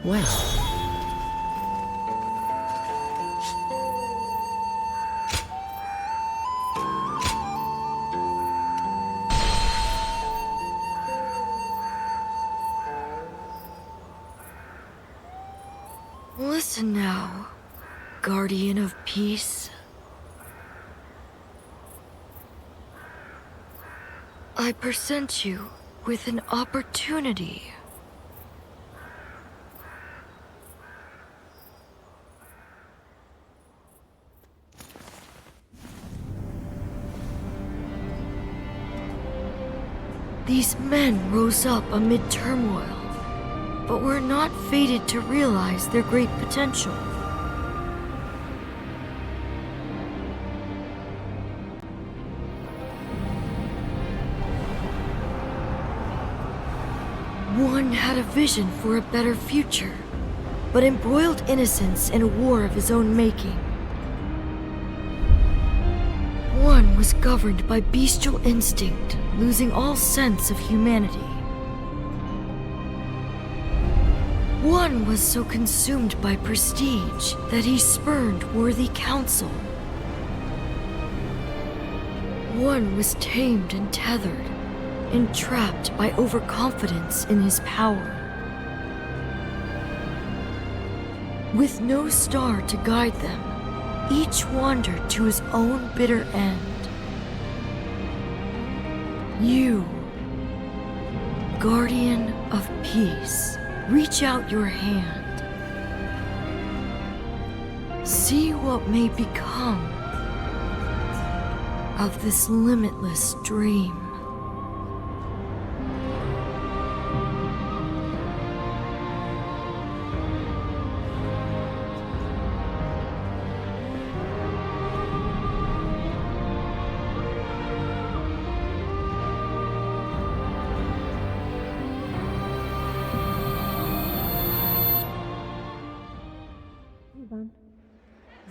Well. Listen now, guardian of peace. I present you with an opportunity. These men rose up amid turmoil, but were not fated to realize their great potential. One had a vision for a better future, but embroiled innocence in a war of his own making. One was governed by bestial instinct, losing all sense of humanity. One was so consumed by prestige that he spurned worthy counsel. One was tamed and tethered, entrapped by overconfidence in his power. With no star to guide them, each wandered to his own bitter end. You, guardian of peace, reach out your hand. See what may become of this limitless dream.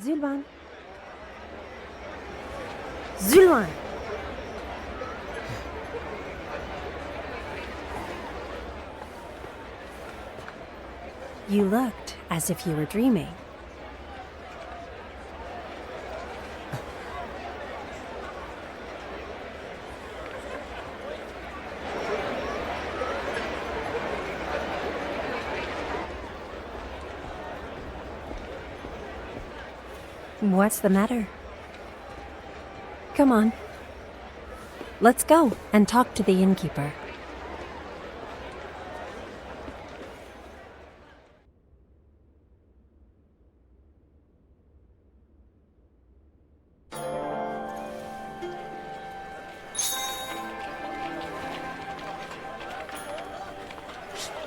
Zülvan. Zülvan. You looked as if you were dreaming. What's the matter? Come on. Let's go and talk to the innkeeper.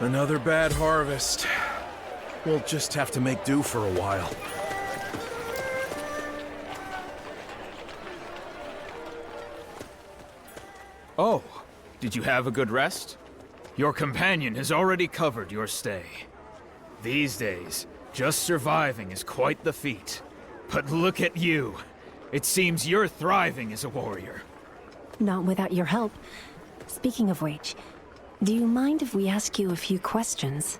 Another bad harvest. We'll just have to make do for a while. Oh, did you have a good rest? Your companion has already covered your stay. These days, just surviving is quite the feat. But look at you. It seems you're thriving as a warrior. Not without your help. Speaking of which, do you mind if we ask you a few questions?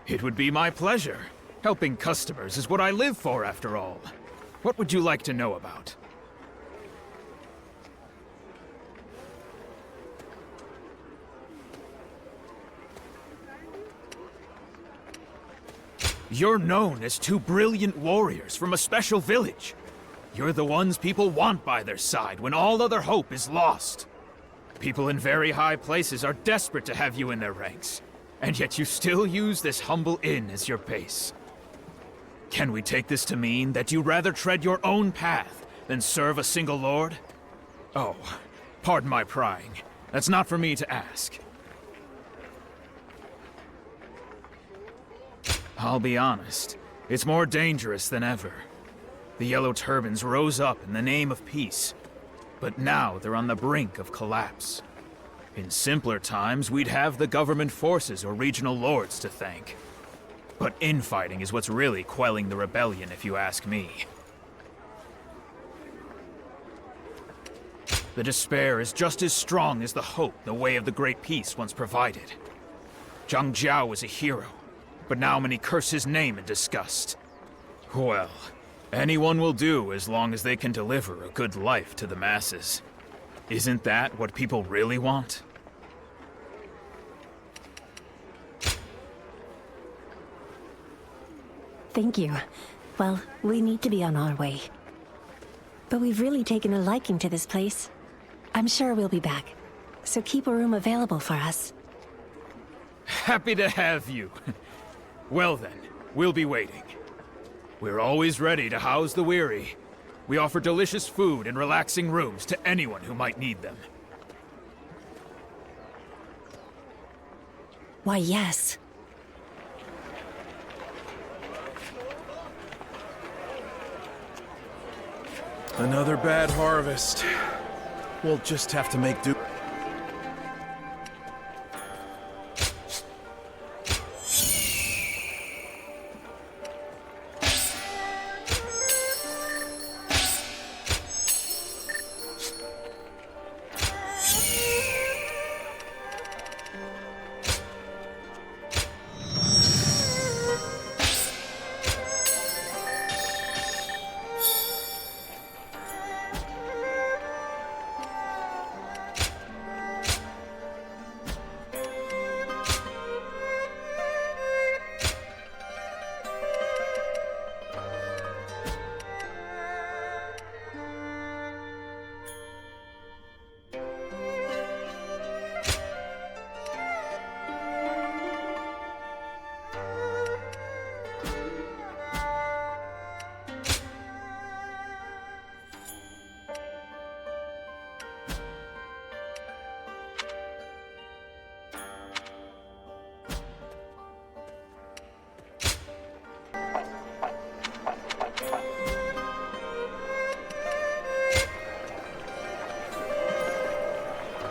It would be my pleasure. Helping customers is what I live for, after all. What would you like to know about? You're known as two brilliant warriors from a special village. You're the ones people want by their side when all other hope is lost. People in very high places are desperate to have you in their ranks, and yet you still use this humble inn as your base. Can we take this to mean that you rather tread your own path than serve a single lord? Oh, pardon my prying. That's not for me to ask. I'll be honest, it's more dangerous than ever. The Yellow Turbans rose up in the name of peace, but now they're on the brink of collapse. In simpler times, we'd have the government forces or regional lords to thank. But infighting is what's really quelling the rebellion, if you ask me. The despair is just as strong as the hope the Way of the Great Peace once provided. Zhang Jiao was a hero, but now many curse his name in disgust. Well, anyone will do as long as they can deliver a good life to the masses. Isn't that what people really want? Thank you. Well, we need to be on our way. But we've really taken a liking to this place. I'm sure we'll be back. So keep a room available for us. Happy to have you. Well then, we'll be waiting. We're always ready to house the weary. We offer delicious food and relaxing rooms to anyone who might need them. Why, yes. Another bad harvest. We'll just have to make do.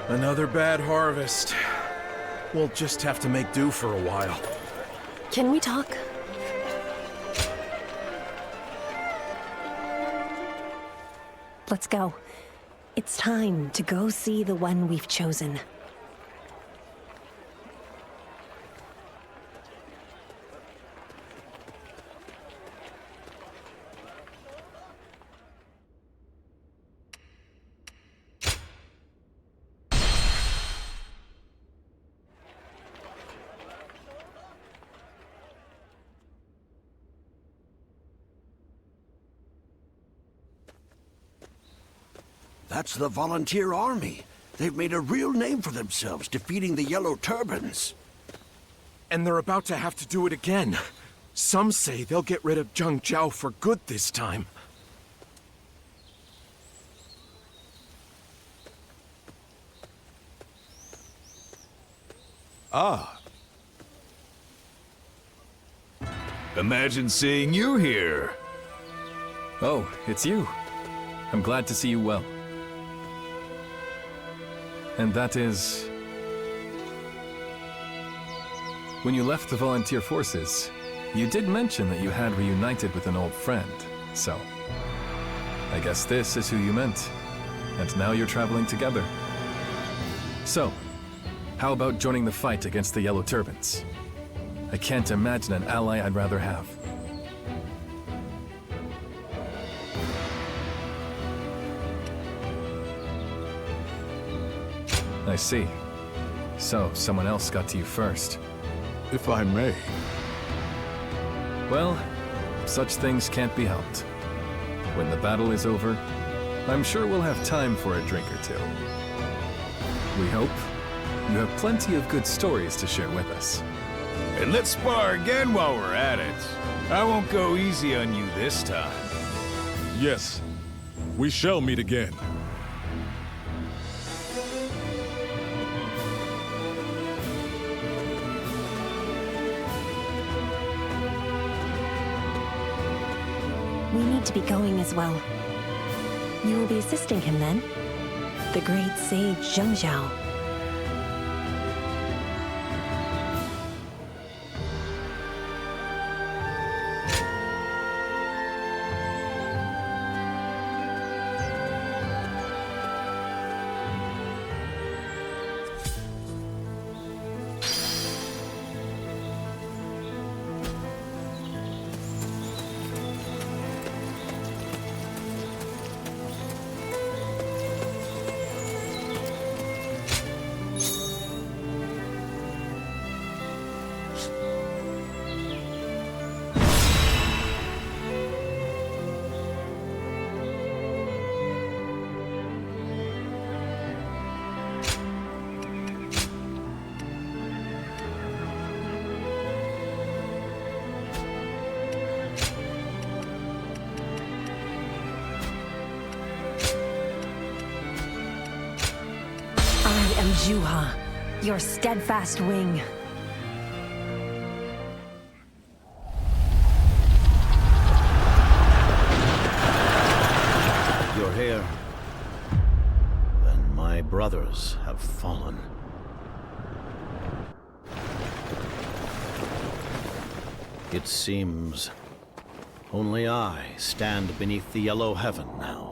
Another bad harvest. We'll just have to make do for a while. Can we talk? Let's go. It's time to go see the one we've chosen. That's the volunteer army. They've made a real name for themselves, defeating the Yellow Turbans. And they're about to have to do it again. Some say they'll get rid of Zhang Jiao for good this time. Ah. Imagine seeing you here. Oh, it's you. I'm glad to see you well. And that is... When you left the volunteer forces, you did mention that you had reunited with an old friend, so... I guess this is who you meant. And now you're traveling together. So, how about joining the fight against the Yellow Turbans? I can't imagine an ally I'd rather have. I see. So, someone else got to you first. If I may. Well, such things can't be helped. When the battle is over, I'm sure we'll have time for a drink or two. We hope you have plenty of good stories to share with us. And let's spar again while we're at it. I won't go easy on you this time. Yes, we shall meet again. We need to be going as well. You will be assisting him then? The great sage Zhang Jiao. Zhuo, your steadfast wing. You're here. Then my brothers have fallen. It seems only I stand beneath the yellow heaven now.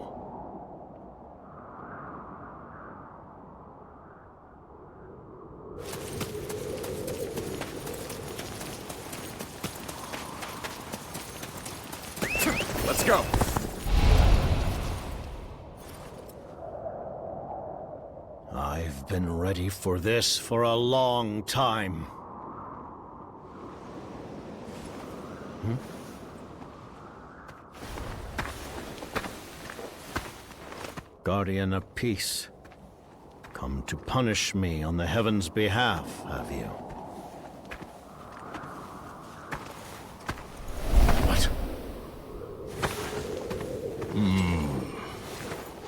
Let's go. I've been ready for this for a long time. Guardian of Peace, come to punish me on the heavens' behalf, have you? What?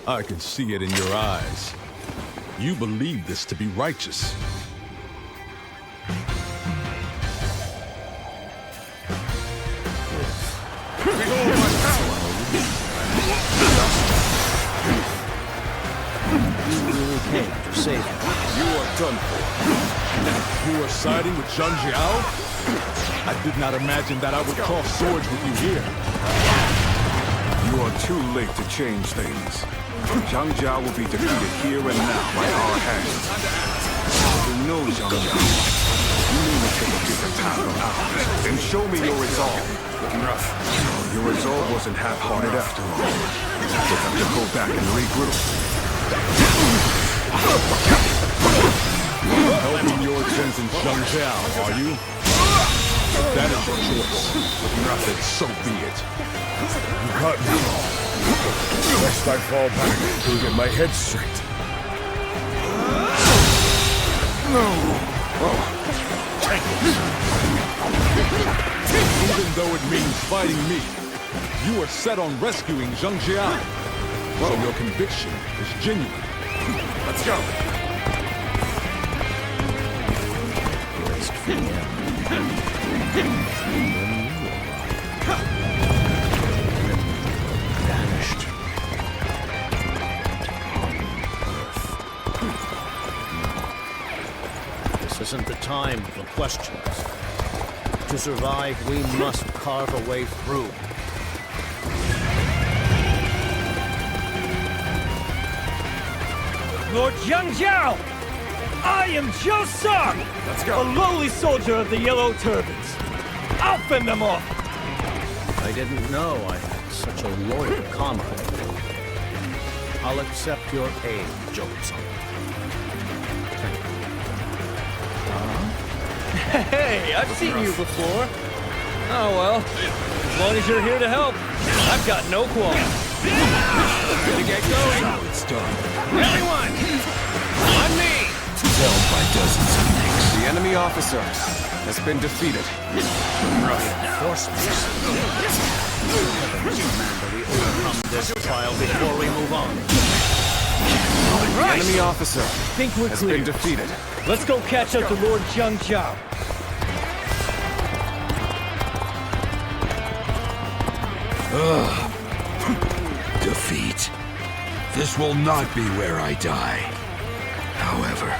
I can see it in your eyes. You believe this to be righteous. Came to save you. You are done for. You are siding with Zhang Jiao? I did not imagine that I would cross swords with you here. You are too late to change things. Zhang Jiao will be defeated here and now by our hands. You know Zhang Jiao. You mean to take a different path from ours. Then show me your resolve. Looking rough. Your resolve wasn't half-hearted after all. We'll have to go back and regroup. Helping your attendant Zhang Jiao, are you? If that is your choice, then so be it. You caught me. Lest I fall back to get my head straight. No. Even though it means fighting me, you are set on rescuing Zhang Jiao. So your conviction is genuine. Let's go. Vanished. This isn't the time for questions. To survive, we must carve a way through. Lord Zhang Jiao! I am Zhuo, Let's go. a lowly soldier of the Yellow Turbans. I'll fend them off! I didn't know I had such a loyal comrade. I'll accept your aid, Zhuo. Hey, I've seen you before. Oh well, as long as you're here to help, I've got no qualms. To get going. Now it's done. Everyone, on me! Felled by dozens of nicks. The enemy officer has been defeated. Reinforcements. Commander, we overcome this trial before we move on. The enemy officer Think we're has clear. been defeated. Let's go catch up to Lord Zhang Jiao. Defeat. This will not be where I die. However.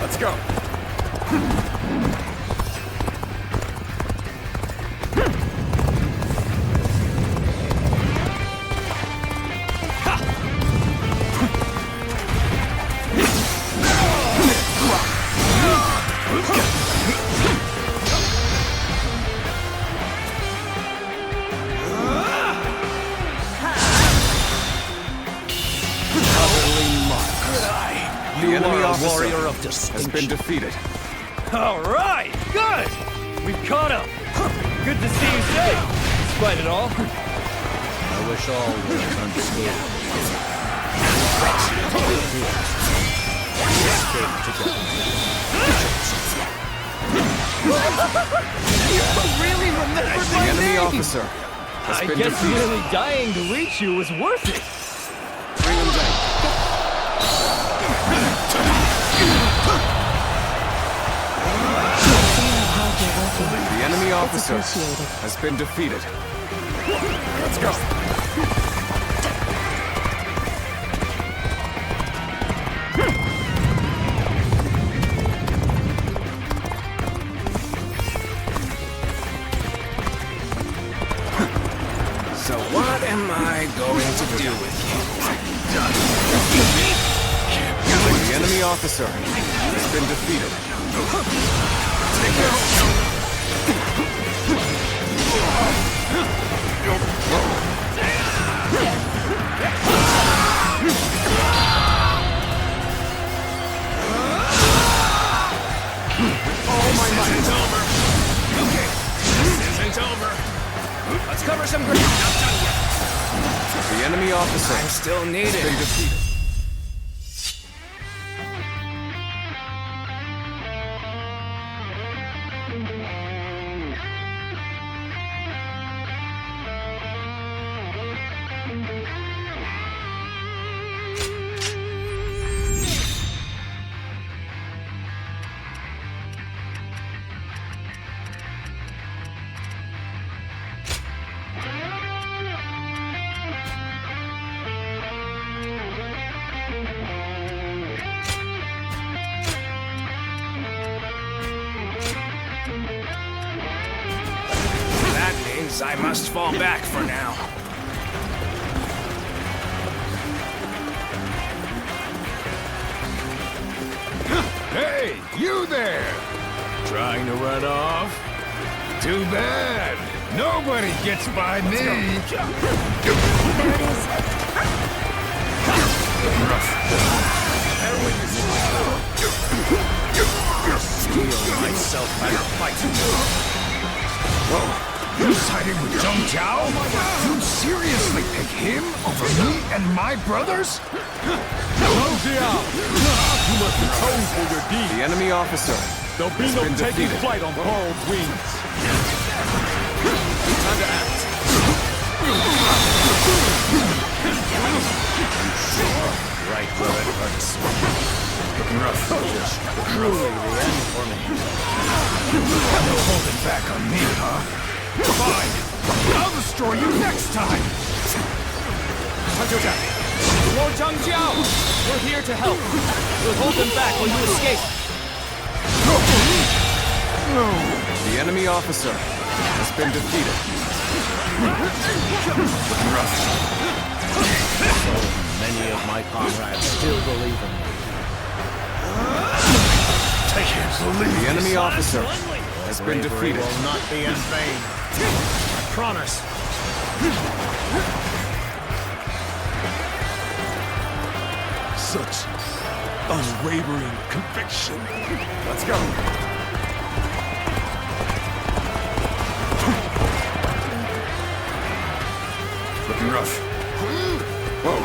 Let's go. The enemy officer warrior of has been defeated. All right, good. We've caught up. Good to see you safe, despite it all. I wish all was unscathed. Really remembered The enemy officer has I been guess defeated. really dying to reach you was worth it. officer appreciated. has been defeated. Let's go. So what am I going to do with you? The enemy officer has been defeated. It's over. Okay, this isn't over. Let's cover some ground. Not done yet. The enemy officer I'm still has needed. been defeated. That means I must fall back for now. Hey, you there! Trying to run off? Too bad. Nobody gets by me. There it is. Steal myself out of fight. You siding with Zhang Jiao? You seriously pick him over me and my brothers? Zhang Jiao! You must atone for your deed. The enemy officer There'll be has no been taking defeated. flight on borrowed wings. Time to act. Right where it hurts. Truly the end for me. No holding back on me, huh? Fine. I'll destroy you next time. Lord Zhang Jiao! We're here to help. We'll hold them back while you escape. The enemy officer has been defeated. Many of my comrades still believe in me. The enemy officer has been Bravery defeated. will not be in vain. I promise. Such unwavering conviction. Let's go. Looking rough. Whoa.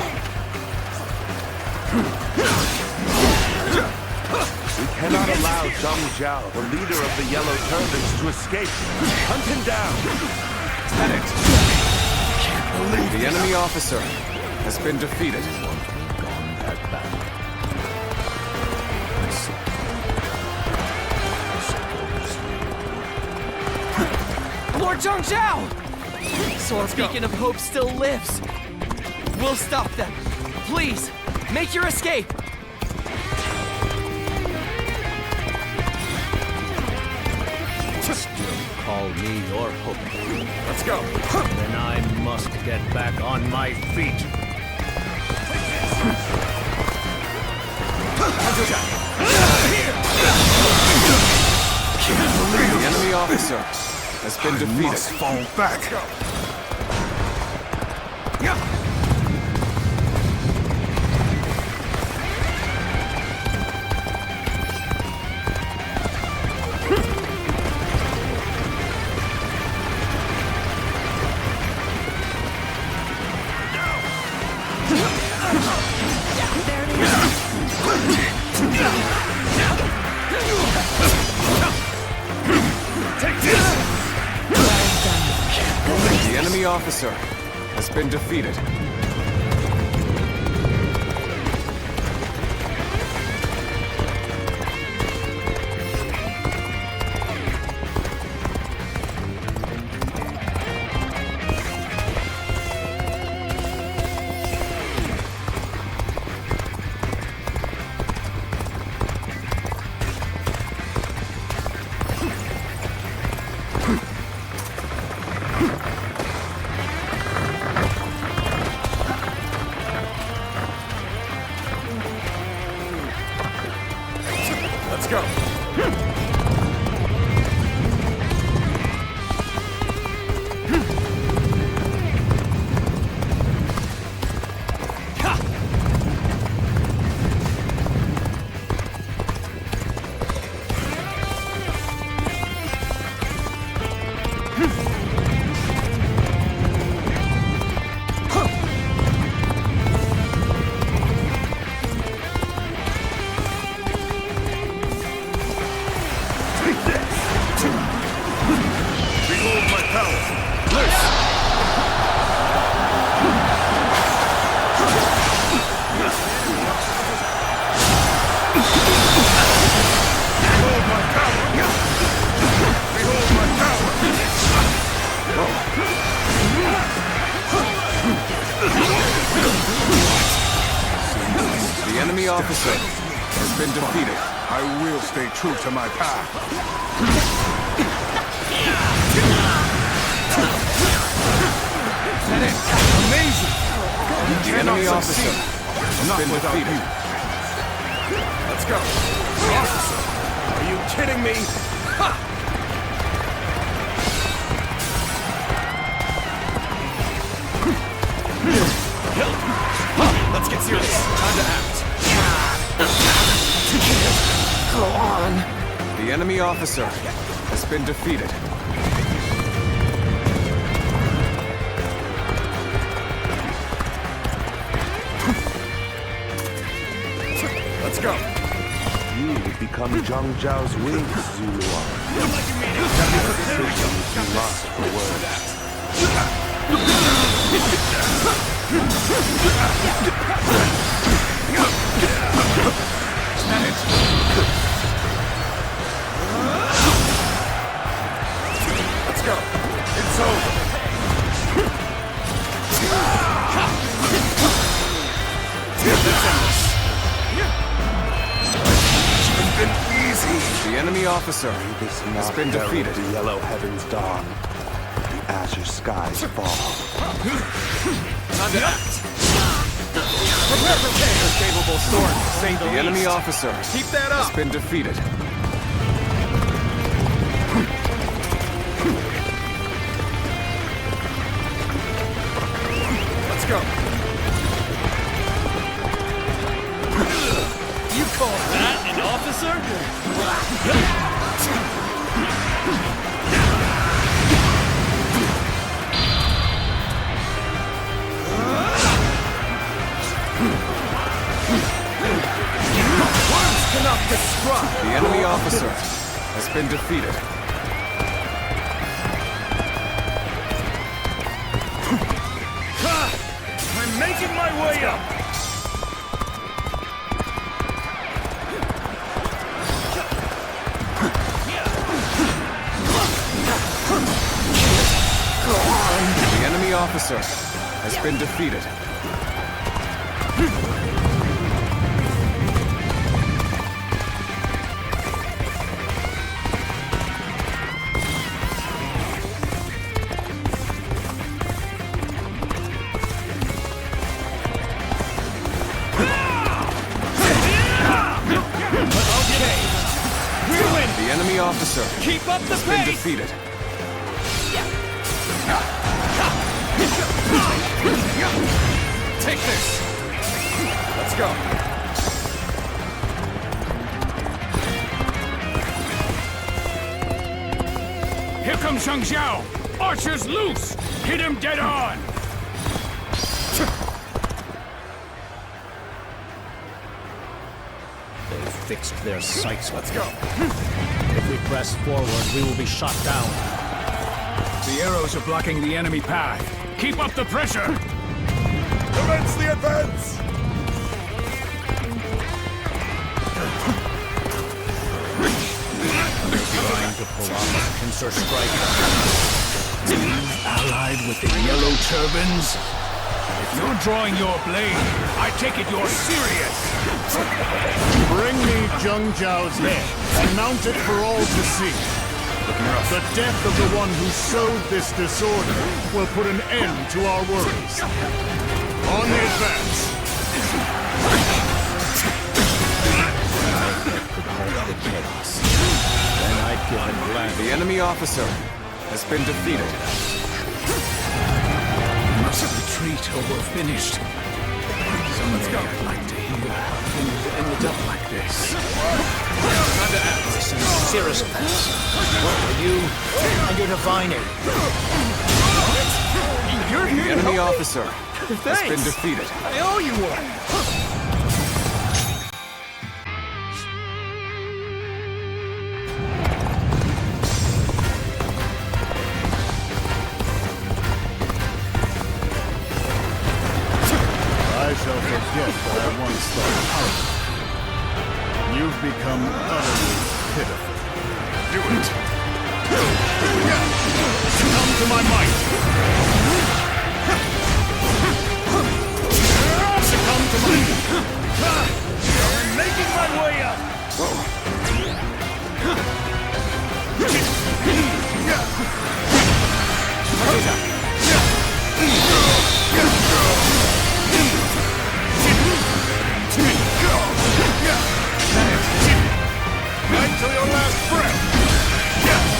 We cannot allow Zhang Jiao, the leader of the Yellow Turbans, to escape. Hunt him down. The enemy officer has been defeated. Lord Zhang Jiao! So our beacon of hope still lives. We'll stop them. Please, make your escape. Still call me your hope. Let's go. Then I must get back on my feet. The enemy officer has been defeated. Fall back. The enemy officer has been defeated. Let's go. The enemy officer has been defeated. I will stay true to my path. That it? Amazing! The enemy officer has been defeated. Let's go. Officer, are you kidding me? Ha! Let's get serious. Time to act. Go on. The enemy officer has been defeated. Let's go. You would become Zhang Jiao's wings, Zhuo. Your decision is too lost for words. Let's go. It's over. It's been easy. The enemy officer has been defeated. The yellow heavens dawn. The azure skies fall. Time to act. Prepare for chaos. Capable sword, to say the The enemy officer Keep that has up. been defeated. Let's go. You call that an officer? Words cannot describe. The enemy officer has been defeated. I'm making my way up! The enemy officer has been defeated. The enemy officer Keep up the has been pace! defeated. Take this. Let's go. Here comes Zhang Jiao. Archers loose. Hit him dead on. They've fixed their sights. Let's go. If we press forward, we will be shot down. The arrows are blocking the enemy path. Keep up the pressure. Commence the advance. Trying to pull off a pincer strike. Allied with the yellow turbans? If you're drawing your blade, I take it you're serious. Bring me Zhang Jiao's head and mount it for all to see. The death of the one who sowed this disorder will put an end to our worries. On the advance. halt the chaos. Then I'd give him glad. The enemy officer has been defeated. We must retreat or we're finished. Someday I'd like to hear how things ended up like this. This is serious offense. What are you and your divine aid? You're The here to enemy help me? officer has Thanks. been defeated. I owe you one. I shall forget what I once thought powerful. You've become utterly pitiful. Do it. Come to my might! Succumb to my... I'm making my way up. Right till your last breath!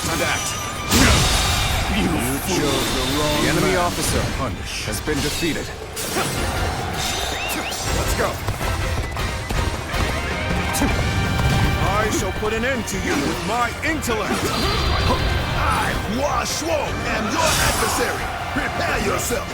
Time to act. You chose the wrong The enemy man. officer has been defeated. Let's go. I shall put an end to you with my intellect! I, Yuan Shao, am your adversary. Prepare yourself.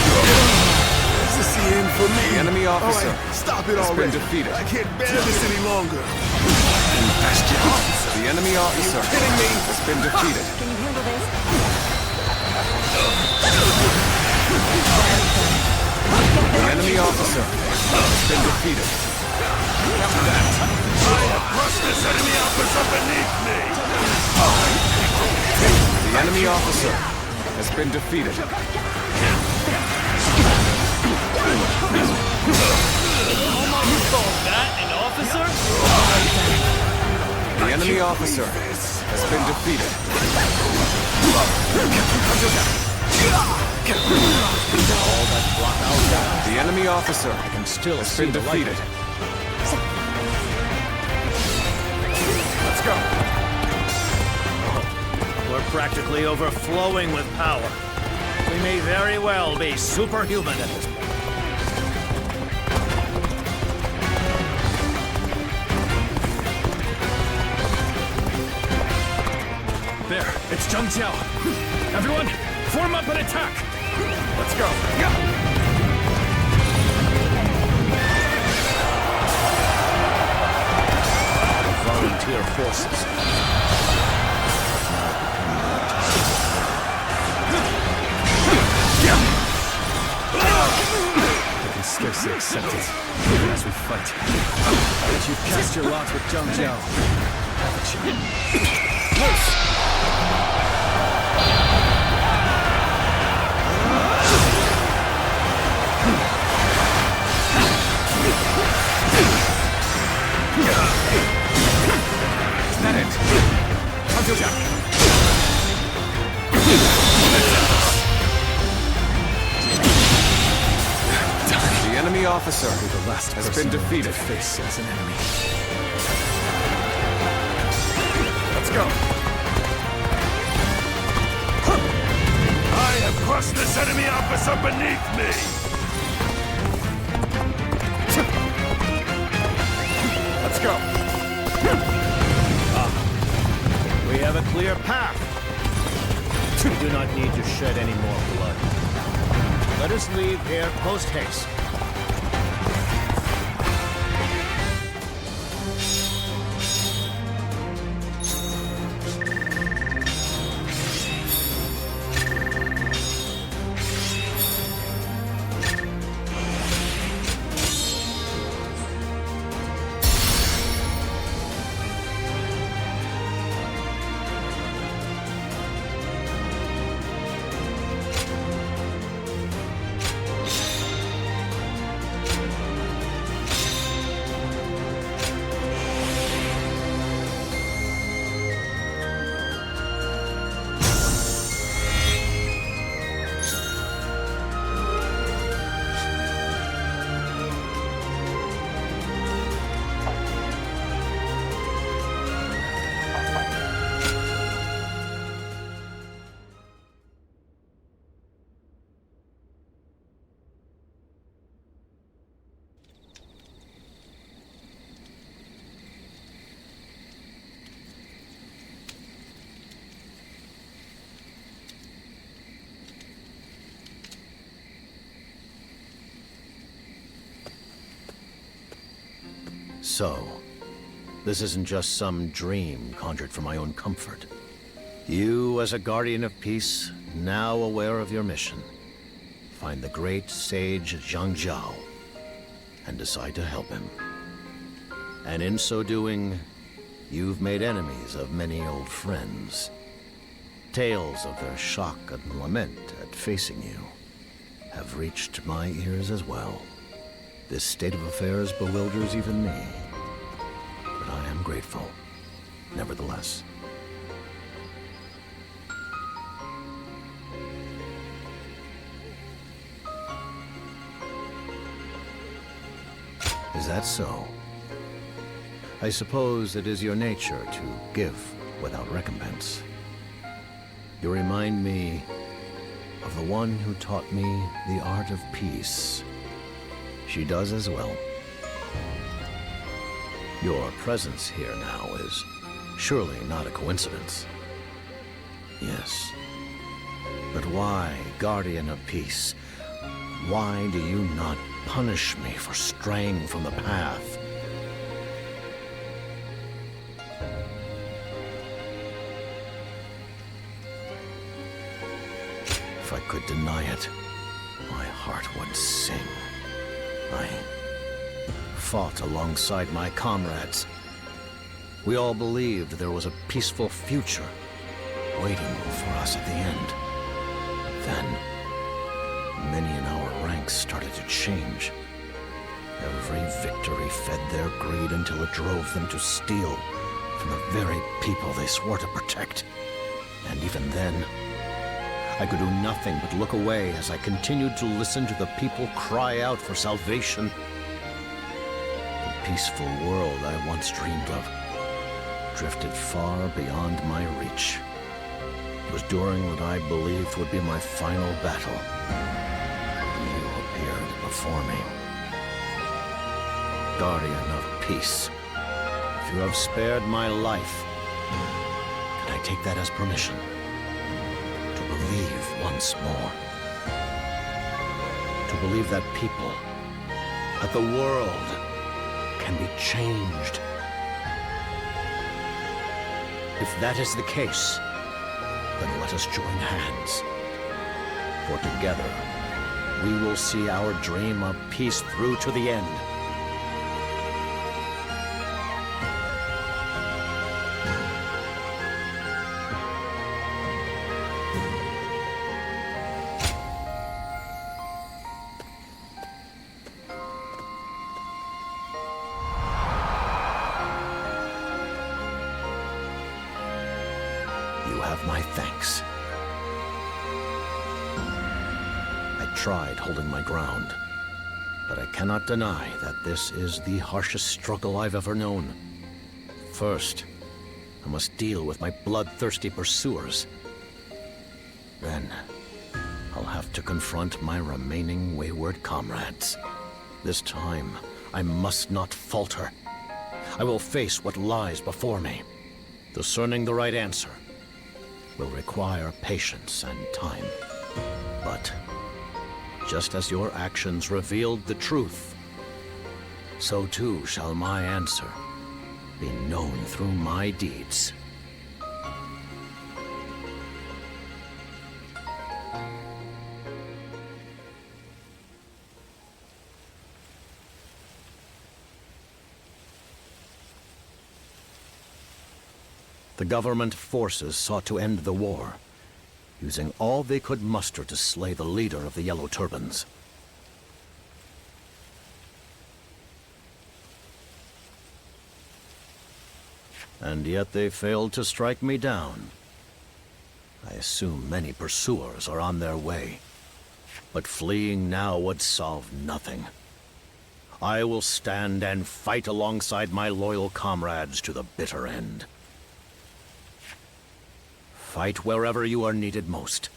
This is the end for me. The enemy officer All right, stop it has been already. defeated. I can't bear this any longer. The enemy officer has been defeated. Can you handle this? The enemy officer has been defeated. Crush this enemy officer beneath me. The enemy officer has been defeated. You call that an officer? The enemy officer has been defeated. All that block out, The enemy officer I can still has see been the light. defeated. Let's go. We're practically overflowing with power. We may very well be superhuman at this point. There, it's Zhang Jiao. Everyone, form up and attack! Let's go. Volunteer forces. I can scarcely accept it, even as we fight. But you've cast your lot with Zhang Jiao, haven't you? Is that it? The enemy officer The last has person been defeated. to face as an enemy. Let's go. I have crushed this enemy officer beneath me. Let's go. We have a clear path. We do not need to shed any more blood. Let us leave here post-haste. So, this isn't just some dream conjured for my own comfort. You, as a guardian of peace, now aware of your mission, find the great sage Zhang Jiao and decide to help him. And in so doing, you've made enemies of many old friends. Tales of their shock and lament at facing you have reached my ears as well. This state of affairs bewilders even me, but I am grateful, nevertheless. Is that so? I suppose it is your nature to give without recompense. You remind me of the one who taught me the art of peace. She does as well. Your presence here now is surely not a coincidence. Yes. But why, Guardian of Peace? Why do you not punish me for straying from the path? If I could deny it, my heart would sing. I fought alongside my comrades. We all believed there was a peaceful future waiting for us at the end. Then, many in our ranks started to change. Every victory fed their greed until it drove them to steal from the very people they swore to protect. And even then, I could do nothing but look away as I continued to listen to the people cry out for salvation. The peaceful world I once dreamed of drifted far beyond my reach. It was during what I believed would be my final battle. You appeared before me. Guardian of Peace, if you have spared my life, can I take that as permission? Believe once more. To believe that people, that the world, can be changed. If that is the case, then let us join hands. For together, we will see our dream of peace through to the end. You have my thanks. I tried holding my ground, but I cannot deny that this is the harshest struggle I've ever known. First, I must deal with my bloodthirsty pursuers. Then, I'll have to confront my remaining wayward comrades. This time, I must not falter. I will face what lies before me. Discerning the right answer will require patience and time. But just as your actions revealed the truth, so too shall my answer be known through my deeds. The government forces sought to end the war, using all they could muster to slay the leader of the Yellow Turbans. And yet they failed to strike me down. I assume many pursuers are on their way, but fleeing now would solve nothing. I will stand and fight alongside my loyal comrades to the bitter end. Fight wherever you are needed most.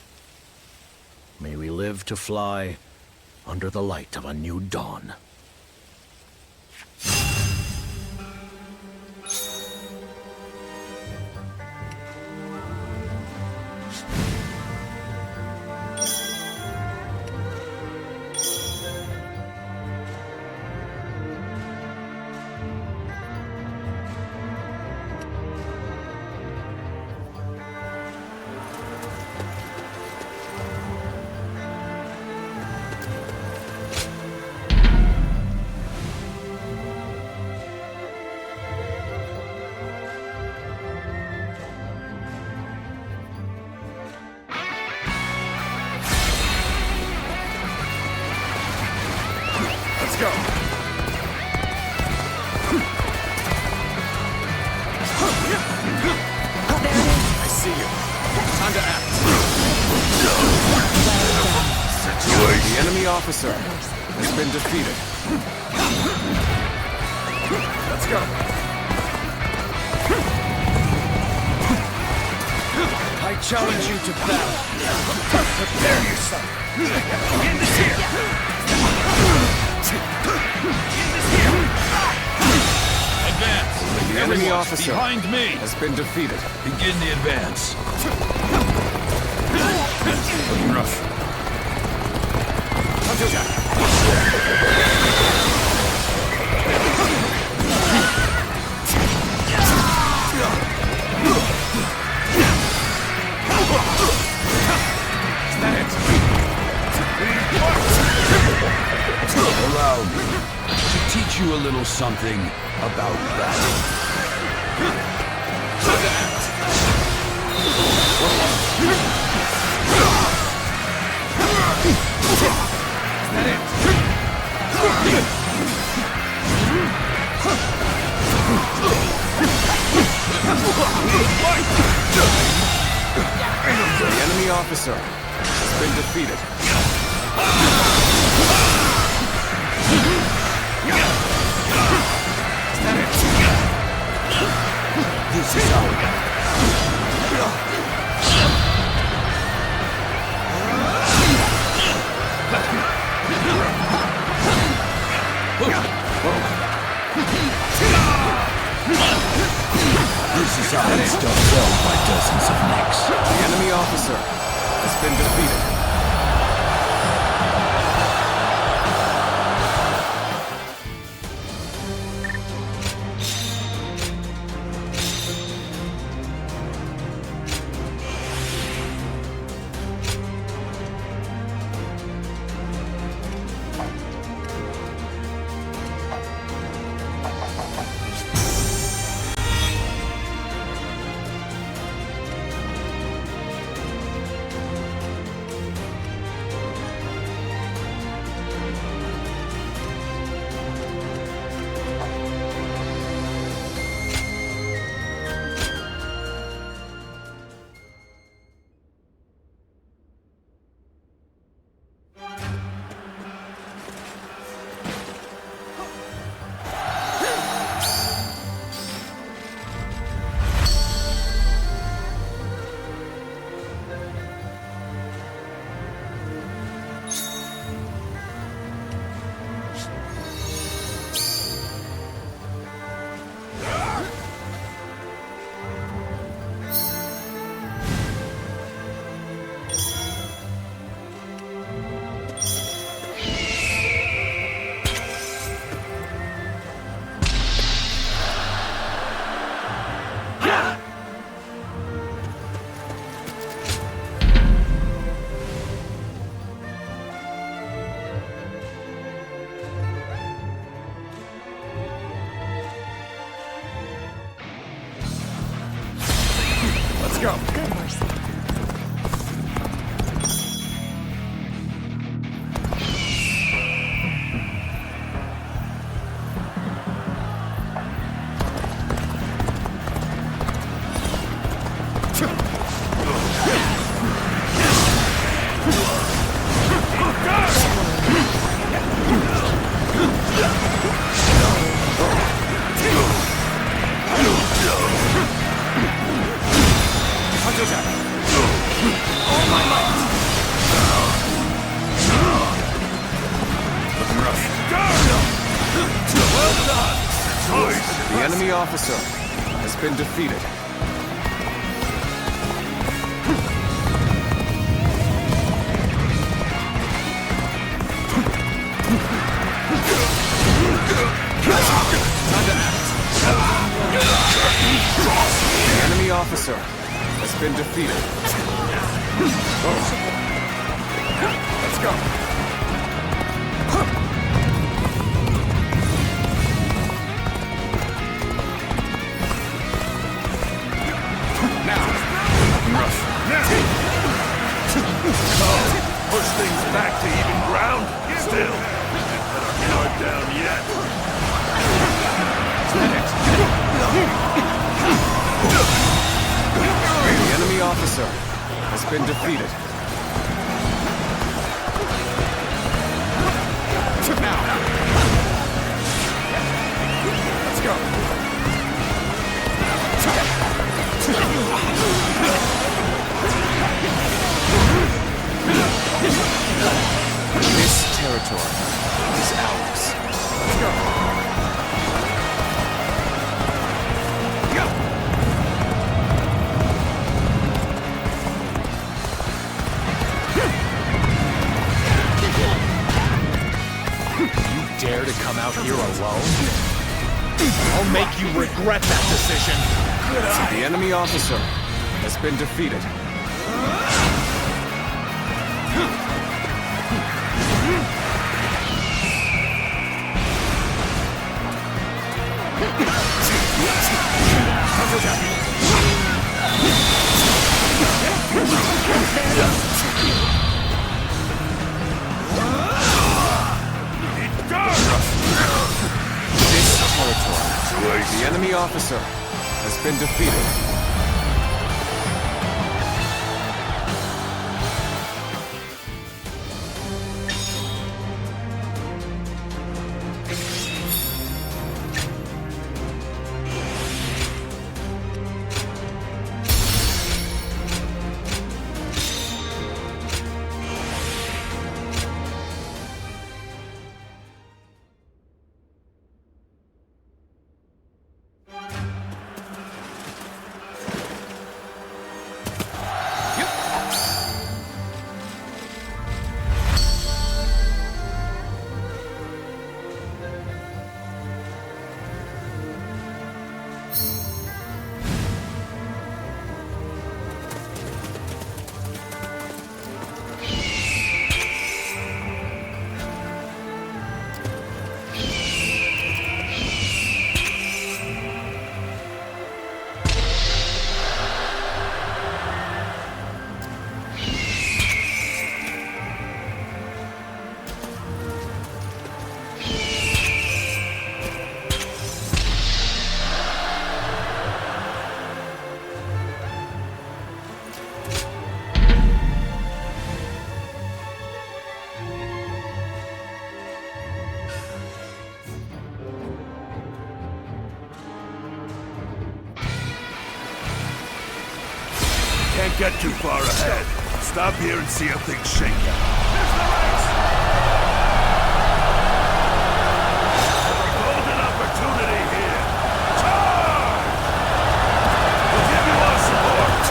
May we live to fly under the light of a new dawn. go. I see you. Time to act. The enemy officer has been defeated. Let's go. I challenge you to battle. Prepare yourself. End this here. Advance. The enemy officer behind me has been defeated. Begin the advance. Looking rough. Allow me to teach you a little something about battle. The enemy officer has been defeated. This is our This is how it's done well by dozens of necks. The enemy officer has been defeated. Let's go. Good horse. The enemy officer has been defeated. The enemy officer has been defeated. Let's go. Push things back to even ground. Still, our guard down. officer has been defeated. Now! Let's go! This territory is ours. Let's go! Dare to come out here alone? I'll make you regret that decision. The enemy officer has been defeated. The enemy officer has been defeated. Can't get too far ahead. Stop here and see how things shake out. Golden opportunity here. Charge! We'll give you our support.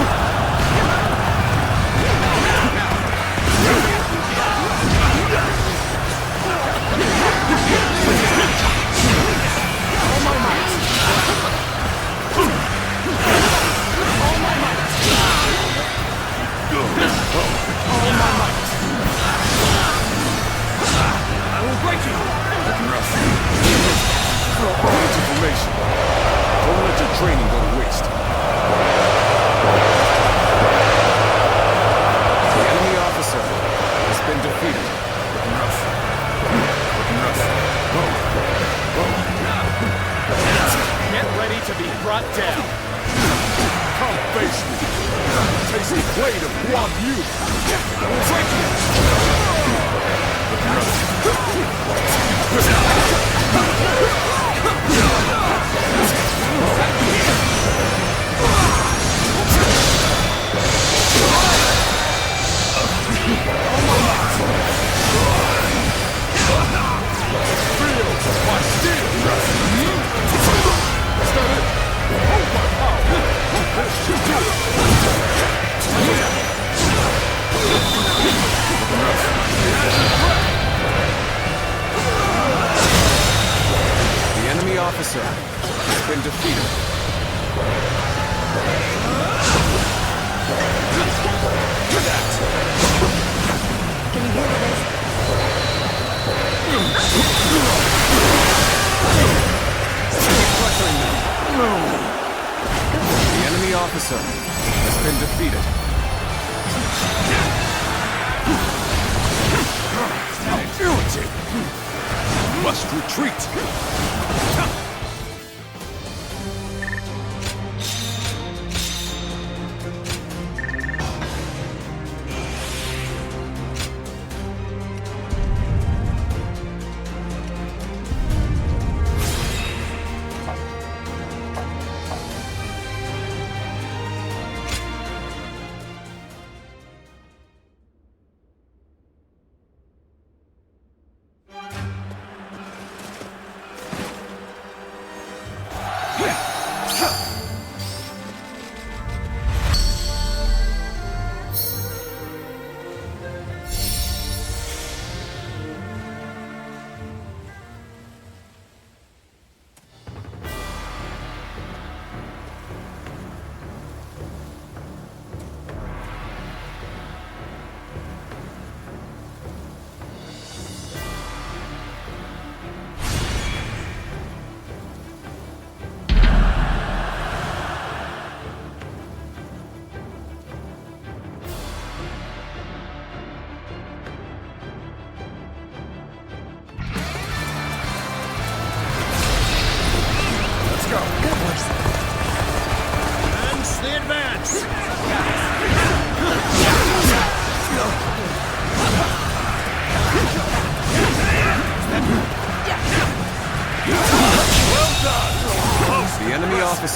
All my might. All my might. I will break you! Looking rough. Get information. Don't let your training go to waste. The enemy officer has been defeated. Looking rough. Looking rough. Whoa. Get ready to be brought down. Come face me. Taste the blade of Guan Yu. I will break you. Looking rough. The enemy officer has been defeated. Can you hear this? The enemy officer has been defeated. Irritating. Must retreat.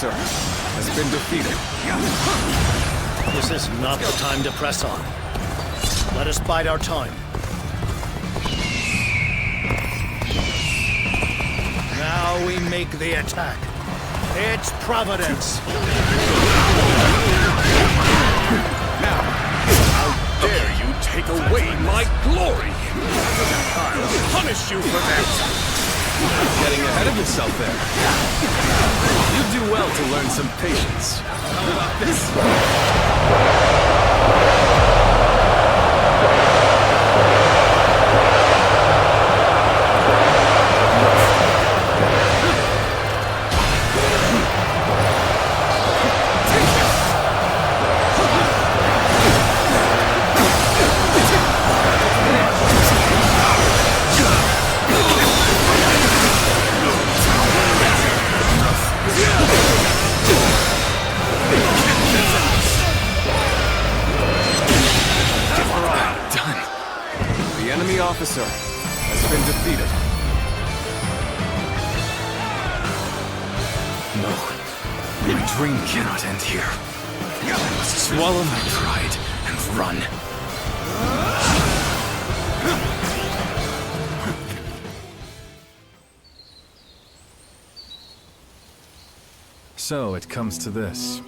officer has been defeated. This is not the time to press on. Let us bide our time. Now we make the attack. It's Providence. Now, how dare you take away my glory? I'll punish you for that. Getting ahead of yourself there. You do well to learn some patience. How about this? Officer has been defeated. No, my dream cannot end here. I must swallow my pride and run. So it comes to this.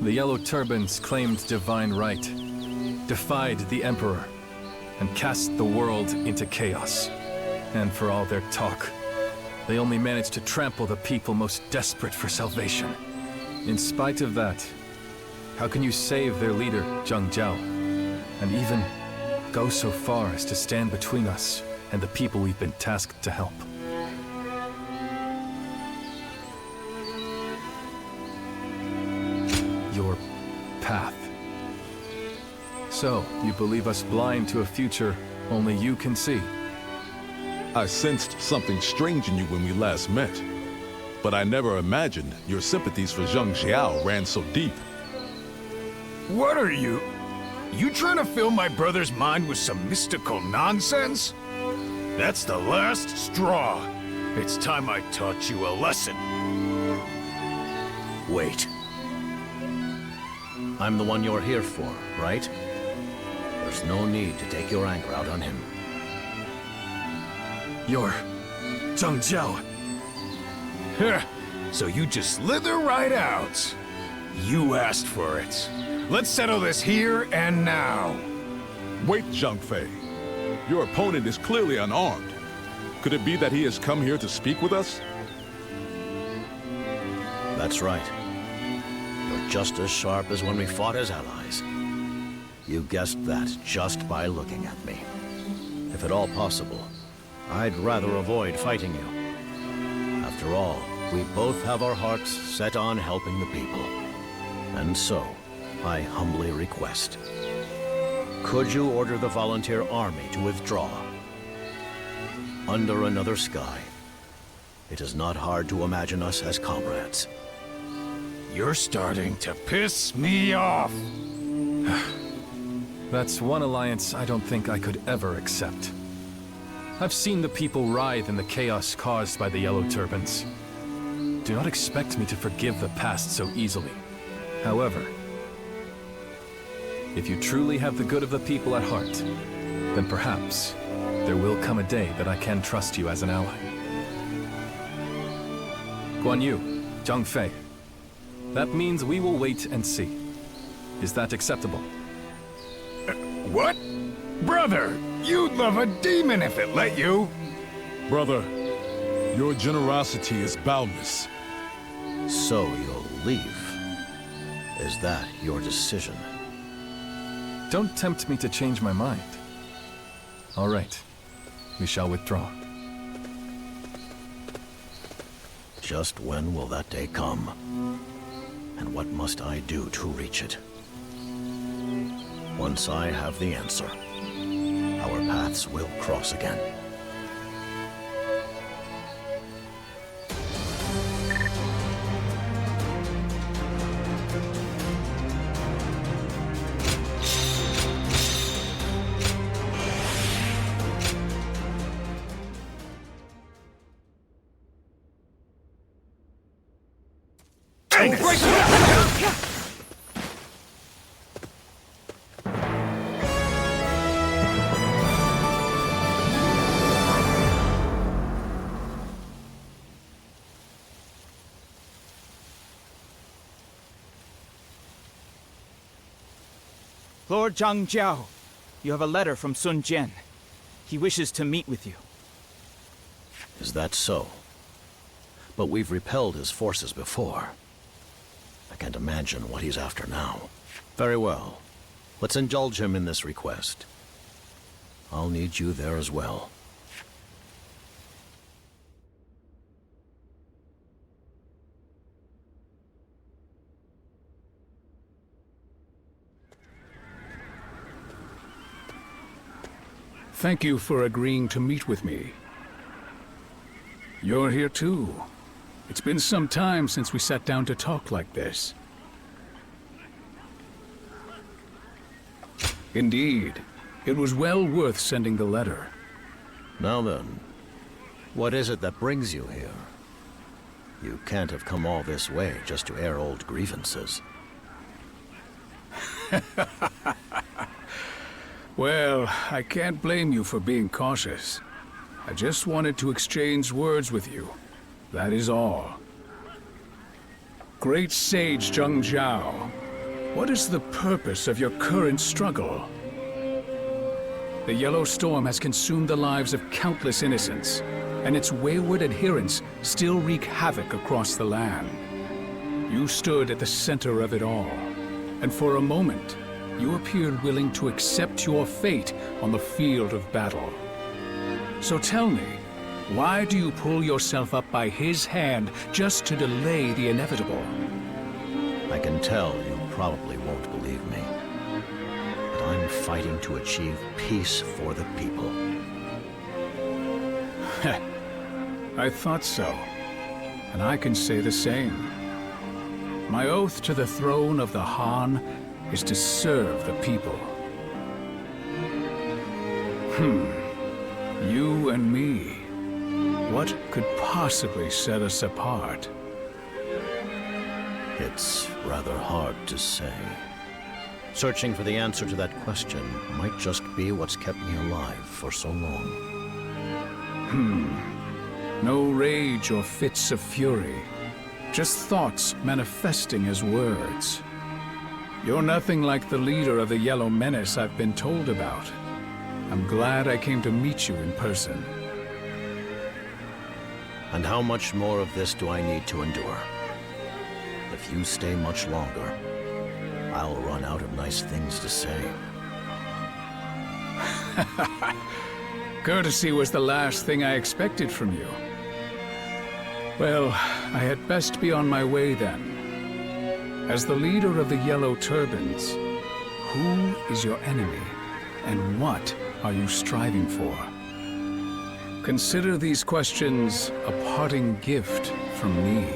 The Yellow Turbans claimed divine right, defied the Emperor, and cast the world into chaos. And for all their talk, they only managed to trample the people most desperate for salvation. In spite of that, how can you save their leader, Zhang Jiao, and even go so far as to stand between us and the people we've been tasked to help? Your path. So, you believe us blind to a future only you can see? I sensed something strange in you when we last met. But I never imagined your sympathies for Zhang Jiao ran so deep. What are you? You trying to fill my brother's mind with some mystical nonsense? That's the last straw. It's time I taught you a lesson. Wait. I'm the one you're here for, right? There's no need to take your anger out on him. You're Zhang Jiao. So you just slither right out. You asked for it. Let's settle this here and now. Wait, Zhang Fei. Your opponent is clearly unarmed. Could it be that he has come here to speak with us? That's right. You're just as sharp as when we fought as allies. You guessed that just by looking at me. If at all possible, I'd rather avoid fighting you. After all, we both have our hearts set on helping the people. And so, I humbly request. Could you order the volunteer army to withdraw? Under another sky, it is not hard to imagine us as comrades. You're starting to piss me off. That's one alliance I don't think I could ever accept. I've seen the people writhe in the chaos caused by the Yellow Turbans. Do not expect me to forgive the past so easily. However, if you truly have the good of the people at heart, then perhaps there will come a day that I can trust you as an ally. Guan Yu, Zhang Fei. That means we will wait and see. Is that acceptable? What? Brother, you'd love a demon if it let you. Brother, your generosity is boundless. So you'll leave. Is that your decision? Don't tempt me to change my mind. All right. We shall withdraw. Just when will that day come? And what must I do to reach it? Once I have the answer, our paths will cross again. Highness! Lord Zhang Jiao, you have a letter from Sun Jian. He wishes to meet with you. Is that so? But we've repelled his forces before. I can't imagine what he's after now. Very well. Let's indulge him in this request. I'll need you there as well. Thank you for agreeing to meet with me. You're here too. It's been some time since we sat down to talk like this. Indeed. It was well worth sending the letter. Now then, what is it that brings you here? You can't have come all this way just to air old grievances. Well, I can't blame you for being cautious. I just wanted to exchange words with you. That is all. Great Sage Zhang Jiao, what is the purpose of your current struggle? The Yellow Storm has consumed the lives of countless innocents, and its wayward adherents still wreak havoc across the land. You stood at the center of it all, and for a moment, you appeared willing to accept your fate on the field of battle. So tell me, why do you pull yourself up by his hand just to delay the inevitable? I can tell you probably won't believe me, but I'm fighting to achieve peace for the people. I thought so, and I can say the same. My oath to the throne of the Han is to serve the people. You and me. What could possibly set us apart? It's rather hard to say. Searching for the answer to that question might just be what's kept me alive for so long. No rage or fits of fury. Just thoughts manifesting as words. You're nothing like the leader of the Yellow Menace I've been told about. I'm glad I came to meet you in person. And how much more of this do I need to endure? If you stay much longer, I'll run out of nice things to say. Courtesy was the last thing I expected from you. Well, I had best be on my way then. As the leader of the Yellow Turbans, who is your enemy, and what are you striving for? Consider these questions a parting gift from me.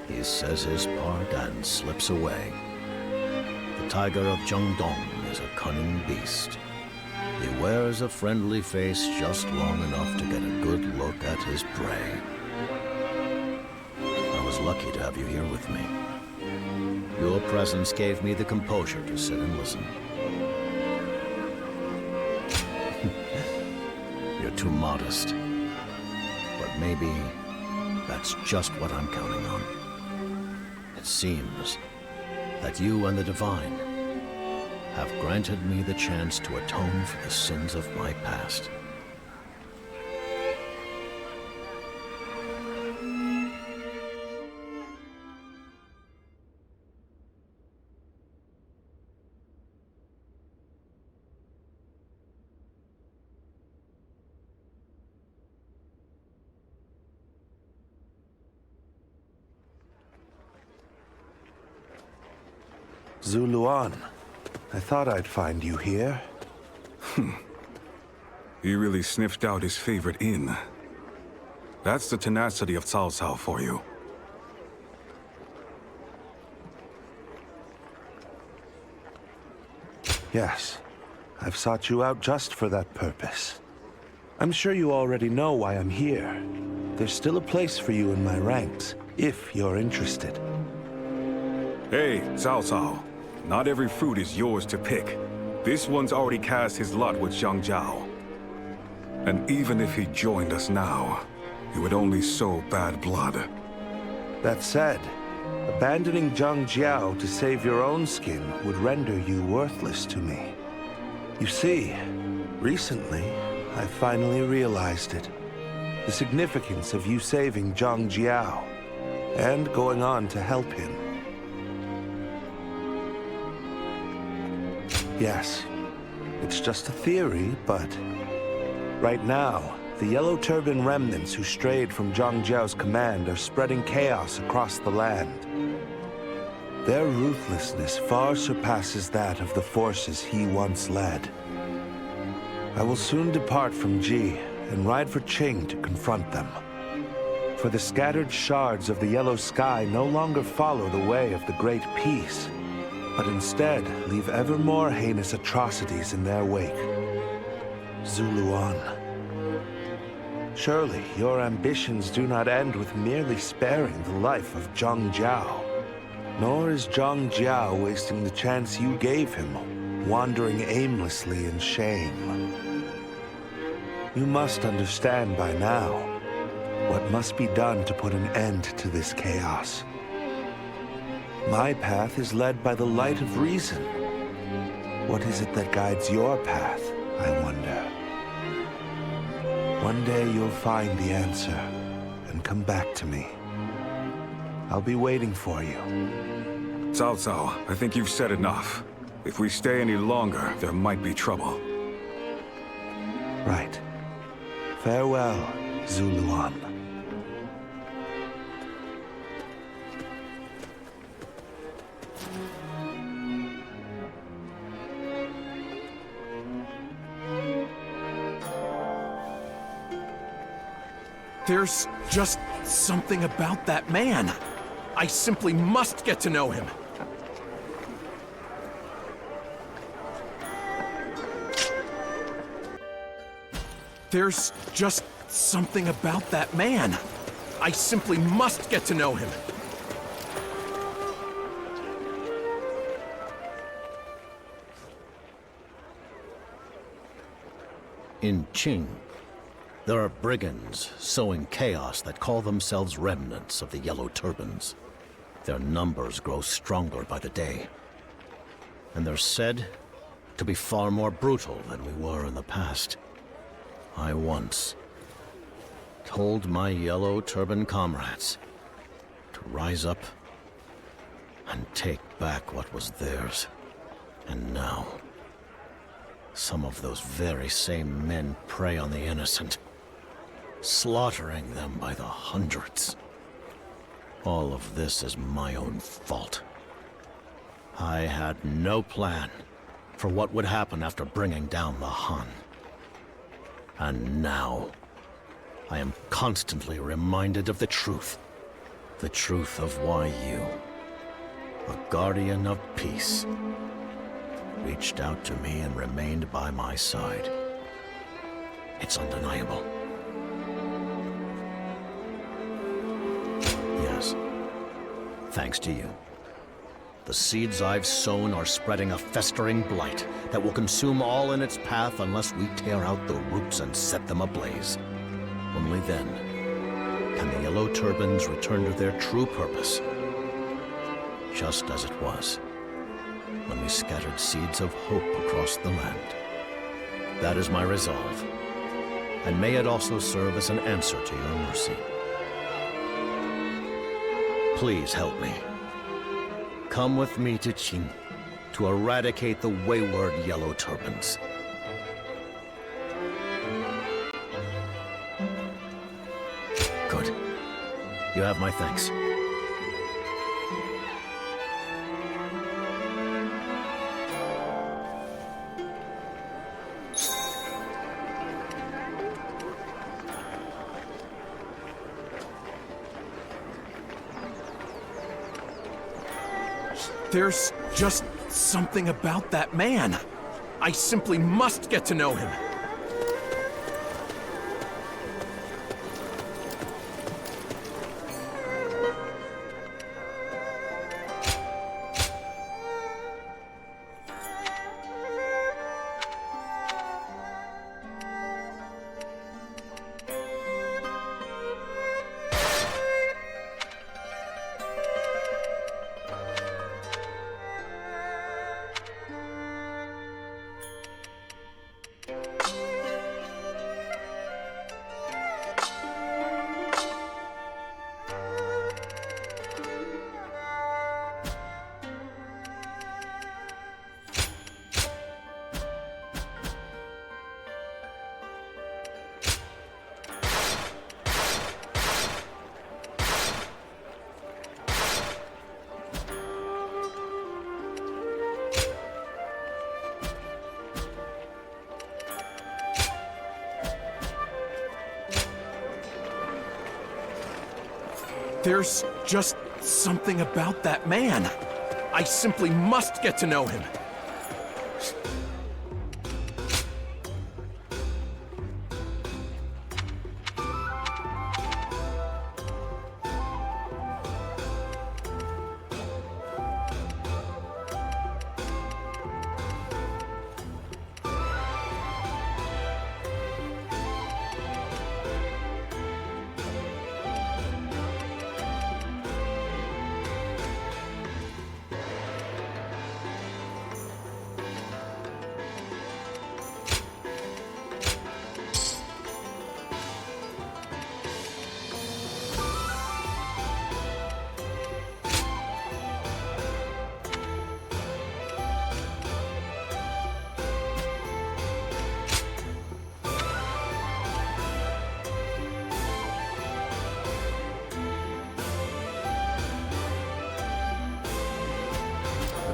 He says his part and slips away. The tiger of Zhengdong is a cunning beast. He wears a friendly face just long enough to get a good look at his prey. I was lucky to have you here with me. Your presence gave me the composure to sit and listen. You're too modest. But maybe that's just what I'm counting on. It seems that you and the Divine have granted me the chance to atone for the sins of my past. Zuluan, I thought I'd find you here. He really sniffed out his favorite inn. That's the tenacity of Cao Cao for you. Yes, I've sought you out just for that purpose. I'm sure you already know why I'm here. There's still a place for you in my ranks, if you're interested. Hey, Cao Cao. Not every fruit is yours to pick. This one's already cast his lot with Zhang Jiao. And even if he joined us now, he would only sow bad blood. That said, abandoning Zhang Jiao to save your own skin would render you worthless to me. You see, recently, I finally realized it. The significance of you saving Zhang Jiao, and going on to help him. Yes, it's just a theory, but right now, the Yellow Turban remnants who strayed from Zhang Jiao's command are spreading chaos across the land. Their ruthlessness far surpasses that of the forces he once led. I will soon depart from Ji and ride for Qing to confront them. For the scattered shards of the yellow sky no longer follow the way of the Great Peace, but instead leave ever more heinous atrocities in their wake. Zuluan. Surely your ambitions do not end with merely sparing the life of Zhang Jiao. Nor is Zhang Jiao wasting the chance you gave him, wandering aimlessly in shame. You must understand by now what must be done to put an end to this chaos. My path is led by the light of reason. What is it that guides your path, I wonder? One day you'll find the answer and come back to me. I'll be waiting for you. Cao Cao, I think you've said enough. If we stay any longer, there might be trouble. Right. Farewell, Zuluan. There's just something about that man. I simply must get to know him. There's just something about that man. I simply must get to know him. In Qing, there are brigands sowing chaos that call themselves remnants of the Yellow Turbans. Their numbers grow stronger by the day. And they're said to be far more brutal than we were in the past. I once told my Yellow Turban comrades to rise up and take back what was theirs. And now, some of those very same men prey on the innocent, slaughtering them by the hundreds. All of this is my own fault. I had no plan for what would happen after bringing down the Han. And now, I am constantly reminded of the truth. The truth of why you, a guardian of peace, reached out to me and remained by my side. It's undeniable. Yes, thanks to you. The seeds I've sown are spreading a festering blight that will consume all in its path unless we tear out the roots and set them ablaze. Only then can the Yellow Turbans return to their true purpose, just as it was when we scattered seeds of hope across the land. That is my resolve, and may it also serve as an answer to your mercy. Please help me. Come with me to Qing to eradicate the wayward Yellow Turbans. Good. You have my thanks. There's just something about that man. I simply must get to know him. There's just something about that man. I simply must get to know him.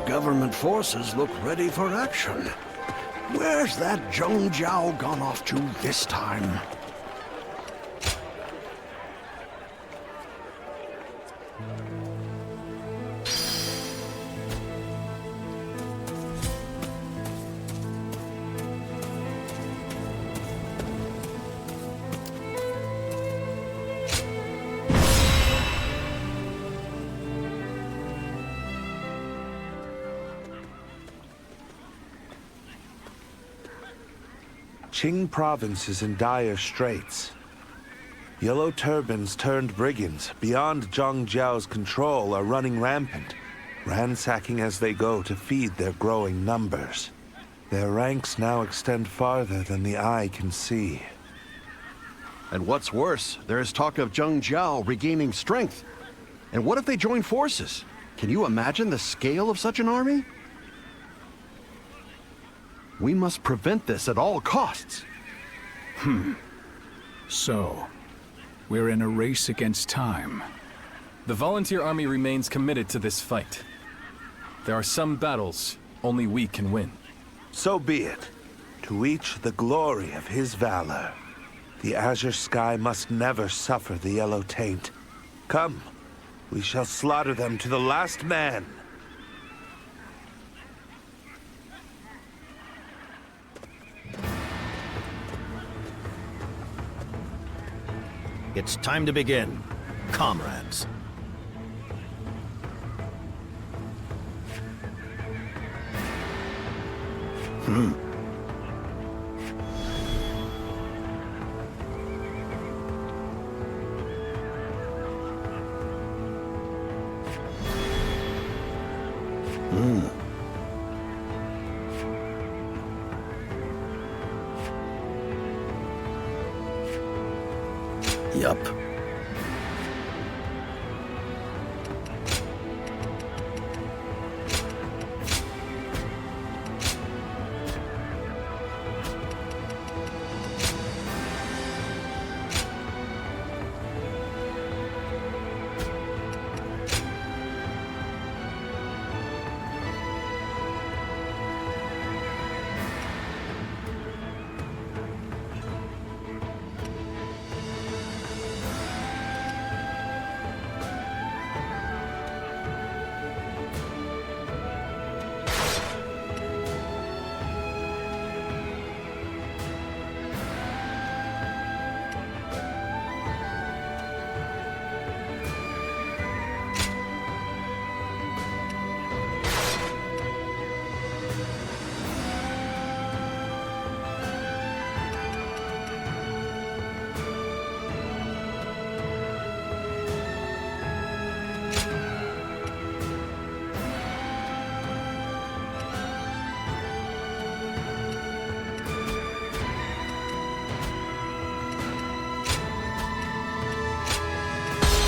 Government forces look ready for action. Where's that Zhang Jiao gone off to this time? Qing province is in dire straits. Yellow turbans turned brigands beyond Zhang Jiao's control are running rampant, ransacking as they go to feed their growing numbers. Their ranks now extend farther than the eye can see. And what's worse, there is talk of Zhang Jiao regaining strength. And what if they join forces? Can you imagine the scale of such an army? We must prevent this at all costs. So, we're in a race against time. The volunteer army remains committed to this fight. There are some battles only we can win. So be it. To each the glory of his valor. The azure sky must never suffer the yellow taint. Come, we shall slaughter them to the last man. It's time to begin, comrades. Yup.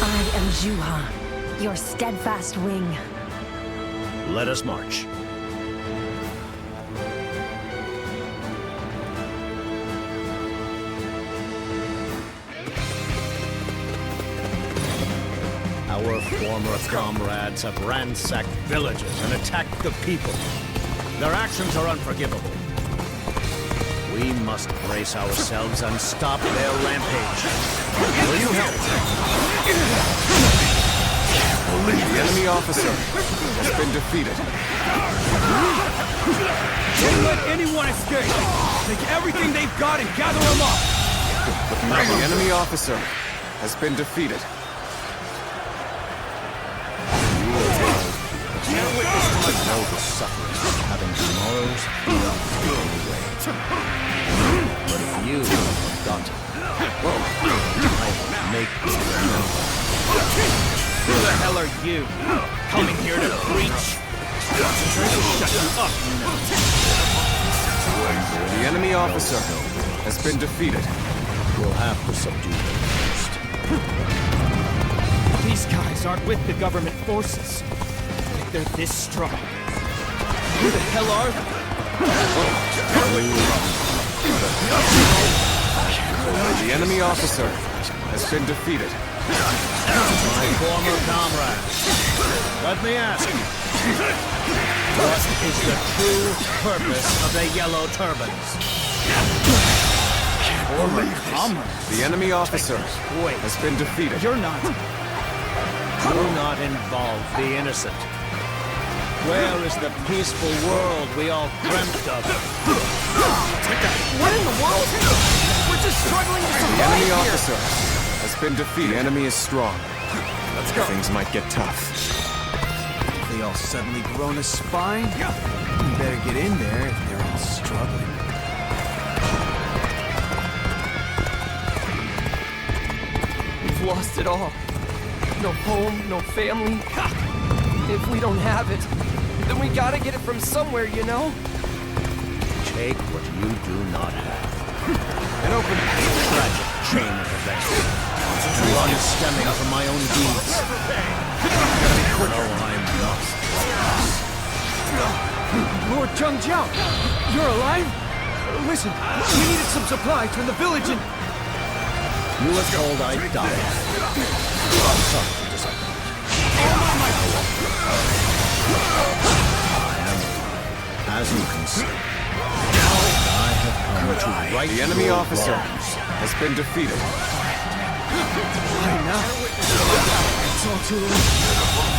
I am Zhuo, your steadfast wing. Let us march. Our former comrades have ransacked villages and attacked the people. Their actions are unforgivable. We must brace ourselves and stop their rampage. Will you help? The enemy officer has been defeated. Don't let anyone escape! Take everything they've got and gather them up! The enemy officer has been defeated. I know the suffering of having tomorrows anyway. But if you have forgotten, well, I will make you remember. Who the hell are you? Coming here to preach? Trying to shut you up, you know. The enemy officer has been defeated. We'll have to subdue them first. These guys aren't with the government forces. If they're this strong, who the hell are they? The enemy officer has been defeated. My former comrades, let me ask you, what is the true purpose of the yellow turbans? Former comrades? The enemy officer has been defeated. You're not. Do not involve the innocent. Where is the peaceful world we all dreamt of? What in the world? We're just struggling to survive. The enemy officer has been defeated. The enemy is strong. Let's go. Things might get tough. They all suddenly grown a spine? We better get in there if they're all struggling. We've lost it all. No home, no family. If we don't have it, then we gotta get it from somewhere, you know? Take what you do not have. And open it. Tragic chain of events. Blood is stemming from my own deeds. No, I'm not. Lord Zhang Jiao, you're alive? Listen, we needed some supplies from the village and... You were told I'd die. I'm sorry to disappoint. I am, as you can see, I have come to right The enemy your officer wrongs. has been defeated. Why now? It's all too late.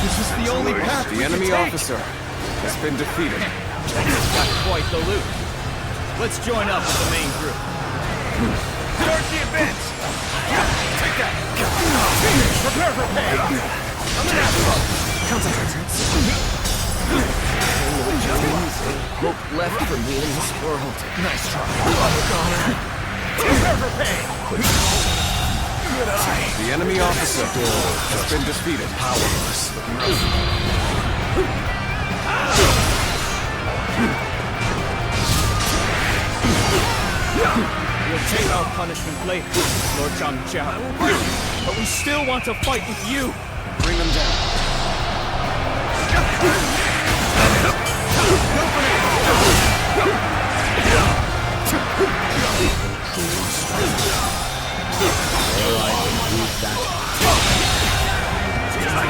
This is the only path The enemy officer has been defeated. Got quite the loot. Let's join up with the main group. Start the advance! Take that! Prepare for pay! I'm an asshole! Hope left for me in this world. Nice try. Prepare for pay! Good eye. The enemy officer has been defeated. Powerless. We'll take our punishment later, Lord Zhang Jiao. But we still want to fight with you. Bring them down.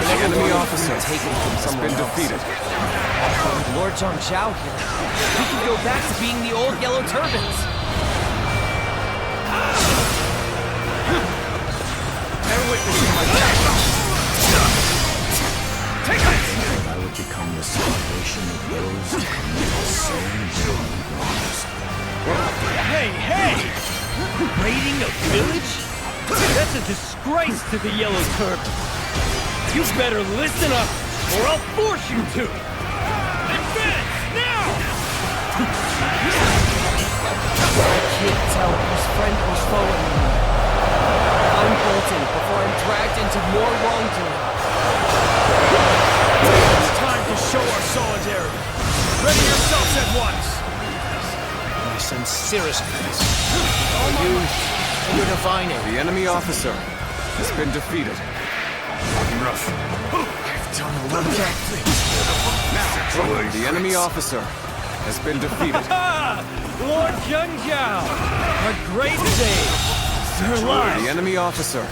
The enemy officer has been defeated. Lord Zhang Jiao here. We can go back to being the old yellow turbans. Bear witness to my death. Take it! I would become the salvation of those who commit so many wrongs. Hey, hey! Raiding a village? That's a disgrace to the Yellow Turban. You better listen up, or I'll force you to! Advance, now! I can't tell whose friend who's foe anymore. I'm bolting before I'm dragged into more wrongdoing. It's time to show our solidarity. Ready yourselves at once! My sincerest thanks. You and your divining. The enemy officer has been defeated. Rough. I've done a lot of bad things. The enemy officer has been defeated. Lord Zhang Jiao, a great save. They're alive. The enemy officer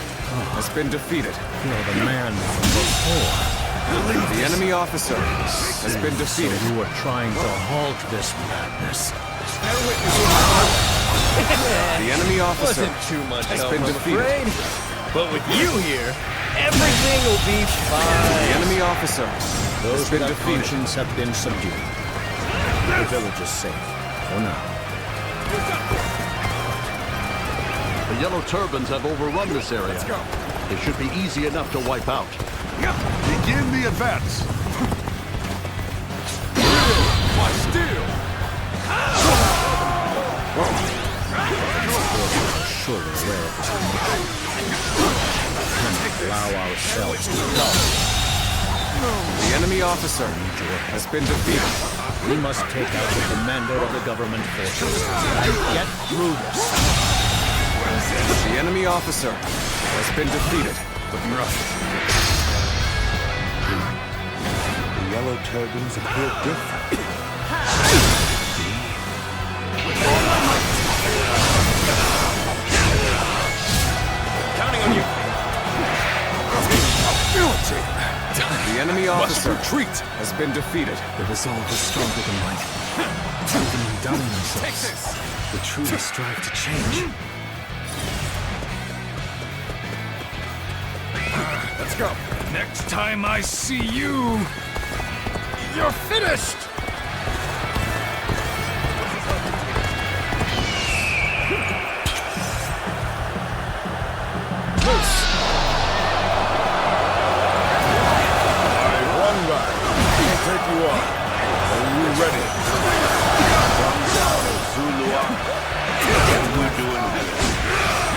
has been defeated. You're the man from before. The enemy officer has been defeated. So you were trying to halt this madness. The enemy officer Wasn't too much has help, been I'm defeated. afraid. But with you here, Everything will be fine. The enemy officer. Those without conscience have been subdued. The village is safe, for now. The Yellow Turbans have overrun this area. Let's go. It should be easy enough to wipe out. Begin the advance. My steel! Surely aware of this commotion. We cannot allow ourselves to go. The enemy officer has been defeated. We must take out the commander of the government forces and get through this. The enemy officer has been defeated. Looking rough. The Yellow Turbans appear different. Counting on you. The enemy officer has been defeated. The resolve is stronger than might. Even in doubting themselves, they truly strive to change. Let's go. Next time I see you, you're finished! Take you on. Are you ready? Zhang Jiao, Zulua. What are you doing here?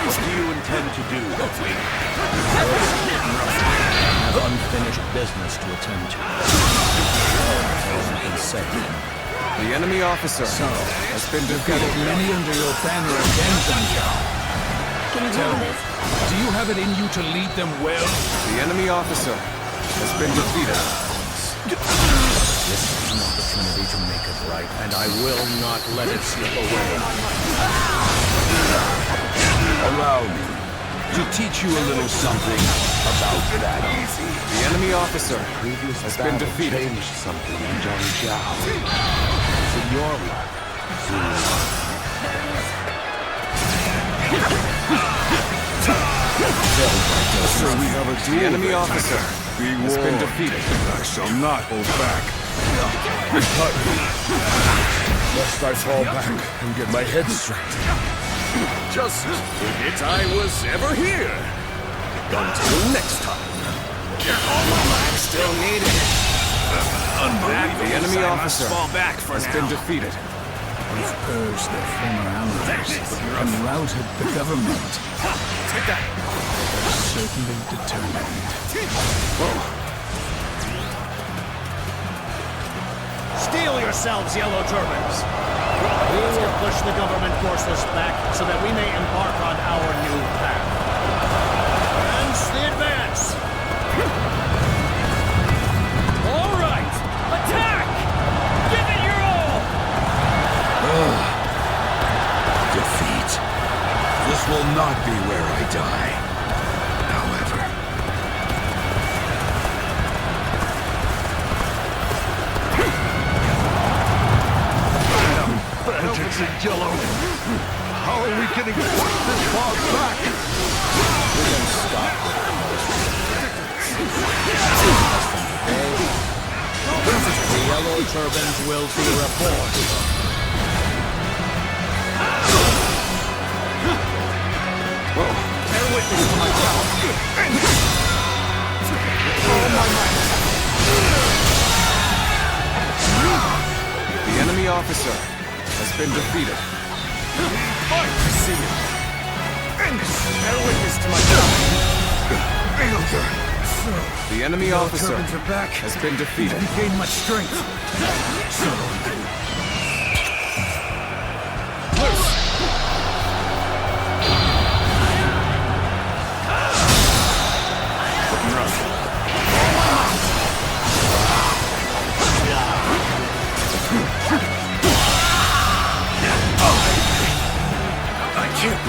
What do you intend to do? I have unfinished business to attend to. As you can say. The enemy officer has been defeated. Many under your banner again, Zhang Jiao. Can you handle this? Do you have it in you to lead them well? The enemy officer has been defeated. This is an opportunity to make it right, and I will not let it slip away. Allow me to teach you a little something about that. The enemy officer has been defeated. Changed something in Zhang Jiao. Is it your luck, Zulua? So we have a duel. The enemy officer Be has been warned. defeated. I shall not hold back. Cut me. Lest I fall back and get my head straight. Just forget I was ever here. Until next time. Still needed. The enemy officer fall back for has now. been defeated. We've purged their former allies and routed the government. Take that. Certainly determined. Steel yourselves, Yellow Turbans. We will push the government forces back so that we may embark on our new path. Hence the advance. All right, attack! Give it your all! Defeat. This will not be where I die. However. Bandits in yellow. How are we getting pushed this far back? We can stop the Yellow Turbans will be reported. Bear witness to my power. All my might. The enemy officer has been defeated. I see you. Bear witness to my power. The enemy officer Turbans are back. has been defeated. You gained much strength.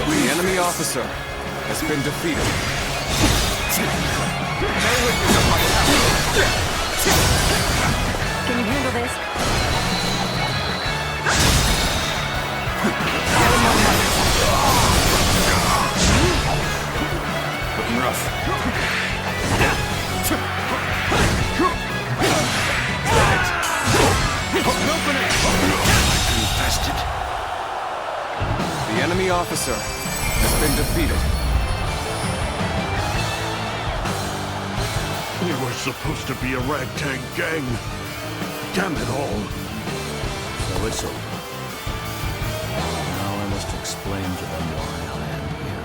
The enemy officer has been defeated. Can you handle this? Looking rough. officer has been defeated. We were supposed to be a ragtag gang. Damn it all. So it's over. Now I must explain to them why I am here.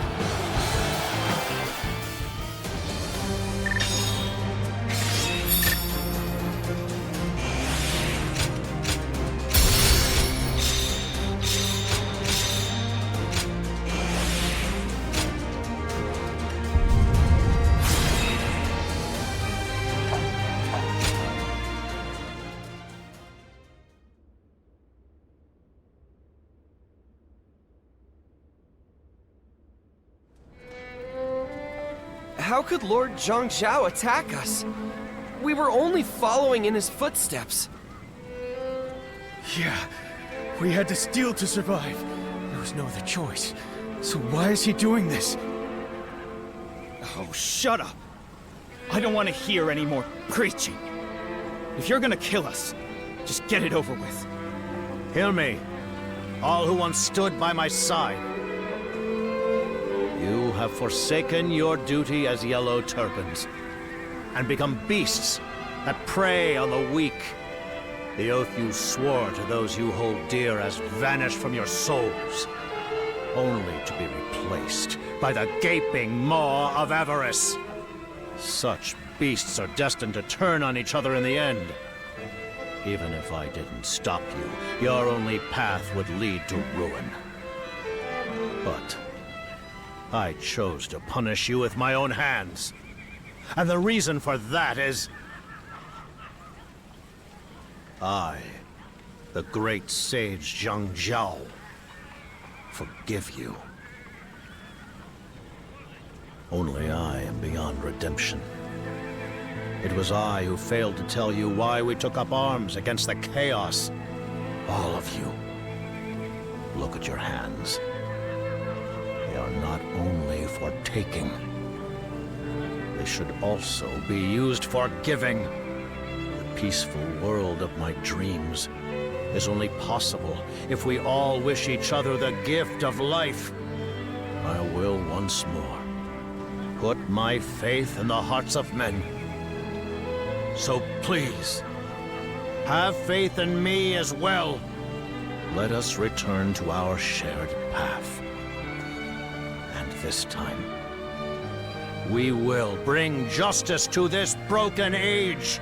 How could Lord Zhang Jiao attack us? We were only following in his footsteps. Yeah, we had to steal to survive. There was no other choice. So why is he doing this? Oh, shut up! I don't want to hear any more preaching. If you're gonna kill us, just get it over with. Hear me, all who once stood by my side. You have forsaken your duty as Yellow Turbans, and become beasts that prey on the weak. The oath you swore to those you hold dear has vanished from your souls, only to be replaced by the gaping maw of avarice. Such beasts are destined to turn on each other in the end. Even if I didn't stop you, your only path would lead to ruin. But I chose to punish you with my own hands. And the reason for that is I, the great sage Zhang Jiao, forgive you. Only I am beyond redemption. It was I who failed to tell you why we took up arms against the chaos. All of you. Look at your hands. They are not only for taking. They should also be used for giving. The peaceful world of my dreams is only possible if we all wish each other the gift of life. I will once more put my faith in the hearts of men. So please, have faith in me as well. Let us return to our shared path. And this time, we will bring justice to this broken age.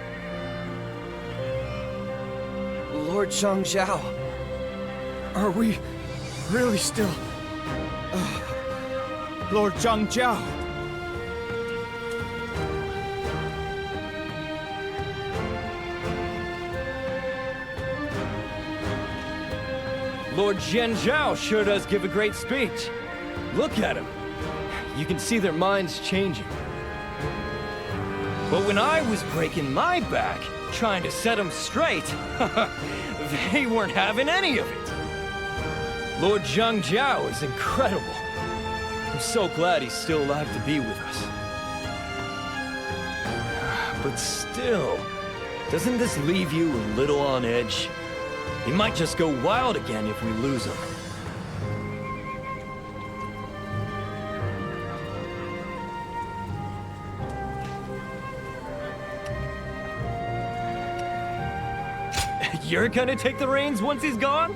Lord Zhang Jiao, are we really still... Lord Zhang Jiao? Lord Zhang Jiao sure does give a great speech. Look at him. You can see their minds changing. But when I was breaking my back, trying to set them straight, they weren't having any of it. Lord Zhang Jiao is incredible. I'm so glad he's still alive to be with us. But still, doesn't this leave you a little on edge? He might just go wild again if we lose him. You're gonna take the reins once he's gone?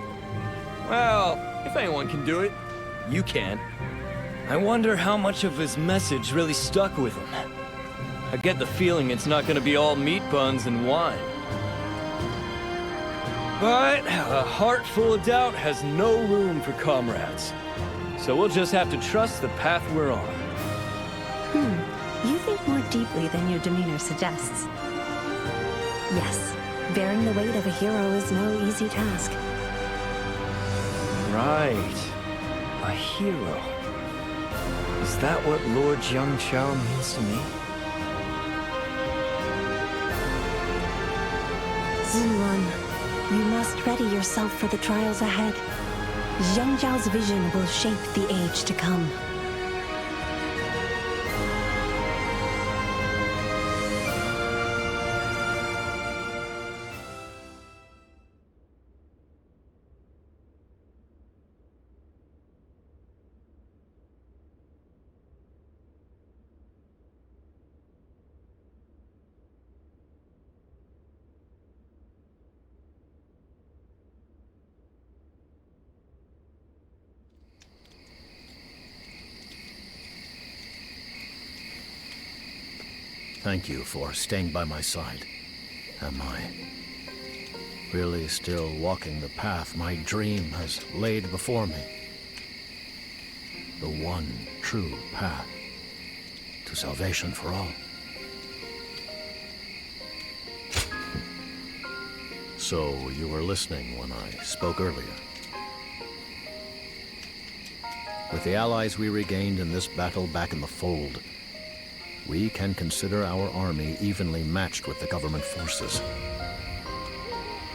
Well, if anyone can do it, you can. I wonder how much of his message really stuck with him. I get the feeling it's not gonna be all meat buns and wine. But a heart full of doubt has no room for comrades. So we'll just have to trust the path we're on. You think more deeply than your demeanor suggests. Yes, bearing the weight of a hero is no easy task. Right. A hero. Is that what Lord Zhang Jiao means to me? Zhuo, you must ready yourself for the trials ahead. Zhang Jiao's vision will shape the age to come. Thank you for staying by my side. Am I really still walking the path my dream has laid before me? The one true path to salvation for all. So you were listening when I spoke earlier. With the allies we regained in this battle back in the fold, we can consider our army evenly matched with the government forces.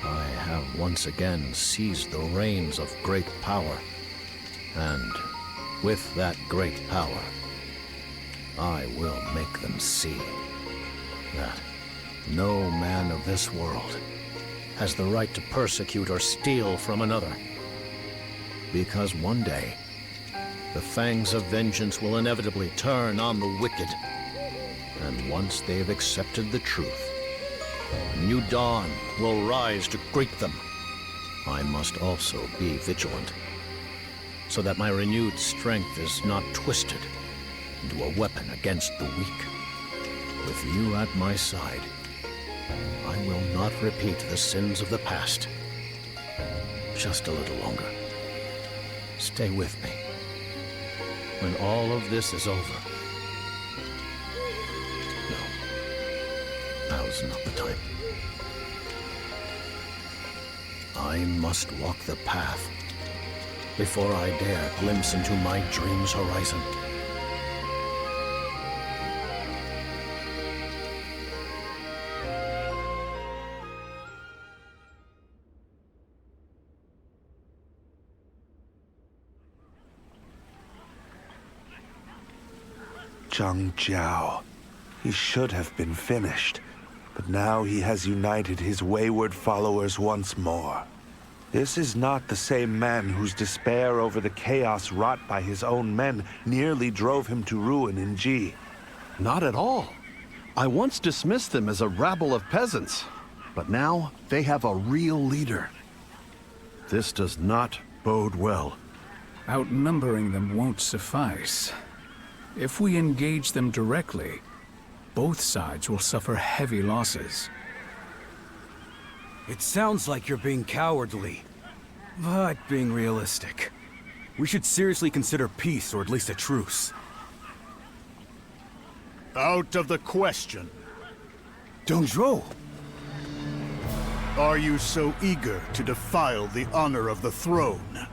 I have once again seized the reins of great power, and with that great power, I will make them see that no man of this world has the right to persecute or steal from another. Because one day, the fangs of vengeance will inevitably turn on the wicked. And once they've accepted the truth, a new dawn will rise to greet them. I must also be vigilant, so that my renewed strength is not twisted into a weapon against the weak. With you at my side, I will not repeat the sins of the past. Just a little longer. Stay with me. When all of this is over. No, now's not the time. I must walk the path before I dare glimpse into my dream's horizon. Zhang Jiao. He should have been finished, but now he has united his wayward followers once more. This is not the same man whose despair over the chaos wrought by his own men nearly drove him to ruin in Ji. Not at all. I once dismissed them as a rabble of peasants, but now they have a real leader. This does not bode well. Outnumbering them won't suffice. If we engage them directly, both sides will suffer heavy losses. It sounds like you're being cowardly, but being realistic. We should seriously consider peace, or at least a truce. Out of the question. Zhuo! Are you so eager to defile the honor of the throne?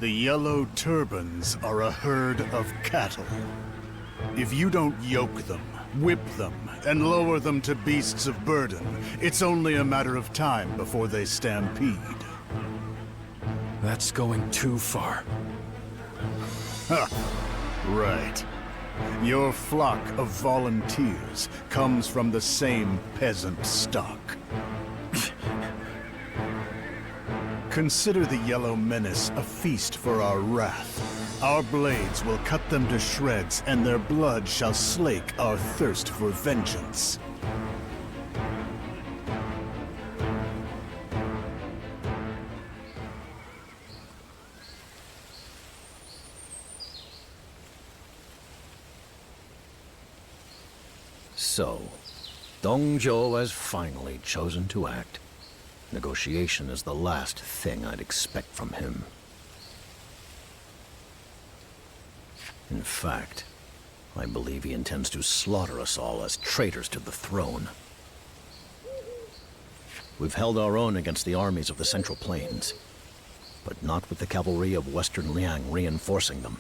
The Yellow Turbans are a herd of cattle. If you don't yoke them, whip them, and lower them to beasts of burden, it's only a matter of time before they stampede. That's going too far. Ha! Right. Your flock of volunteers comes from the same peasant stock. Consider the Yellow Menace a feast for our wrath. Our blades will cut them to shreds, and their blood shall slake our thirst for vengeance. So, Dong Zhuo has finally chosen to act. Negotiation is the last thing I'd expect from him. In fact, I believe he intends to slaughter us all as traitors to the throne. We've held our own against the armies of the Central Plains, but not with the cavalry of Western Liang reinforcing them.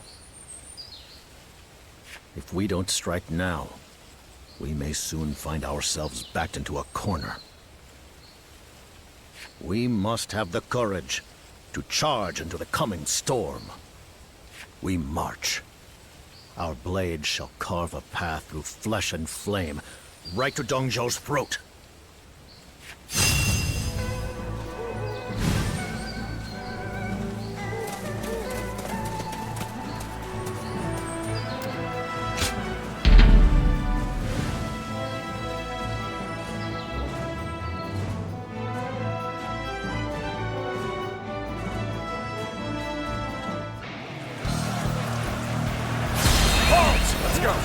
If we don't strike now, we may soon find ourselves backed into a corner. We must have the courage to charge into the coming storm. We march. Our blades shall carve a path through flesh and flame, right to Dong Zhuo's throat.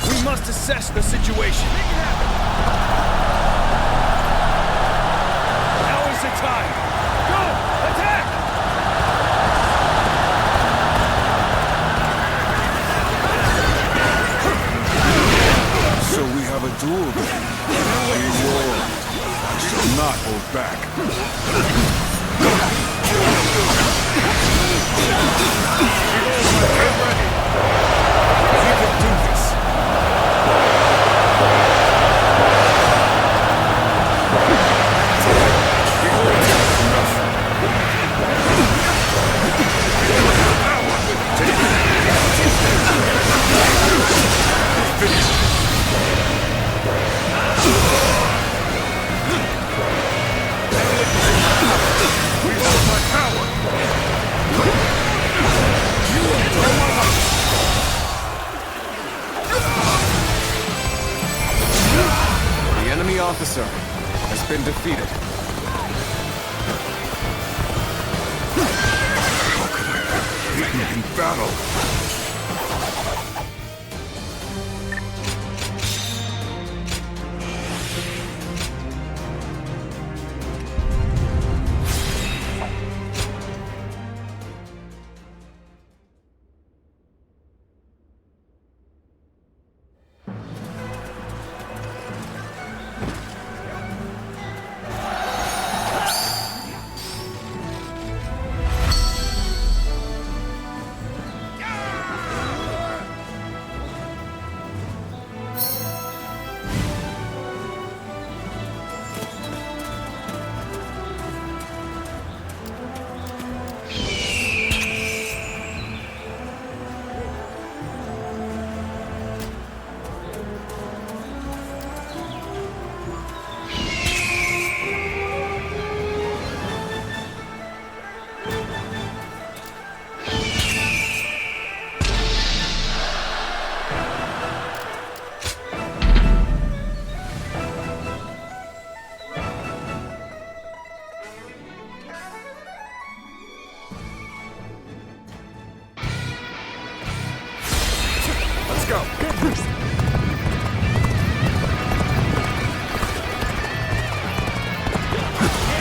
We must assess the situation. Make it happen. Officer has been defeated. How could I have beaten in battle?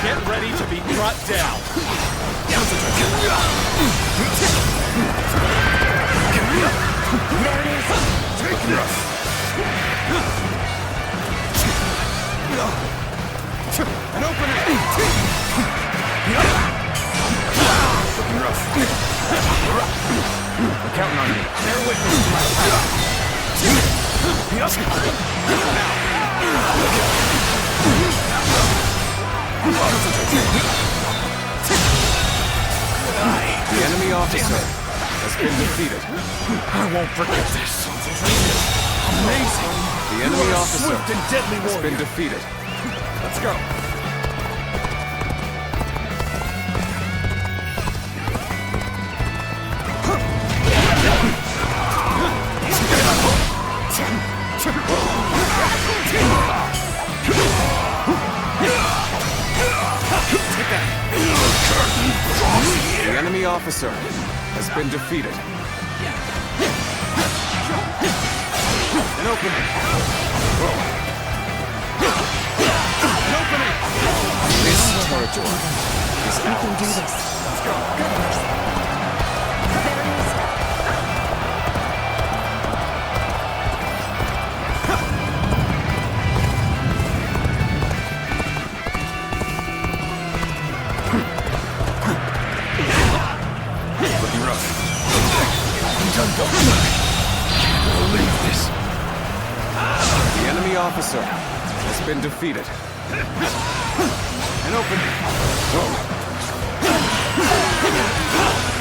Get ready to be brought down. Take this! An opening! Looking rough. I'm counting on you. Bear witness to my power. The enemy officer has been defeated. I won't forget this. Amazing. The enemy officer Swift and deadly has warrior. been defeated. Let's go. The enemy officer has been defeated. An opening. An opening. This territory is We can do ours. this. Let's go. Looking rough. Can't believe this. The enemy officer has been defeated. An opening.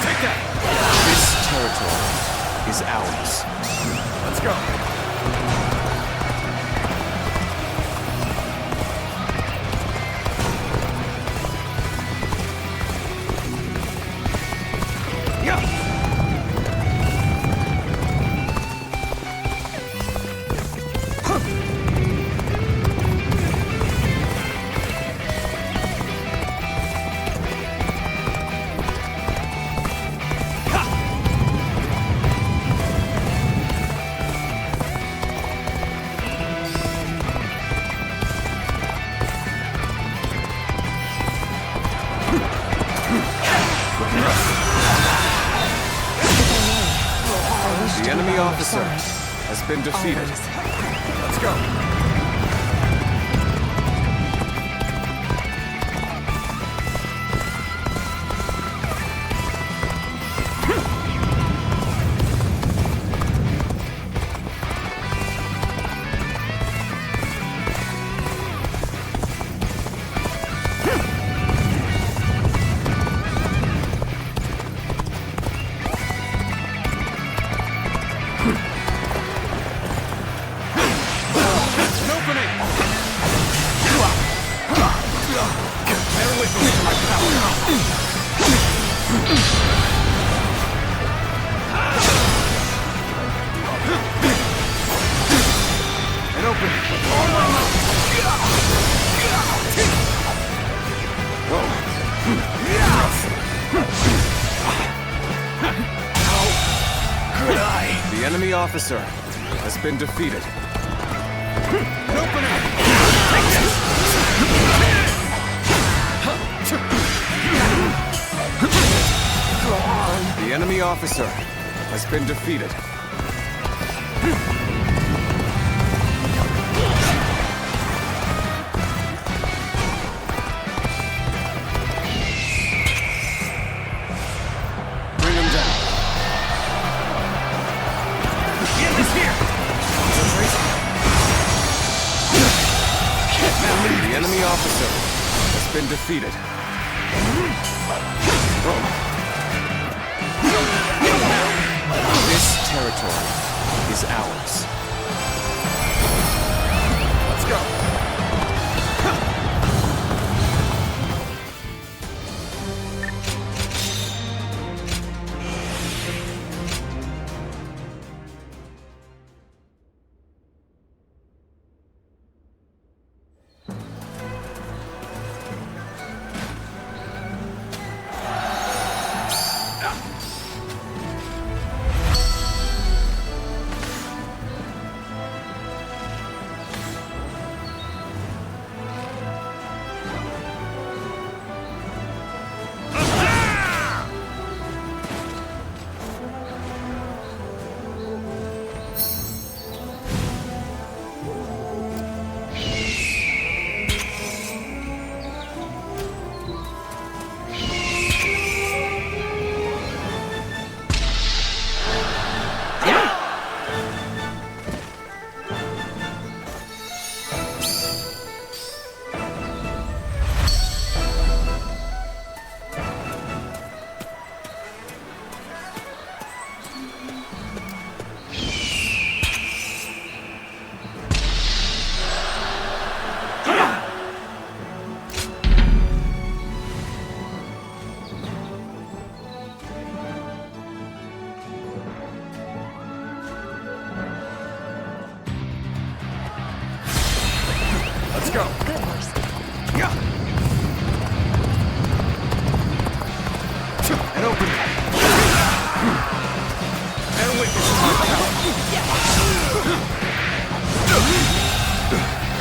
Take that. This territory is ours. Let's go. The enemy officer has been defeated. Let's go. enemy officer has been defeated. The enemy officer has been defeated. Bring him down. Get this here! The enemy officer has been defeated. This territory is ours. Let's go.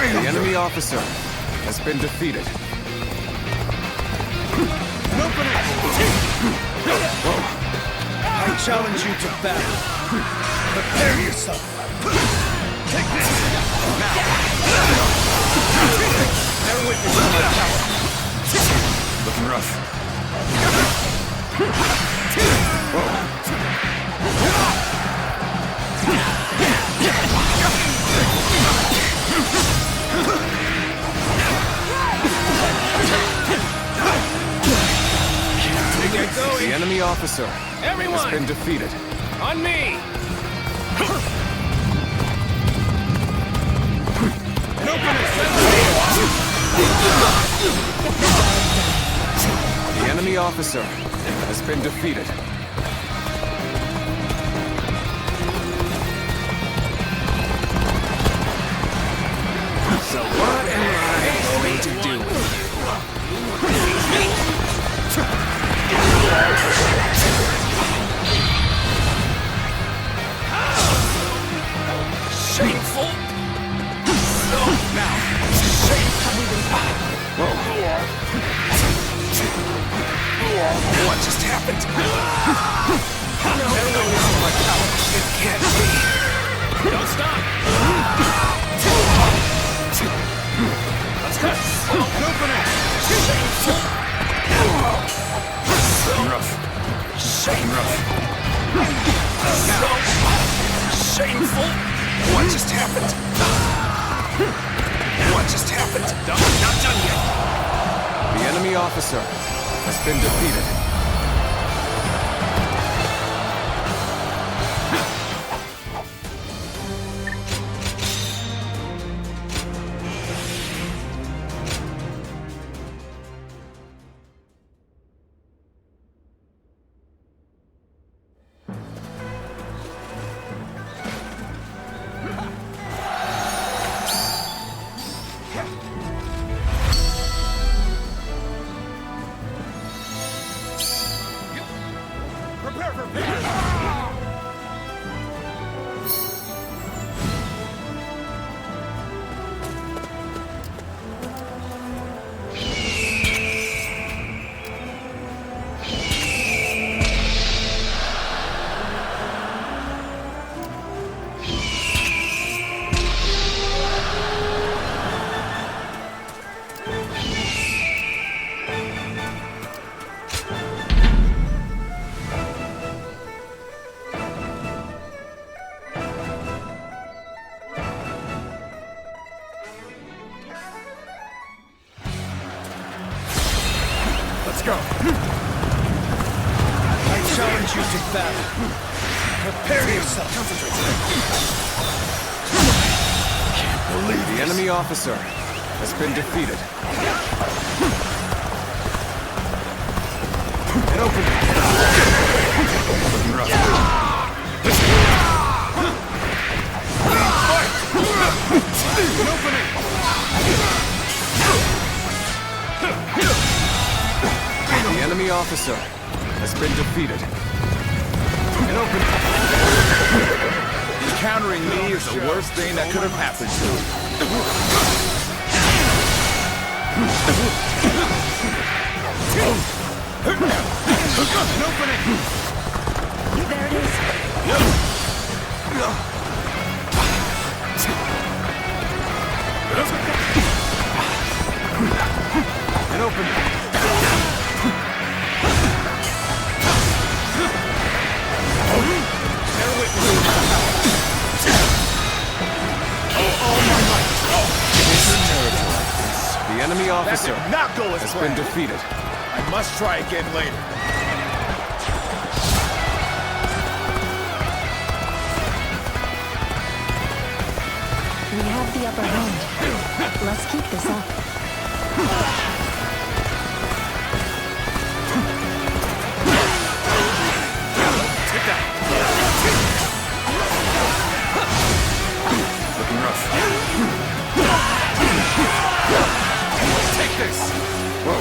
The enemy officer has been defeated. I challenge you to battle. Prepare yourself. Take this now. Bear witness to my power. Looking rough. The enemy officer Everyone! has been defeated. On me! The enemy officer has been defeated. So what am I going to do? Shameful! Now, what just happened? It can't be. Don't stop! Let's go! Open it! Shameful! Rough. Shameful! What just happened? What just happened? Not done yet! The enemy officer has been defeated. Let's go. I challenge you to battle. Prepare yourself. Can't believe the enemy officer has been defeated. Get open. Looking rough. An opening. The enemy officer has been defeated. Get open. Encountering me is the worst thing that could have happened to you. An opening. There it is. An opening. The enemy officer has been defeated. I must try again later. We have the upper hand. Let's keep this up. Take that. Looking rough. Take this. Whoa.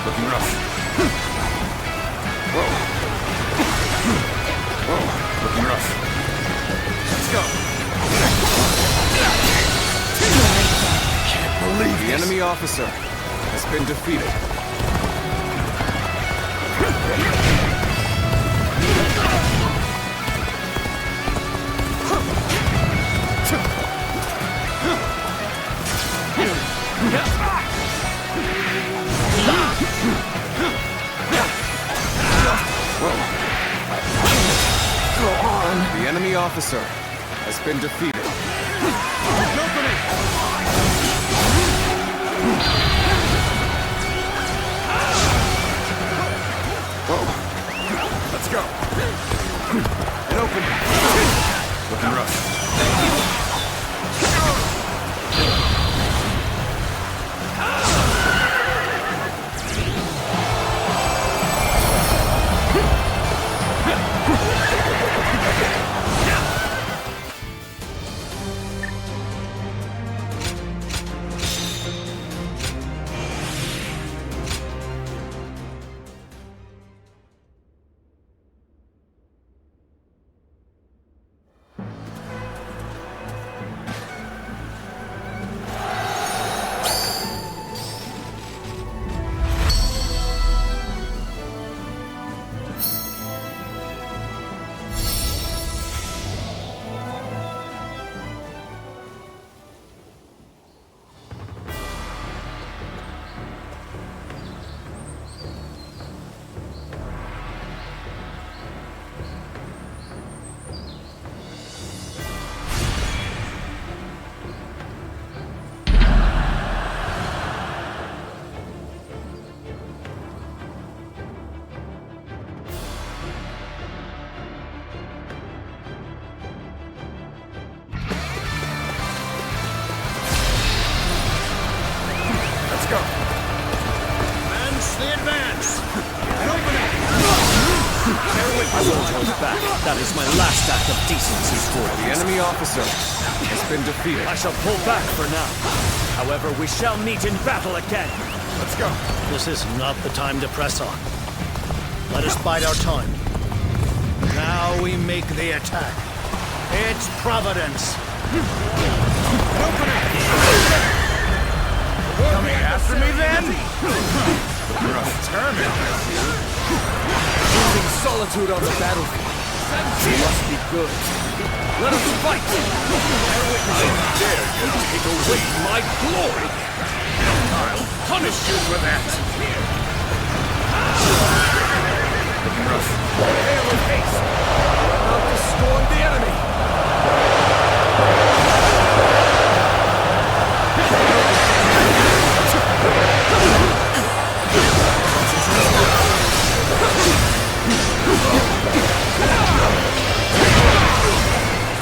Looking rough. Whoa. Whoa. Looking rough. Let's go. Can't believe the enemy officer has been defeated. The enemy officer has been defeated. Whoa. Let's go. An opening. Looking rough. I won't hold back. That is my last act of decency for you. The enemy officer has been defeated. I shall pull back for now. However, we shall meet in battle again. Let's go. This is not the time to press on. Let us bide our time. Now we make the attack. It's Providence. Coming after me then? Determined. solitude on the battlefield. We must be good. Let us fight! How dare you take away my glory! I'll punish you for that! Looking rough. Prepare with haste! We're about to storm the enemy!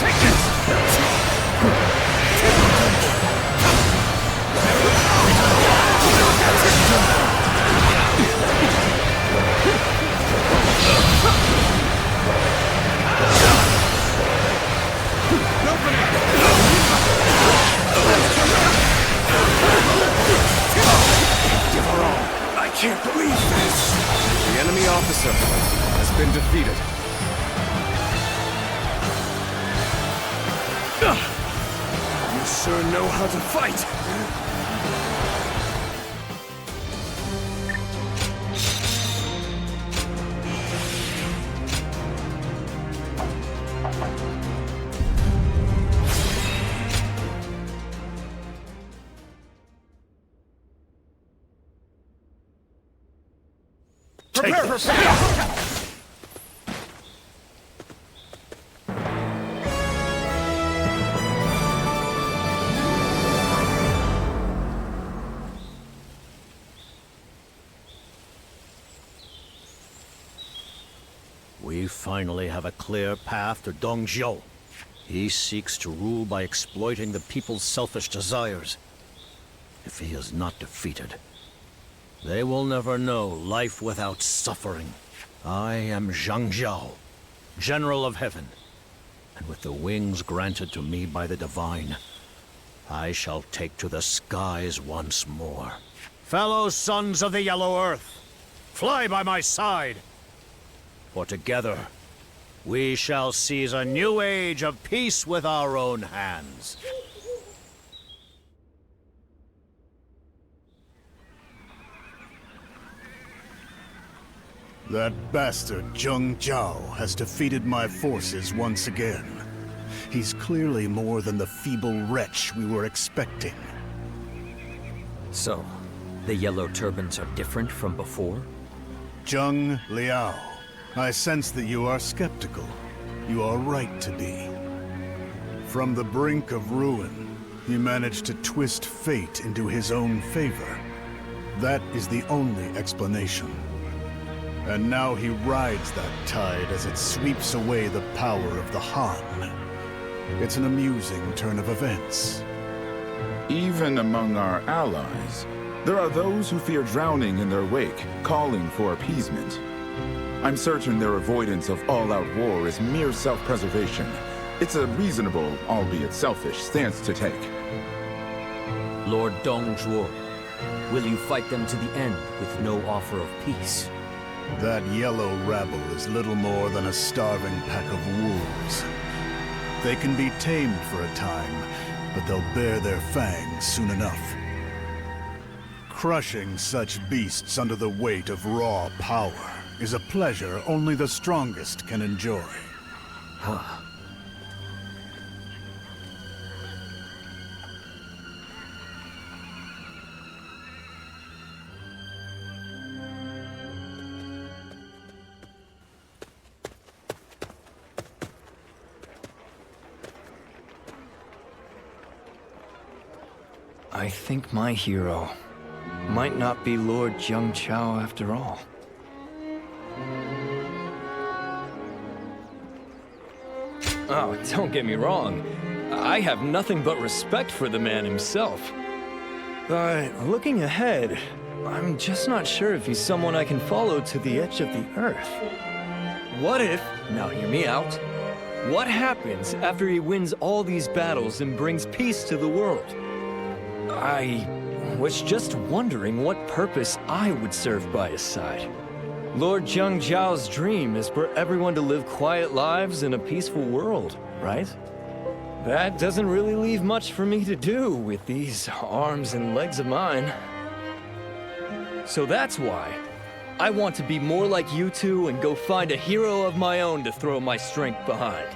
Take this! I can't believe this! The enemy officer has been defeated. You sure know how to fight! Prepare for battle! We finally have a clear path to Zhang Jiao. He seeks to rule by exploiting the people's selfish desires. If he is not defeated, they will never know life without suffering. I am Zhang Jiao, General of Heaven, and with the wings granted to me by the Divine, I shall take to the skies once more. Fellow sons of the Yellow Earth, fly by my side! For together, we shall seize a new age of peace with our own hands. That bastard Zhang Jiao has defeated my forces once again. He's clearly more than the feeble wretch we were expecting. So, the Yellow Turbans are different from before? Zhang Liao, I sense that you are skeptical. You are right to be. From the brink of ruin, he managed to twist fate into his own favor. That is the only explanation. And now he rides that tide as it sweeps away the power of the Han. It's an amusing turn of events. Even among our allies, there are those who fear drowning in their wake, calling for appeasement. I'm certain their avoidance of all-out war is mere self-preservation. It's a reasonable, albeit selfish, stance to take. Lord Dong Zhuo, will you fight them to the end with no offer of peace? That yellow rabble is little more than a starving pack of wolves. They can be tamed for a time, but they'll bare their fangs soon enough. Crushing such beasts under the weight of raw power is a pleasure only the strongest can enjoy. Huh. I think my hero might not be Lord Zhang Jiao after all. Oh, don't get me wrong. I have nothing but respect for the man himself. But looking ahead, I'm just not sure if he's someone I can follow to the edge of the earth. What if, now hear me out, what happens after he wins all these battles and brings peace to the world? I was just wondering what purpose I would serve by his side. Lord Zhang Jiao's dream is for everyone to live quiet lives in a peaceful world, right? That doesn't really leave much for me to do with these arms and legs of mine. So that's why, I want to be more like you two and go find a hero of my own to throw my strength behind.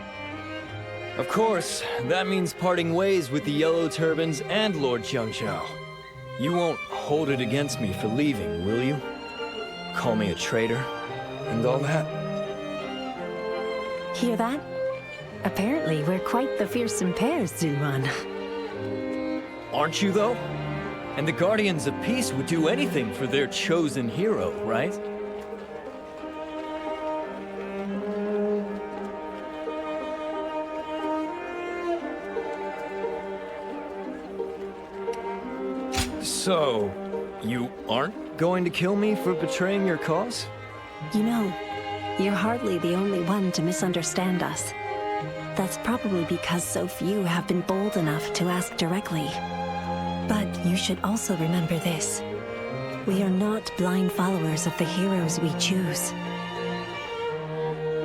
Of course, that means parting ways with the Yellow Turbans and Lord Zhang Jiao. You won't hold it against me for leaving, will you? Call me a traitor and all that? Hear that? Apparently, we're quite the fearsome pair, Zhuan. Aren't you, though? And the Guardians of Peace would do anything for their chosen hero, right? So, you aren't going to kill me for betraying your cause? You know, you're hardly the only one to misunderstand us. That's probably because so few have been bold enough to ask directly. But you should also remember this. We are not blind followers of the heroes we choose.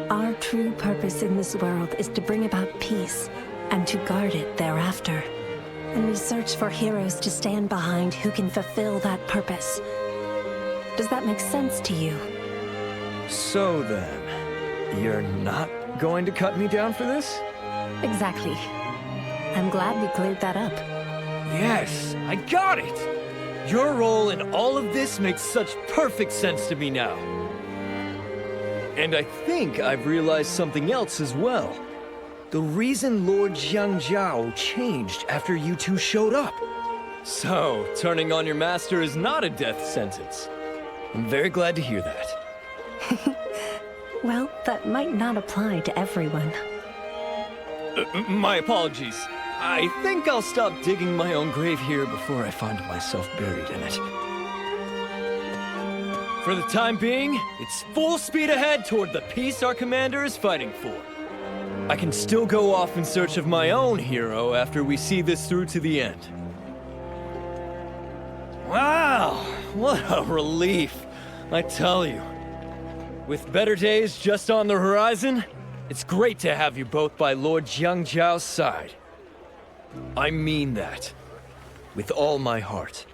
Our true purpose in this world is to bring about peace, and to guard it thereafter. And we search for heroes to stand behind who can fulfill that purpose. Does that make sense to you? So then, you're not going to cut me down for this? Exactly. I'm glad we cleared that up. Yes, I got it! Your role in all of this makes such perfect sense to me now. And I think I've realized something else as well. The reason Lord Zhang Jiao changed after you two showed up. So, turning on your master is not a death sentence. I'm very glad to hear that. Well, that might not apply to everyone. My apologies. I think I'll stop digging my own grave here before I find myself buried in it. For the time being, it's full speed ahead toward the peace our commander is fighting for. I can still go off in search of my own hero after we see this through to the end. Wow, what a relief, I tell you. With better days just on the horizon, it's great to have you both by Lord Zhang Jiao's side. I mean that, with all my heart.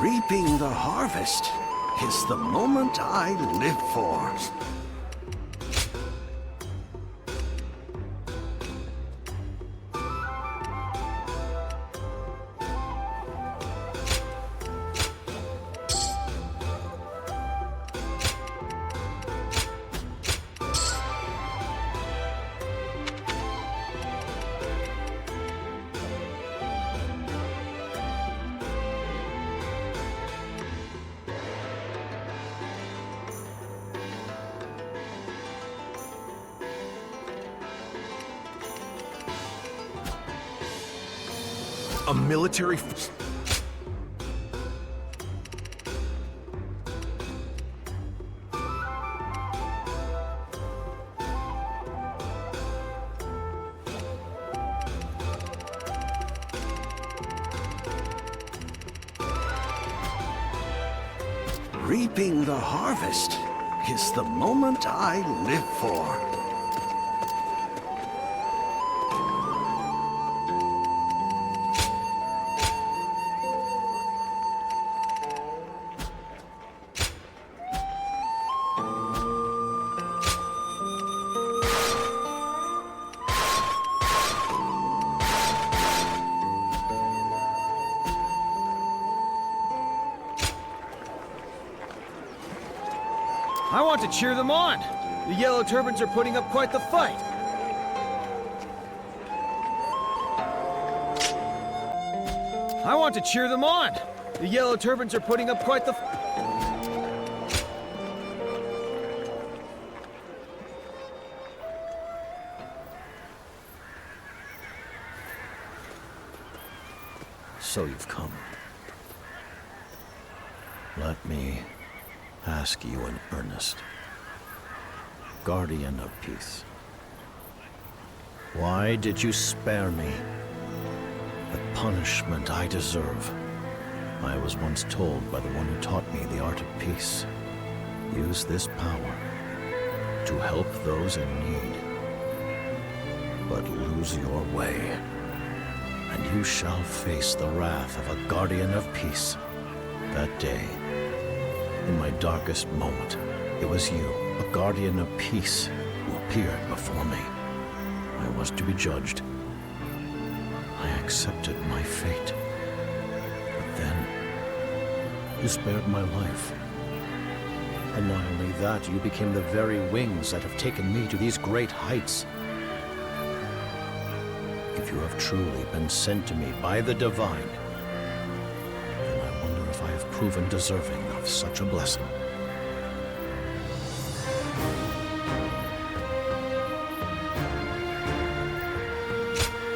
Reaping the harvest is the moment I live for. A military Reaping the harvest is the moment I live for. I want to cheer them on. The Yellow Turbans are putting up quite the fight. I want to cheer them on. The Yellow Turbans are putting up quite the... So you've come. Let me ask you in earnest. Guardian of Peace. Why did you spare me the punishment I deserve? I was once told by the one who taught me the art of peace. Use this power to help those in need. But lose your way, and you shall face the wrath of a guardian of peace. That day, in my darkest moment, it was you, a guardian of peace, who appeared before me. I was to be judged. I accepted my fate. But then, you spared my life. And not only that, you became the very wings that have taken me to these great heights. If you have truly been sent to me by the Divine, then I wonder if I have proven deserving of such a blessing.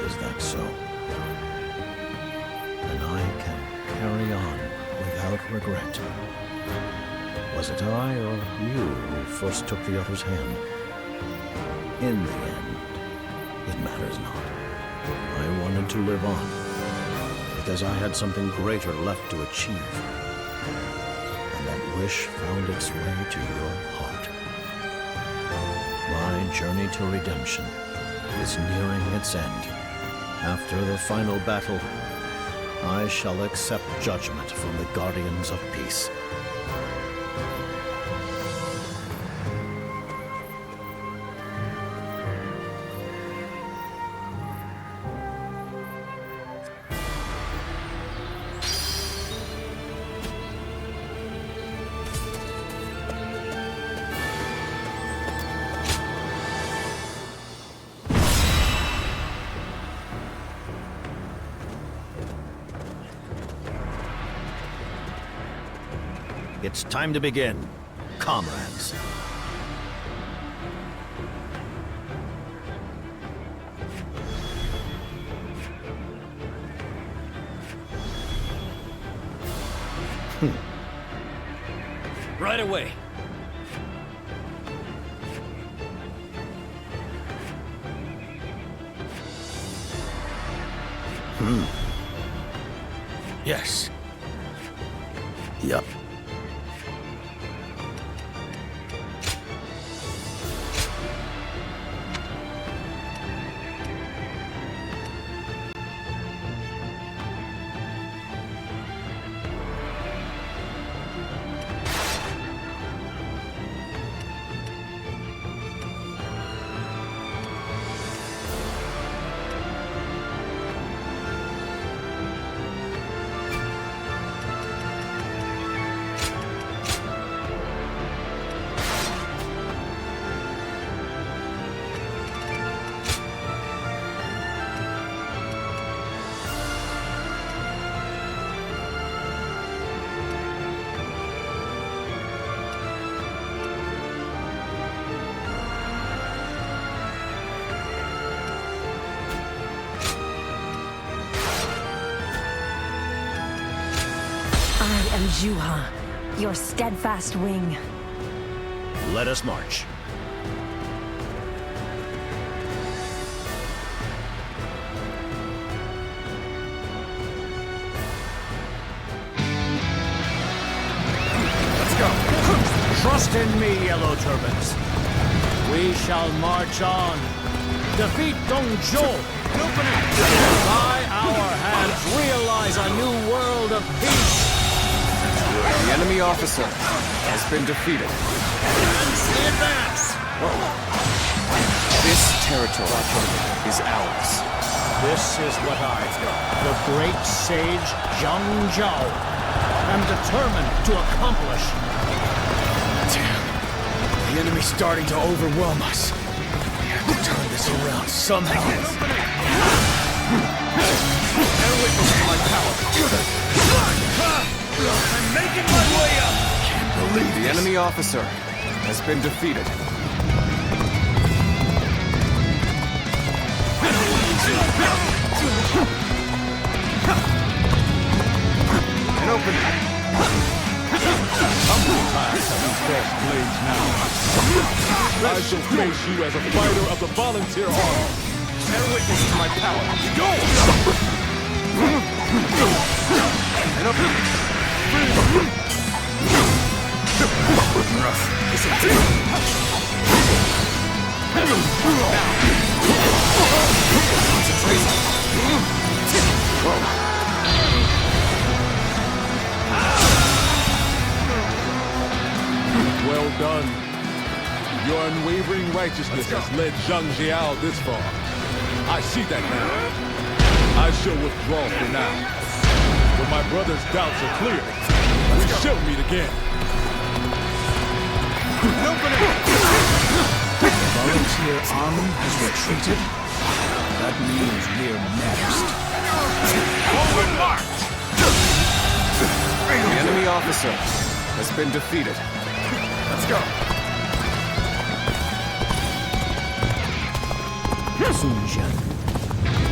Is that so? Then I can carry on without regret. Was it I or you who first took the other's hand? In the end, it matters not. I wanted to live on, because I had something greater left to achieve. And that wish found its way to your heart. My journey to redemption is nearing its end. After the final battle, I shall accept judgment from the Guardians of Peace. It's time to begin, comrades. Right away. Yes. Yup. I am Zhuo, your steadfast wing. Let us march. Let's go. Trust in me, Yellow Turbans. We shall march on. Defeat Zhang Jiao. By our hands, realize a new world of peace. The enemy officer has been defeated. Advance! This territory is ours. This is what I, the great sage Zhang Jiao, am determined to accomplish. Damn. The enemy's starting to overwhelm us. We have to turn this around somehow. Bear witness to my power. I'm making my way up! Can't believe the enemy officer has been defeated. An opening. How many times have you fought blades now? I shall face you as a fighter of the volunteer army. Bear witness to my power. Go! An opening. now. Well done. Your unwavering righteousness has led Zhang Jiao this far. I see that now. I shall withdraw for now. When my brother's doubts are clear, we shall meet again. Volunteer army has retreated. That means we're next. Forward march! The enemy officer has been defeated. Let's go.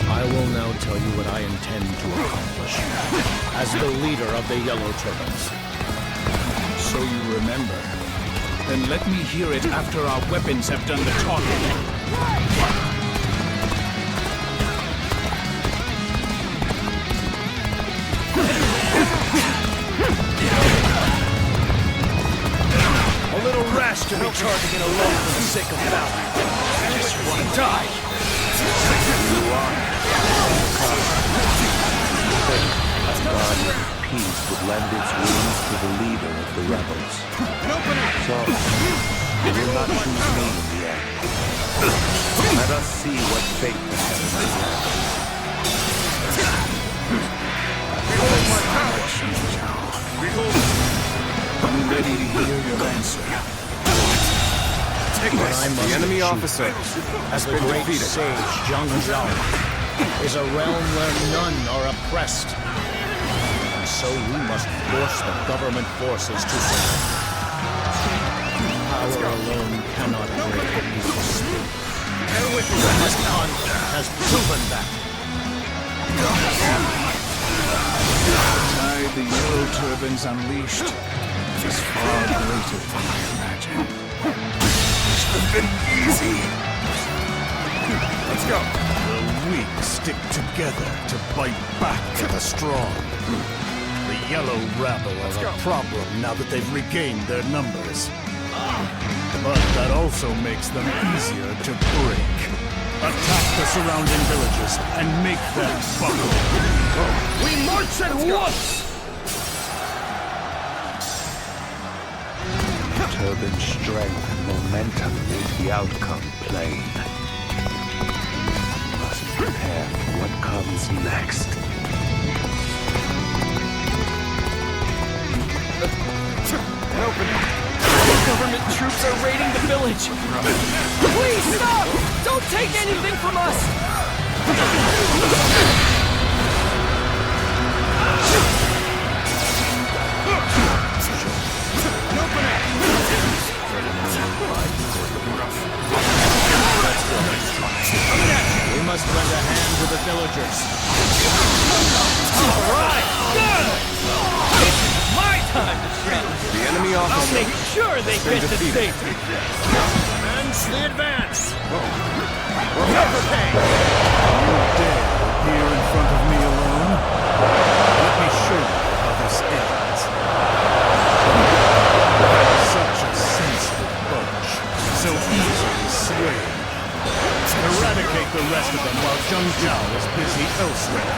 I will now tell you what I intend to accomplish as the leader of the Yellow Turbans. So you remember. Then let me hear it after our weapons have done the talking. A little rash to be charging in alone for the sake of valor. I guess you want to die. God with peace would lend its wings to the leader of the rebels. So, you will not choose me in the end. Let us see what fate the heavens has. Behold my power, Zhang Jiao. Behold it. I'm ready to hear your answer. Take this. The enemy officer has been defeated. Sage Zhang Jiao is a realm where none are oppressed. And so we must force the government forces to surrender. Power alone cannot break a people's spirit. This conflict has proven that. The tide the Yellow Turbans unleashed is far greater than I imagined. Should have been easy. Let's go. The weak stick together to bite back at the strong. The Yellow Rabble are a problem now that they've regained their numbers. But that also makes them easier to break. Attack the surrounding villages and make them buckle. We march at once! Turban strength and momentum make the outcome plain. We must prepare for what comes next. Open it. The government troops are raiding the village. Please stop! Don't take anything from us! We must lend a hand to the villagers. All right, good! It's my time to shine. The enemy officer I'll make sure they get to safety. Commence the advance. Never pay. You dare appear in front of me alone? Let me show you how this ends. Such a sensitive bunch, so easily swayed. Eradicate the rest of them while Zhang Jiao is busy elsewhere.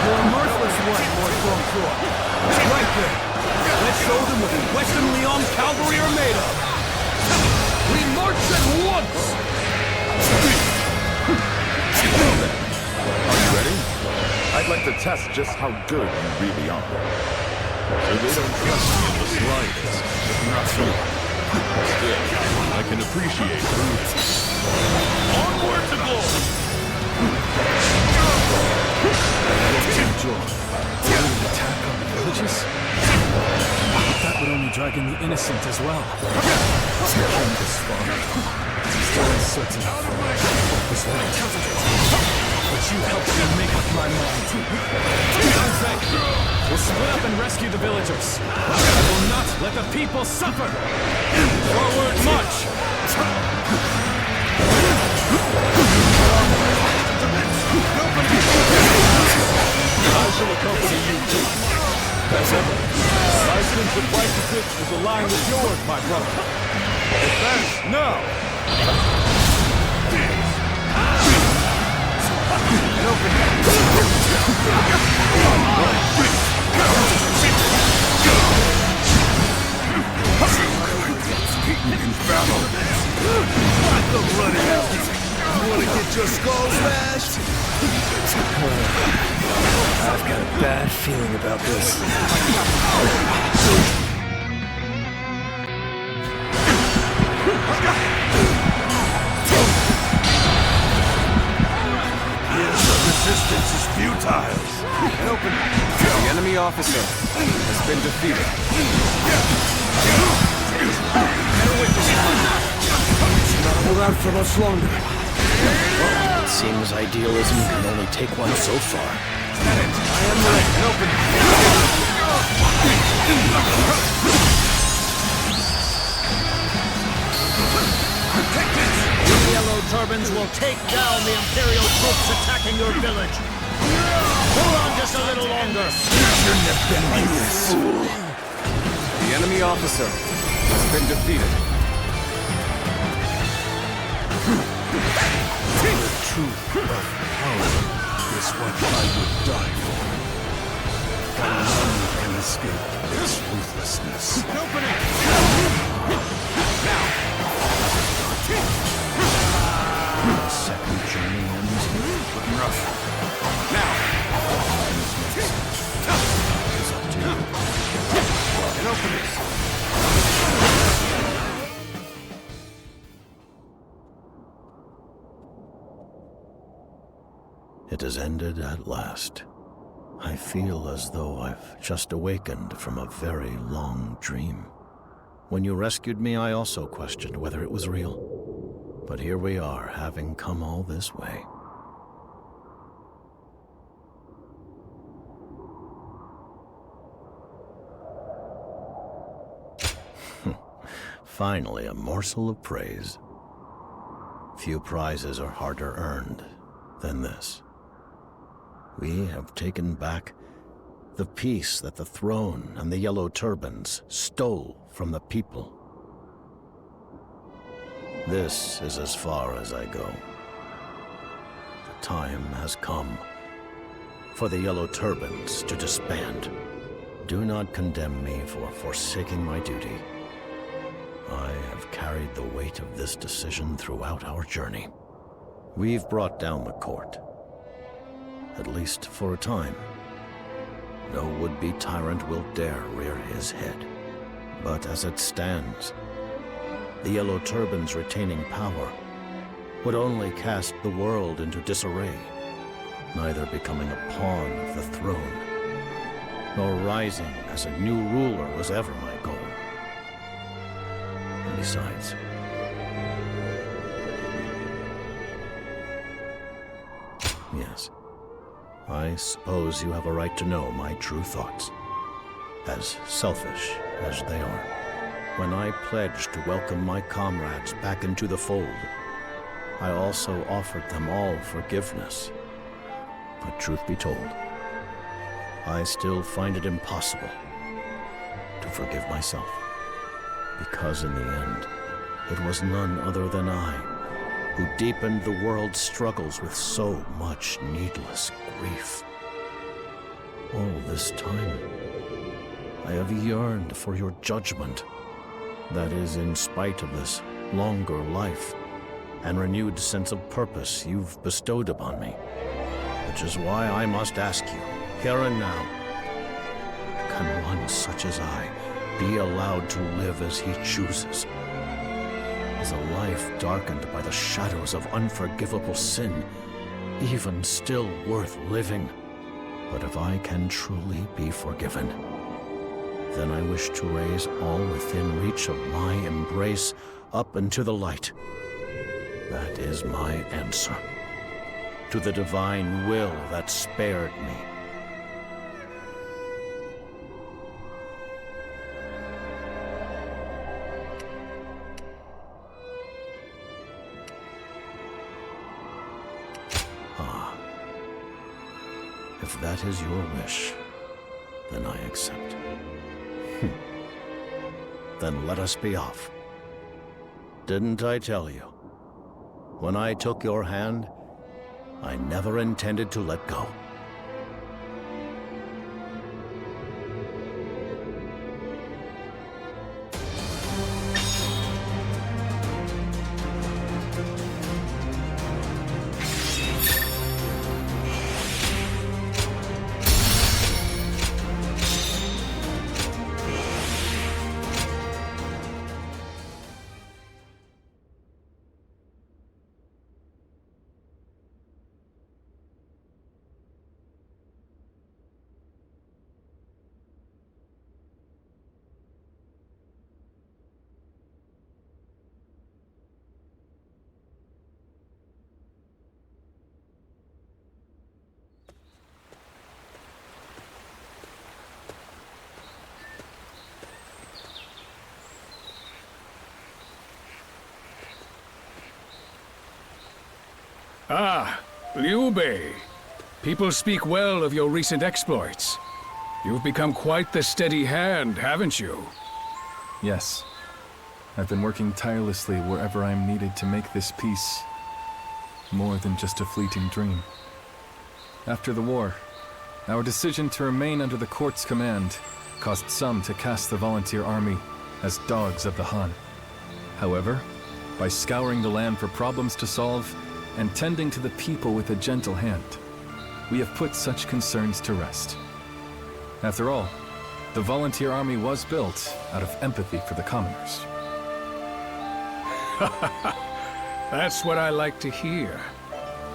Your merciless one, Lord Zhuo. Right there. Let's show them what the Western Leon cavalry are made of. We march at once! Are you ready? I'd like to test just how good you really are. So they don't trust me in the slightest. Not so. Still, I can appreciate prudence. Onward to glory! Zhuo, an attack on the villages? That would only drag in the innocent as well. He came this far. Still uncertain what was right. But you helped me make up my mind. We'll split up and rescue the villagers. I will not let the people suffer. Forward march! I shall accompany you too. peasant. My sense of righteousness is aligned with yours, my brother. Advance now! In battle. What the bloody hell? You wanna get your skull smashed? I've got a bad feeling about this. The resistance is futile. The enemy officer has been defeated. Not hold out for much longer. It seems idealism can only take one so far. I am ready. Open. The Yellow Turbans will take down the Imperial troops attacking your village. Hold on just a little longer. You shouldn't have been like this. The enemy officer has been defeated. The truth of power is what I would die for. And none can escape its ruthlessness. Open it! Now! The second journey ends here. Looking rough. Now! It's up to you. And open it! It has ended at last. I feel as though I've just awakened from a very long dream. When you rescued me, I also questioned whether it was real. But here we are, having come all this way. Finally, a morsel of praise. Few prizes are harder earned than this. We have taken back the peace that the throne and the Yellow Turbans stole from the people. This is as far as I go. The time has come for the Yellow Turbans to disband. Do not condemn me for forsaking my duty. I have carried the weight of this decision throughout our journey. We've brought down the court. At least for a time. No would-be tyrant will dare rear his head. But as it stands, the Yellow Turbans retaining power would only cast the world into disarray, neither becoming a pawn of the throne, nor rising as a new ruler was ever my goal. And besides, yes, I suppose you have a right to know my true thoughts, as selfish as they are. When I pledged to welcome my comrades back into the fold, I also offered them all forgiveness. But truth be told, I still find it impossible to forgive myself, because in the end, it was none other than I who deepened the world's struggles with so much needless grief. All this time, I have yearned for your judgment. That is, in spite of this longer life and renewed sense of purpose you've bestowed upon me. Which is why I must ask you, here and now, can one such as I be allowed to live as he chooses? Is a life darkened by the shadows of unforgivable sin even still worth living? But if I can truly be forgiven, then I wish to raise all within reach of my embrace up into the light. That is my answer to the divine will that spared me. If that is your wish, Then I accept. Then let us be off. Didn't I tell you? When I took your hand, I never intended to let go. Ah, Liu Bei. People speak well of your recent exploits. You've become quite the steady hand, haven't you? Yes. I've been working tirelessly wherever I'm needed to make this peace more than just a fleeting dream. After the war, our decision to remain under the court's command caused some to cast the volunteer army as dogs of the Han. However, by scouring the land for problems to solve and tending to the people with a gentle hand, we have put such concerns to rest. After all, the volunteer army was built out of empathy for the commoners. That's what I like to hear.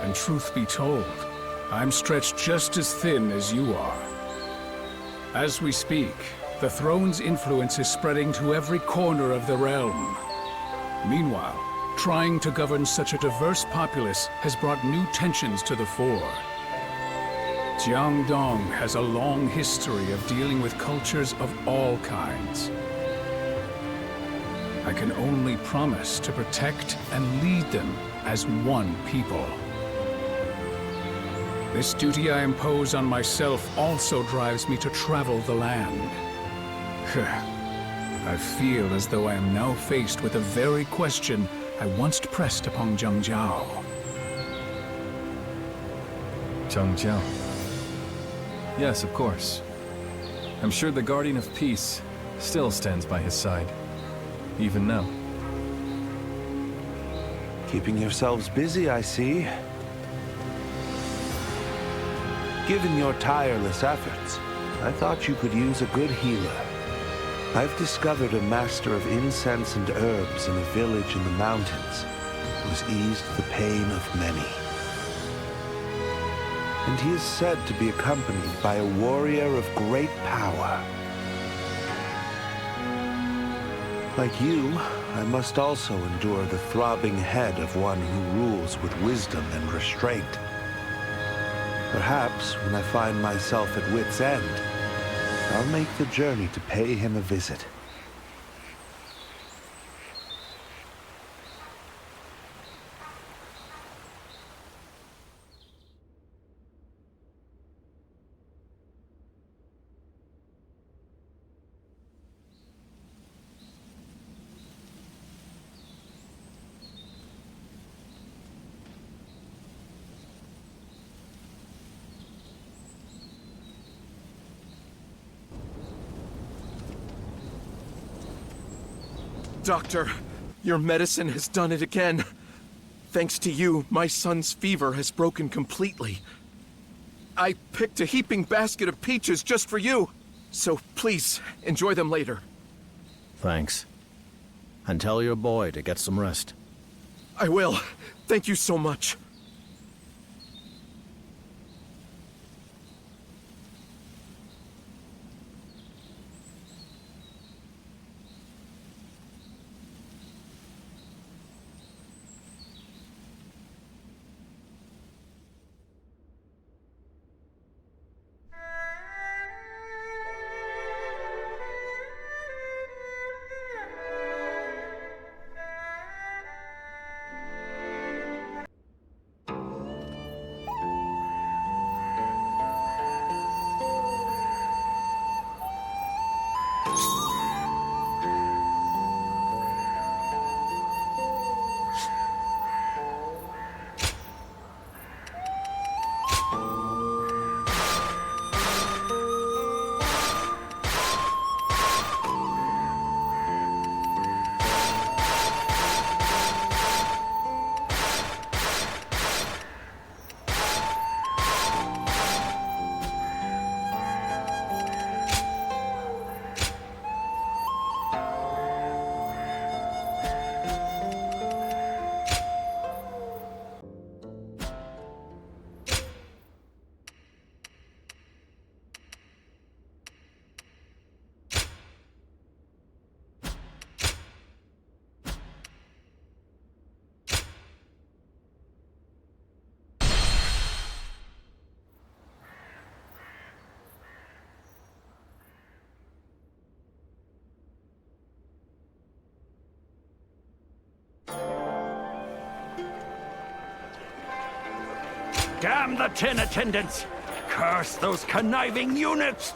And truth be told, I'm stretched just as thin as you are. As we speak, the throne's influence is spreading to every corner of the realm. Meanwhile, trying to govern such a diverse populace has brought new tensions to the fore. Jiangdong has a long history of dealing with cultures of all kinds. I can only promise to protect and lead them as one people. This duty I impose on myself also drives me to travel the land. I feel as though I am now faced with the very question I once pressed upon Zhang Jiao. Zhang Jiao. Yes, of course. I'm sure the Guardian of Peace still stands by his side, even now. Keeping yourselves busy, I see. Given your tireless efforts, I thought you could use a good healer. I've discovered a master of incense and herbs in a village in the mountains who's eased the pain of many. And he is said to be accompanied by a warrior of great power. Like you, I must also endure the throbbing head of one who rules with wisdom and restraint. Perhaps, when I find myself at wit's end, I'll make the journey to pay him a visit. Doctor, your medicine has done it again. Thanks to you, my son's fever has broken completely. I picked a heaping basket of peaches just for you. So please, enjoy them later. Thanks. And tell your boy to get some rest. I will. Thank you so much. Damn the 10 attendants! Curse those conniving eunuchs!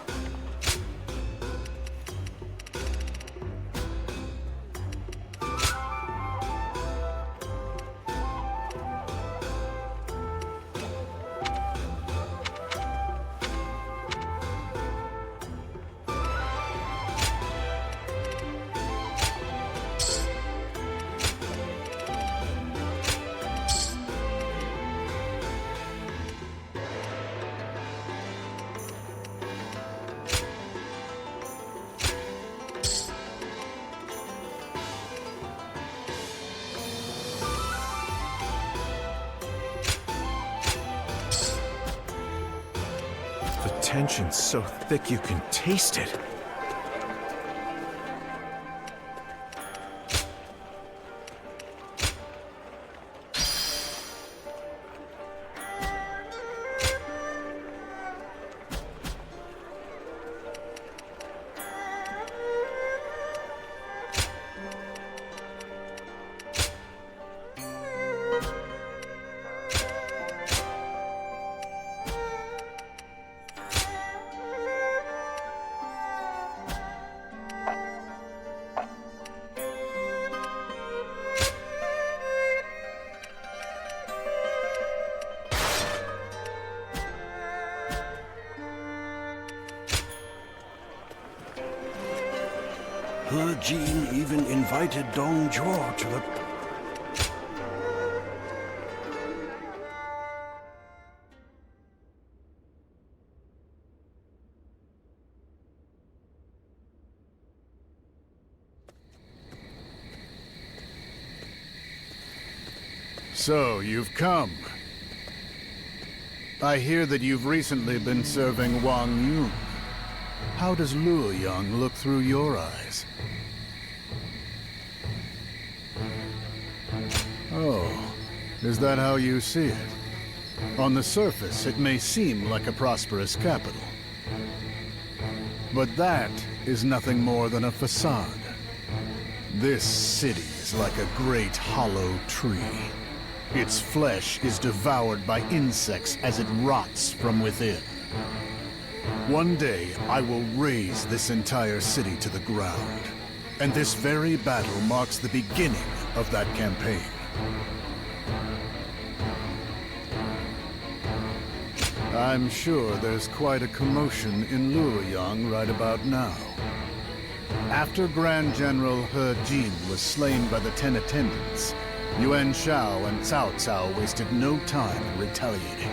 The tension's so thick you can taste it. He Jin even invited Zhang Jiao to the... So, you've come. I hear that you've recently been serving Wang Yun. How does Luoyang look through your eyes? Oh, is that how you see it? On the surface, it may seem like a prosperous capital. But that is nothing more than a facade. This city is like a great hollow tree. Its flesh is devoured by insects as it rots from within. One day, I will raze this entire city to the ground. And this very battle marks the beginning of that campaign. I'm sure there's quite a commotion in Luoyang right about now. After Grand General He Jin was slain by the 10 attendants, Yuan Shao and Cao Cao wasted no time in retaliating.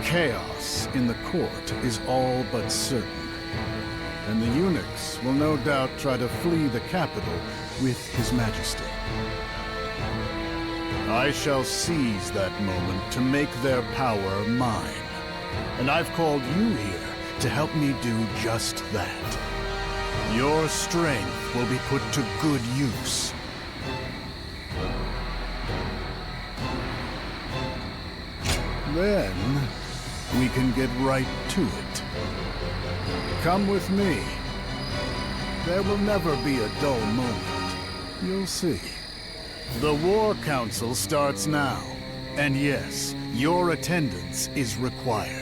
Chaos in the court is all but certain, and the eunuchs will no doubt try to flee the capital with His Majesty. I shall seize that moment to make their power mine, and I've called you here to help me do just that. Your strength will be put to good use. Then, we can get right to it. Come with me. There will never be a dull moment. You'll see. The War Council starts now. And yes, your attendance is required.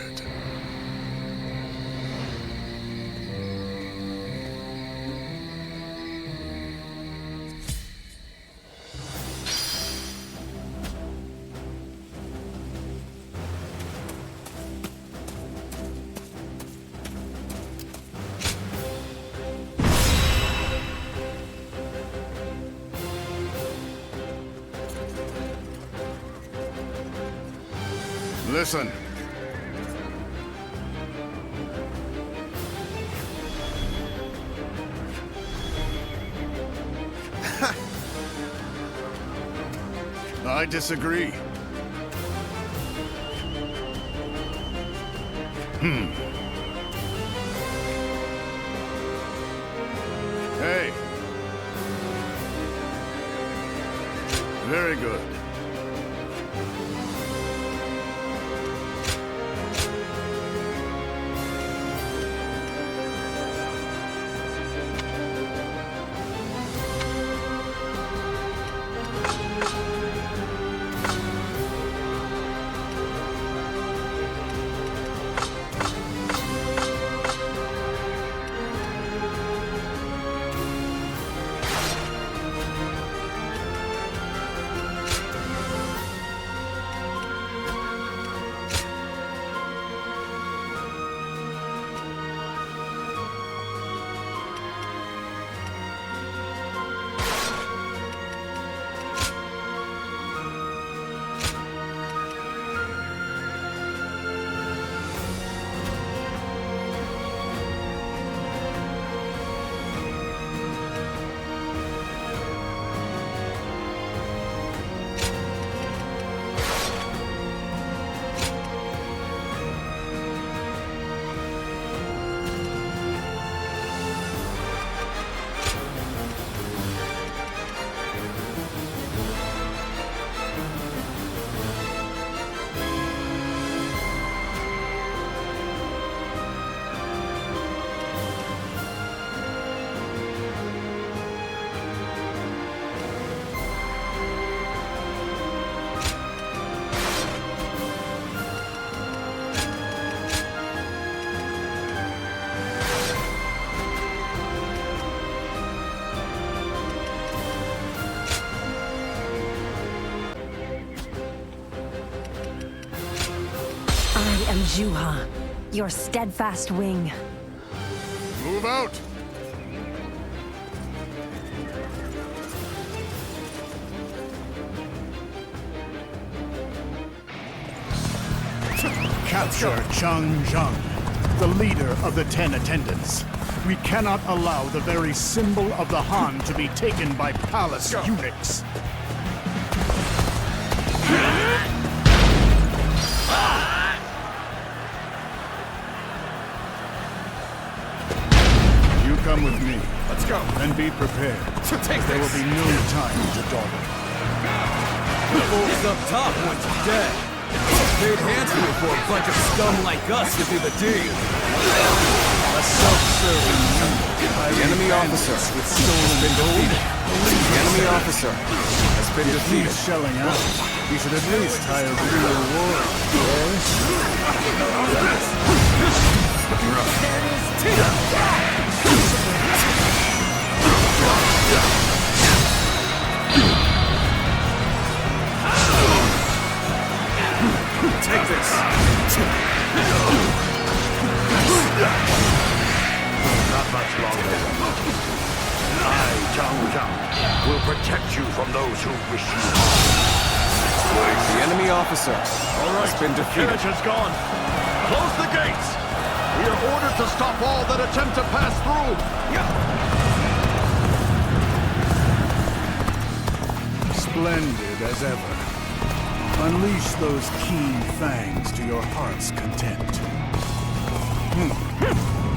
Listen. I disagree. Hey. Very good. am Zhuo, your steadfast wing. Move out! Capture Zhang Jiao, the leader of the 10 attendants. We cannot allow the very symbol of the Han to be taken by palace eunuchs. You come with me. Let's go. And be prepared. There will be no time to dawdle. The folks up top want you dead. Paid handsomely for a bunch of scum like us to do the deed. A self-serving The enemy officer with stolen been defeated. The enemy officer has been If defeated. he's shelling out, he should at least hire real Take this. Not much longer. I, Zhang Jiao, will protect you from those who wish you harm. The enemy officer has been defeated. Carriage has gone. Close the gates. We are ordered to stop all that attempt to pass through. Splendid as ever. Unleash those keen fangs to your heart's content.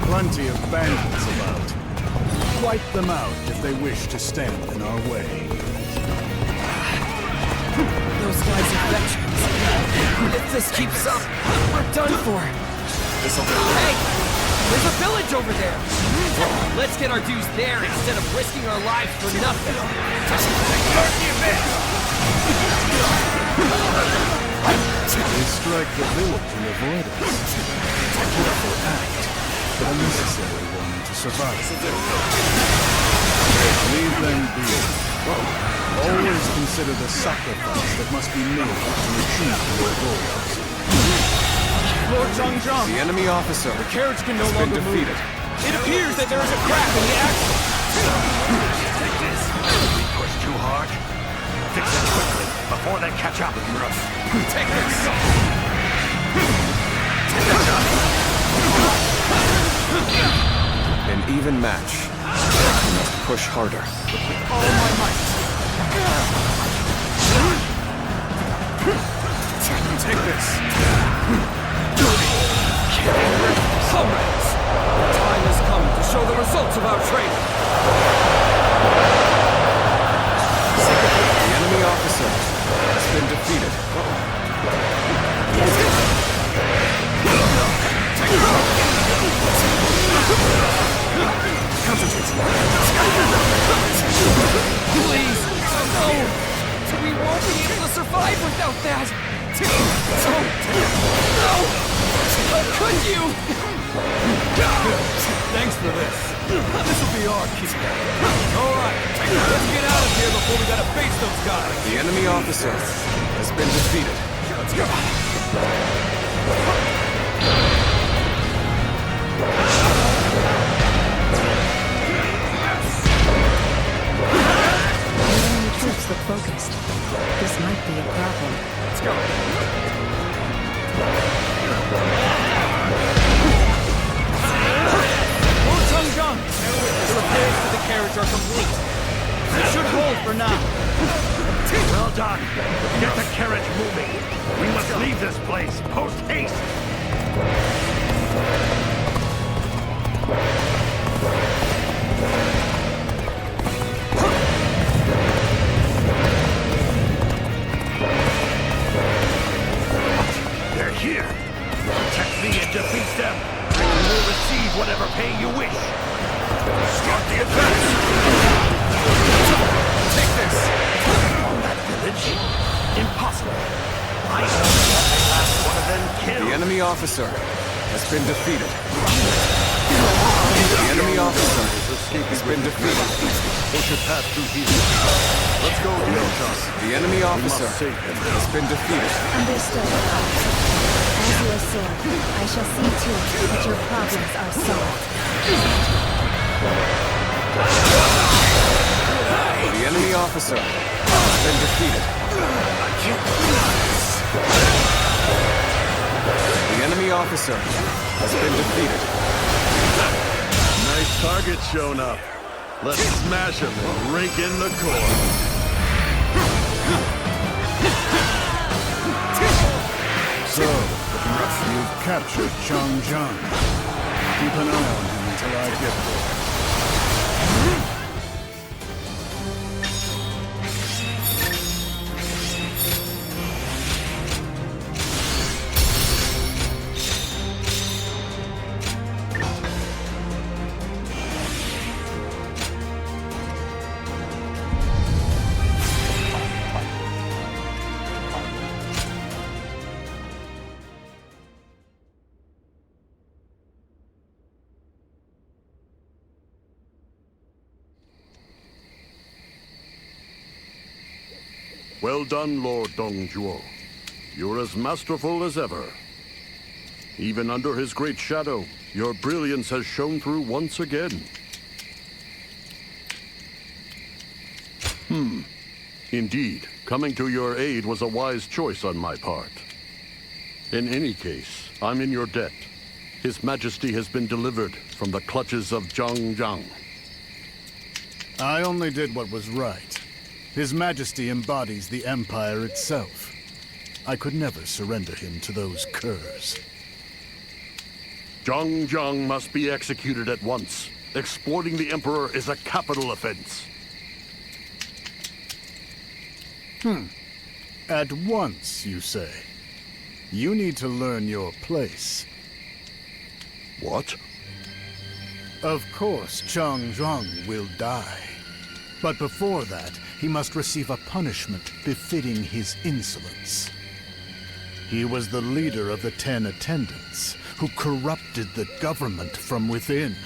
Plenty of bandits about. Wipe them out if they wish to stand in our way. Those guys are veterans. If this keeps up, we're done for. Hey! There's a village over there! Let's get our dues there instead of risking our lives for nothing. They strike the village and avoid us. A careful act, but a necessary one to survive. Leave them be. Always consider the sacrifice that must be made to achieve your goals. Lord Zhang Jiao, The enemy officer the carriage can no has been longer move. defeated. It appears that there is a crack in the axle. Take this. We push too hard. Fix it quickly before they catch up. Take this. An even match. You must push harder. All my might. Take this. Comrades! The time has come to show the results of our training. The enemy officer has been defeated. Please, no! We won't be able to survive without that! Don't! No! How could you? Thanks for this. This'll be our key. Alright, let's get out of here before we gotta face those guys! The enemy officer has been defeated. Let's go. The troops look focused. This might be a problem. Let's go. Lord Zhang Jiao, the repairs to the carriage are complete. It should hold for now. Well done. Get the carriage moving. We must leave this place post haste. They're here. Protect me and defeat them. And you will receive whatever pay you wish. Start the attack. Take this. On that village? Impossible. I know the last one of them killed. The enemy officer has been defeated. The enemy officer has been defeated. They should pass through here. Let's go, Yuan Shao. The enemy officer has been defeated. Understood. As brings you a sword. I shall see to it that your problems are solved. The enemy officer has been defeated. The enemy officer has been defeated. Nice target shown up. Let's smash him and rake in the core. So, you've captured Zhang Jiao. Keep an eye on him until I get there. Well done, Lord Zhuo. You're as masterful as ever. Even under his great shadow, your brilliance has shone through once again. Indeed, coming to your aid was a wise choice on my part. In any case, I'm in your debt. His Majesty has been delivered from the clutches of Zhang Jiao. I only did what was right. His Majesty embodies the Empire itself. I could never surrender him to those curs. Zhang Jiao must be executed at once. Exploiting the Emperor is a capital offense. At once, you say? You need to learn your place. What? Of course, Zhang Jiao will die. But before that, he must receive a punishment befitting his insolence. He was the leader of the 10 attendants, who corrupted the government from within.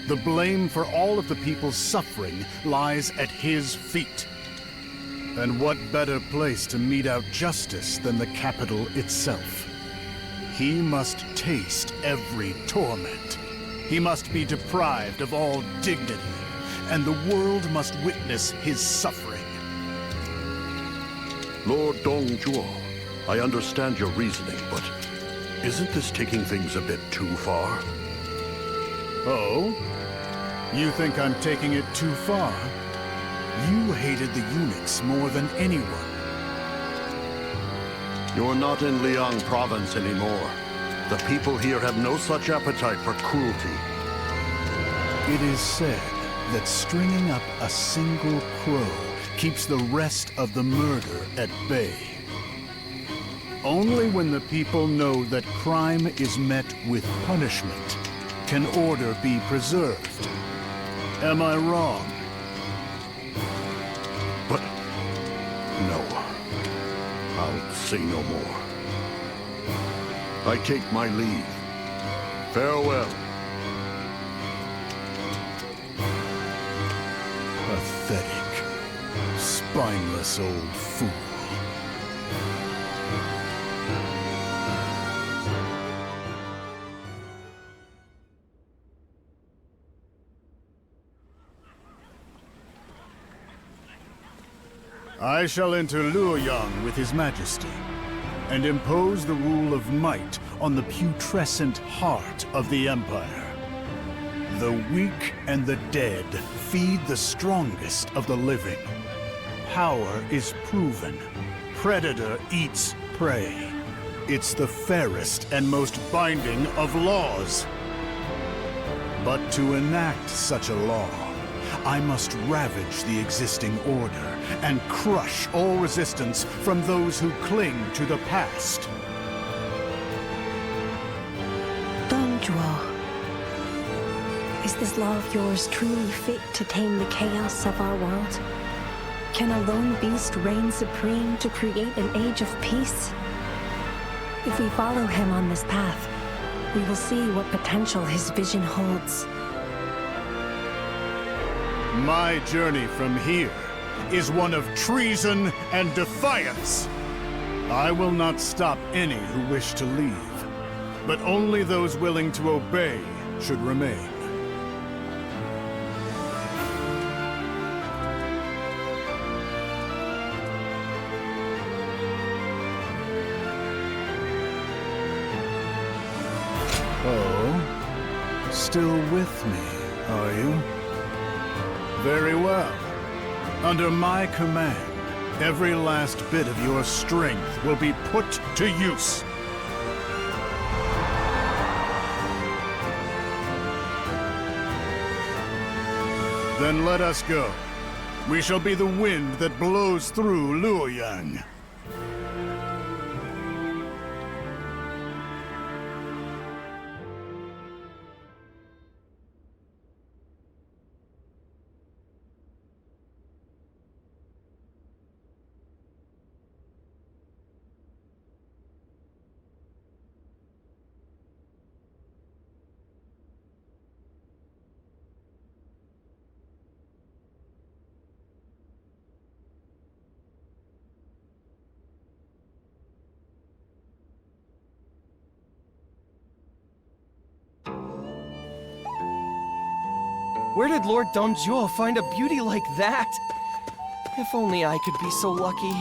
The blame for all of the people's suffering lies at his feet. And what better place to mete out justice than the capital itself? He must taste every torment. He must be deprived of all dignity, and the world must witness his suffering. Lord Zhuo, I understand your reasoning, but isn't this taking things a bit too far? Oh? You think I'm taking it too far? You hated the eunuchs more than anyone. You're not in Liang province anymore. The people here have no such appetite for cruelty. It is said that stringing up a single crow keeps the rest of the murder at bay. Only when the people know that crime is met with punishment can order be preserved. Am I wrong? But no. I'll say no more. I take my leave. Farewell. Pathetic, spineless old fool. I shall enter Luoyang with His Majesty, and impose the rule of might on the putrescent heart of the Empire. The weak and the dead feed the strongest of the living. Power is proven. Predator eats prey. It's the fairest and most binding of laws. But to enact such a law, I must ravage the existing order and crush all resistance from those who cling to the past. Zhuo, is this law of yours truly fit to tame the chaos of our world? Can a lone beast reign supreme to create an age of peace? If we follow him on this path, we will see what potential his vision holds. My journey from here is one of treason and defiance. I will not stop any who wish to leave, but only those willing to obey should remain. Oh, still with me, are you? Very well. Under my command, every last bit of your strength will be put to use. Then let us go. We shall be the wind that blows through Luoyang. Where did Lord Zhang Jiao find a beauty like that? If only I could be so lucky.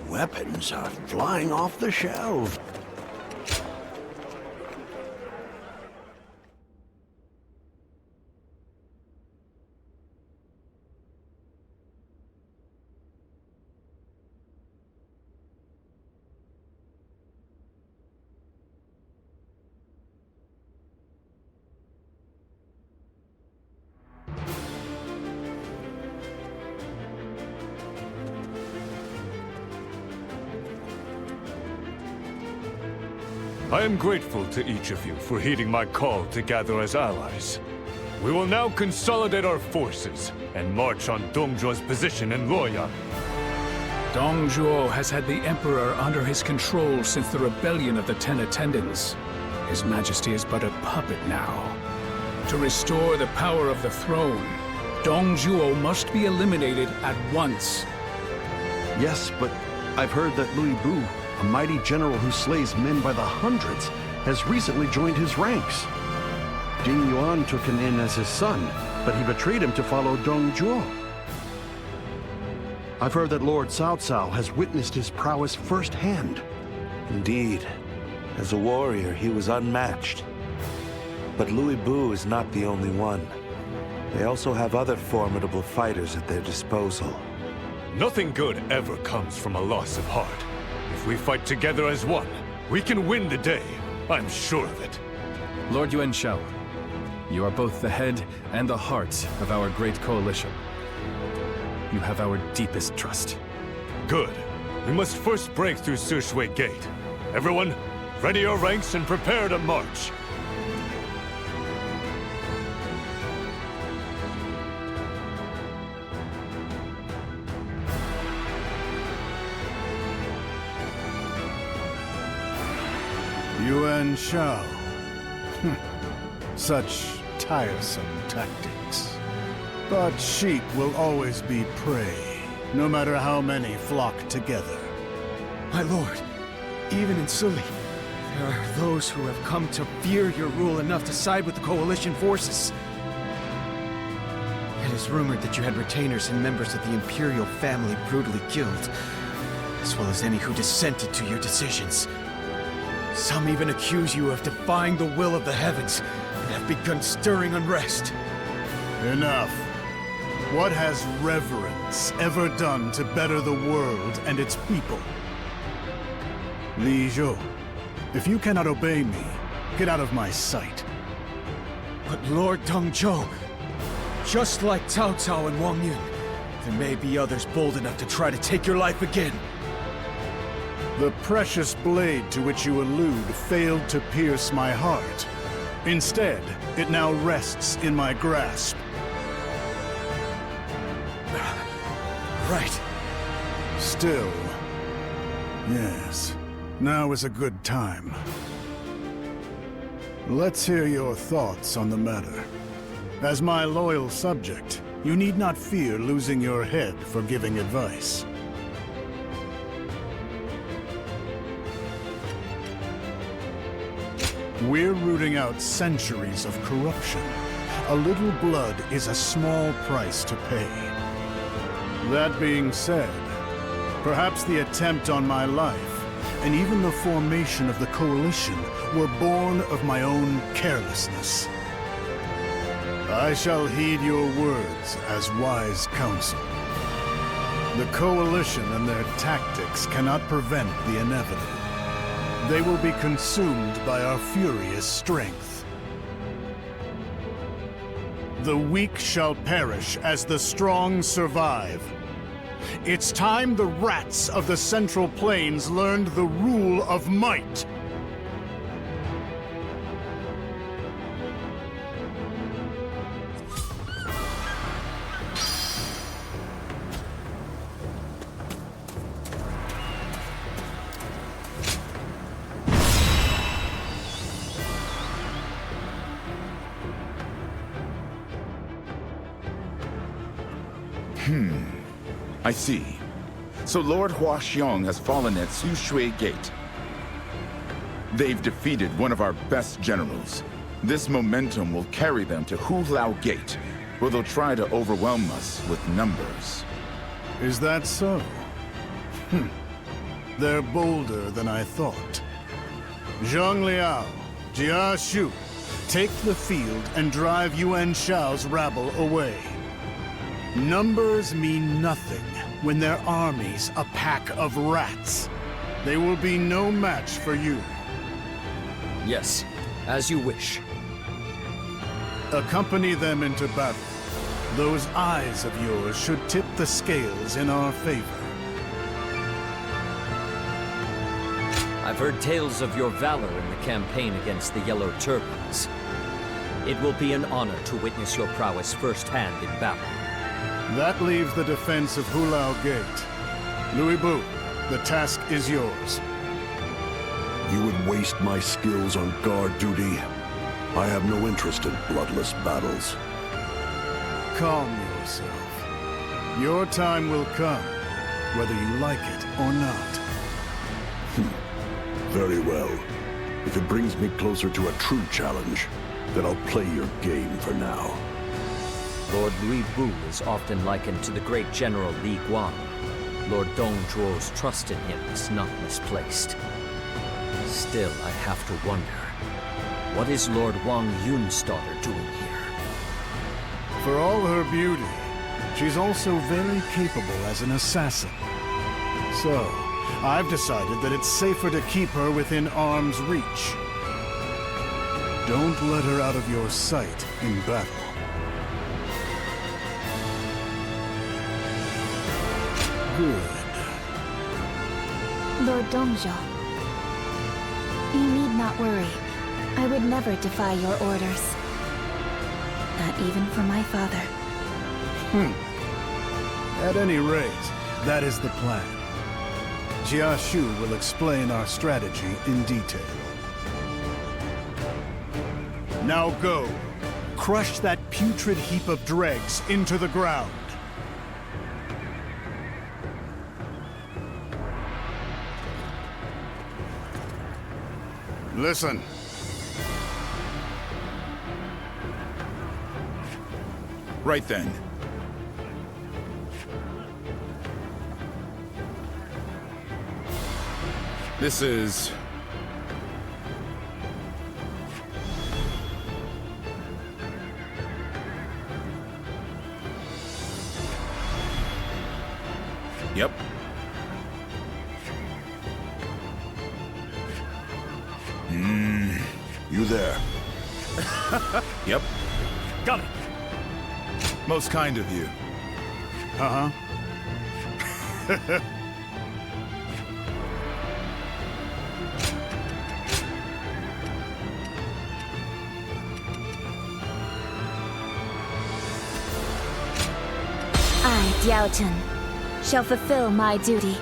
Weapons are flying off the shelves. I am grateful to each of you for heeding my call to gather as allies. We will now consolidate our forces and march on Dong Zhuo's position in Luoyang. Dong Zhuo has had the Emperor under his control since the rebellion of the Ten Attendants. His Majesty is but a puppet now. To restore the power of the throne, Dong Zhuo must be eliminated at once. Yes, but I've heard that Louis Bu, a mighty general who slays men by the hundreds, has recently joined his ranks. Ding Yuan took him in as his son, but he betrayed him to follow Dong Zhuo. I've heard that Lord Cao Cao has witnessed his prowess firsthand. Indeed. As a warrior, he was unmatched. But Louis Bu is not the only one. They also have other formidable fighters at their disposal. Nothing good ever comes from a loss of heart. If we fight together as one, we can win the day. I'm sure of it. Lord Yuan Shao, you are both the head and the heart of our great coalition. You have our deepest trust. Good. We must first break through Sishui Gate. Everyone, ready your ranks and prepare to march. Yuan Shao. Such tiresome tactics. But sheep will always be prey, no matter how many flock together. My lord, even in Sully, there are those who have come to fear your rule enough to side with the Coalition forces. It is rumored that you had retainers and members of the Imperial family brutally killed, as well as any who dissented to your decisions. Some even accuse you of defying the will of the heavens and have begun stirring unrest. Enough. What has reverence ever done to better the world and its people? Li Zhou, if you cannot obey me, get out of my sight. But Lord Zhang Jiao, just like Cao Cao and Wang Yun, there may be others bold enough to try to take your life again. The precious blade to which you allude failed to pierce my heart. Instead, it now rests in my grasp. Right. Still, yes, now is a good time. Let's hear your thoughts on the matter. As my loyal subject, you need not fear losing your head for giving advice. We're rooting out centuries of corruption. A little blood is a small price to pay. That being said, perhaps the attempt on my life, and even the formation of the Coalition, were born of my own carelessness. I shall heed your words as wise counsel. The Coalition and their tactics cannot prevent the inevitable. They will be consumed by our furious strength. The weak shall perish as the strong survive. It's time the rats of the Central Plains learned the rule of might. I see. So Lord Huaxiong has fallen at Sushui Gate. They've defeated one of our best generals. This momentum will carry them to Hulao Gate, where they'll try to overwhelm us with numbers. Is that so? They're bolder than I thought. Zhang Liao, Jia Shu, take the field and drive Yuan Shao's rabble away. Numbers mean nothing when their army's a pack of rats. They will be no match for you. Yes, as you wish. Accompany them into battle. Those eyes of yours should tip the scales in our favor. I've heard tales of your valor in the campaign against the Yellow Turbans. It will be an honor to witness your prowess firsthand in battle. That leaves the defense of Hulao Gate. Louis Bu, the task is yours. You would waste my skills on guard duty. I have no interest in bloodless battles. Calm yourself. Your time will come, whether you like it or not. Very well. If it brings me closer to a true challenge, then I'll play your game for now. Lord Louis Bu is often likened to the great General Li Guan. Lord Dong Zhuo's trust in him is not misplaced. Still, I have to wonder, what is Lord Wang Yun's daughter doing here? For all her beauty, she's also very capable as an assassin. So, I've decided that it's safer to keep her within arm's reach. Don't let her out of your sight in battle. Good. Lord Dongzhou, you need not worry. I would never defy your orders. Not even for my father. At any rate, that is the plan. Jia Shu will explain our strategy in detail. Now go. crush that putrid heap of dregs into the ground. Listen. Right then. This is... Yep. You there? Yep. Got it. Most kind of you. Uh-huh. I, Diaoten, shall fulfill my duty.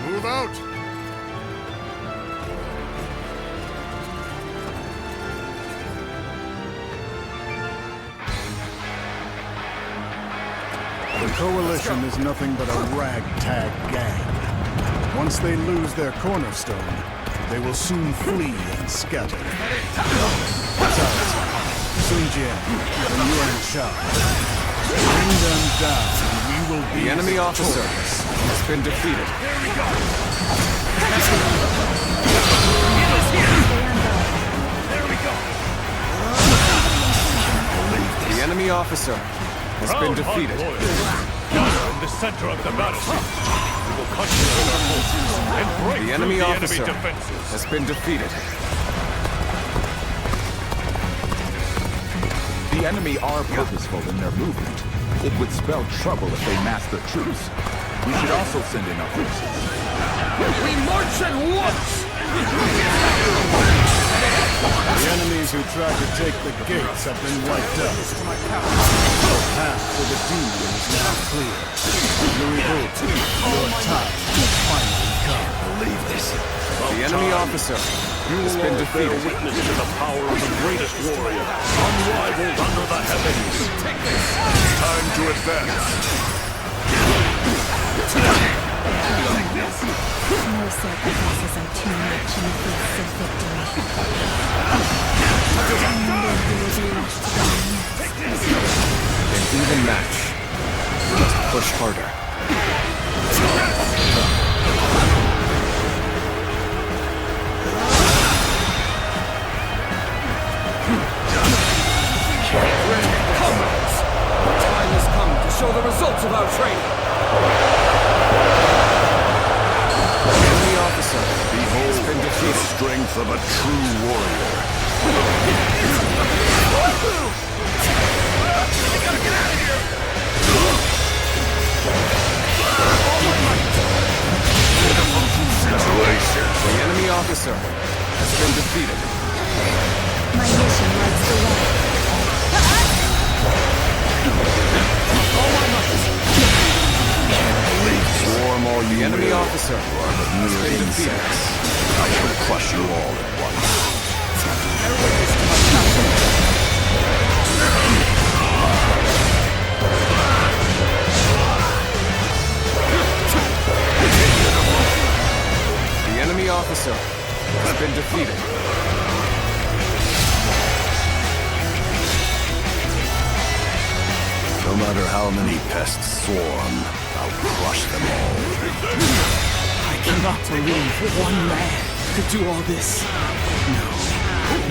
Move out! The Coalition is nothing but a ragtag gang. Once they lose their cornerstone, they will soon flee and scatter. Besides, Zhang Jiao and Yuan Shao. Bring them down, and we will be The enemy officer victorious. has been defeated. There we go! There we go! The enemy officer has been defeated. In the center of the battlefield, we will concentrate our forces and break The enemy through the officer enemy defenses. has been defeated. The enemy are purposeful in their movement. It would spell trouble if they mass their troops. We should also send in our forces. We march at once! The enemies who tried to take the gates have been wiped out. The path for the demon is now clear. Louis Vuitton, your time has finally come. Believe this. The enemy officer has been defeated. Witness to the power of the greatest warrior, unrivaled under the heavens. Time to advance. No sacrifices are too much in the face of victory. Remember who will be left to die next. An even match. We must push harder. Comrades! The time has come to show the results of our training! The enemy officer has been The defeated. strength of a true warrior. The enemy officer has been defeated. My mission lights the way. Swarm all the enemy officer has been defeated. I shall crush you all at once. The enemy officer has been defeated. No matter how many pests swarm, I'll crush them all. I cannot believe one man could do all this. No,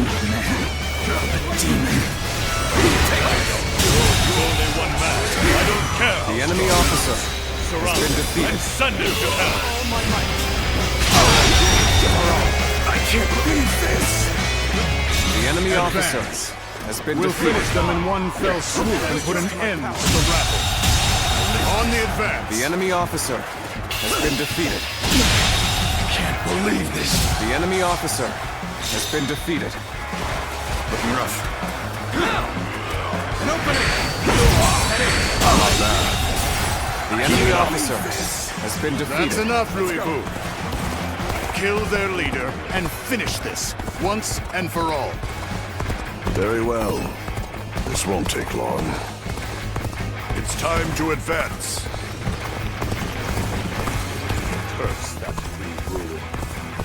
not a man, a demon. You're only one man. I don't care. The enemy officer has been defeated. And send him to hell. I can't believe this! The enemy officer has been We'll defeated. finish them in one fell swoop and put an end to the rabble. On the advance. The enemy officer has been defeated. Can't believe this! The enemy officer has been defeated. Looking rough. An opening! How about that? The enemy officer has been defeated. That's enough, Louis Vuitton. Kill their leader and finish this once and for all. Very well. This won't take long. It's time to advance. Curse that rule.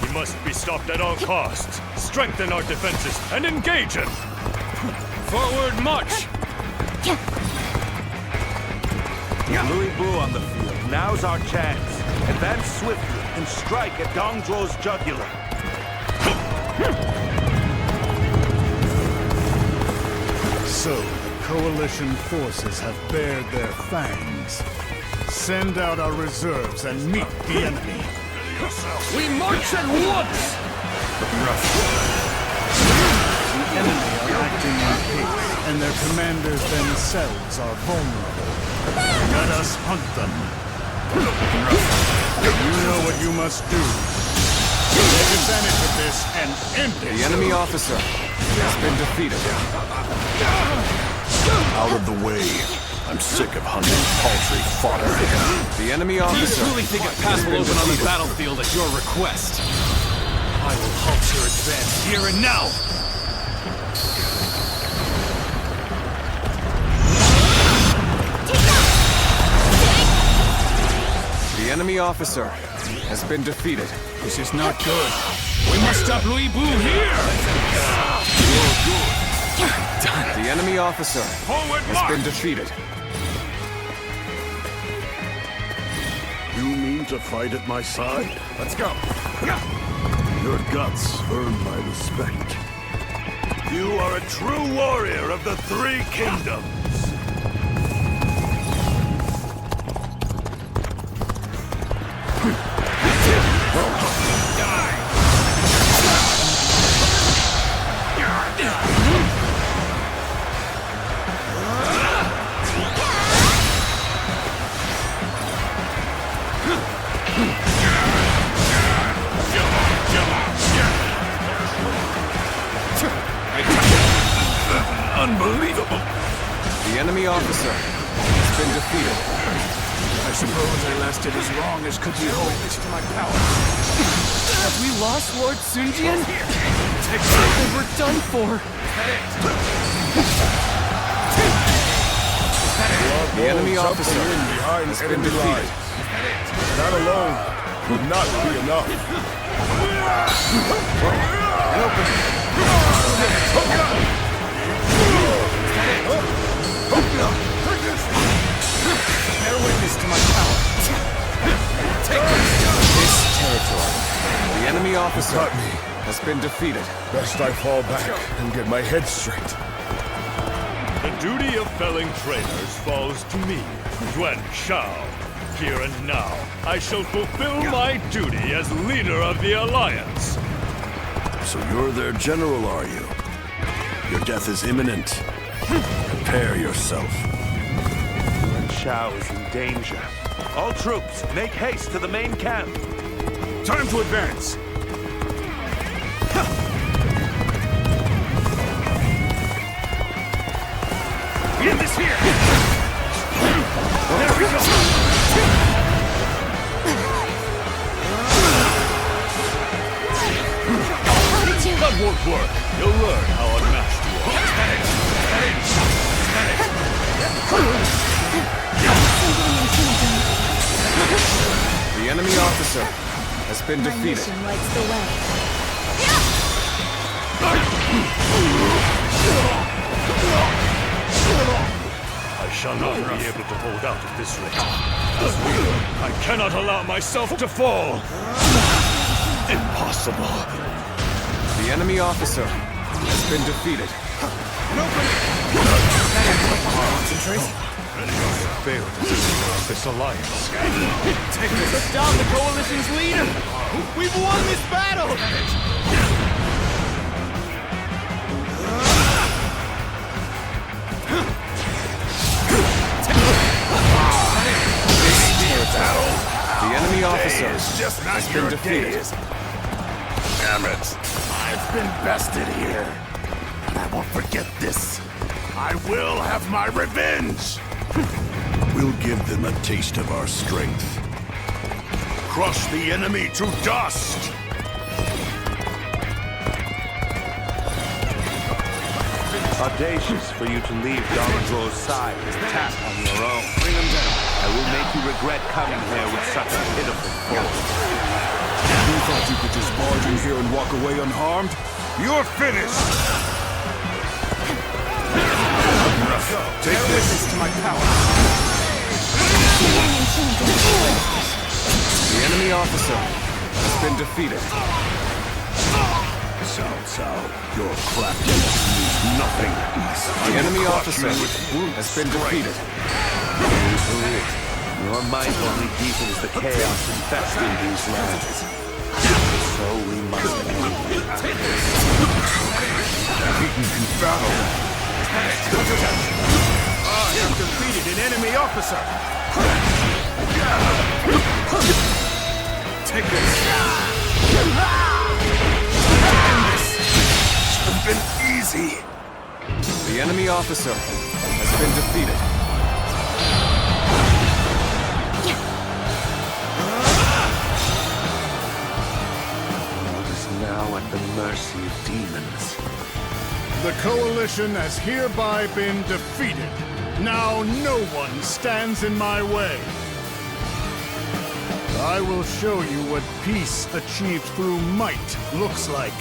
He must be stopped at all costs. Strengthen our defenses and engage him! Forward march! Louis Bu on the field. Now's our chance. Advance swiftly and strike at Zhang Jiao's jugular. So, the Coalition forces have bared their fangs. Send out our reserves and meet the enemy. We march at once! The enemy are acting in haste, and their commanders themselves are vulnerable. Let us hunt them. You know what you must do. Take advantage of this and end it. The enemy officer has been defeated. Out of the way. I'm sick of hunting paltry fodder. The enemy officer. Do you truly think a path will open on the battlefield at your request? I will halt your advance here and now! The enemy officer has been defeated. This is not good. We must stop Louis Bu here! The enemy officer has been defeated. You mean to fight at my side? Let's go. Your guts earn my respect. You are a true warrior of the Three Kingdoms. Unbelievable! The enemy officer has been defeated. I suppose I lasted as long as could be hoped to my power. Have we lost Lord Sunjian? We're done for. The enemy officer has been defeated. That alone would not be enough. Bear witness to my power. This territory. The enemy officer has been defeated. Best I fall back and get my head straight. The duty of felling traitors falls to me, Yuan Shao. Here and now, I shall fulfill my duty as leader of the Alliance. So you're their general, are you? Your death is imminent. Prepare yourself. Yuan Shao is in danger. All troops, make haste to the main camp. Time to advance. We end this here. There we go. That won't work. You'll learn how unmatched you are. The enemy officer has been defeated. My mission lights the way. I shall not be able to hold out at this rate. As leader, I cannot allow myself to fall. Impossible. The enemy officer has been defeated. Concentrate. Failed to disrupt this alliance. Take down the Coalition's leader! We've won this battle! The enemy officer has been defeated. Damn it! I've been bested here. And I won't forget this. I will have my revenge! We'll give them a taste of our strength. Crush the enemy to dust! Audacious for you to leave Dong Zhuo's side and attack on your own. Bring him down. I will make you regret coming here with such a pitiful force. You thought you could just barge in here and walk away unharmed? You're finished! Take this to my palace. The enemy officer has been defeated. Cao, your craftiness means nothing. The enemy officer has been defeated. Your might only deepens the chaos infesting these lands. So we must end. Beaten confounded. I have defeated an enemy officer. Take this. Should have been easy. The enemy officer has been defeated. The world is now at the mercy of demons. The Coalition has hereby been defeated. Now no one stands in my way. I will show you what peace achieved through might looks like.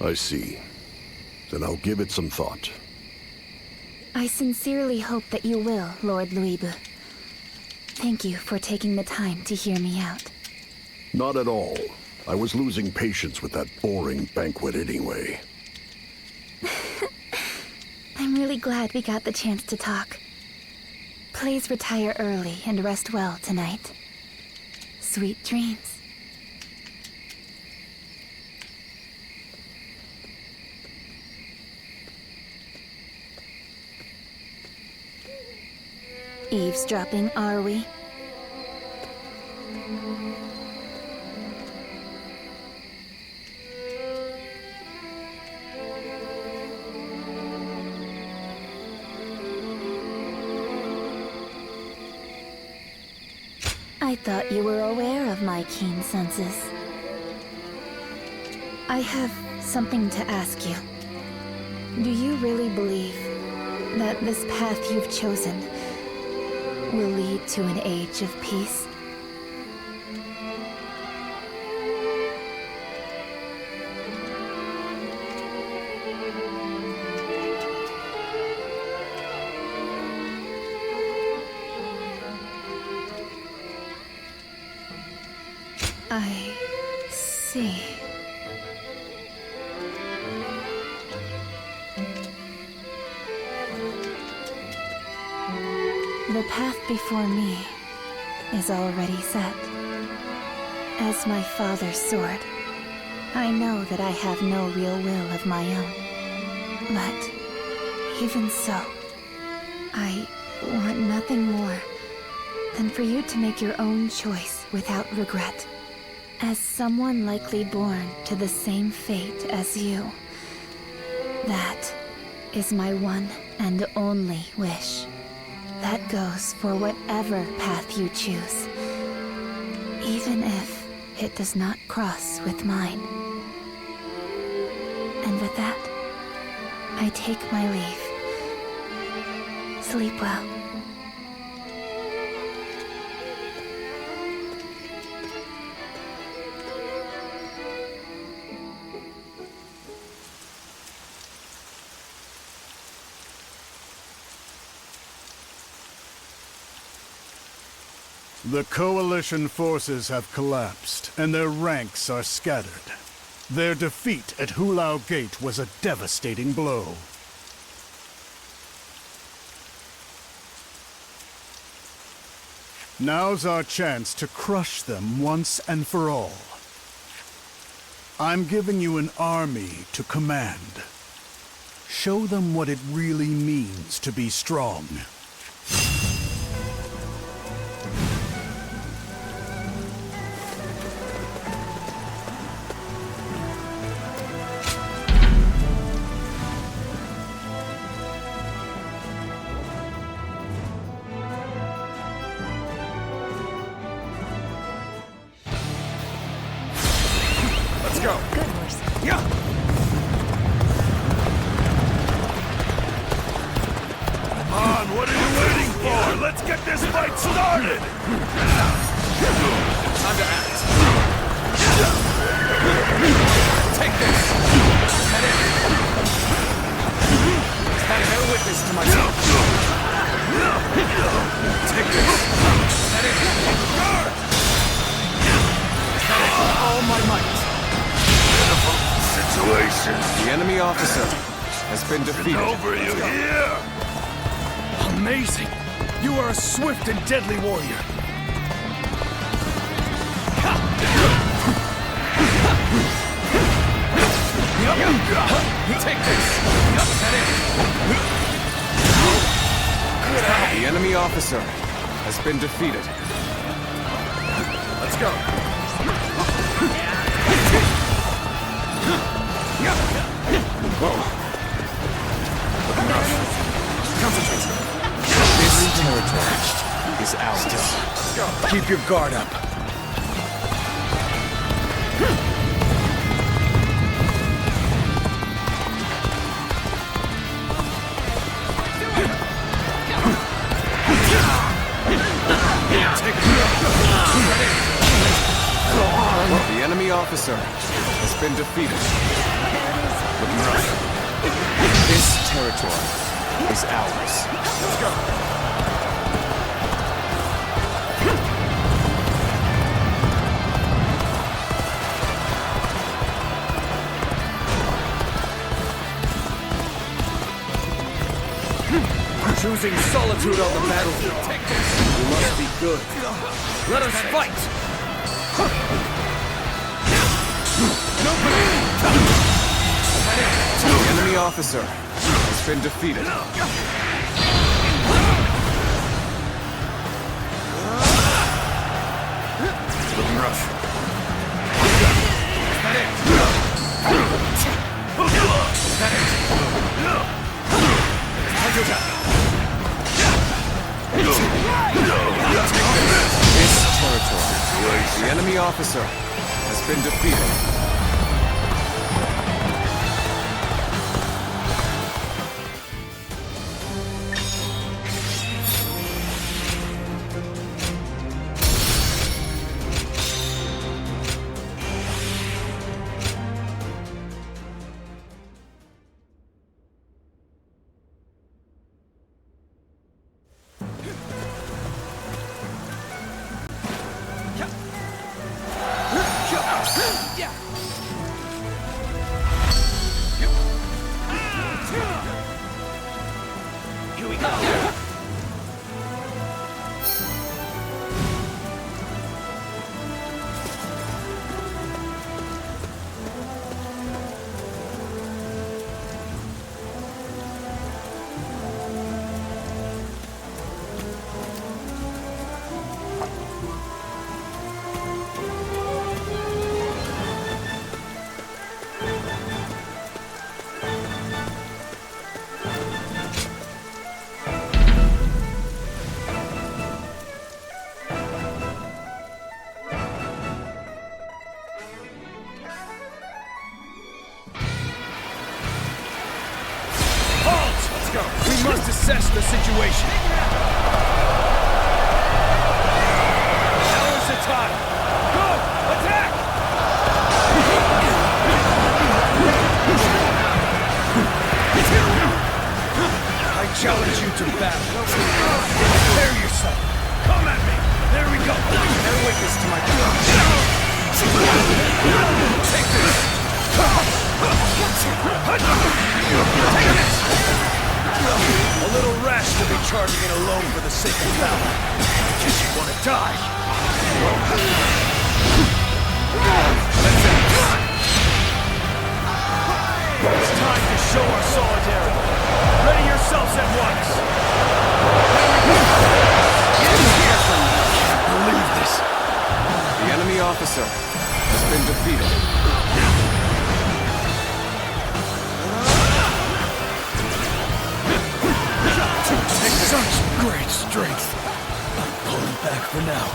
I see. Then I'll give it some thought. I sincerely hope that you will, Lord Luibu. Thank you for taking the time to hear me out. Not at all. I was losing patience with that boring banquet anyway. I'm really glad we got the chance to talk. Please retire early and rest well tonight. Sweet dreams. Eavesdropping, are we? I thought you were aware of my keen senses. I have something to ask you. Do you really believe that this path you've chosen will lead to an age of peace? I see. The path before me is already set. As my father's sword, I know that I have no real will of my own. But even so, I want nothing more than for you to make your own choice without regret. As someone likely born to the same fate as you, that is my one and only wish. That goes for whatever path you choose, even if it does not cross with mine. And with that, I take my leave. Sleep well. The Coalition forces have collapsed, and their ranks are scattered. Their defeat at Hulao Gate was a devastating blow. Now's our chance to crush them once and for all. I'm giving you an army to command. Show them what it really means to be strong. The enemy officer has been defeated. Over you here! Amazing! You are a swift and deadly warrior. Take this! The enemy officer has been defeated. Let's go. Whoa. Concentrate. This territory is ours. Keep your guard up. The enemy officer has been defeated. Looking rough. This territory is ours. Let's go. Choosing solitude on the battlefield. You must be good. Let us fight! The enemy officer has been defeated. Looking rough. This territory, the enemy officer has been defeated. We must assess the situation. Now is the time. Go! Attack! I challenge you to battle. Prepare yourself. Come at me. There we go. take this to my club. Take this! A little rash to be charging in alone for the sake of valor. Guess you wanna die. It's time to show our solidarity. Ready yourselves at once. Can't believe this. The enemy officer has been defeated. Such great strength. I'm pulling back for now.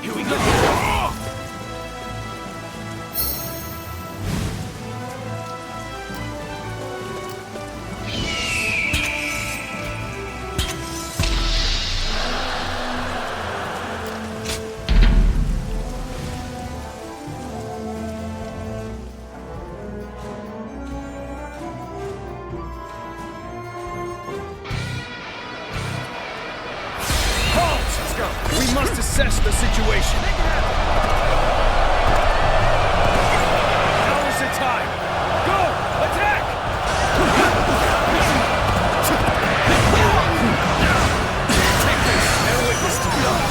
Here we go. We must assess the situation. Now is the time. Go! Attack! Take this and witness to God.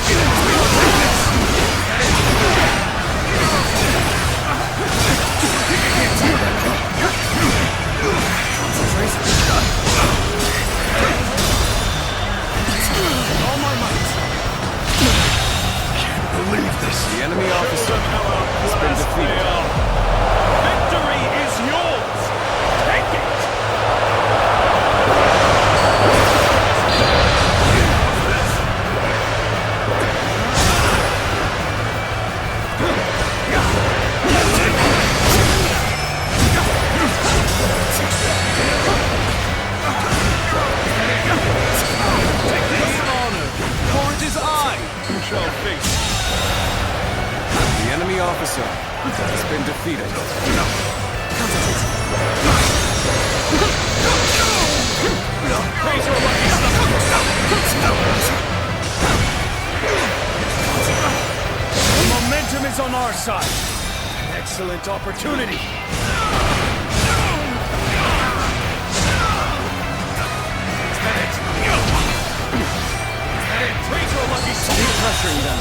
All my might. Believe this. The enemy officer has been defeated. Victory is yours! Take it! Take this honor, for it is I who shall face. The enemy officer has been defeated. The momentum is on our side. An excellent opportunity. Keep pressuring them.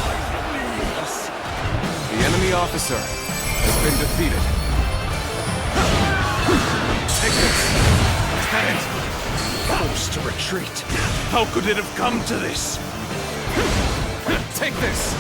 The enemy officer has been defeated. Take this. Forced to retreat. How could it have come to this? Take this.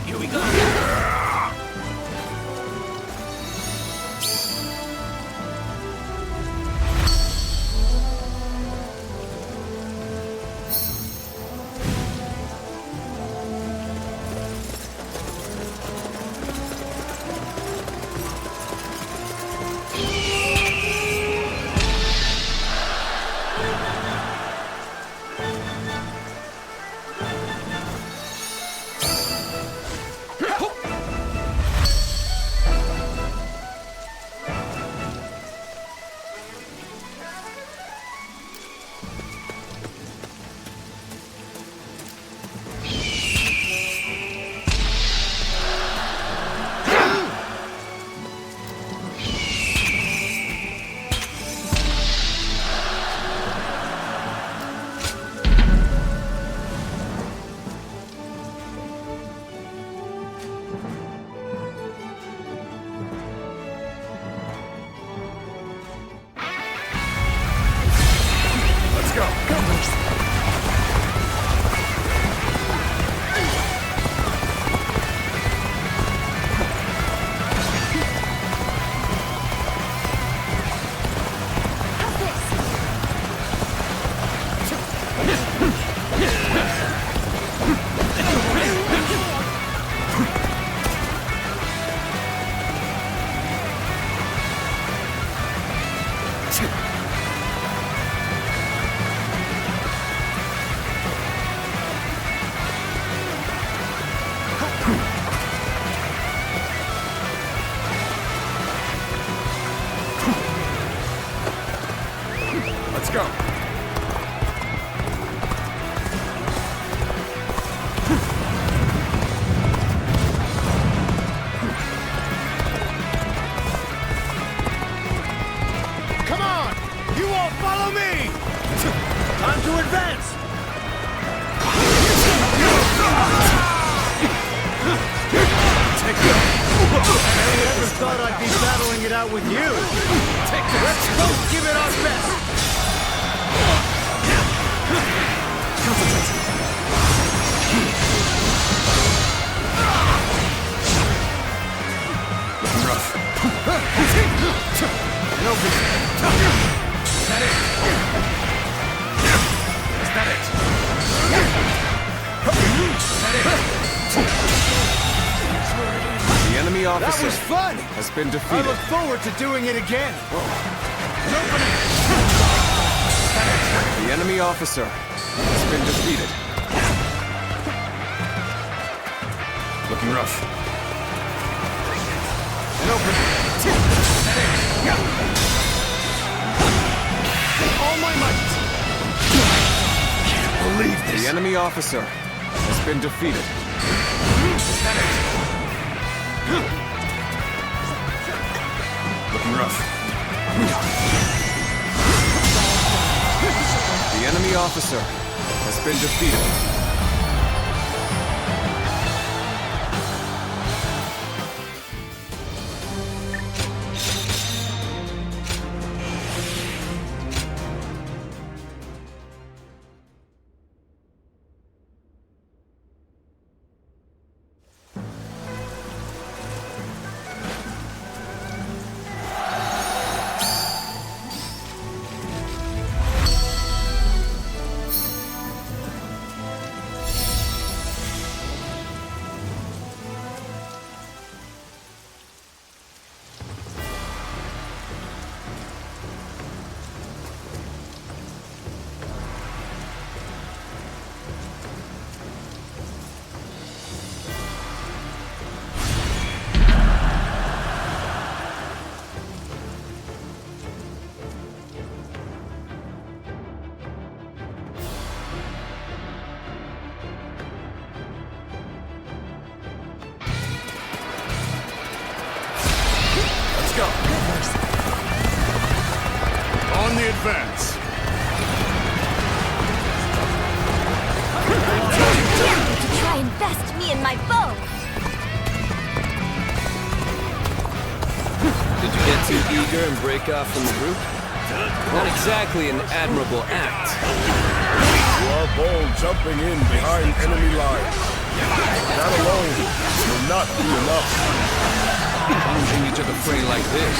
Here we go. Let's go. Come on! You all follow me! Time to advance! Take it! I never thought I'd be battling it out with you! Take it! Let's both give it our best! Looking rough. No good. Is that it? Is that it? The enemy officer That was fun! has been I defeated. look forward to doing it again. The enemy officer has been defeated. Looking rough. An opening. All my might. Can't believe this. The enemy officer has been defeated. Looking rough. The enemy officer has been defeated. Go. On the advance. To try and best me and my foe. Did you get too eager and break off from the group? Not exactly an admirable act. You are bold jumping in behind enemy lines. That alone will not be enough. Plunging into the fray like this,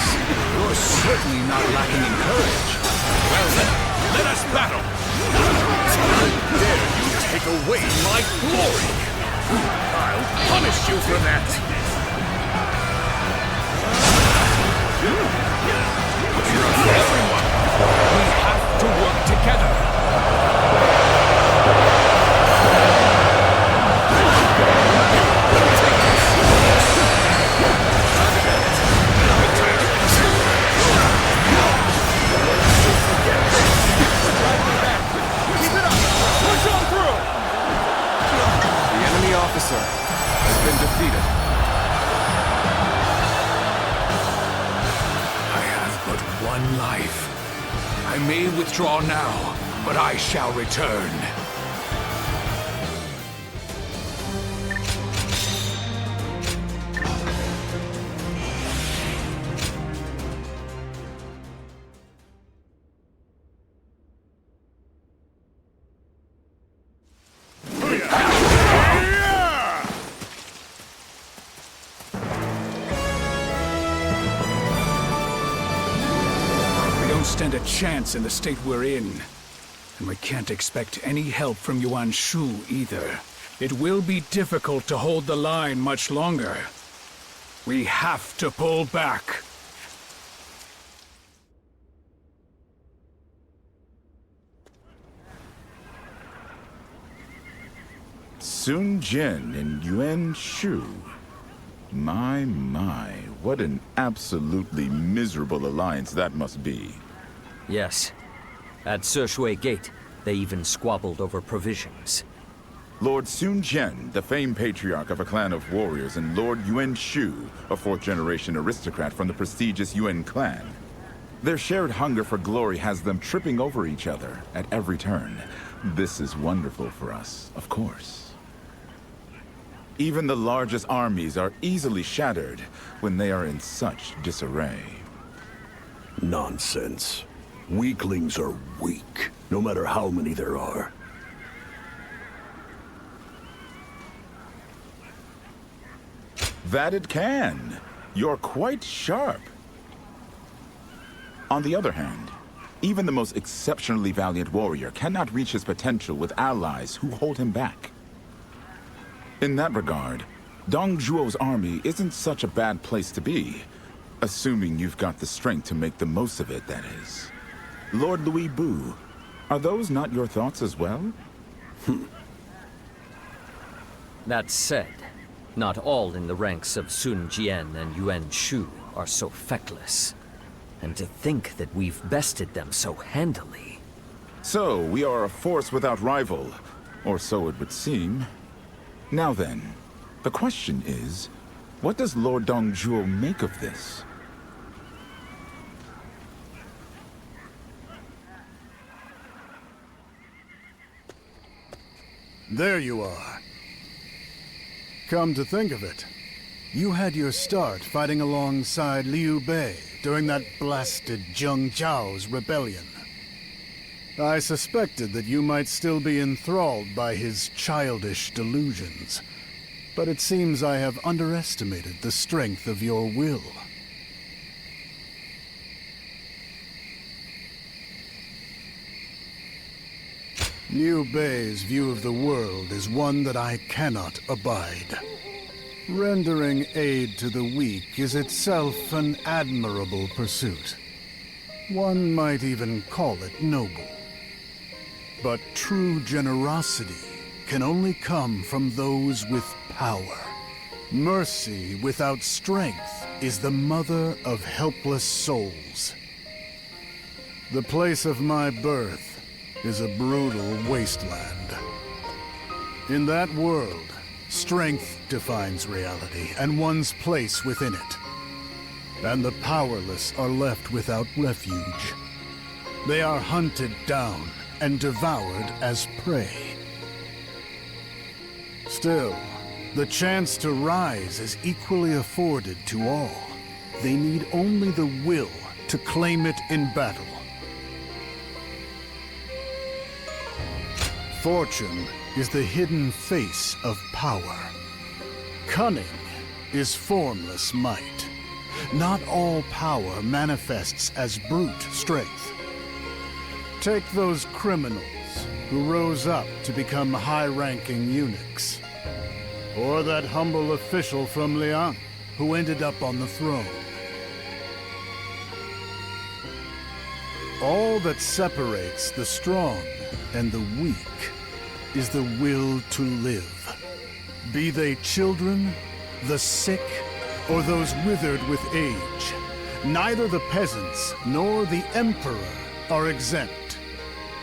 you're certainly not lacking in courage. Well then, let us battle! How dare you take away my glory! I'll punish you for that! Everyone, we have to work together! Officer has been defeated. I have but one life. I may withdraw now, but I shall return. stand a chance in the state we're in. And we can't expect any help from Yuan Shao either. It will be difficult to hold the line much longer. We have to pull back. Sun Jian and Yuan Shao. My, what an absolutely miserable alliance that must be. Yes. At Shui Gate, they even squabbled over provisions. Lord Sun Jian, the famed patriarch of a clan of warriors, and Lord Yuan Shao, a fourth-generation aristocrat from the prestigious Yuan clan. Their shared hunger for glory has them tripping over each other at every turn. This is wonderful for us, of course. Even the largest armies are easily shattered when they are in such disarray. Nonsense. Weaklings are weak, no matter how many there are. That it can. You're quite sharp. On the other hand, even the most exceptionally valiant warrior cannot reach his potential with allies who hold him back. In that regard, Dong Zhuo's army isn't such a bad place to be, assuming you've got the strength to make the most of it, that is. Lord Louis Bu, are those not your thoughts as well? That said, not all in the ranks of Sun Jian and Yuan Shao are so feckless. And to think that we've bested them so handily. So, we are a force without rival, or so it would seem. Now then, the question is, what does Lord Dong Zhuo make of this? There you are. Come to think of it, you had your start fighting alongside Liu Bei during that blasted Zhang Jiao's rebellion. I suspected that you might still be enthralled by his childish delusions, but it seems I have underestimated the strength of your will. Liu Bei's view of the world is one that I cannot abide. Rendering aid to the weak is itself an admirable pursuit. One might even call it noble. But true generosity can only come from those with power. Mercy without strength is the mother of helpless souls. The place of my birth is a brutal wasteland. In that world, strength defines reality and one's place within it. And the powerless are left without refuge. They are hunted down and devoured as prey. Still, the chance to rise is equally afforded to all. They need only the will to claim it in battle. Fortune is the hidden face of power. Cunning is formless might. Not all power manifests as brute strength. Take those criminals who rose up to become high-ranking eunuchs. Or that humble official from Liang who ended up on the throne. All that separates the strong and the weak is the will to live. Be they children, the sick, or those withered with age. Neither the peasants nor the emperor are exempt.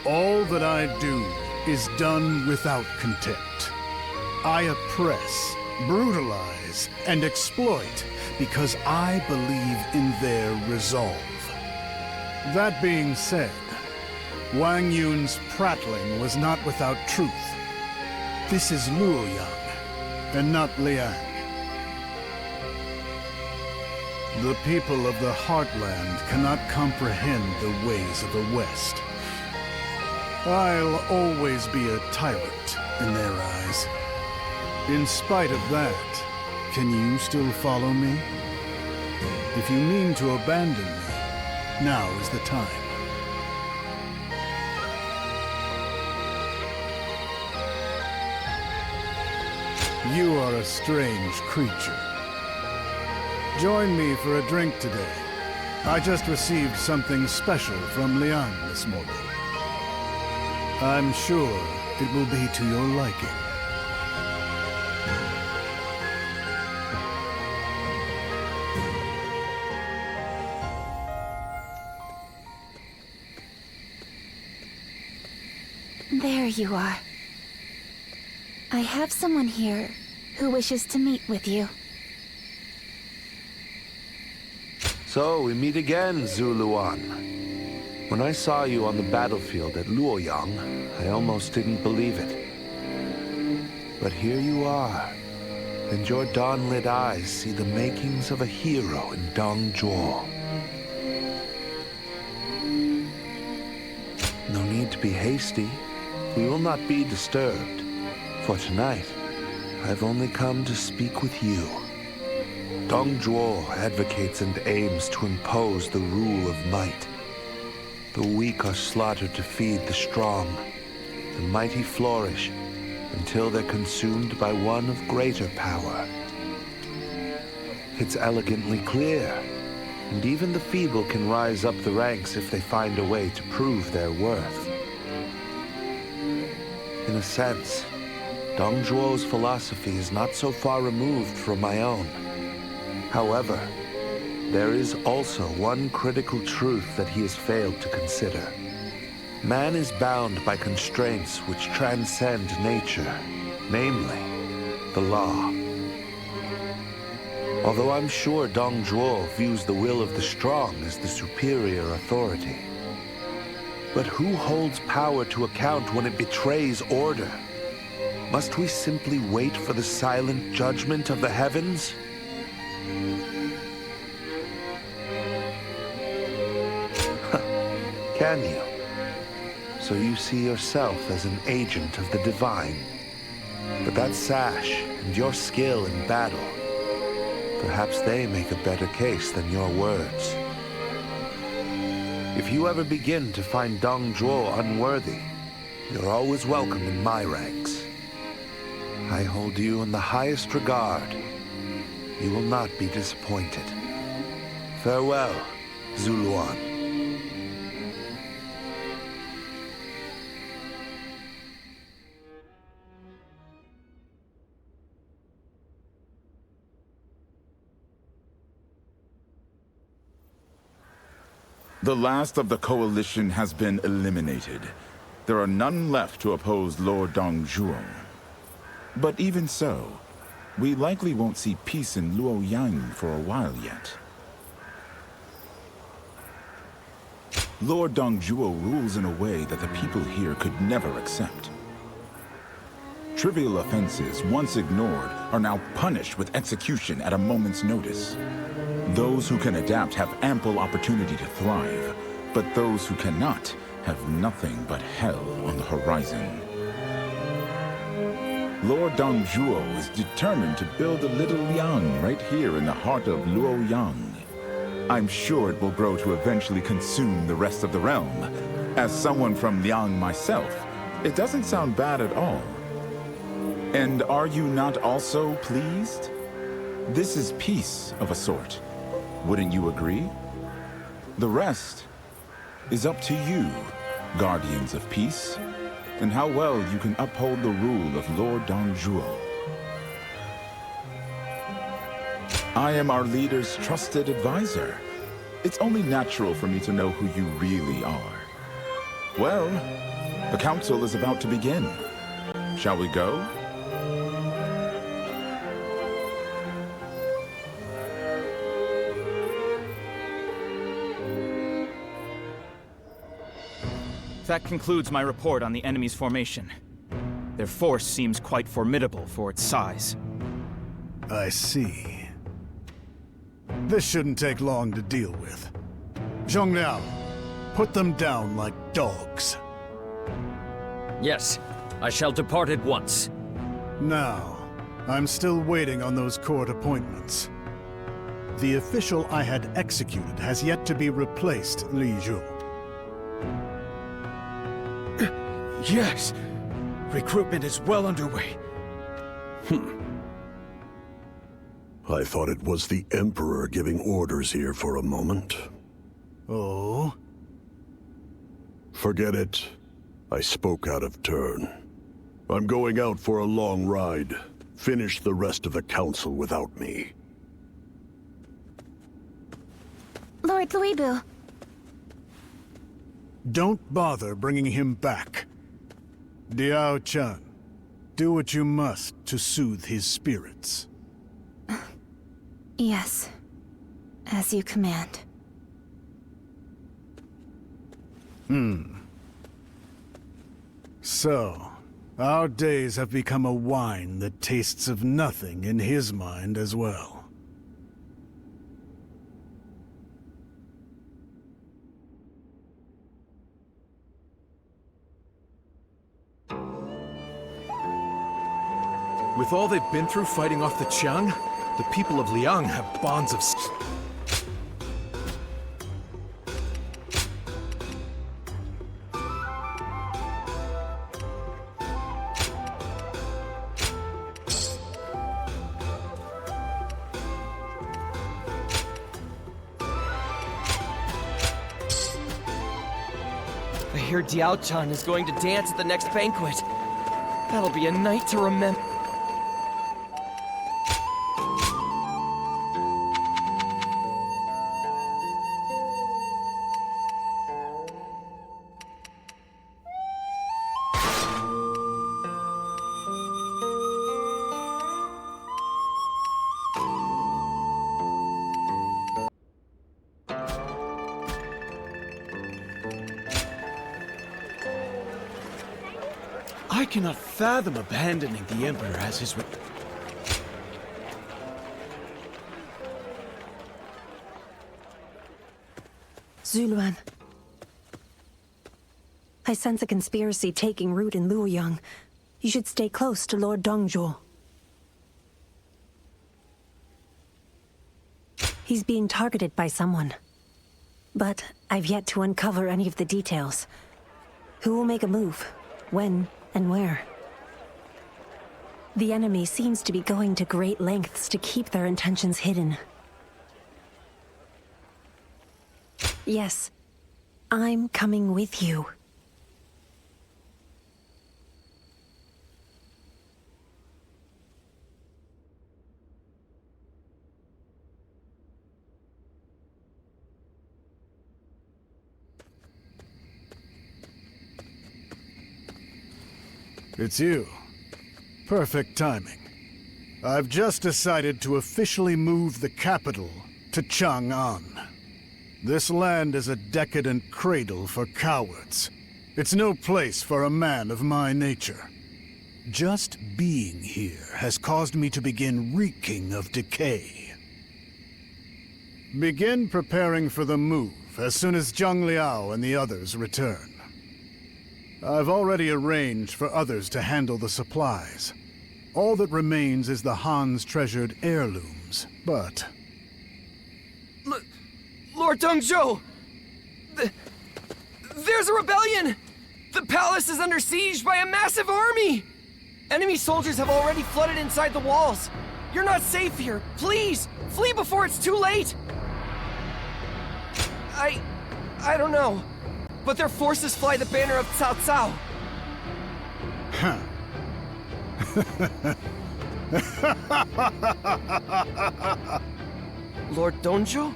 All that I do is done without contempt. I oppress, brutalize, and exploit because I believe in their resolve. That being said, Wang Yun's prattling was not without truth. This is Luoyang, and not Liang. The people of the Heartland cannot comprehend the ways of the West. I'll always be a tyrant in their eyes. In spite of that, can you still follow me? If you mean to abandon me, now is the time. You are a strange creature. Join me for a drink today. I just received something special from Liang this morning. I'm sure it will be to your liking. There you are. I have someone here who wishes to meet with you. So, we meet again, Zhu Luan. When I saw you on the battlefield at Luoyang, I almost didn't believe it. But here you are, and your dawn-lit eyes see the makings of a hero in Dong Zhuo. No need to be hasty. We will not be disturbed. For tonight, I've only come to speak with you. Dong Zhuo advocates and aims to impose the rule of might. The weak are slaughtered to feed the strong. The mighty flourish until they're consumed by one of greater power. It's elegantly clear, and even the feeble can rise up the ranks if they find a way to prove their worth. In a sense, Dong Zhuo's philosophy is not so far removed from my own. However, there is also one critical truth that he has failed to consider. Man is bound by constraints which transcend nature, namely, the law. Although I'm sure Dong Zhuo views the will of the strong as the superior authority. But who holds power to account when it betrays order? Must we simply wait for the silent judgment of the heavens? Can you? So you see yourself as an agent of the divine. But that sash and your skill in battle, perhaps they make a better case than your words. If you ever begin to find Dong Zhuo unworthy, you're always welcome in my ranks. I hold you in the highest regard. You will not be disappointed. Farewell, Zhu Luan. The last of the coalition has been eliminated. There are none left to oppose Lord Dong Zhuo. But even so, we likely won't see peace in Luoyang for a while yet. Lord Dong Zhuo rules in a way that the people here could never accept. Trivial offenses, once ignored, are now punished with execution at a moment's notice. Those who can adapt have ample opportunity to thrive, but those who cannot have nothing but hell on the horizon. Lord Dong Zhuo is determined to build a little Liang right here in the heart of Luoyang. I'm sure it will grow to eventually consume the rest of the realm. As someone from Liang myself, it doesn't sound bad at all. And are you not also pleased? This is peace of a sort. Wouldn't you agree? The rest is up to you, guardians of peace, and how well you can uphold the rule of Lord Dong Zhuo. I am our leader's trusted advisor. It's only natural for me to know who you really are. Well, the council is about to begin. Shall we go? That concludes my report on the enemy's formation. Their force seems quite formidable for its size. I see. This shouldn't take long to deal with. Zhang Jiao, put them down like dogs. Yes, I shall depart at once. Now, I'm still waiting on those court appointments. The official I had executed has yet to be replaced, Li Zhu. Yes! Recruitment is well underway. I thought it was the Emperor giving orders here for a moment. Oh? Forget it. I spoke out of turn. I'm going out for a long ride. Finish the rest of the council without me. Lord Luibu. Don't bother bringing him back. Diao Chan, do what you must to soothe his spirits. Yes, as you command. So, our days have become a wine that tastes of nothing in his mind as well. With all they've been through fighting off the Qiang, the people of Liang have bonds of... I hear Diao-chan is going to dance at the next banquet. That'll be a night to remember. I cannot fathom abandoning the Emperor as his... Zuluan. I sense a conspiracy taking root in Luoyang. You should stay close to Lord Dongzhuo. He's being targeted by someone. But I've yet to uncover any of the details. Who will make a move? When? And where? The enemy seems to be going to great lengths to keep their intentions hidden. Yes, I'm coming with you. It's you. Perfect timing. I've just decided to officially move the capital to Chang'an. This land is a decadent cradle for cowards. It's no place for a man of my nature. Just being here has caused me to begin reeking of decay. Begin preparing for the move as soon as Zhang Liao and the others return. I've already arranged for others to handle the supplies. All that remains is the Han's treasured heirlooms, but... Lord Dongzhuo! There's a rebellion! The palace is under siege by a massive army! Enemy soldiers have already flooded inside the walls. You're not safe here. Please, flee before it's too late! I don't know. But their forces fly the banner of Cao Cao. Huh. Lord Dongzhuo?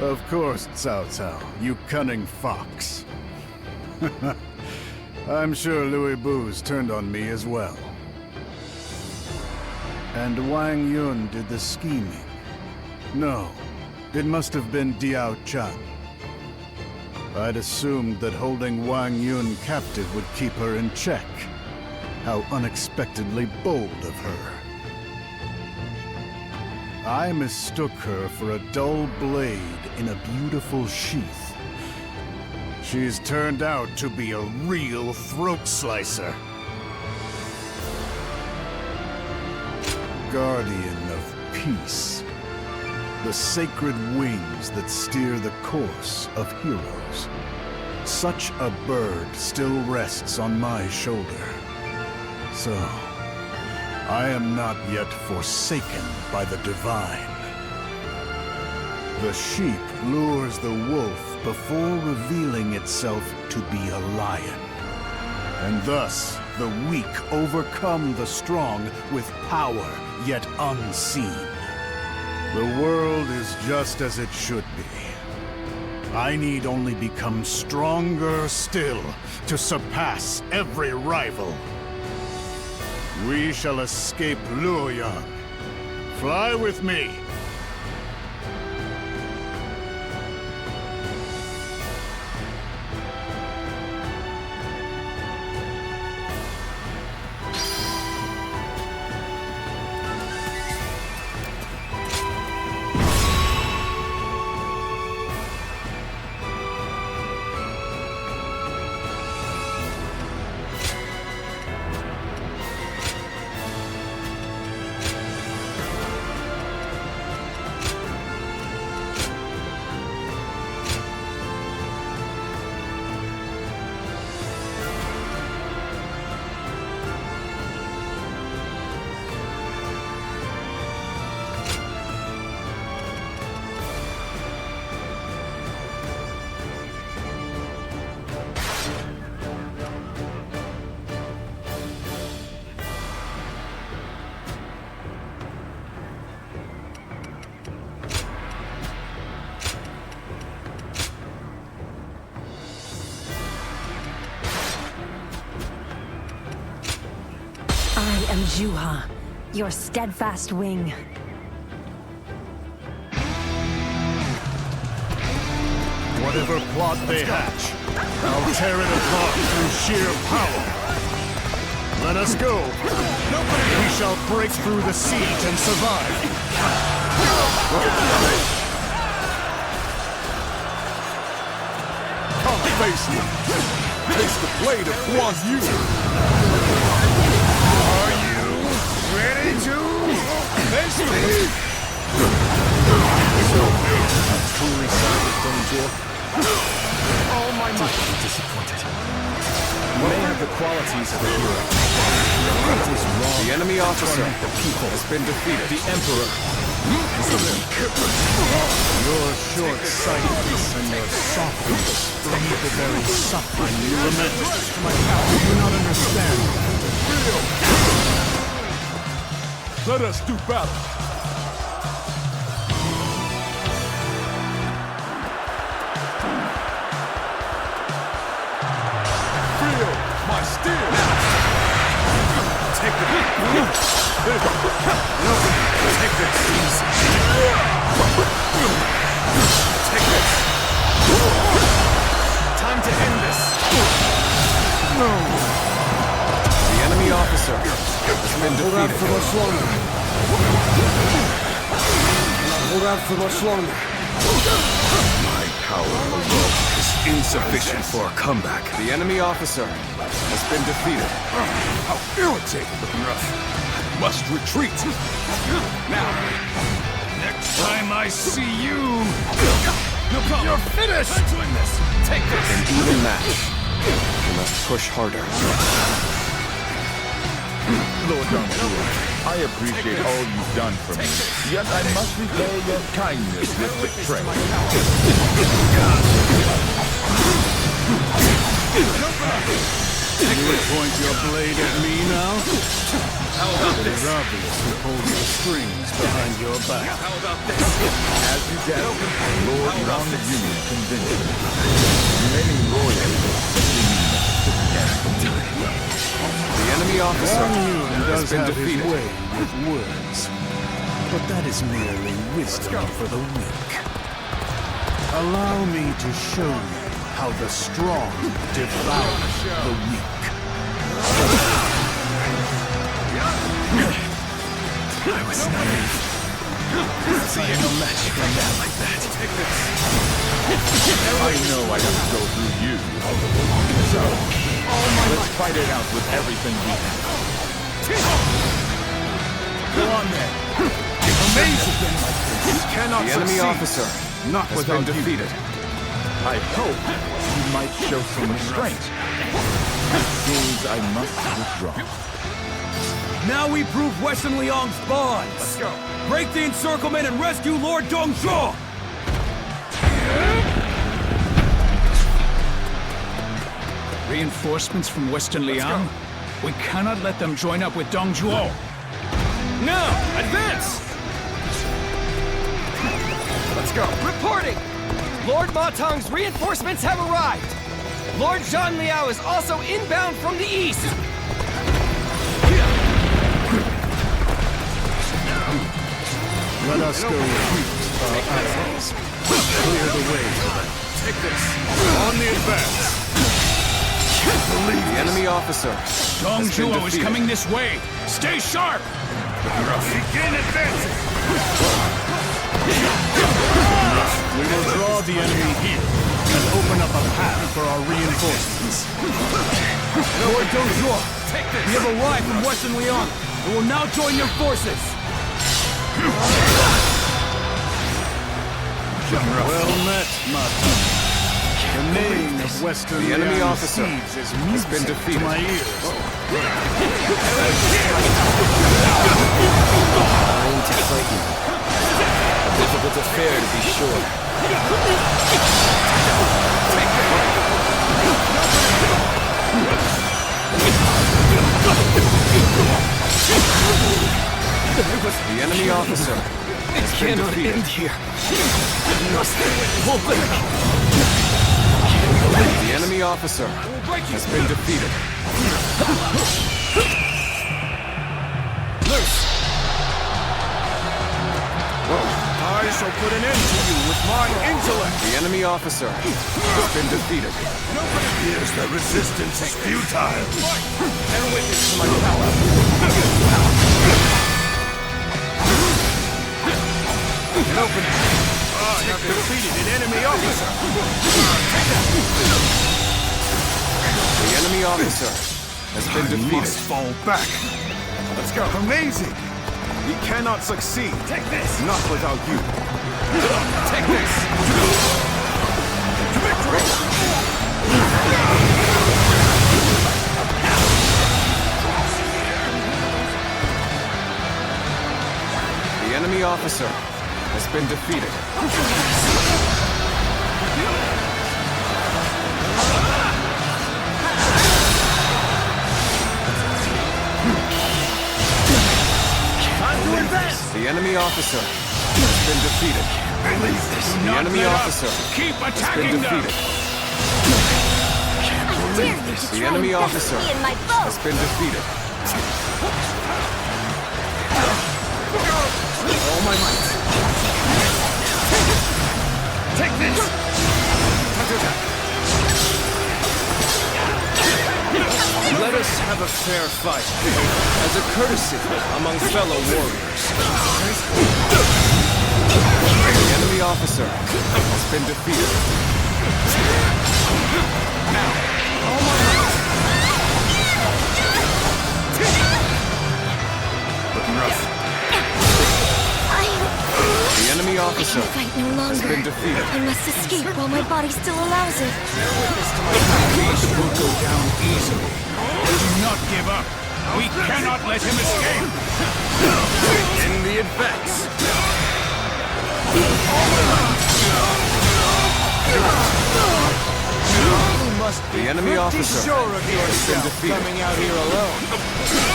Of course, Cao Cao, you cunning fox. I'm sure Louis Bu's turned on me as well. And Wang Yun did the scheming. No, it must have been Diao Chan. I'd assumed that holding Wang Yun captive would keep her in check. How unexpectedly bold of her. I mistook her for a dull blade in a beautiful sheath. She's turned out to be a real throat slicer. Guardian of peace. The sacred wings that steer the course of heroes. Such a bird still rests on my shoulder. So, I am not yet forsaken by the divine. The sheep lures the wolf before revealing itself to be a lion. And thus, the weak overcome the strong with power yet unseen. The world is just as it should be. I need only become stronger still to surpass every rival. We shall escape Luoyang. Fly with me. I am Zhuo, your steadfast wing. Whatever plot they hatch, I'll tear it apart through sheer power. Let us go. We shall break through the siege and survive. Come face me. Face the blade of Guan Yu. Are you ready to face me? I'm truly sorry, Zhang Jiao. All my might. I'm disappointed. You may have the qualities of a hero. It is wrong. The enemy officer, The people has been defeated. The Emperor is a weak. Your short-sightedness and your softness leave the very suffering you lament. Do you not understand? Let us do battle. Feel my steel. Take the beat. Take this. Take this. Time to end this. No. The enemy officer has been defeated. Hold out for much longer. Hold out for much longer. My power alone is insufficient for a comeback. The enemy officer has been defeated. How irritating, rough. Must retreat. Now, next time I see you, no problem. You're finished. Let's win this. Take this. An even match. You must push harder. Lord Zhang Jiao, I appreciate all you've done for me, yet I must repay your kindness with betrayal. You would point your blade at me now? How about It is obvious who pulls the strings behind your back. How about this? As you guessed, Lord Zhang Jiao convinced me. Remaining loyal will simply mean nothing. The enemy officer has does been have defeated. his way with words, but that is merely wisdom for the weak. Allow me to show you how the strong devour the weak. I was naive. Seeing a match from that like that. I know I have to go through you. So, let's fight it out with everything we have. Go on then. Amazing thing like this. You cannot The enemy succeed. officer Not has without been defeated. I hope you might show some restraint. It seems I must withdraw. Now we prove Western Liang's bonds. Let's go. Break the encirclement and rescue Lord Zhuo. Reinforcements from Western Liang? We cannot let them join up with Zhang Jiao. Now, advance! Let's go. Reporting! Lord Matang's reinforcements have arrived. Lord Zhang Liao is also inbound from the east. Let us go refute our allies. Clear the way for them. Take this. On the advance. The enemy officer. Zhang Jiao is coming this way. Stay sharp! Begin advancing. We will draw the enemy here and open up a path for our reinforcements. Lord Zhuo, we have arrived from Western Liang and will now join your forces. Well met, Matang. The name of Western The enemy Liang officer Seeds is has been music defeated. to my ears. Trying to frighten me. A difficult affair, to be sure. The enemy officer has been defeated. End here. The enemy officer has been defeated. I shall put an end to you with my intellect. The enemy officer has been defeated. Here's the resistance is futile. And witness to my power. An opening. I have defeated an enemy officer. The enemy officer has been defeated. Must fall back. Let's go. Amazing. We cannot succeed. Take this. Not without you. Take this. Victory. The enemy officer has been defeated. The enemy officer has been defeated. The enemy officer Keep has been attacking them! defeated. I dare you to The try enemy and officer best me in my bow. has been defeated. All my might. Take this. Time to attack. Let us have a fair fight, as a courtesy among fellow warriors. The enemy officer has been defeated. Looking rough. The enemy officer I can't fight no has longer. been defeated. I must escape while my body still allows it. This will go down easily. Do not give up. We cannot let him escape. In the advance. You must be The enemy pretty officer sure of has been yourself defeated. coming out here alone.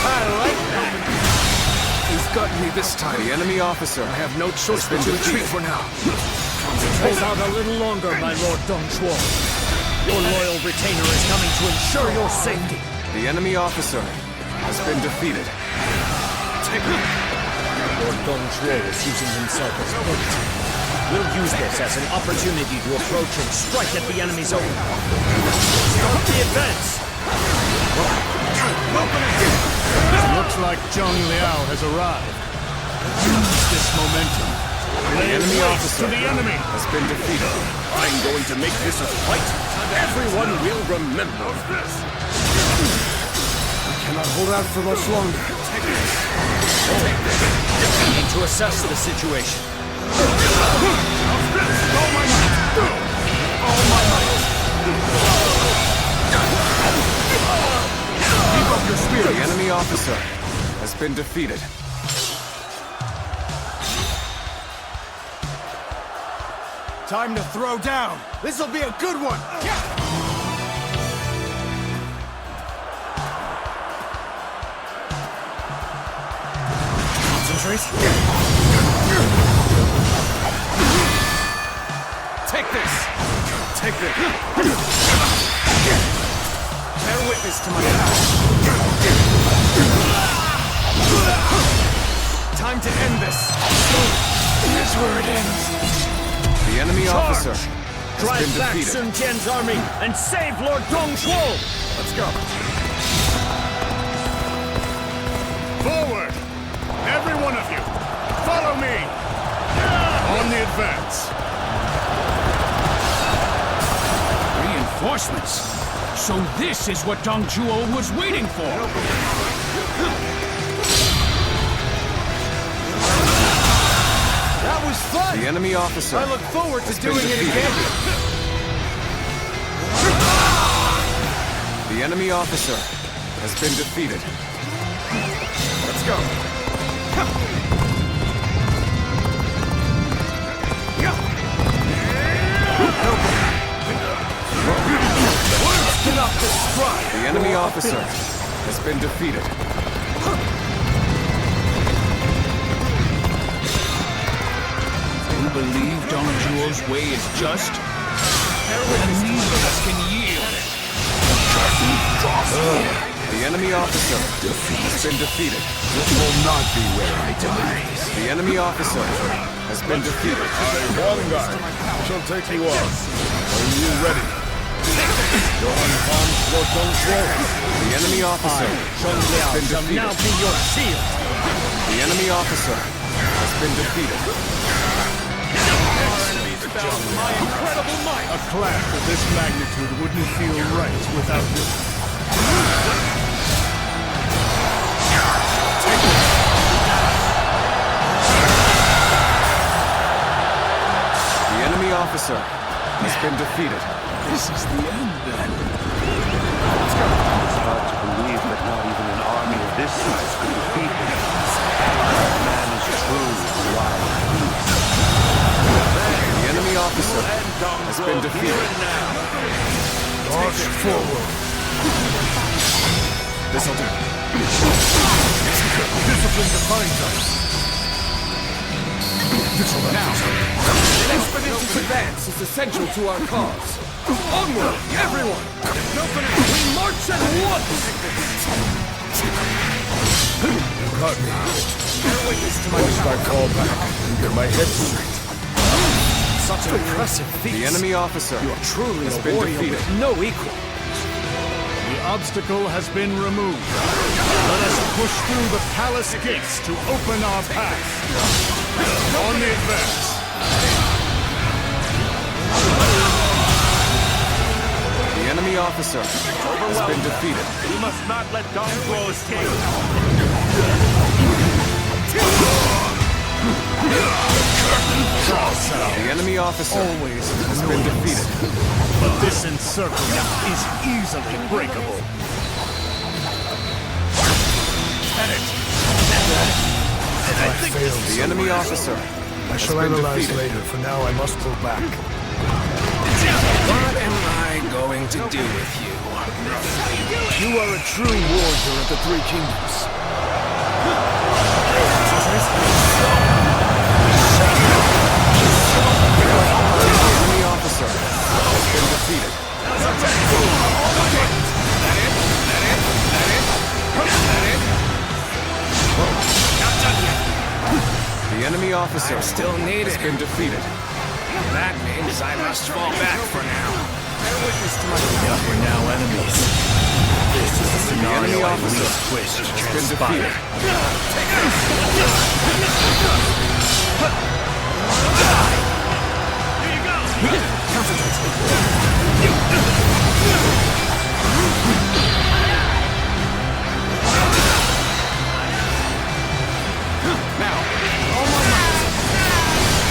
I like that. He's got me this time. The enemy officer I have no choice has been but to retreat defeated. for now. Hold out a little longer, my Lord Zhuo. Your loyal retainer is coming to ensure your safety. The enemy officer has been defeated. Lord Zhuo is using himself as bait. We'll use this as an opportunity to approach and strike at the enemy's opening. Start the advance! Looks like Zhang Liao has arrived. Use this momentum. The Lay enemy waste officer to the enemy. has been defeated. I'm going to make this a fight. Everyone will remember this. I cannot hold out for much longer. I need to assess the situation. The enemy officer has has been defeated. Time to throw down. This'll be a good one. Concentrate. Take this! Take this! Bear witness to my power. Time to end this. Here's where it ends. The enemy officer has Drive been back defeated. Sun Jian's army and save Lord Zhuo! Let's go. Forward! Every one of you! Follow me! On the advance! Reinforcements? So this is what Zhang Jiao was waiting for! That was fun! The enemy officer. I look forward to doing it again! The enemy officer has been defeated. Let's go. The enemy officer has been defeated. You believe Zhang Jiao's way is just? And neither of us can yield. The enemy officer has been defeated. This will not be where I die. The enemy officer has been defeated. One guy shall take you on. Are you ready? The enemy officer has been defeated. Now be your shield. The enemy officer has been defeated. My incredible might! A clash of this magnitude wouldn't feel right without you. The enemy officer has been defeated. This is the end, then. It's hard to believe that not even an army of this size could defeat him. That man is truly a wild beast. The enemy officer has been defeated. March forward. This'll do. Discipline defines us. Now, an expeditious advance is essential to our cause. Onward, everyone! We march at once! You caught me. First I call back and get my head straight. Such an impressive feat. The enemy officer Truly has a been warrior defeated. with no equal. The obstacle has been removed. Let us push through the palace gates to open our path. On the advance. The enemy officer has been defeated. We must not let Zhang Jiao escape. The enemy officer has been defeated. But this encirclement is easily breakable. The enemy officer I shall has been analyze defeated. later. For now, I must go back. What am I going to do with you? You are a true warrior of the Three Kingdoms. The enemy officer has been defeated. The enemy officer still needed. has been defeated. That means I must fall back for now. We're now enemies. This is the The scenario enemy I officer least wish to has been transpire. defeated. Now, all my might.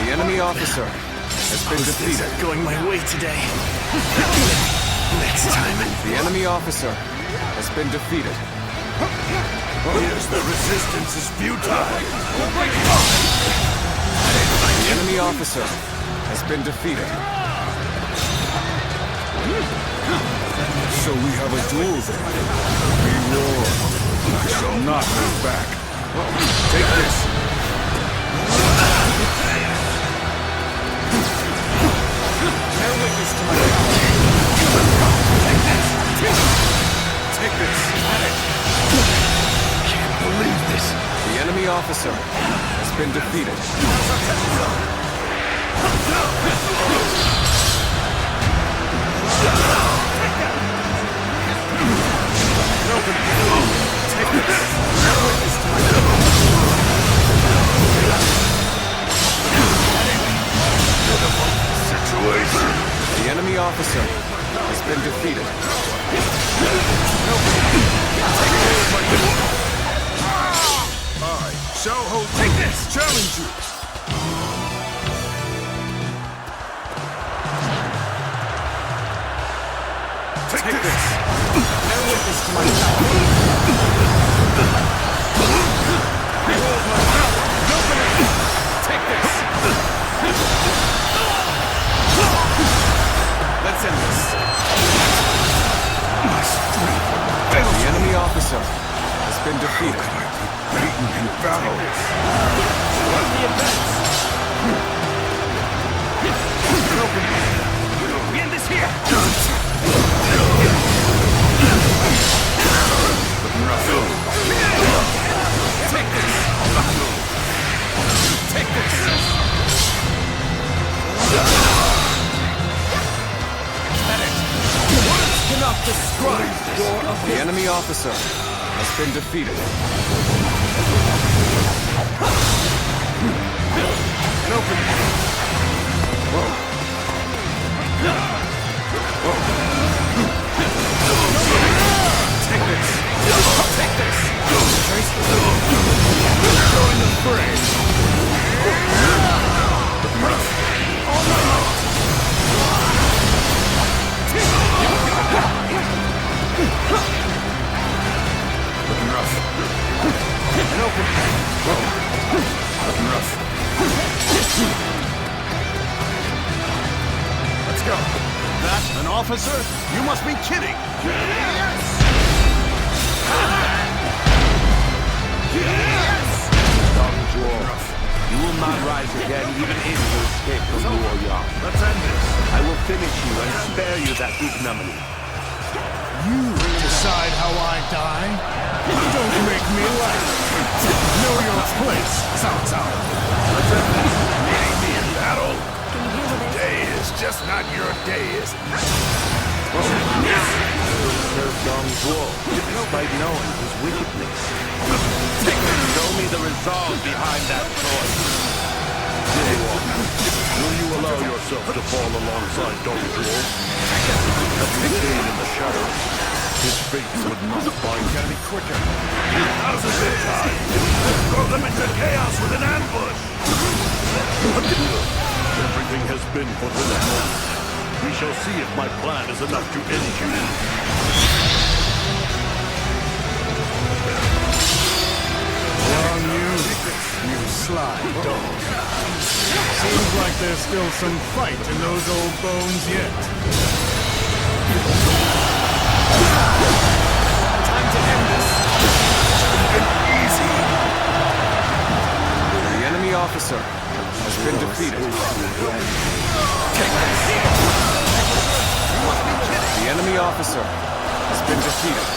The enemy officer has been defeated. Going my way today. Next time. The enemy officer has been defeated. Here's the resistance is futile. The enemy officer has been defeated. So we have a duel then. We war. I shall not hold back. Take this. Bear witness to my Take this. Can't believe this. The enemy officer has been defeated. The enemy officer has been defeated. I shall hold. Take this. Challenge you. Take this. Bear witness to my power. Behold my power. Take this. Let's end this. The enemy officer has been defeated. Beaten in battle. Let me advance. We end this here. Take this. Take this. Words cannot describe your The enemy officer has been defeated. An opening. Take this. Take this. Join the fray. All my might. Looking rough. An opening. Looking rough. Let's go. That an officer? You must be kidding. Yes! Zhang Jiao, you will not rise again even if you escape from Luo Yang. Let's end this. I will finish you and spare you that ignominy. You decide how I die? Don't make me laugh. Know your place, Cao Cao. Meeting me in battle? Today is just not your day, is it? Serve Zhang Jiao, despite knowing his wickedness. Show me the resolve behind that choice. Will you allow yourself to fall alongside Zhang Jiao? As we stayed in the shadows, his fate would not bind. Gotta be quicker. Now's a good time. Let's throw them into chaos with an ambush. Everything has been for this moment. We shall see if my plan is enough to end you. On you sly dog. Seems like there's still some fight in those old bones yet. Time to end this. Easy. The enemy officer has been defeated. The enemy officer has been defeated.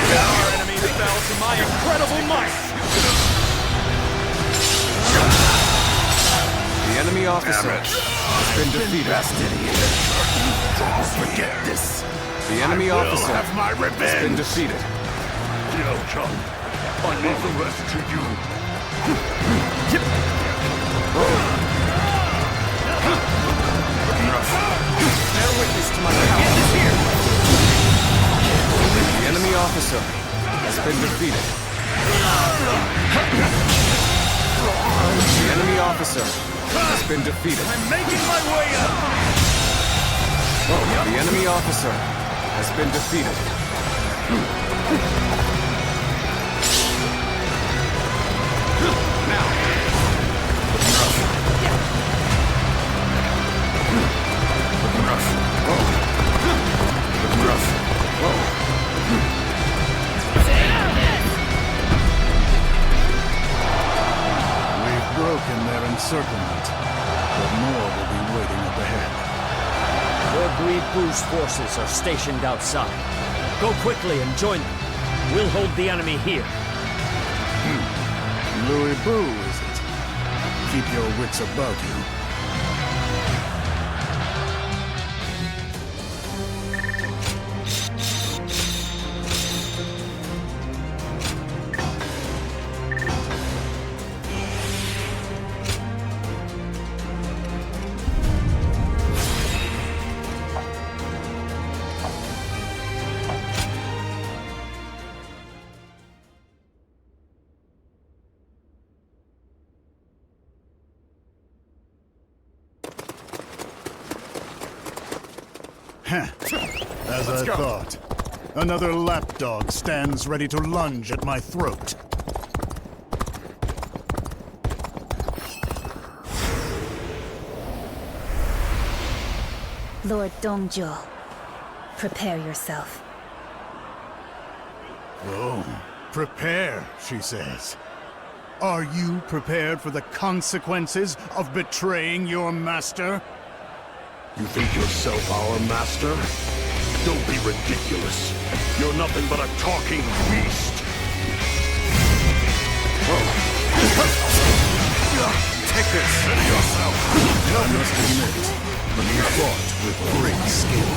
Our enemy fell to my incredible might. The enemy officer has been defeated. Don't forget this. The enemy I will officer have my revenge. has been defeated. Liao Cheng, I leave the rest to you. Bear witness to my power. The enemy officer been defeated. The enemy officer has been defeated. I'm making my way up! The enemy officer has been defeated. Now. Looking rough. Looking rough. We've broken their encirclement, but more will be waiting up ahead. Your Guile's forces are stationed outside. Go quickly and join them. We'll hold the enemy here. Louis Boo, is it? Keep your wits about you. As I thought. Another lapdog stands ready to lunge at my throat. Lord Zhang Jiao, prepare yourself. Oh, prepare, she says. Are you prepared for the consequences of betraying your master? You think yourself our master? Don't be ridiculous. You're nothing but a talking beast. Take this! Ready yourself! I must admit, you fought with great skill.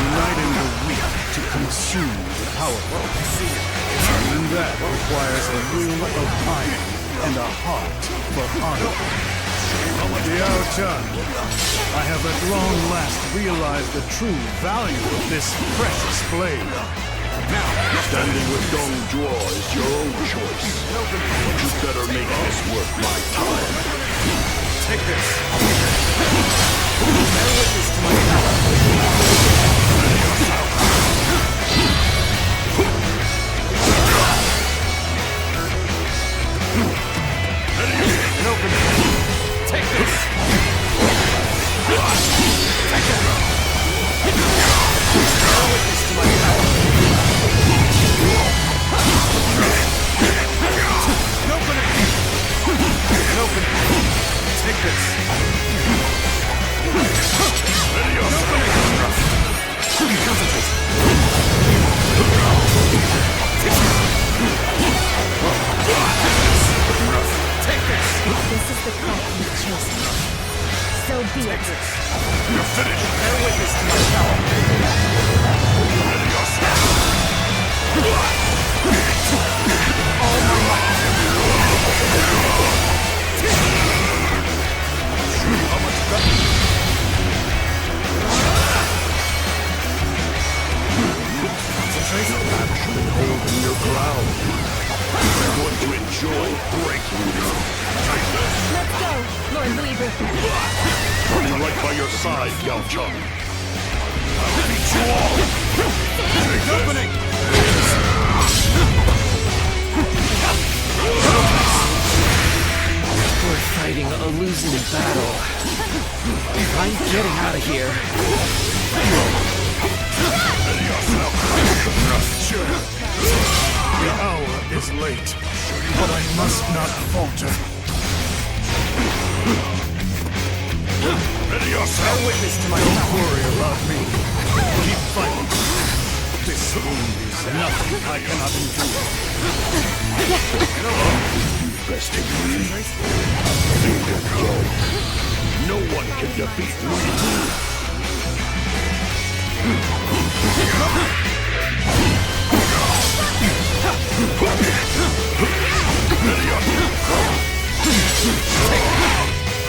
Uniting the weak to consume the powerful. And that requires a will of iron and a heart for honor. Diao Chan, I have at long last realized the true value of this precious blade. Now, standing with Zhang Jiao is your own choice. But you better make this worth my time. Take this. Bear witness to my power. Ready yourself. Take this! Take it! Bear witness to my power! Open it! Open it! Take this! Ready open it! Concentrate! Take this! This is the path you've chosen. So be it. You're finished! Bear witness to my power. Ready yourself! All my might. How much better? Concentrate. Actually holding your ground. You're going to enjoy breaking you. Let's go, Lord Louis Boo. I'll be right by your side, Yao Cheng. I'll beat you all. Take opening. We're fighting a losing battle. I'm getting out of here. Ready yourself. The hour is late, but I must not falter. Ready yourself. Bear witness to my own. Don't worry about me. Keep fighting. This wound is nothing I cannot endure. Besting me? Think it so. No one can defeat me.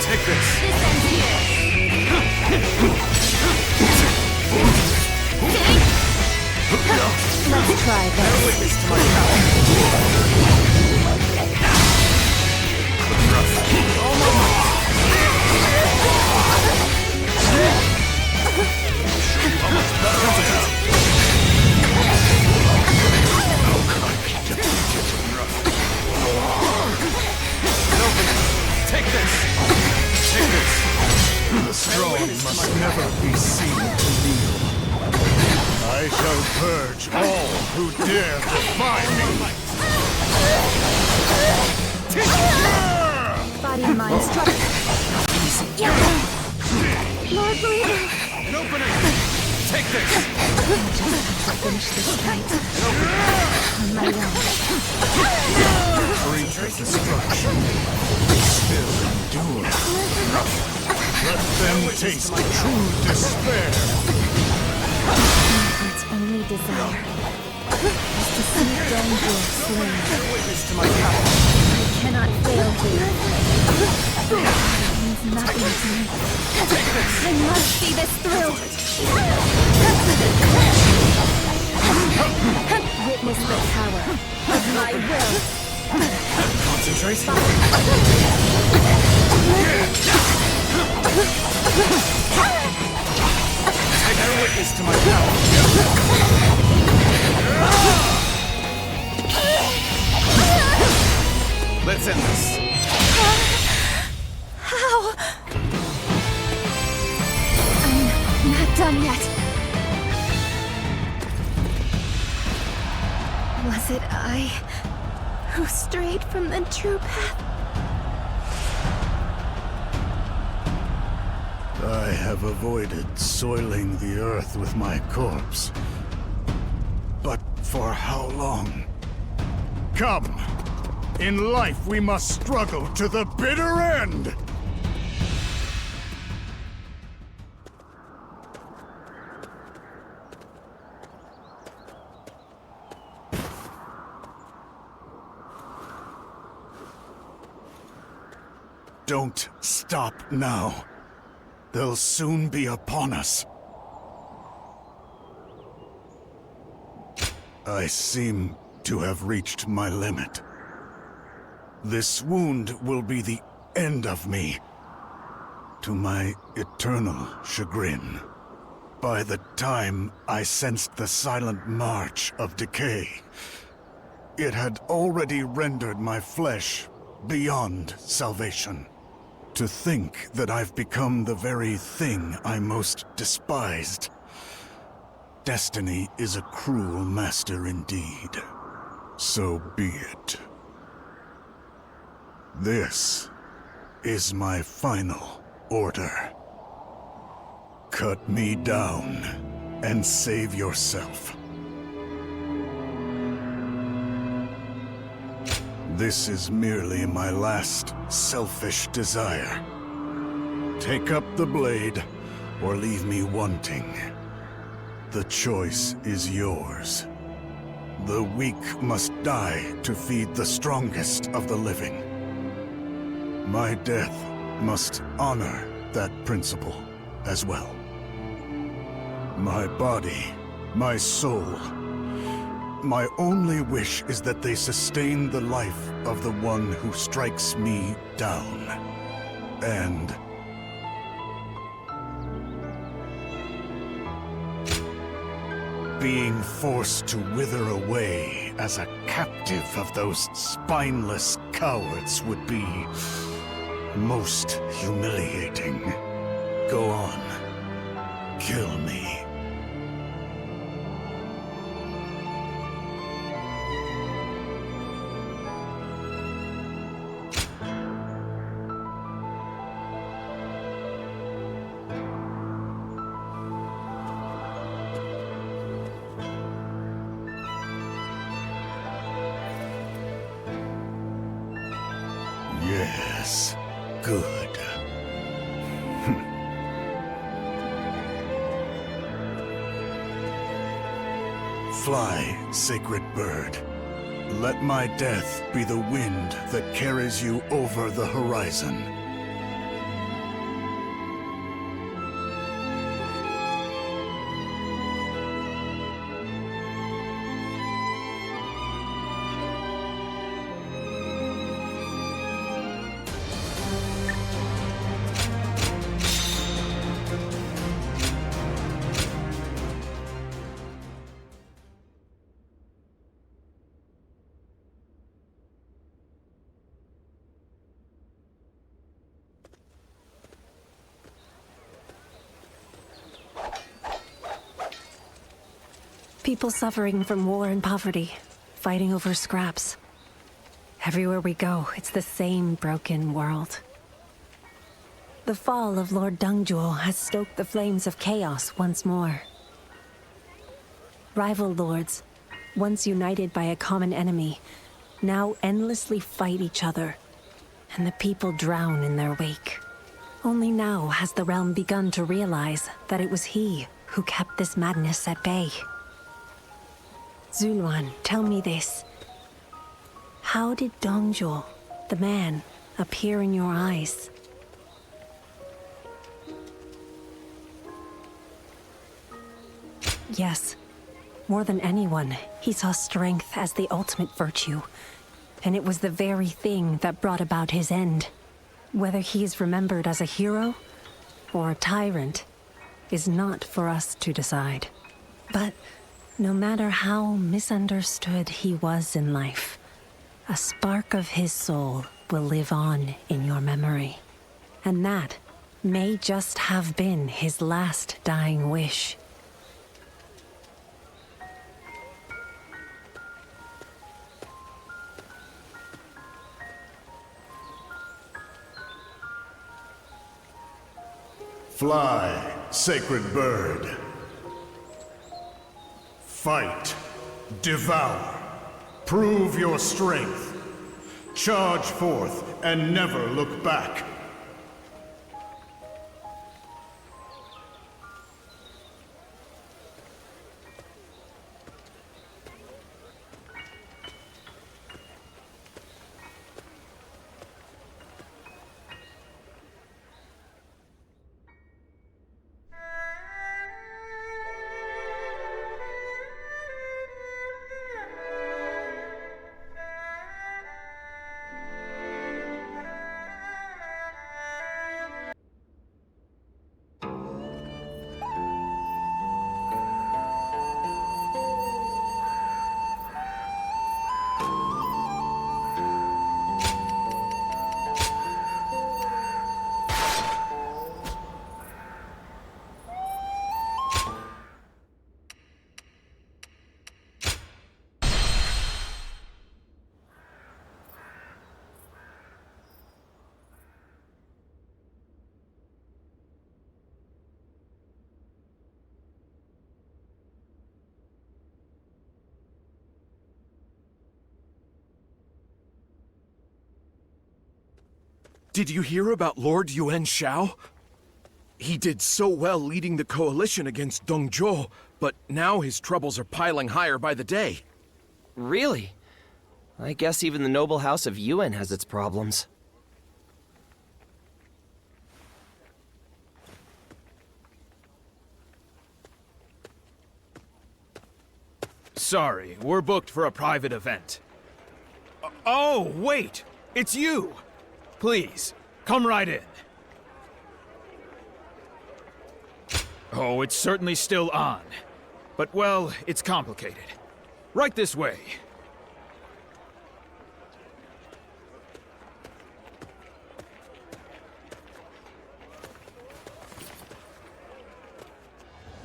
Take this. This ends here. try this. Witness to my power. Take this! Take this! The strong must never be seen to kneel. I shall purge all who dare defy me! Body and mind struck. Lord Bleeder! An opening! Take this! To finish this fight on my own. Brink of destruction. Still endure. Let them taste true despair. Its only desire is to see Zhang Jiao slain. Witness to my power. I cannot fail here. It means nothing to me. I must see this through. Witness the power of my will. Concentration. Bear witness to my power. Let's end this. How? I'm not done yet. Was it I who strayed from the true path? I have avoided soiling the earth with my corpse. But for how long? Come! In life we must struggle to the bitter end! Don't stop now. They'll soon be upon us. I seem to have reached my limit. This wound will be the end of me, to my eternal chagrin. By the time I sensed the silent march of decay, it had already rendered my flesh beyond salvation. To think that I've become the very thing I most despised. Destiny is a cruel master indeed. So be it. This is my final order. Cut me down and save yourself. This is merely my last selfish desire. Take up the blade, or leave me wanting. The choice is yours. The weak must die to feed the strongest of the living. My death must honor that principle as well. My body, my soul, my only wish is that they sustain the life of the one who strikes me down. And being forced to wither away as a captive of those spineless cowards would be most humiliating. Go on. Kill me. Yes, good. Fly, sacred bird. Let my death be the wind that carries you over the horizon. People suffering from war and poverty, fighting over scraps. Everywhere we go, it's the same broken world. The fall of Lord Zhuo has stoked the flames of chaos once more. Rival lords, once united by a common enemy, now endlessly fight each other, and the people drown in their wake. Only now has the realm begun to realize that it was he who kept this madness at bay. Zuluan, tell me this. How did Zhuo, the man, appear in your eyes? Yes. More than anyone, he saw strength as the ultimate virtue. And it was the very thing that brought about his end. Whether he is remembered as a hero or a tyrant is not for us to decide. But no matter how misunderstood he was in life, a spark of his soul will live on in your memory. And that may just have been his last dying wish. Fly, sacred bird. Fight. Devour. Prove your strength. Charge forth and never look back. Did you hear about Lord Yuan Shao? He did so well leading the coalition against Zhang Jiao, but now his troubles are piling higher by the day. Really? I guess even the noble house of Yuan has its problems. Sorry, we're booked for a private event. Oh, wait! It's you! Please, come right in. Oh, it's certainly still on. But, well, it's complicated. Right this way.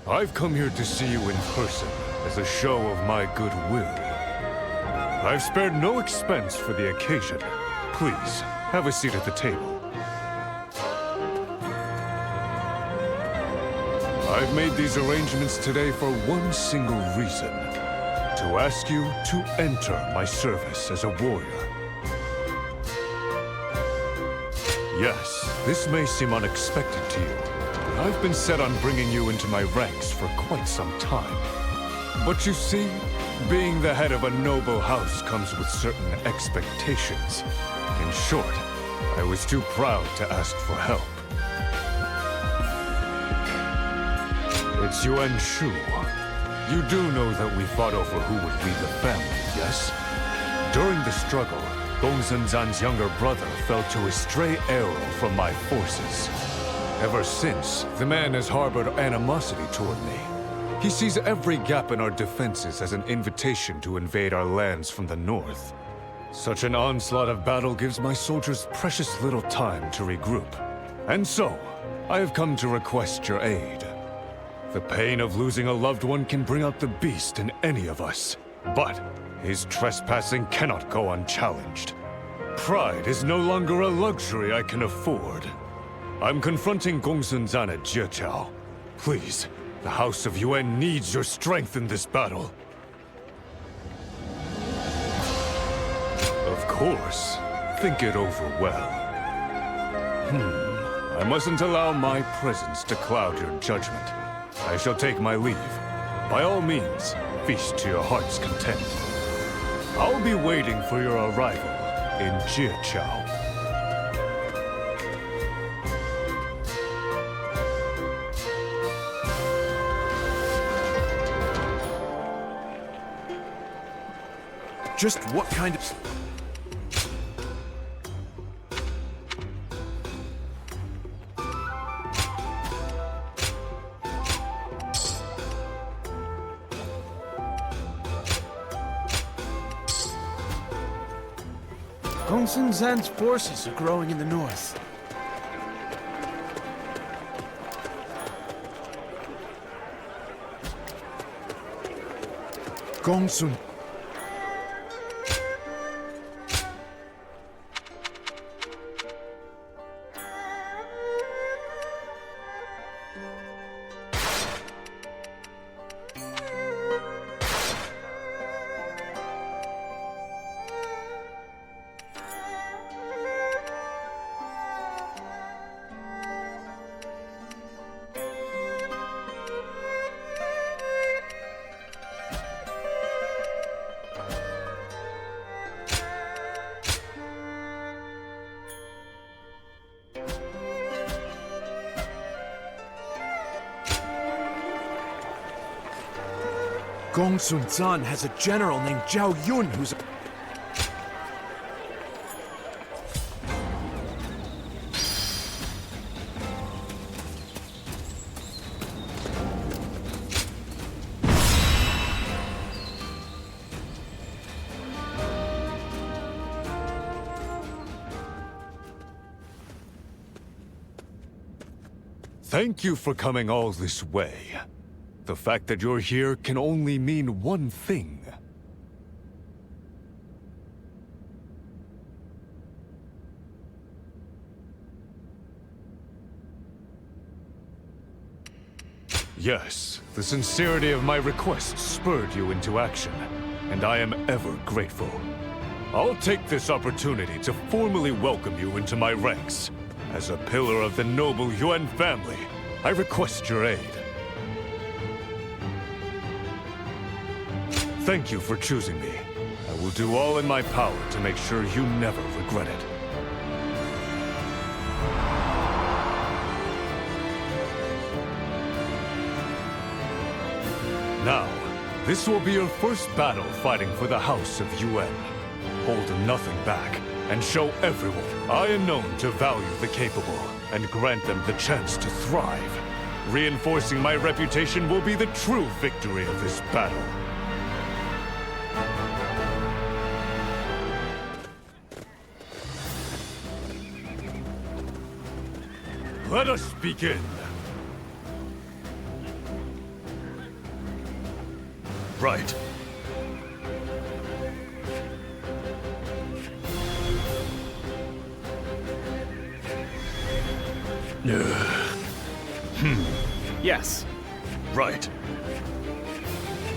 I've come here to see you in person as a show of my goodwill. I've spared no expense for the occasion. Please, have a seat at the table. I've made these arrangements today for one single reason. To ask you to enter my service as a warrior. Yes, this may seem unexpected to you, but I've been set on bringing you into my ranks for quite some time. But you see, being the head of a noble house comes with certain expectations. In short, I was too proud to ask for help. It's Yuan Shao. You do know that we fought over who would lead the family, yes? During the struggle, Gongsun Zan's younger brother fell to a stray arrow from my forces. Ever since, the man has harbored animosity toward me. He sees every gap in our defenses as an invitation to invade our lands from the north. Such an onslaught of battle gives my soldiers precious little time to regroup. And so, I have come to request your aid. The pain of losing a loved one can bring out the beast in any of us. But his trespassing cannot go unchallenged. Pride is no longer a luxury I can afford. I'm confronting Gongsun Zan at Jiao. Please, the House of Yuan needs your strength in this battle. Of course. Think it over well. I mustn't allow my presence to cloud your judgment. I shall take my leave. By all means, feast to your heart's content. I'll be waiting for your arrival in Jiao. Just what kind of... Gongsun Zan's forces are growing in the north. Gongsun... Gongsun Zan has a general named Zhao Yun who's... Thank you for coming all this way. The fact that you're here can only mean one thing. Yes, the sincerity of my request spurred you into action, and I am ever grateful. I'll take this opportunity to formally welcome you into my ranks. As a pillar of the noble Yuan family, I request your aid. Thank you for choosing me. I will do all in my power to make sure you never regret it. Now, this will be your first battle fighting for the House of Yuan. Hold nothing back, and show everyone I am known to value the capable, and grant them the chance to thrive. Reinforcing my reputation will be the true victory of this battle. Let us begin. Right. Yes. Right.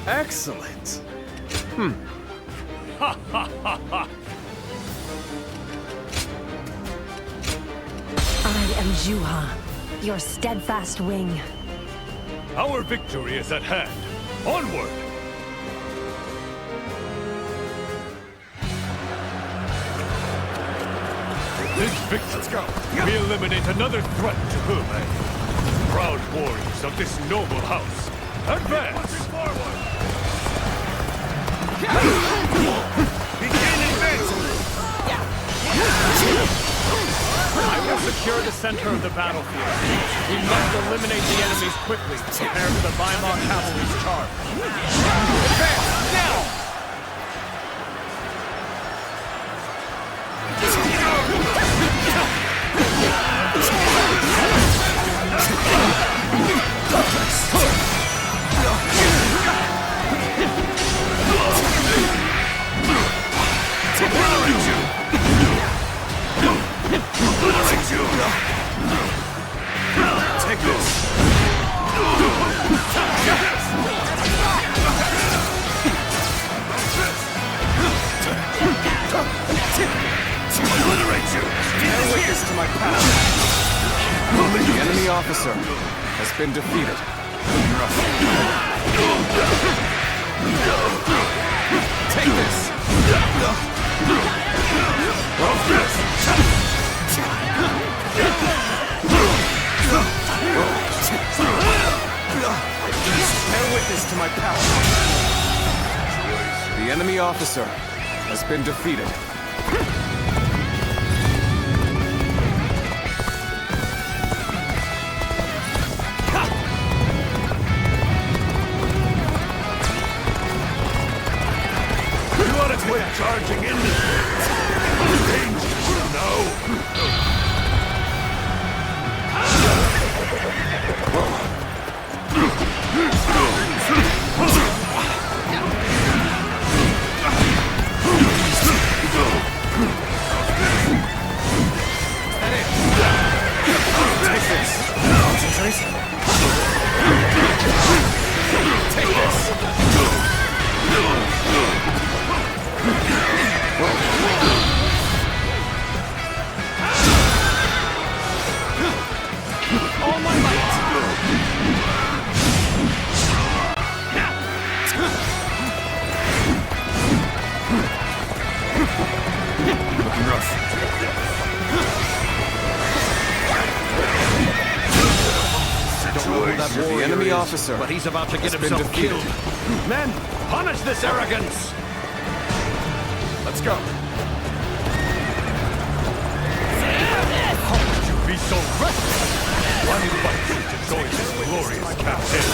Excellent. Ha ha ha ha! I am Zhuo, your steadfast wing. Our victory is at hand. Onward! This victory, let's go. We eliminate another threat to Guile. Proud warriors of this noble house, advance! Forward! Begin advancing! I will secure the center of the battlefield. We must eliminate the enemies quickly, prepare for the Weimar cavalry's charge. Advance, now! officer has been defeated. Take this! Bear witness to my power. The enemy officer has been defeated. You ought to quit charging into this. Danger, no. Take this. Concentrate. Take this. All my might. Looking rough. The enemy officer, but he's about to get has himself been defeated. killed. Men, punish this arrogance! Let's go. How could you be so reckless? I invite you to join this glorious campaign,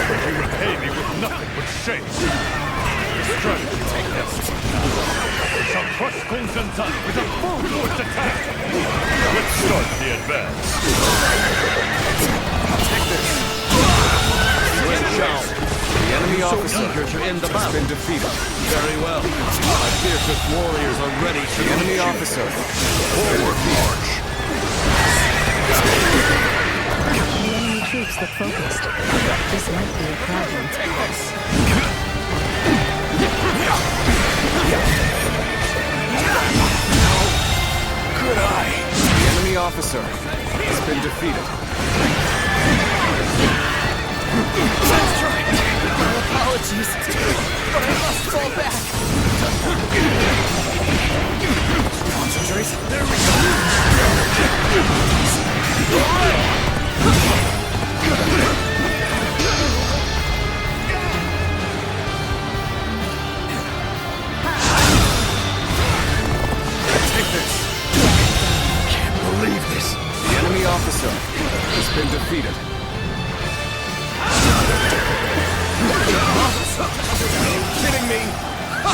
and you repay me with nothing but shame. Your strategy take this. We shall crush Gongsun-san with a full force attack. Let's start the advance. Take this. Yuan Shao, the enemy officer, has been defeated. Very well. My fiercest warriors are ready to The enemy officer forward march. The enemy troops look focused. This might be a problem. Take this. Good eye. The enemy officer has been defeated. That's right. My apologies, but I must fall back. Concentrate. There we go. Take this. Can't believe this. The enemy officer has been defeated. Are you kidding me? I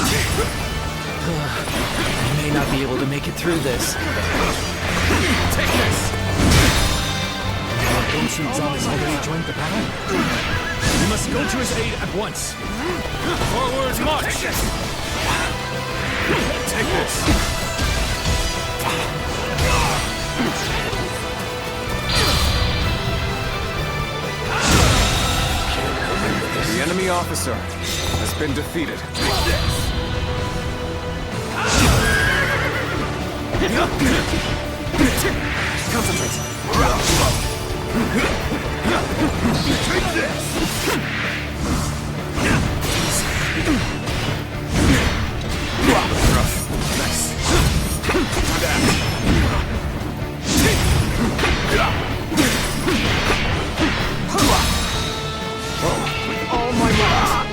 may not be able to make it through this. Take this. Gongsun-san has already joined the battle. We must go to his aid at once. Forward march! Take this. The enemy officer has been defeated. Concentrate. Take this. Nice. All my might.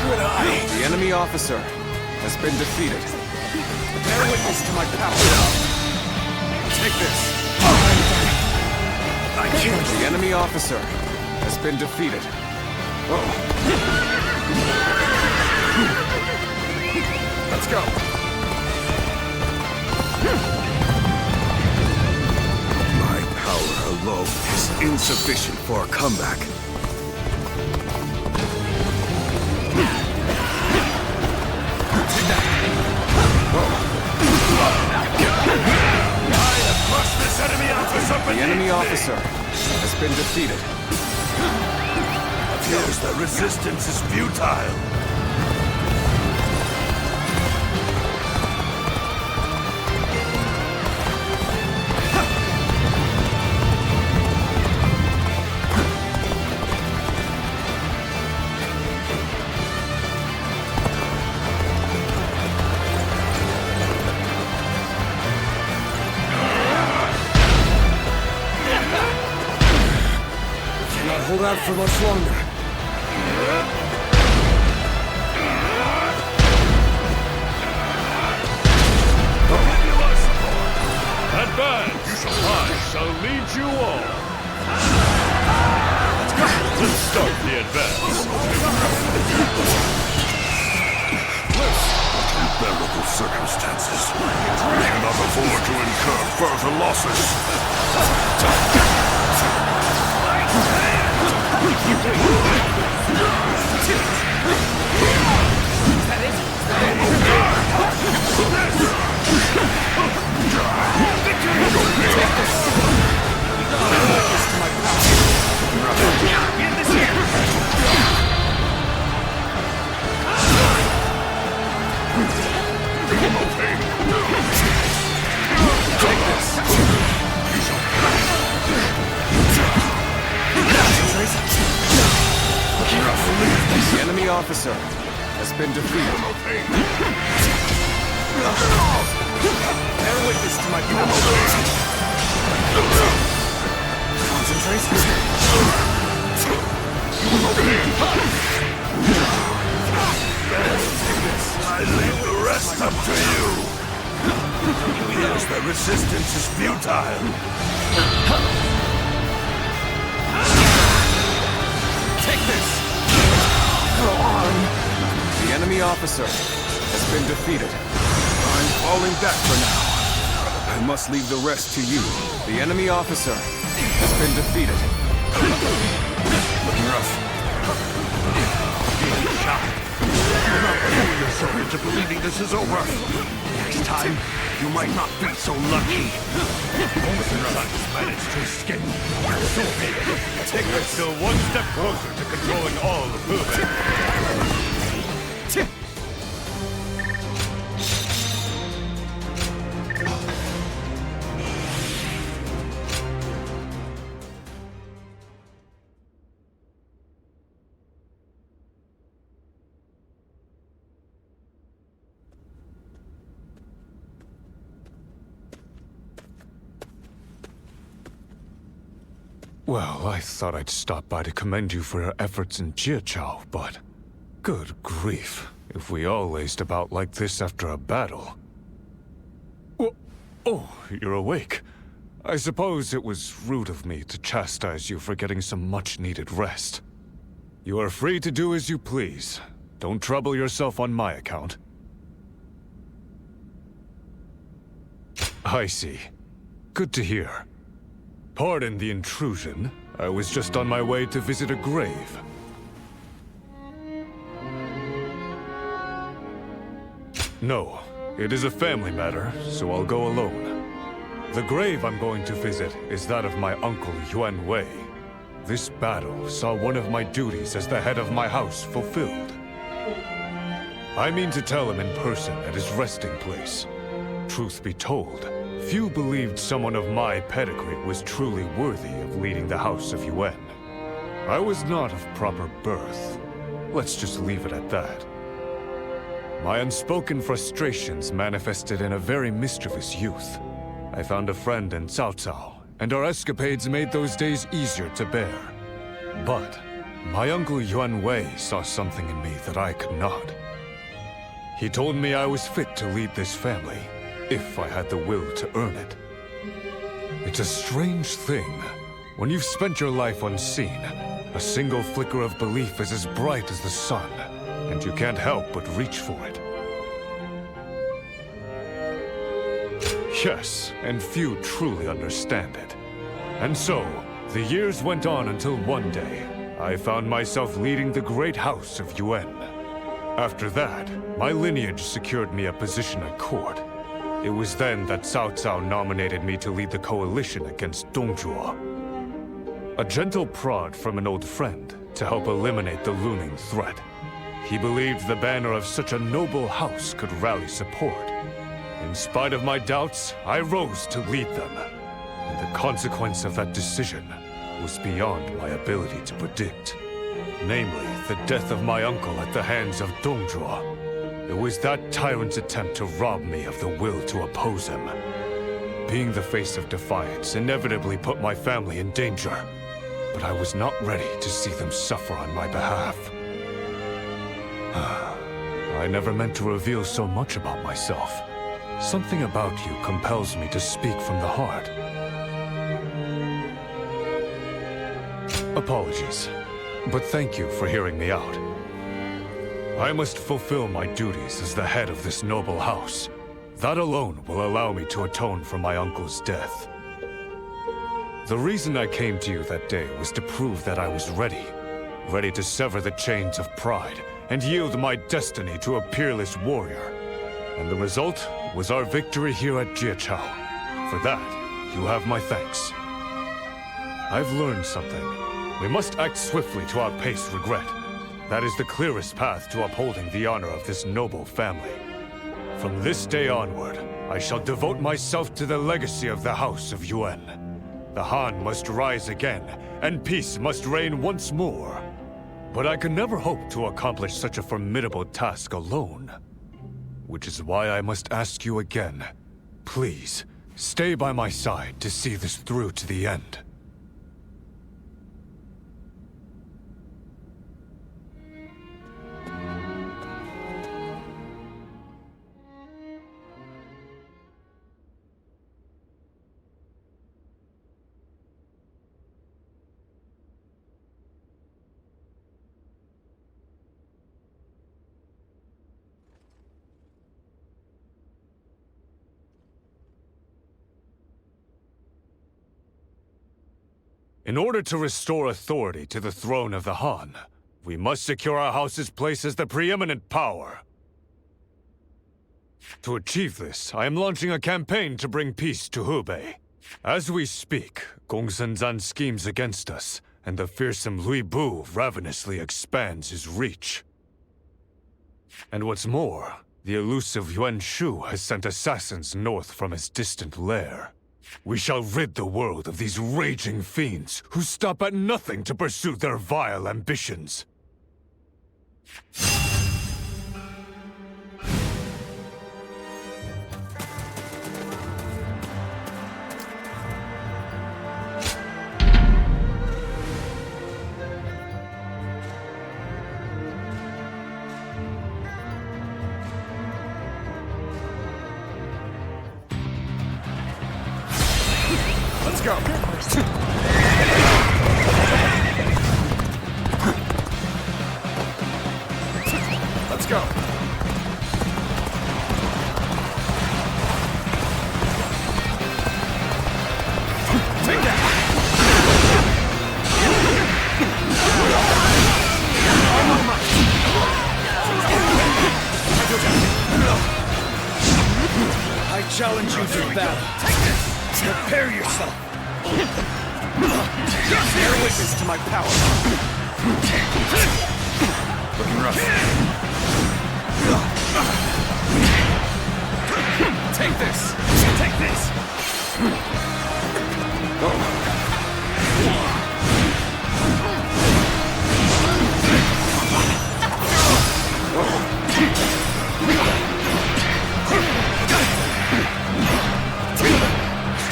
Good eye. The enemy officer has been defeated. Bear witness to my power. Take this. I can't. The enemy officer has been defeated. Let's go. My power alone is insufficient for a comeback. The enemy officer has been defeated. Appears the resistance is futile. hold out for much longer. Advance! I shall lead you all. Let's start the advance. Unbearable circumstances. We cannot afford to incur further losses. The enemy officer has been defeated. Bear witness to my power. Concentrate. I leave the rest up to you. Because the resistance is futile. Take this! Go on! The enemy officer has been defeated. I'm falling back for now. I must leave the rest to you. The enemy officer has been defeated. Looking rough. You're not fooling yourself into believing this is over. Next time, you might not be so lucky. Such managed to escape. So big. Take us still one step closer to controlling all of Hubei. Well, I thought I'd stop by to commend you for your efforts in Jiao, but... Good grief. If we all laced about like this after a battle... Oh, you're awake. I suppose it was rude of me to chastise you for getting some much-needed rest. You are free to do as you please. Don't trouble yourself on my account. I see. Good to hear. Pardon the intrusion. I was just on my way to visit a grave. No, it is a family matter, so I'll go alone. The grave I'm going to visit is that of my uncle Yuan Wei. This battle saw one of my duties as the head of my house fulfilled. I mean to tell him in person at his resting place. Truth be told, few believed someone of my pedigree was truly worthy of leading the House of Yuan. I was not of proper birth. Let's just leave it at that. My unspoken frustrations manifested in a very mischievous youth. I found a friend in Cao Cao, and our escapades made those days easier to bear. But my uncle Yuan Wei saw something in me that I could not. He told me I was fit to lead this family, if I had the will to earn it. It's a strange thing. When you've spent your life unseen, a single flicker of belief is as bright as the sun, and you can't help but reach for it. Yes, and few truly understand it. And so, the years went on until one day, I found myself leading the great house of Yuan. After that, my lineage secured me a position at court. It was then that Cao Cao nominated me to lead the coalition against Zhuo. A gentle prod from an old friend to help eliminate the looming threat. He believed the banner of such a noble house could rally support. In spite of my doubts, I rose to lead them. And the consequence of that decision was beyond my ability to predict. Namely, the death of my uncle at the hands of Zhuo. It was that tyrant's attempt to rob me of the will to oppose him. Being the face of defiance inevitably put my family in danger. but I was not ready to see them suffer on my behalf. I never meant to reveal so much about myself. Something about you compels me to speak from the heart. Apologies, but thank you for hearing me out. I must fulfill my duties as the head of this noble house. That alone will allow me to atone for my uncle's death. The reason I came to you that day was to prove that I was ready to sever the chains of pride and yield my destiny to a peerless warrior. And the result was our victory here at Jiao. For that, you have my thanks. I've learned something. We must act swiftly to outpace regret. That is the clearest path to upholding the honor of this noble family. From this day onward, I shall devote myself to the legacy of the House of Yuan. The Han must rise again, and peace must reign once more. But I can never hope to accomplish such a formidable task alone. Which is why I must ask you again. Please, stay by my side to see this through to the end. In order to restore authority to the throne of the Han, we must secure our house's place as the preeminent power. To achieve this, I am launching a campaign to bring peace to Hubei. As we speak, Gongsun Zan schemes against us, and the fearsome Lui Bu ravenously expands his reach. And what's more, the elusive Yuan Shao has sent assassins north from his distant lair. We shall rid the world of these raging fiends who stop at nothing to pursue their vile ambitions. Let's go. Let's go. Take that. I challenge you to battle. Prepare yourself. Bear witness to my power. Looking rough. Take this. Take this.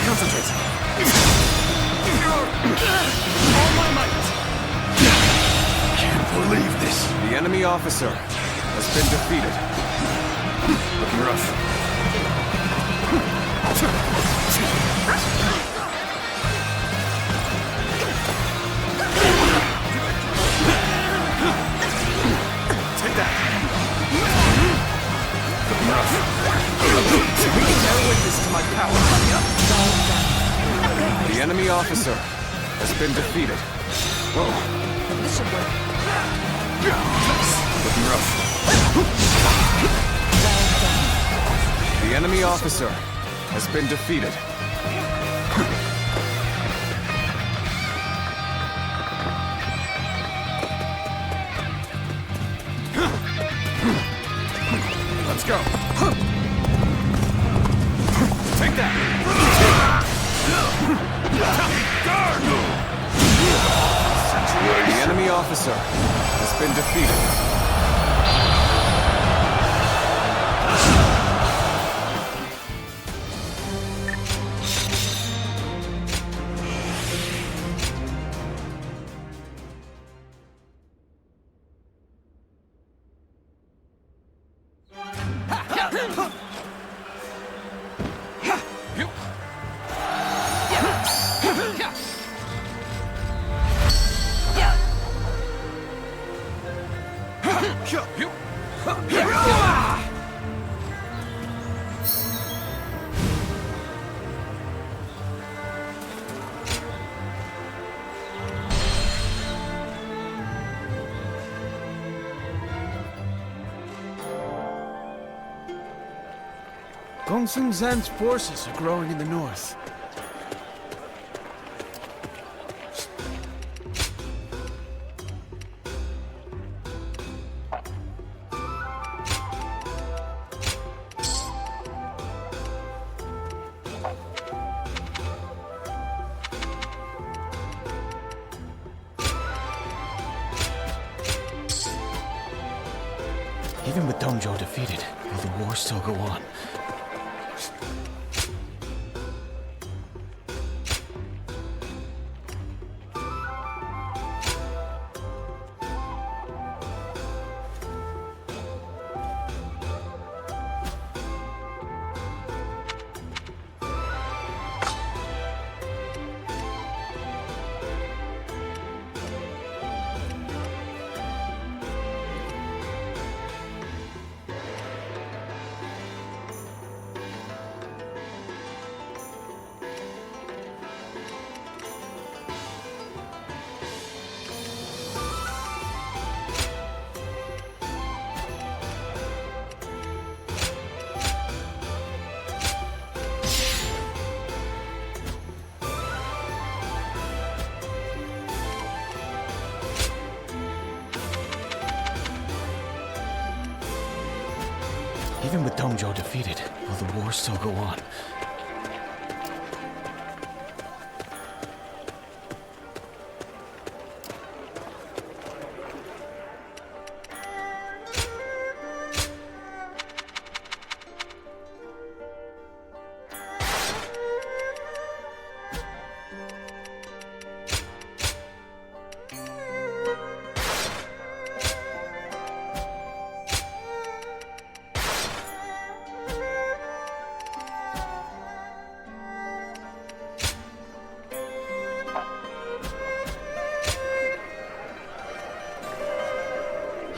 Concentrate. All my might. Can't believe this. The enemy officer has been defeated. Looking rough. Take that. Looking rough. Bear witness to my power. The enemy officer has been defeated. This should work. Looking rough. The enemy officer has been defeated. Let's go. Take that! The enemy officer has been defeated. Gongsun Zan's forces are growing in the north. Even with Zhang Jiao defeated, will the war still go on? Even with Zhang Jiao defeated, will the war still go on?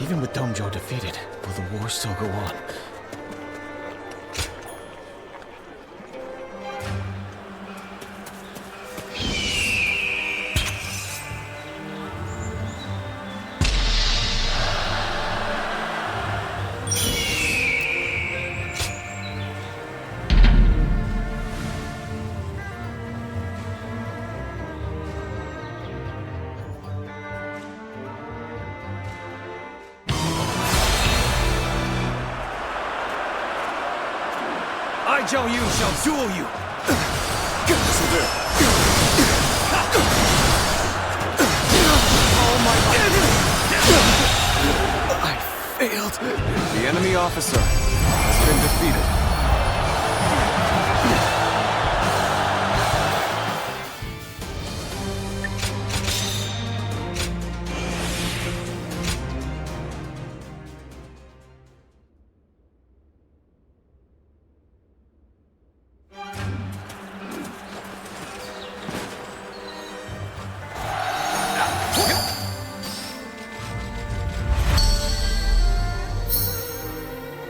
Even with Zhang Jiao defeated, will the war still go on? Zhao Yu shall duel you! This'll do. Oh my God! I failed. The enemy officer has been defeated.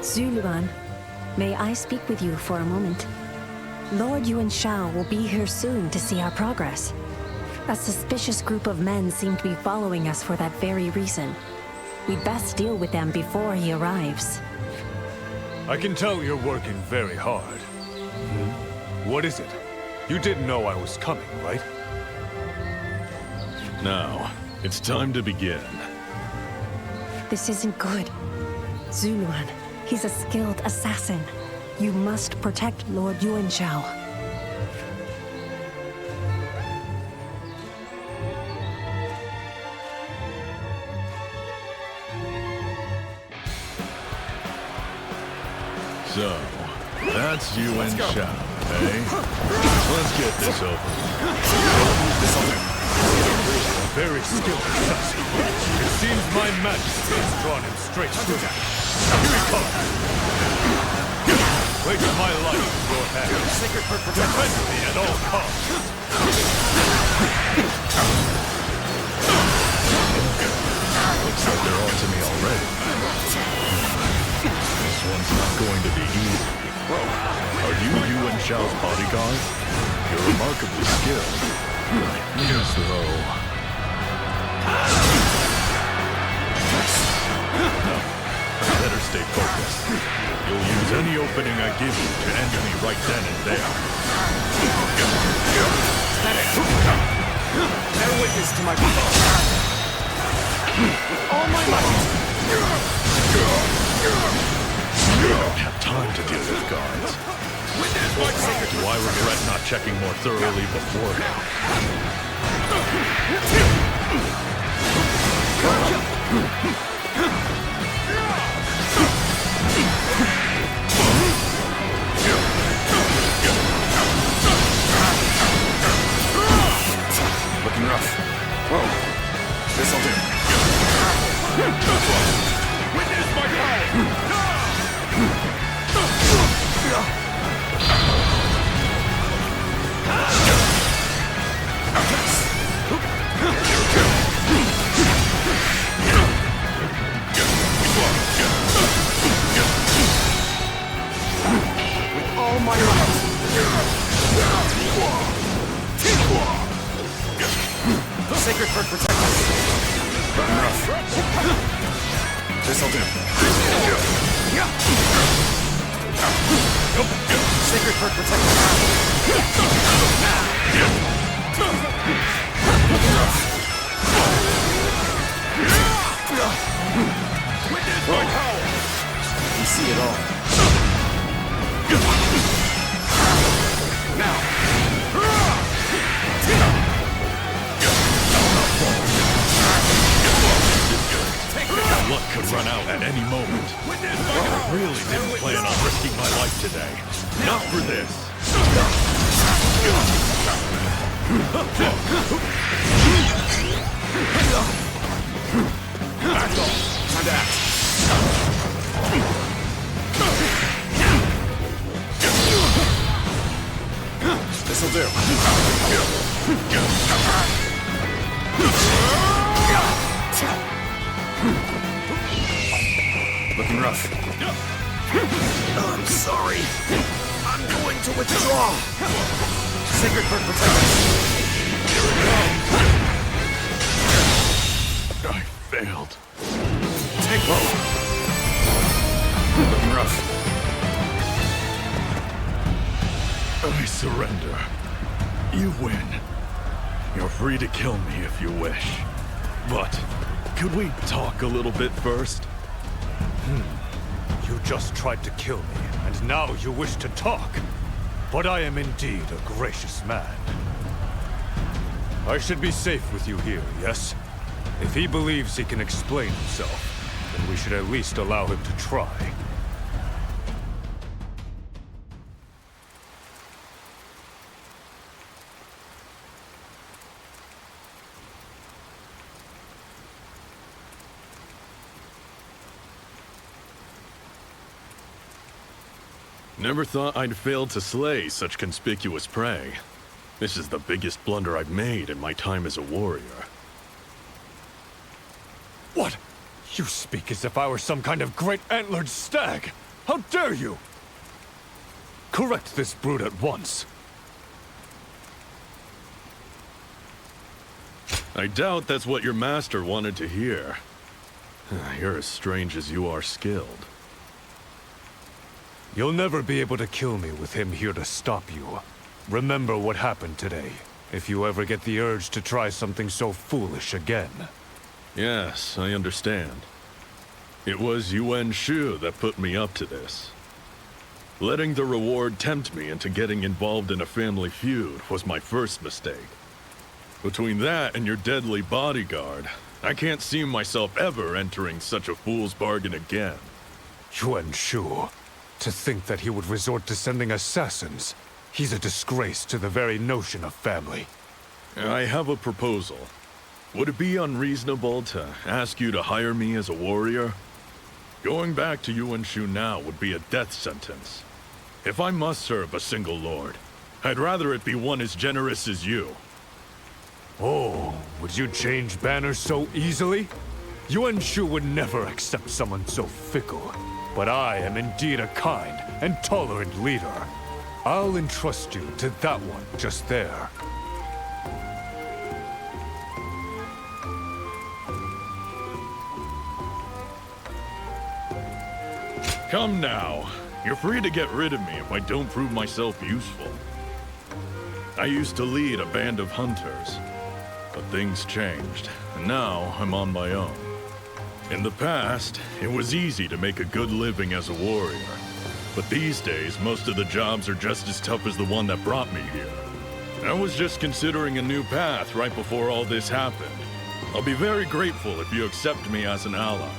Zuluan, may I speak with you for a moment? Lord Yuan Shao will be here soon to see our progress. A suspicious group of men seem to be following us for that very reason. We'd best deal with them before he arrives. I can tell you're working very hard. What is it? You didn't know I was coming, right? Now, it's time to begin. This isn't good. Zuluan, he's a skilled assassin. You must protect Lord Yuan Shao. So, that's Yuan Shao, eh? Let's get this over. A very skilled assassin. It seems my majesty has drawn him straight through. Here he comes! Place my life in your hands. Sacred for protection. Defend me at all costs. Looks like they're on to me already. Shao's bodyguard? You're remarkably skilled. Yes, though. No, better stay focused. You'll use any opening I give you to end me right then and there. Bear witness to my power. With all my might. You don't have time to deal with guards. Do I regret not checking more thoroughly beforehand? Looking rough. Whoa. This'll do. Witness my power! With all my might. Sacred Bird protect us. Run rough. This'll do. Sacred Bird protect us. Witness my power! You see it all. Now! My luck could run out at any moment. I really didn't plan on risking my life today. Not for this. Back off! Time to act! This'll do. Looking rough. I'm sorry. I'm going to withdraw. Sacred Bird protect us. I failed. Take low. Looking rough. I surrender. You win. You're free to kill me if you wish. But could we talk a little bit first? You just tried to kill me, and now you wish to talk. But I am indeed a gracious man. I should be safe with you here, yes? If he believes he can explain himself, then we should at least allow him to try. Never thought I'd fail to slay such conspicuous prey. This is the biggest blunder I've made in my time as a warrior. What? You speak as if I were some kind of great antlered stag! How dare you! Correct this brute at once. I doubt that's what your master wanted to hear. You're as strange as you are skilled. You'll never be able to kill me with him here to stop you. Remember what happened today, if you ever get the urge to try something so foolish again. Yes, I understand. It was Yuan Shao that put me up to this. Letting the reward tempt me into getting involved in a family feud was my first mistake. Between that and your deadly bodyguard, I can't see myself ever entering such a fool's bargain again. Yuan Shao. To think that he would resort to sending assassins. He's a disgrace to the very notion of family. I have a proposal. Would it be unreasonable to ask you to hire me as a warrior? Going back to Yuan Shao now would be a death sentence. If I must serve a single lord, I'd rather it be one as generous as you. Oh, would you change banners so easily? Yuan Shao would never accept someone so fickle. But I am indeed a kind and tolerant leader. I'll entrust you to that one just there. Come now. You're free to get rid of me if I don't prove myself useful. I used to lead a band of hunters, but things changed, and now I'm on my own. In the past, it was easy to make a good living as a warrior, but these days, most of the jobs are just as tough as the one that brought me here. I was just considering a new path right before all this happened. I'll be very grateful if you accept me as an ally.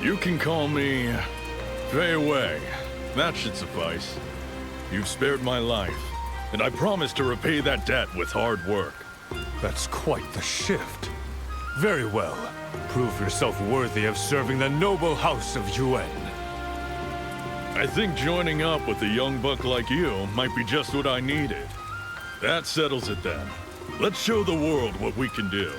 You can call me Fei Wei. That should suffice. You've spared my life, and I promise to repay that debt with hard work. That's quite the shift. Very well. Prove yourself worthy of serving the noble house of Yuan. I think joining up with a young buck like you might be just what I needed. That settles it then. Let's show the world what we can do.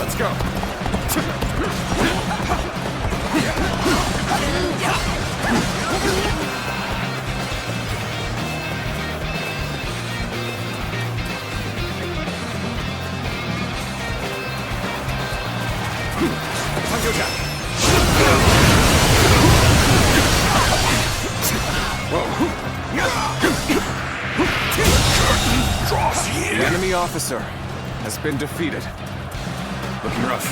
Let's go. The enemy officer has been defeated. Looking rough.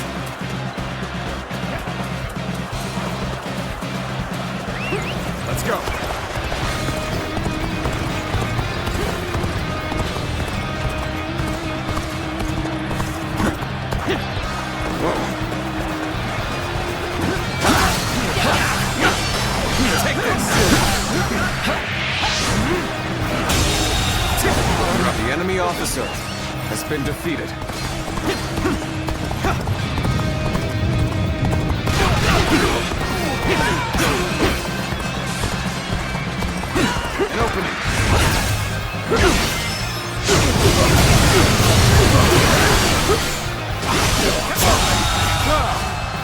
Let's go. Take this. The enemy officer has been defeated. An opening.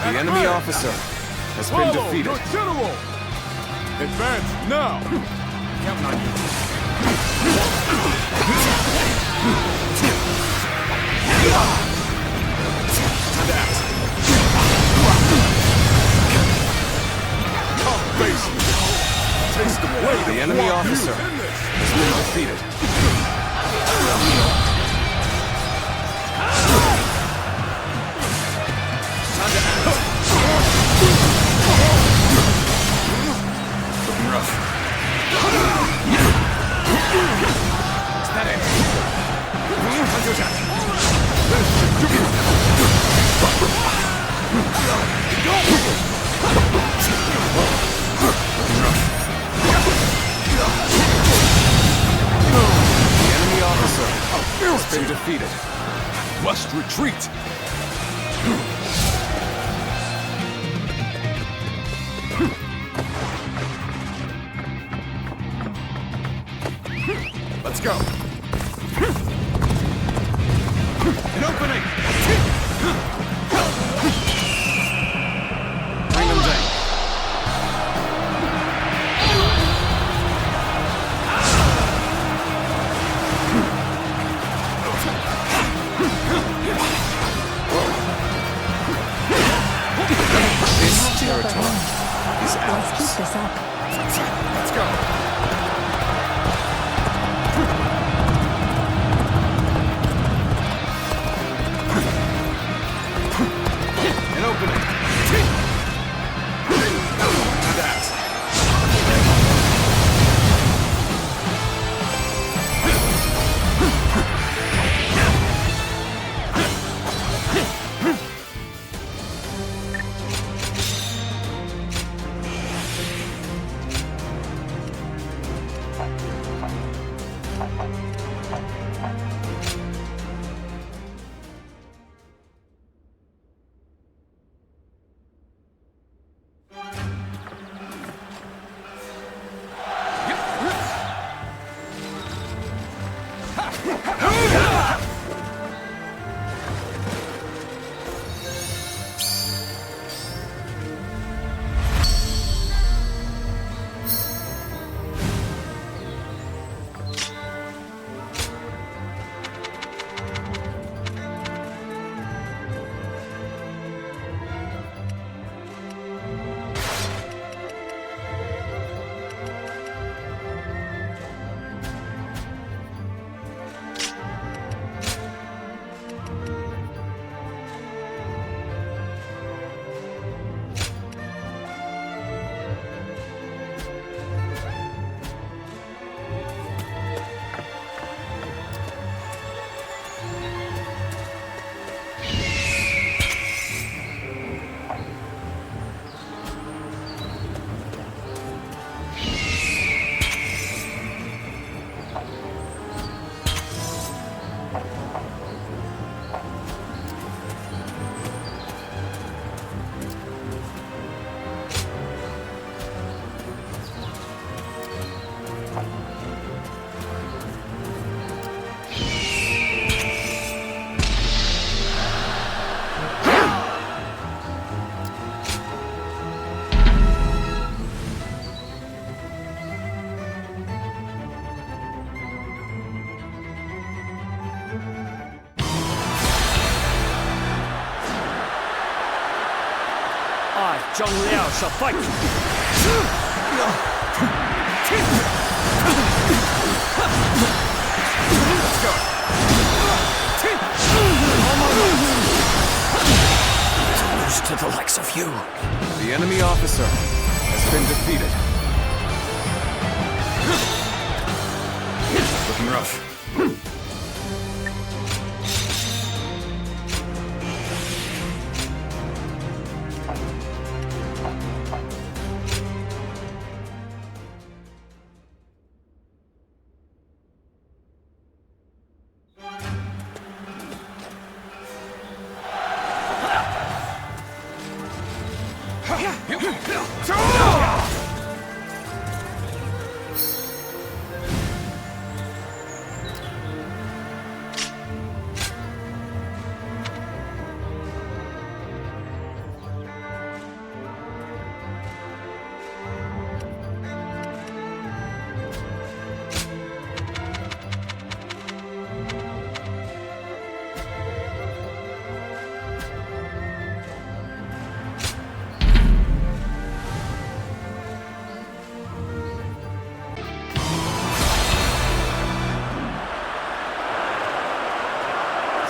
The enemy officer has been defeated. The general! Advance now! Counting on you. Come face me. Taste the blade. The enemy officer has been defeated. Time to act. Looking rough. Is that it? Time to attack. The enemy officer has been defeated. Must retreat. Let's go. An opening! Bring them down. This territory is ours. Let's keep this up. Let's go. An opening. That. Zhang Liao shall fight! Let's go! To lose to the likes of you. The enemy officer has been defeated. Looking rough.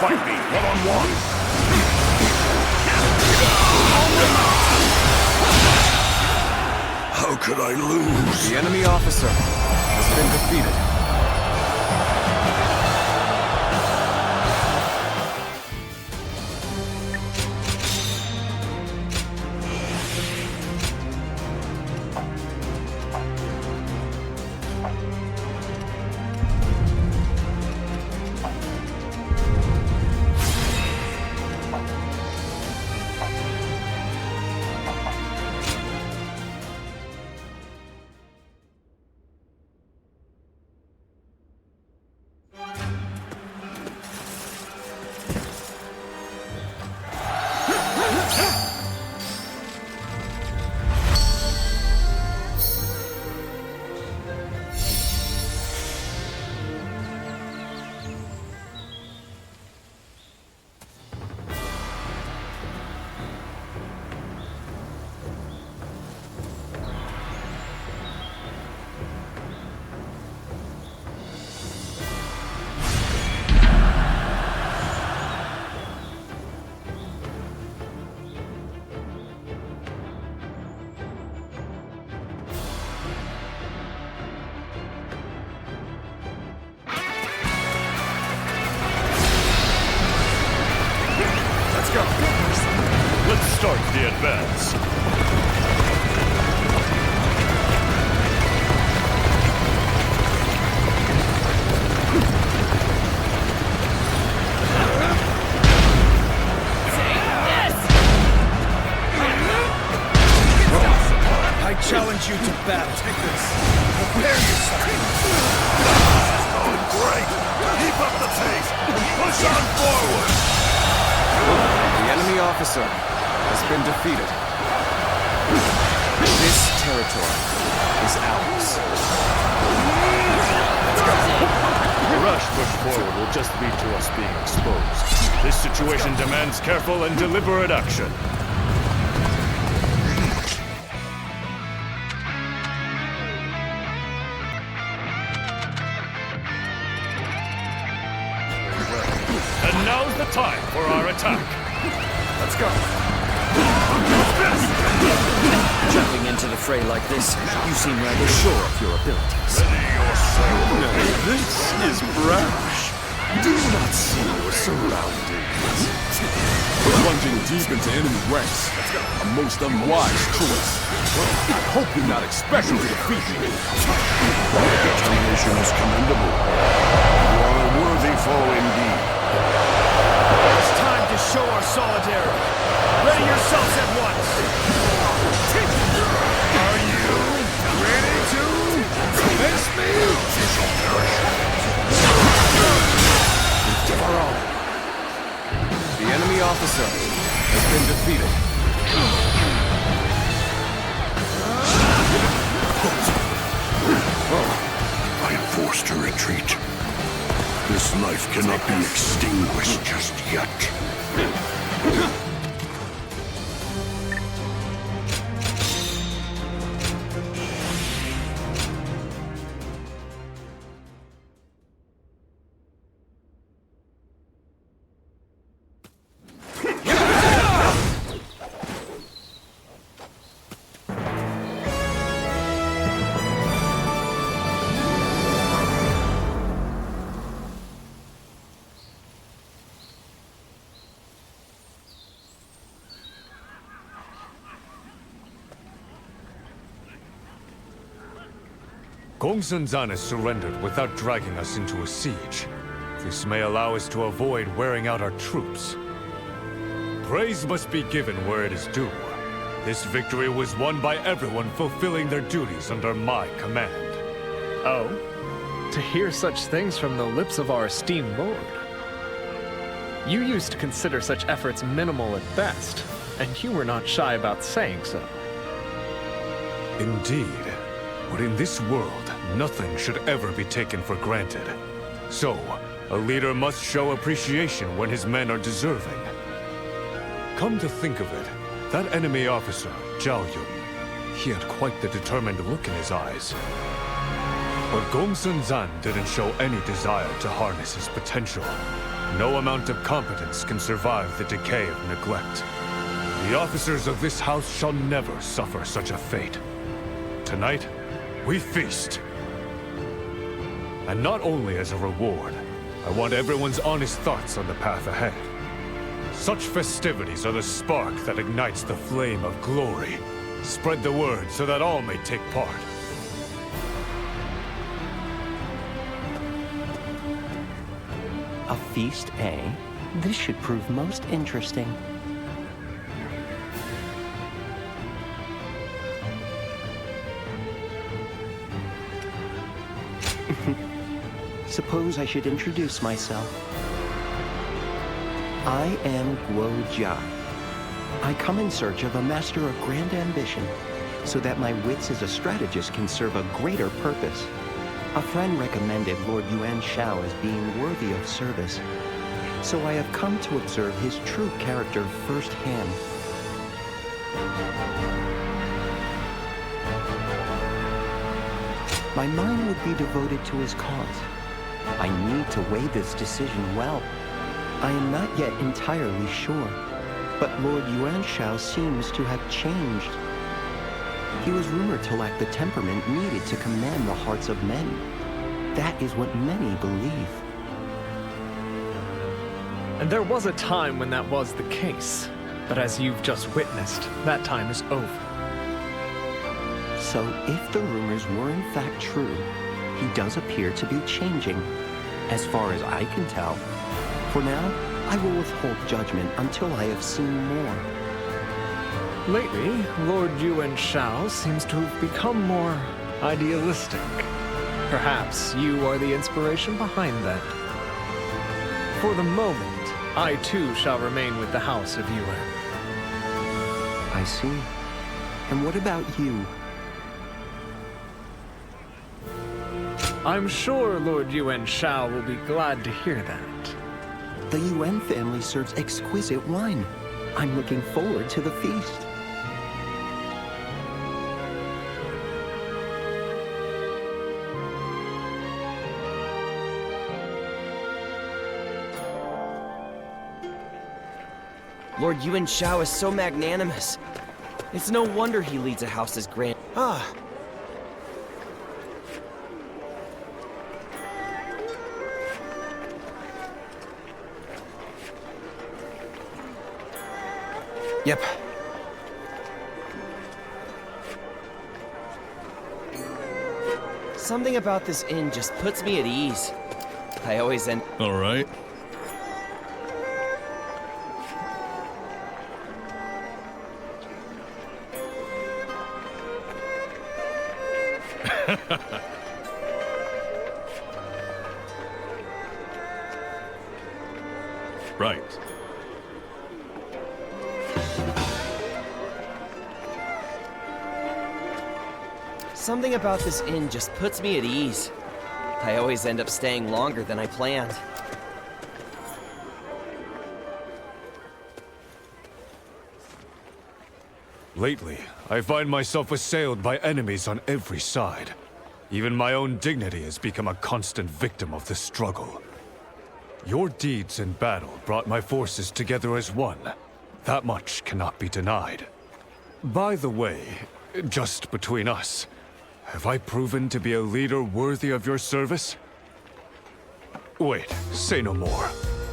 fight me one-on-one. How could I lose? The enemy officer has been defeated. Let's start the advance. I challenge you to battle. Take this. Prepare yourself. This is going great. Keep up the pace and push on forward. The enemy officer has been defeated. This territory is ours. A rush push forward will just lead to us being exposed. This situation demands careful and deliberate action. And now's the time for our attack. Let's go. Jumping into the fray like this, you seem rather sure of your abilities. No, this is brash. Do you not see your surroundings? Plunging deep into enemy ranks. A most unwise choice. I hope you're not expecting to defeat me. Your determination is commendable. You are a worthy foe indeed. It's time to show our solidarity. Ready yourselves at once. Are you ready to face me? You shall perish. For all. The enemy officer has been defeated. I am forced to retreat. This life cannot be extinguished just yet. Gongsun Zan has surrendered without dragging us into a siege. This may allow us to avoid wearing out our troops. Praise must be given where it is due. This victory was won by everyone fulfilling their duties under my command. Oh? To hear such things from the lips of our esteemed lord. You used to consider such efforts minimal at best, and you were not shy about saying so. Indeed. But in this world, nothing should ever be taken for granted. So, a leader must show appreciation when his men are deserving. Come to think of it, that enemy officer, Zhao Yun, he had quite the determined look in his eyes. But Gongsun Zan didn't show any desire to harness his potential. No amount of competence can survive the decay of neglect. The officers of this house shall never suffer such a fate. Tonight, we feast. And not only as a reward, I want everyone's honest thoughts on the path ahead. Such festivities are the spark that ignites the flame of glory. Spread the word so that all may take part. A feast, eh? This should prove most interesting. Suppose I should introduce myself. I am Guo Jia. I come in search of a master of grand ambition, so that my wits as a strategist can serve a greater purpose. A friend recommended Lord Yuan Shao as being worthy of service, so I have come to observe his true character firsthand. My mind would be devoted to his cause. I need to weigh this decision well. I am not yet entirely sure, but Lord Yuan Shao seems to have changed. He was rumored to lack the temperament needed to command the hearts of men. That is what many believe. And there was a time when that was the case. But as you've just witnessed, that time is over. So if the rumors were in fact true, he does appear to be changing, as far as I can tell. For now, I will withhold judgment until I have seen more. Lately, Lord Yuan Shao seems to have become more idealistic. Perhaps you are the inspiration behind that. For the moment, I too shall remain with the House of Yuan. I see. And what about you? I'm sure Lord Yuan Shao will be glad to hear that. The Yuan family serves exquisite wine. I'm looking forward to the feast. Lord Yuan Shao is so magnanimous. It's no wonder he leads a house as grand. Ah. Yep. Something about this inn just puts me at ease. I always end. All right. Right. Something about this inn just puts me at ease. I always end up staying longer than I planned. Lately, I find myself assailed by enemies on every side. Even my own dignity has become a constant victim of the struggle. Your deeds in battle brought my forces together as one. That much cannot be denied. By the way, just between us, have I proven to be a leader worthy of your service? Wait, say no more.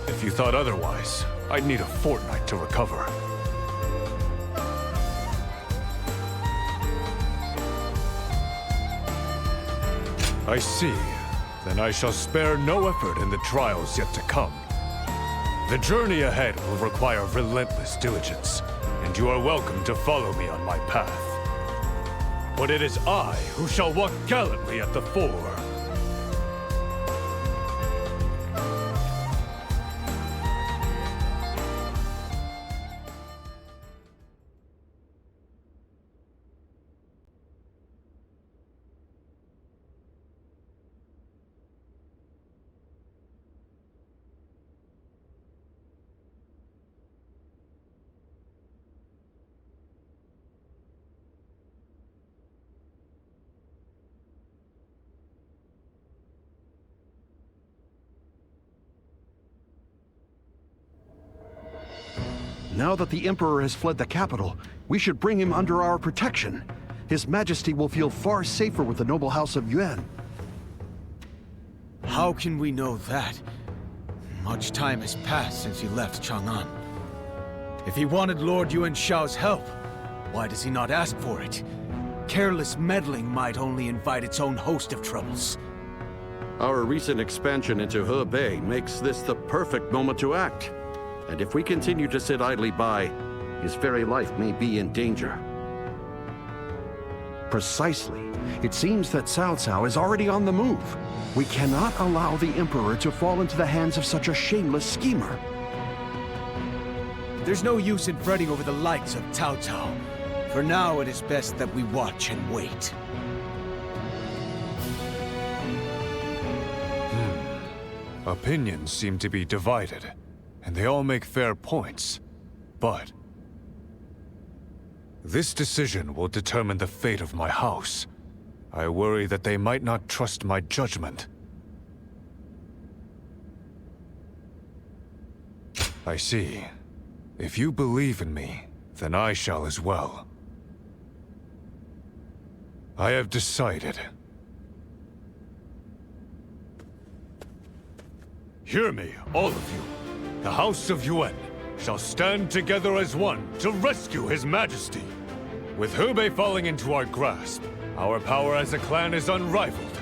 If you thought otherwise, I'd need a fortnight to recover. I see. Then I shall spare no effort in the trials yet to come. The journey ahead will require relentless diligence, and you are welcome to follow me on my path. But it is I who shall walk gallantly at the fore. Now that the Emperor has fled the capital, we should bring him under our protection. His Majesty will feel far safer with the noble house of Yuan. How can we know that? Much time has passed since he left Chang'an. If he wanted Lord Yuan Shao's help, why does he not ask for it? Careless meddling might only invite its own host of troubles. Our recent expansion into Hebei makes this the perfect moment to act. And if we continue to sit idly by, his very life may be in danger. Precisely. It seems that Cao Cao is already on the move. We cannot allow the Emperor to fall into the hands of such a shameless schemer. There's no use in fretting over the likes of Cao Cao. For now, it is best that we watch and wait. Opinions seem to be divided, and they all make fair points. But this decision will determine the fate of my house. I worry that they might not trust my judgment. I see. If you believe in me, then I shall as well. I have decided. Hear me, all of you. The House of Yuan shall stand together as one to rescue His Majesty. With Hebei falling into our grasp, our power as a clan is unrivaled.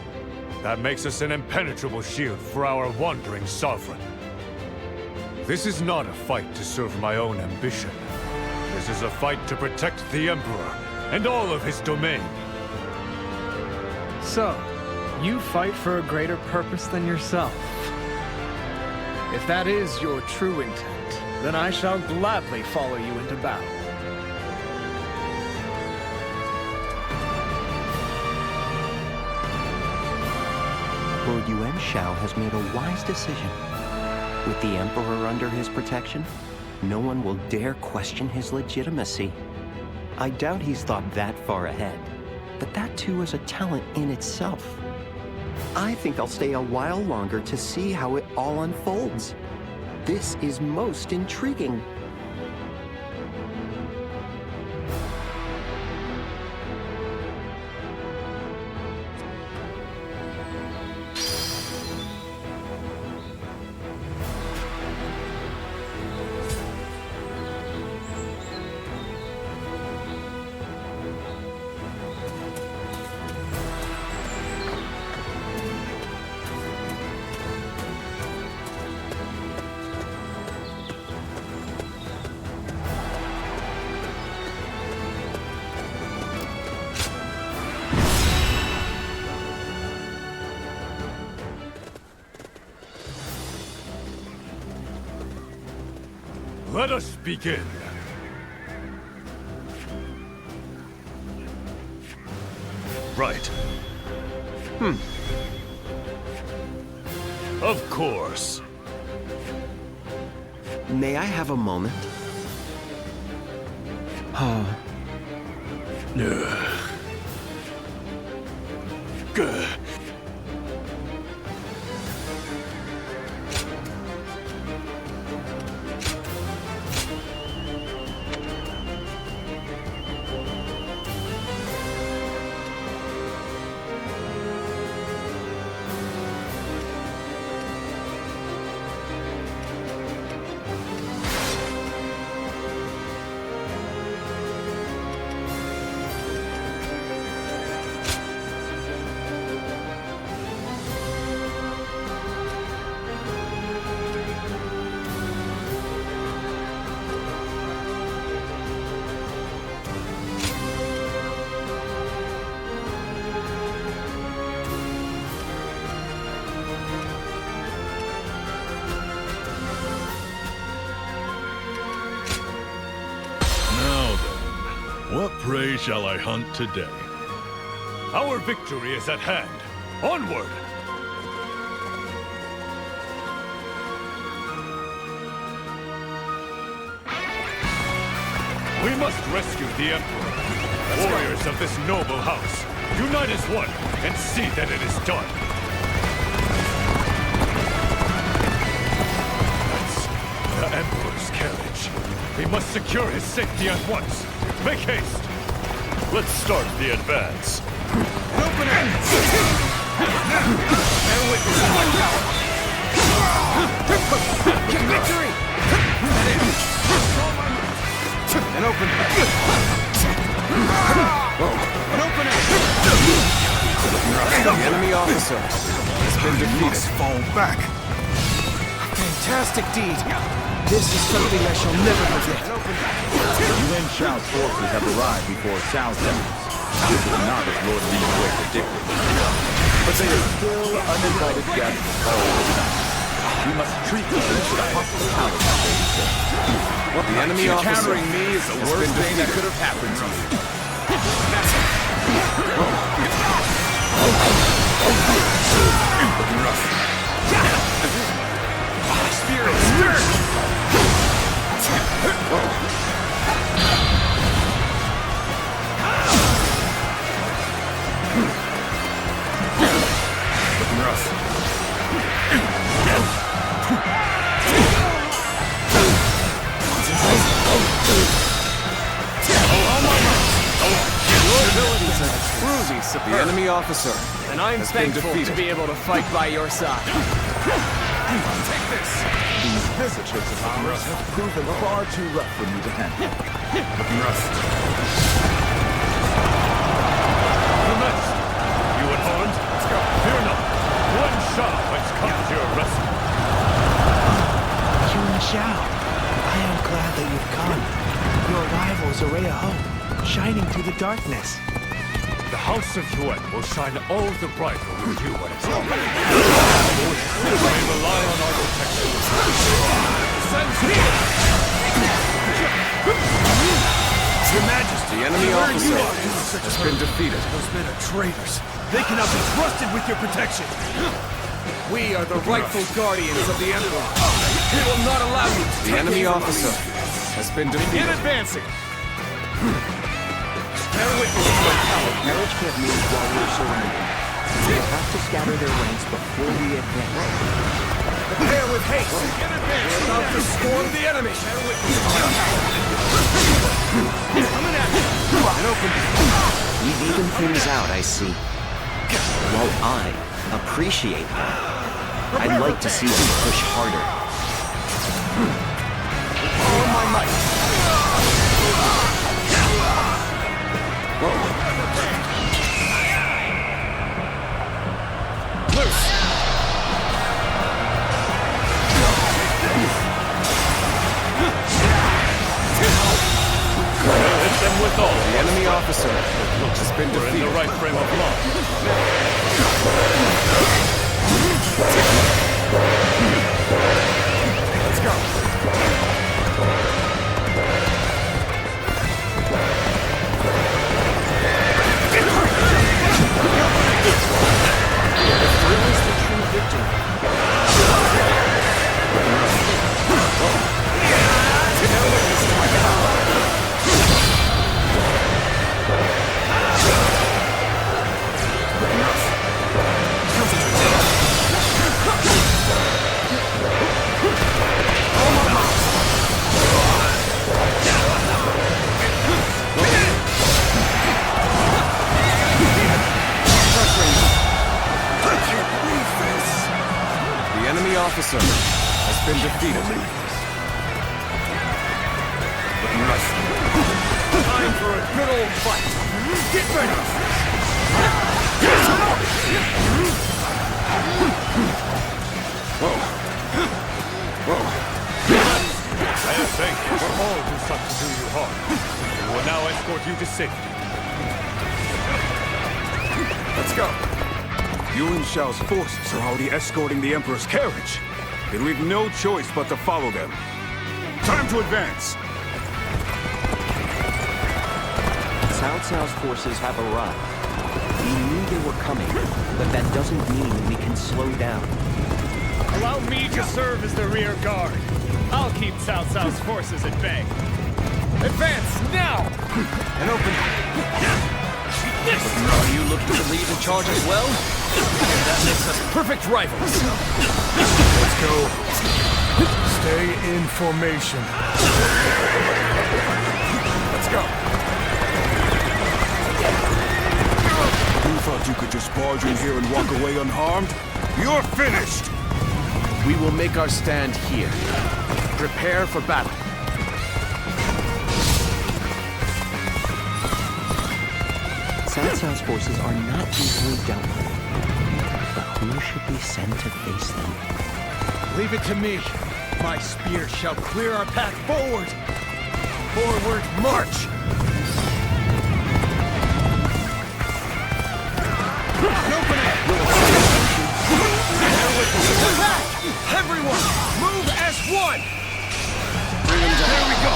That makes us an impenetrable shield for our wandering sovereign. This is not a fight to serve my own ambition. This is a fight to protect the Emperor and all of his domain. So, you fight for a greater purpose than yourself. If that is your true intent, then I shall gladly follow you into battle. Lord Yuan Shao has made a wise decision. With the Emperor under his protection, no one will dare question his legitimacy. I doubt he's thought that far ahead, but that too is a talent in itself. I think I'll stay a while longer to see how it all unfolds. This is most intriguing. Let us begin. Right. Of course. May I have a moment? What prey shall I hunt today? Our victory is at hand. Onward! We must rescue the Emperor. Warriors of this noble house, unite as one and see that it is done. That's the Emperor's carriage. We must secure his safety at once. Make haste. Let's start the advance. Open it! Bear witness to my power! Get victory! And open it! And open it! The enemy officer has been defeated. Must fall back. Fantastic deed. This is something I shall never forget. Yuan Shao's forces have arrived before Shao's enemies. This is not as Lord Li Wei predicted. But they are still uninvited guests all the time. We must treat them with the hospitality they deserve. The enemy officer countering me is the worst thing that could have happened to you. Looking rough. Spirit! Looking rough. Your abilities are truly superb. The enemy officer, and I'm thankful to be able to fight by your side. Take this! These visitors of ours have proven far too rough for me to handle. Looking rough. Commence! You unarmed? Let's go. Fear not. Yuan Shao has come to your rescue. Yuan Shao, I am glad that you've come. Your arrival is a ray of hope, shining through the darkness. The House of Yuan will shine all the brighter with you when it's all. You may rely on our protection. Your Majesty, enemy officer has been defeated. Those men are traitors. They cannot be trusted with your protection. We are the rightful guardians of the Emperor. We will not allow you to. The enemy officer has been defeated. Begin advancing. Bear witness to my power. Marriage can't move while we're surrounded. We'll have to scatter their ranks before we advance. Prepare with haste. Begin advancing. We're about to storm the enemy. Bear witness to my power. Coming at me. And open. You've evened things out, I see. While I appreciate that, I'd like to see you push harder. With all my might. Loose! Hit them with all. The enemy officer has been defeated. We're in the right frame of mind. Let's go. Officer has been defeated. Looking rough. Time for a good old fight. Get ready. Whoa. I thank you for all who sought to do you harm. We will now escort you to safety. Let's go. Yuan Shao's forces are already escorting the Emperor's carriage. Then we've no choice but to follow them. Time to advance! Cao Cao's forces have arrived. We knew they were coming, but that doesn't mean we can slow down. Allow me to serve as the rear guard. I'll keep Cao Cao's forces at bay. Advance, now! And open. Are you looking to lead the charge as well? That makes us perfect rivals. Let's go. Stay in formation. Let's go. You thought you could just barge in here and walk away unharmed? You're finished! We will make our stand here. Prepare for battle. Cao Cao's forces are not easily dealt with. But who should be sent to face them? Leave it to me. My spear shall clear our path forward. Forward, march! Open it! Attack! Everyone, move as one! Bring him down. There we go!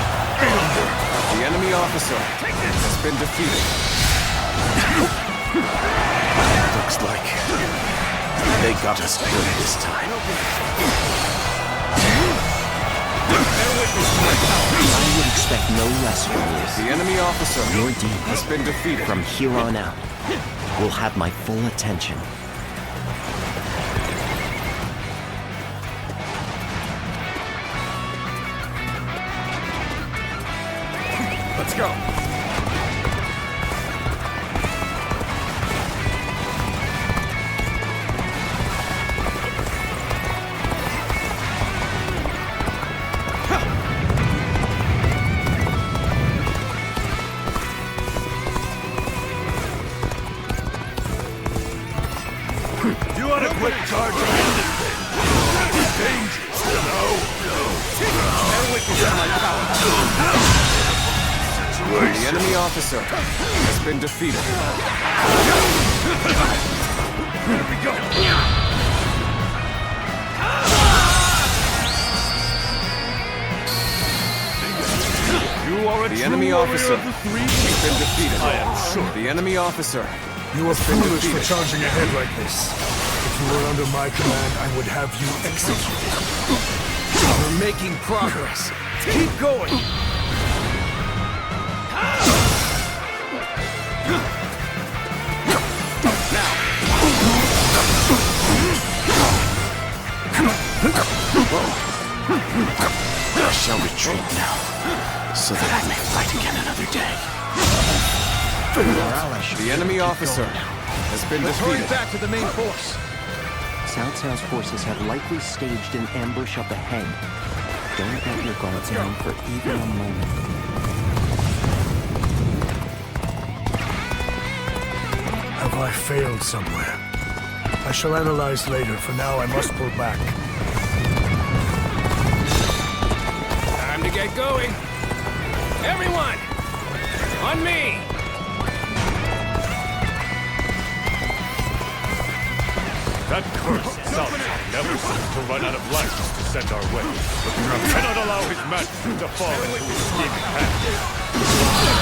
The enemy officer has been defeated. Looks like they got us good this time. I would expect no less from you. The enemy officer Your deed has been defeated. From here on out, will have my full attention. Let's go. You want a quick charge on this thing? It's dangerous, you know? Bear witness to my power. The enemy officer has been defeated. Here we go. You are The enemy officer of the three has been defeated. I am sure. The enemy officer You were has been foolish for defeated. charging ahead like this. If you were under my command, I would have you executed. We're making progress. Keep going. I shall retreat now, so that I may fight again another day. The enemy officer has been Let's hurry defeated. back to the main force. Cao Cao's forces have likely staged an ambush up ahead. Don't let your guard down for even a moment. Have I failed somewhere? I shall analyze later. For now, I must pull back. Time to get going. Everyone, on me. That cursed Cao Cao never seems to run out of lights to send our way. We cannot allow his majesty to fall into his scheming hands.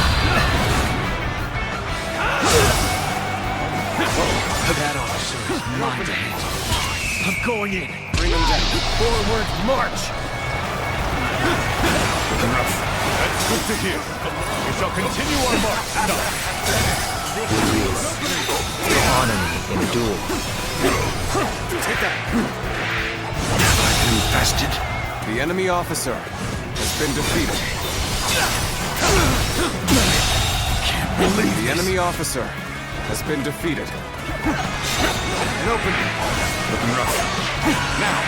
That officer is mine to handle. I'm going in. Bring him down. Forward, march. That's good to hear. We shall continue our march now. Honor me in a duel. Take that. You bastard. The enemy officer has been defeated. Can't believe The enemy officer has been defeated. And open. Looking rough. Now.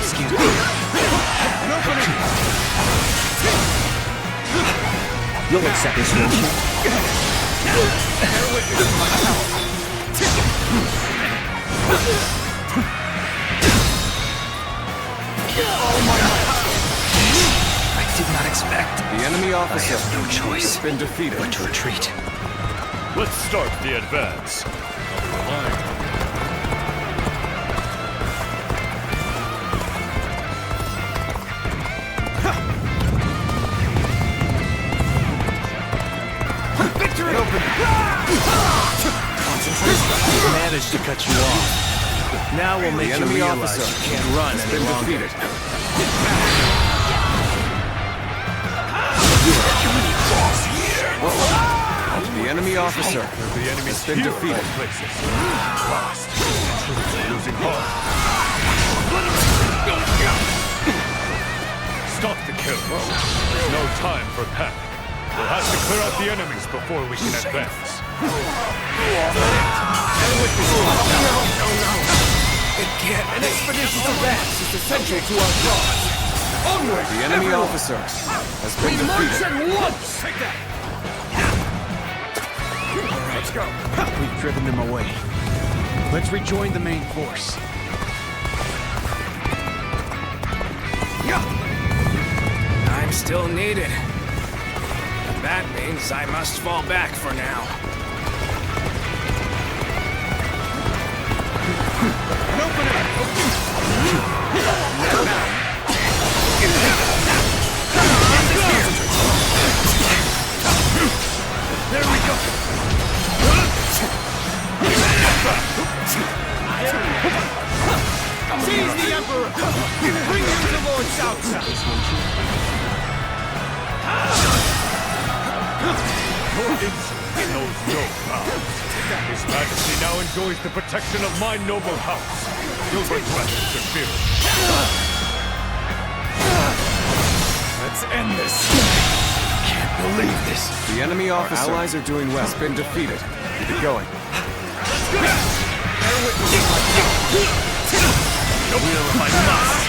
Excuse me. And open it. You'll accept this, won't you? Bear witness to my power. I did not expect. The enemy officer I have no choice has been defeated. but to retreat. Let's start the advance. Victory! Open. Concentration. Managed to cut you off. Now we'll make The you enemy realize officer you can't run has any been longer. defeated. The enemy enemy officer The enemy's has been here defeated. in all places. Lost. Troops are losing heart. Stop the kill. There's no time for panic. We'll have to clear out the enemies before we can advance. It can't. An expeditious advance is essential to our cause. Onward! The enemy officer has been defeated. march at once! Take that! Let's go. We've driven them away. Let's rejoin the main force. I'm still needed. And that means I must fall back for now. An opening! There we go! Seize the Emperor! Bring him to Lord Shao. Your insolence knows no bounds. His Majesty now enjoys the protection of my noble house. You'll regret interfering. Let's end this. Can't believe this. The enemy officer. Our allies are doing well. Has been defeated. Keep it going. The will if I must.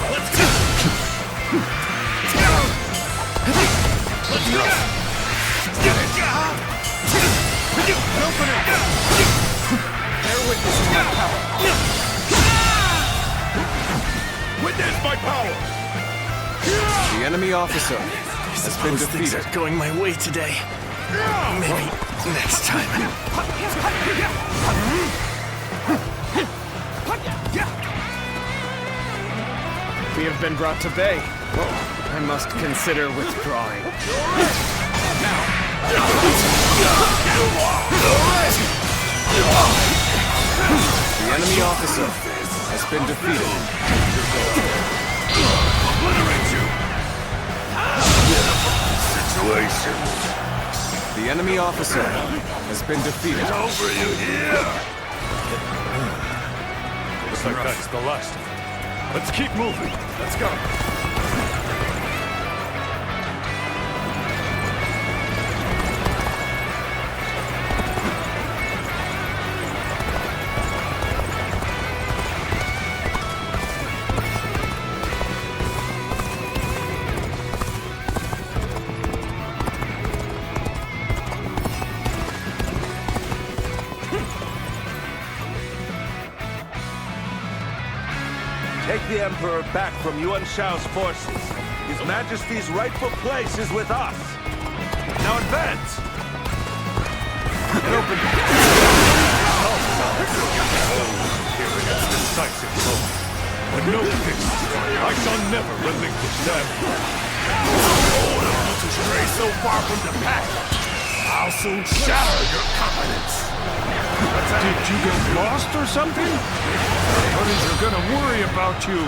Let's go. Let's go. Open it. Bear witness to my power. Witness my power. The enemy officer has been defeated. Going my way today. Maybe next time. We have been brought to bay. I must consider withdrawing. The enemy officer has been defeated. Situation. The enemy officer has been defeated. Over you here. Looks like that's the last of it. Let's keep moving. Let's go. Take the Emperor back from Yuan Shao's forces. His Majesty's rightful place is with us. Now advance! Get open! Here it is, decisive moment. But no peace. I shall never relinquish them. To stray so far from the pack, I'll soon shatter your confidence. Did you get lost or something? The Hunters are gonna worry about you.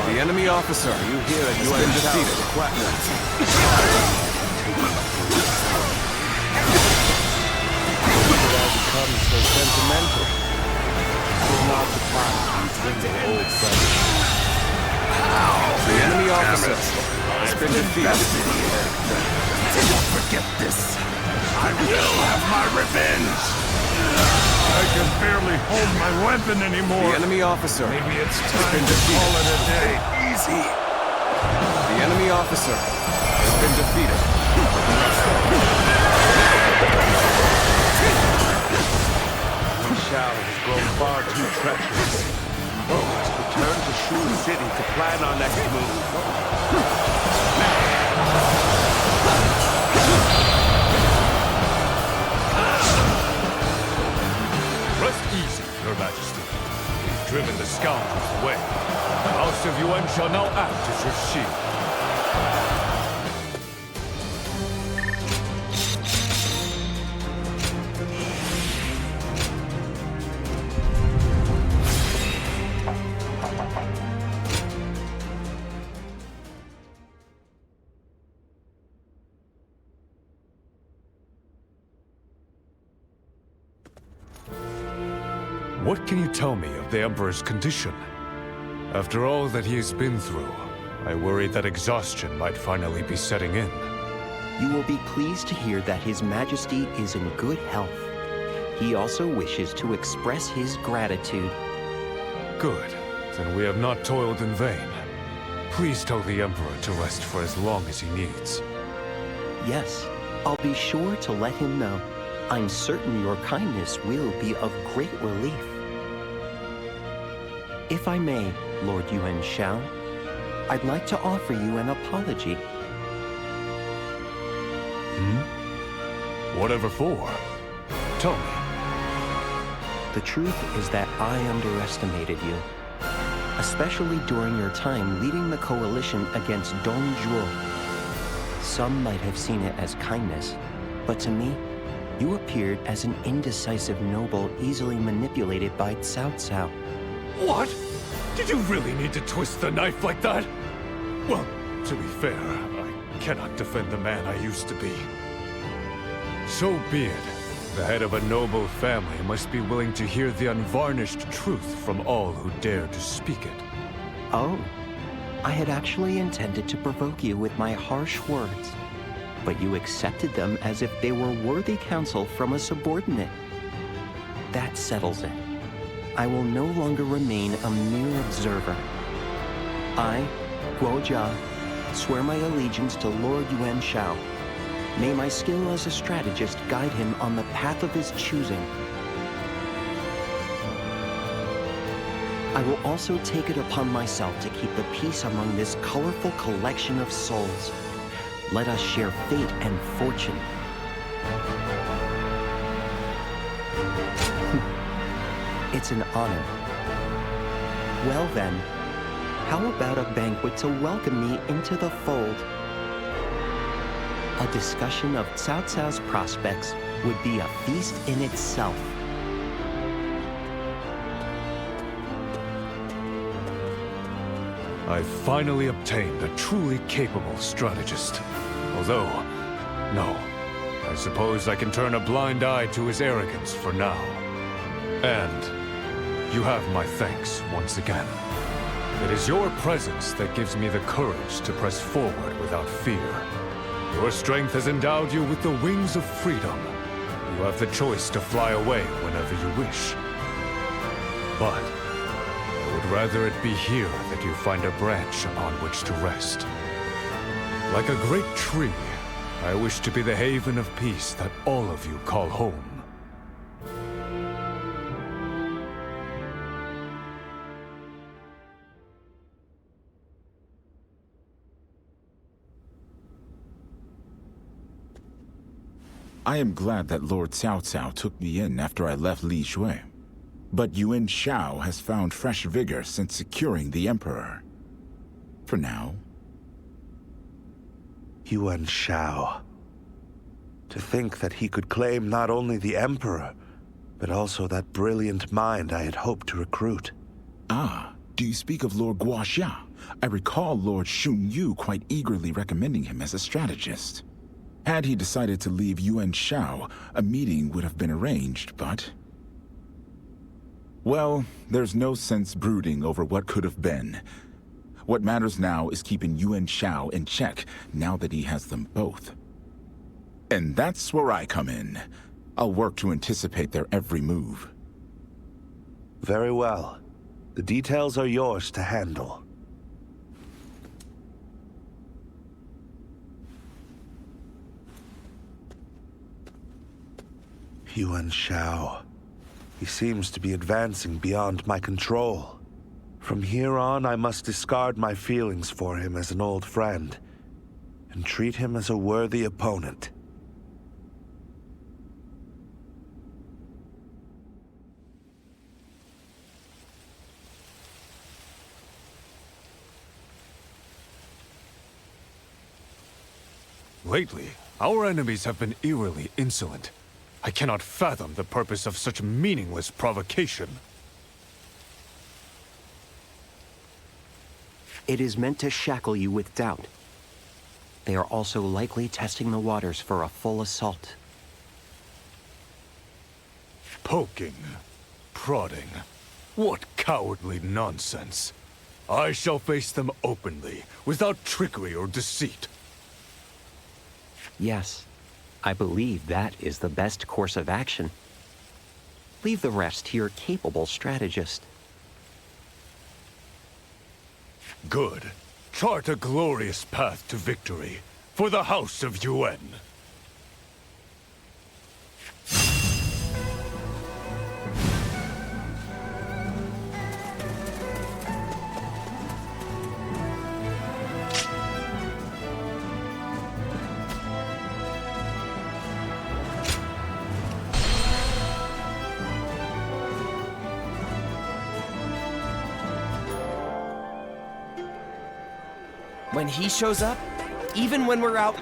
The enemy officer has been defeated. It all becomes so sentimental. It's not the time to bring the old friends. The enemy officer has been defeated. Don't forget this. I will have my revenge. I can barely hold my weapon anymore. The enemy officer Maybe it's has time been to defeated. call it a day. Easy. The enemy officer has been defeated. Yuan Shao has grown far too treacherous. Let's return to Shu City to plan our next move. Rest easy, Your Majesty. We've driven the scoundrels away. The House of Yuan shall now act as your shield. What can you tell me of the Emperor's condition? After all that he has been through, I worry that exhaustion might finally be setting in. You will be pleased to hear that His Majesty is in good health. He also wishes to express his gratitude. Good. Then we have not toiled in vain. Please tell the Emperor to rest for as long as he needs. Yes, I'll be sure to let him know. I'm certain your kindness will be of great relief. If I may, Lord Yuan Shao, I'd like to offer you an apology. Whatever for? Tell me. The truth is that I underestimated you, especially during your time leading the coalition against Zhuo. Some might have seen it as kindness, but to me, you appeared as an indecisive noble easily manipulated by Cao Cao. What? Did you really need to twist the knife like that? Well, to be fair, I cannot defend the man I used to be. So be it. The head of a noble family must be willing to hear the unvarnished truth from all who dare to speak it. Oh, I had actually intended to provoke you with my harsh words, but you accepted them as if they were worthy counsel from a subordinate. That settles it. I will no longer remain a mere observer. I, Guo Jia, swear my allegiance to Lord Yuan Shao. May my skill as a strategist guide him on the path of his choosing. I will also take it upon myself to keep the peace among this colorful collection of souls. Let us share fate and fortune. It's an honor. Well then, how about a banquet to welcome me into the fold? A discussion of Cao Cao's prospects would be a feast in itself. I've finally obtained a truly capable strategist. Although, no, I suppose I can turn a blind eye to his arrogance for now. And you have my thanks once again. It is your presence that gives me the courage to press forward without fear. Your strength has endowed you with the wings of freedom. You have the choice to fly away whenever you wish. But I would rather it be here that you find a branch upon which to rest. Like a great tree, I wish to be the haven of peace that all of you call home. I am glad that Lord Cao Cao took me in after I left Li Shui. But Yuan Shao has found fresh vigor since securing the Emperor. For now. Yuan Shao. To think that he could claim not only the Emperor, but also that brilliant mind I had hoped to recruit. Ah, do you speak of Lord Guoxia? I recall Lord Xun Yu quite eagerly recommending him as a strategist. Had he decided to leave Yuan Shao, a meeting would have been arranged, but... Well, there's no sense brooding over what could have been. What matters now is keeping Yuan Shao in check, now that he has them both. And that's where I come in. I'll work to anticipate their every move. Very well. The details are yours to handle. Yuan Shao. He seems to be advancing beyond my control. From here on, I must discard my feelings for him as an old friend, and treat him as a worthy opponent. Lately, our enemies have been eerily insolent. I cannot fathom the purpose of such meaningless provocation. It is meant to shackle you with doubt. They are also likely testing the waters for a full assault. Poking, prodding. What cowardly nonsense. I shall face them openly, without trickery or deceit. Yes, I believe that is the best course of action. Leave the rest to your capable strategist. Good. Chart a glorious path to victory for the House of Yuan. When he shows up, even when we're out...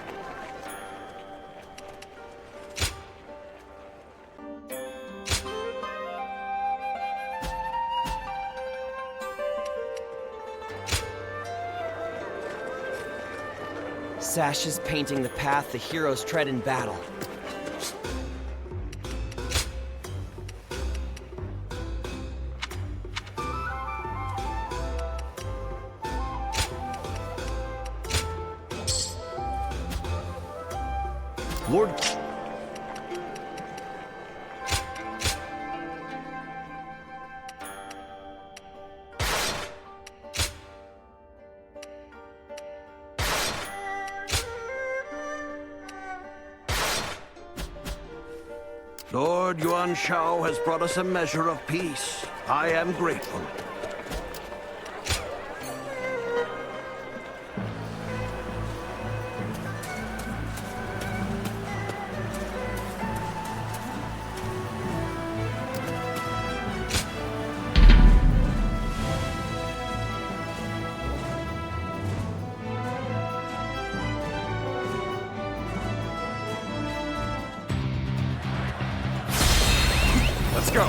Sash is painting the path the heroes tread in battle. Lord... Lord Yuan Shao has brought us a measure of peace. I am grateful. Let's go.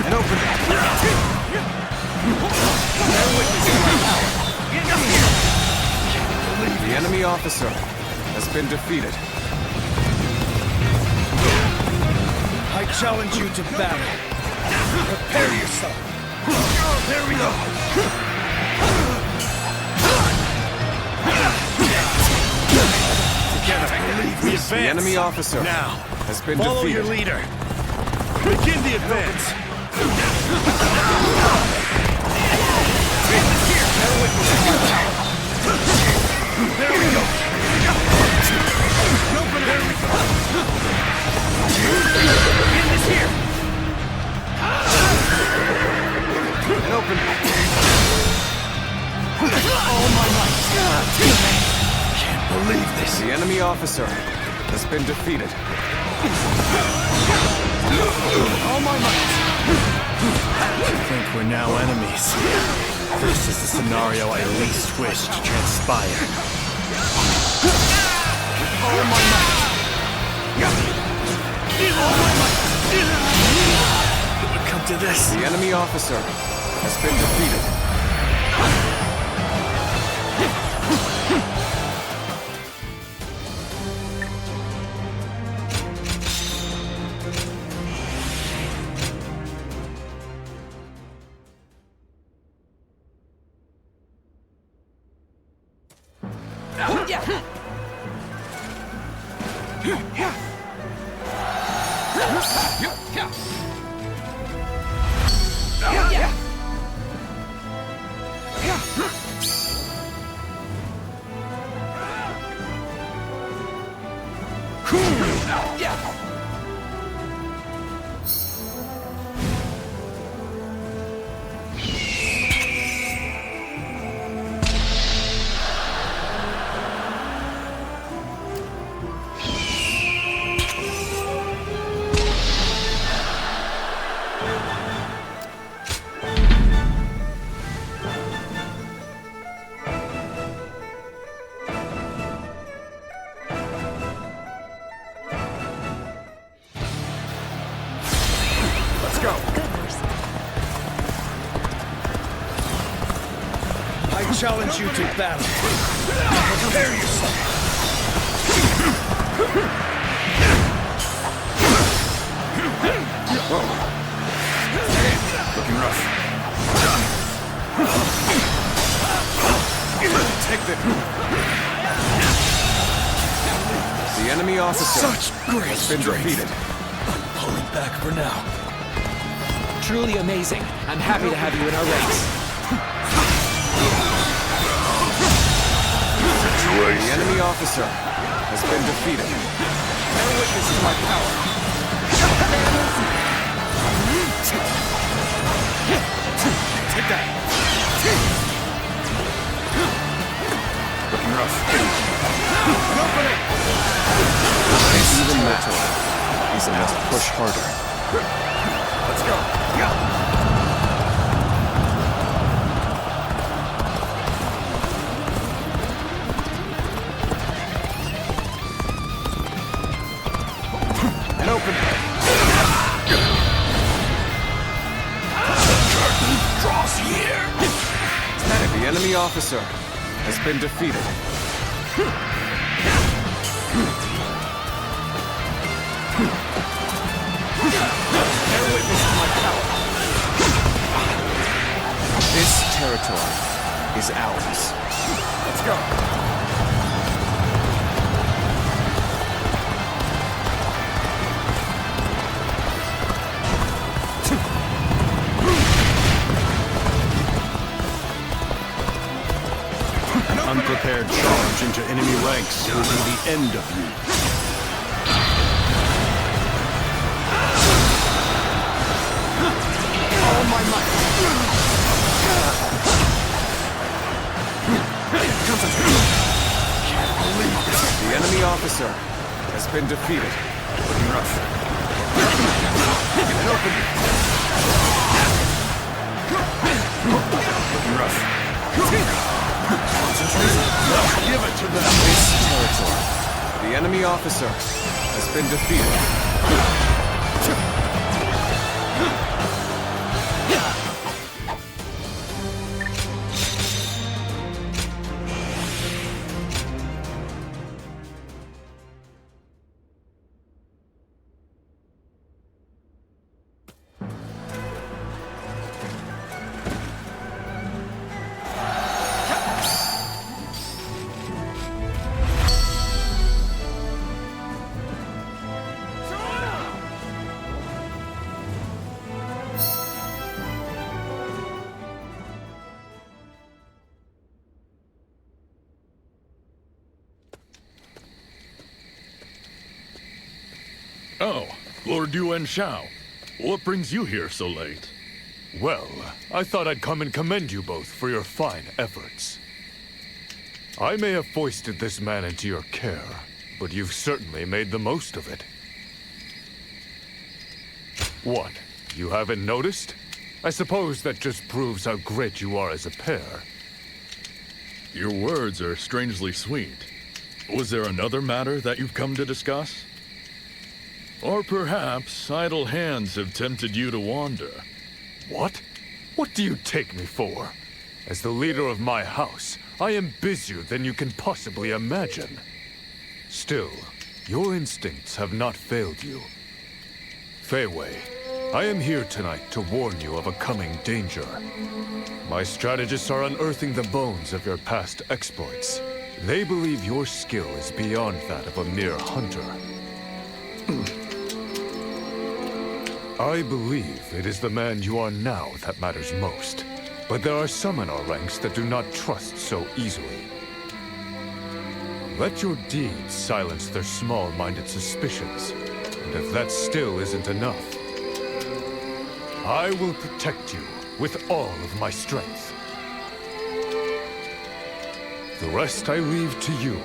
And open it. The enemy officer has been defeated. I challenge you to battle. Prepare yourself. There we go. We advance. The enemy officer now has been follow defeated. your leader. Begin the advance. There we go. There we go. Begin this here. And open. All my might. Believe this. The enemy officer has been defeated. All my might. I think we're now enemies. This is the scenario I least wish to transpire. All my might. All my might. It would come to this. The enemy officer has been defeated. I challenge you to battle. Prepare yourself. Looking rough. Take the... The enemy officer Such great has been strength. defeated. I'm pulling back for now. Truly amazing. I'm happy to have you in our ranks. The enemy officer has been defeated. Bear witness to my power. Take that. Looking rough. Even that, he's must push harder. Let's go. And open. Curtain draws here. The enemy officer has been defeated. Bear witness to my power. This territory is ours. Let's go. An unprepared charge into enemy ranks will be the end of you. All my might. Can't believe it. The enemy officer has been defeated. Looking rough. And open. Looking rough. Concentrate. Give it to them. This territory. The enemy officer has been defeated. Oh, Lord Yuan Shao. What brings you here so late? Well, I thought I'd come and commend you both for your fine efforts. I may have foisted this man into your care, but you've certainly made the most of it. What? You haven't noticed? I suppose that just proves how great you are as a pair. Your words are strangely sweet. Was there another matter that you've come to discuss? Or perhaps idle hands have tempted you to wander. What? What do you take me for? As the leader of my house, I am busier than you can possibly imagine. Still, your instincts have not failed you. Fei Wei, I am here tonight to warn you of a coming danger. My strategists are unearthing the bones of your past exploits. They believe your skill is beyond that of a mere hunter. I believe it is the man you are now that matters most. But there are some in our ranks that do not trust so easily. Let your deeds silence their small-minded suspicions. And if that still isn't enough, I will protect you with all of my strength. The rest I leave to you.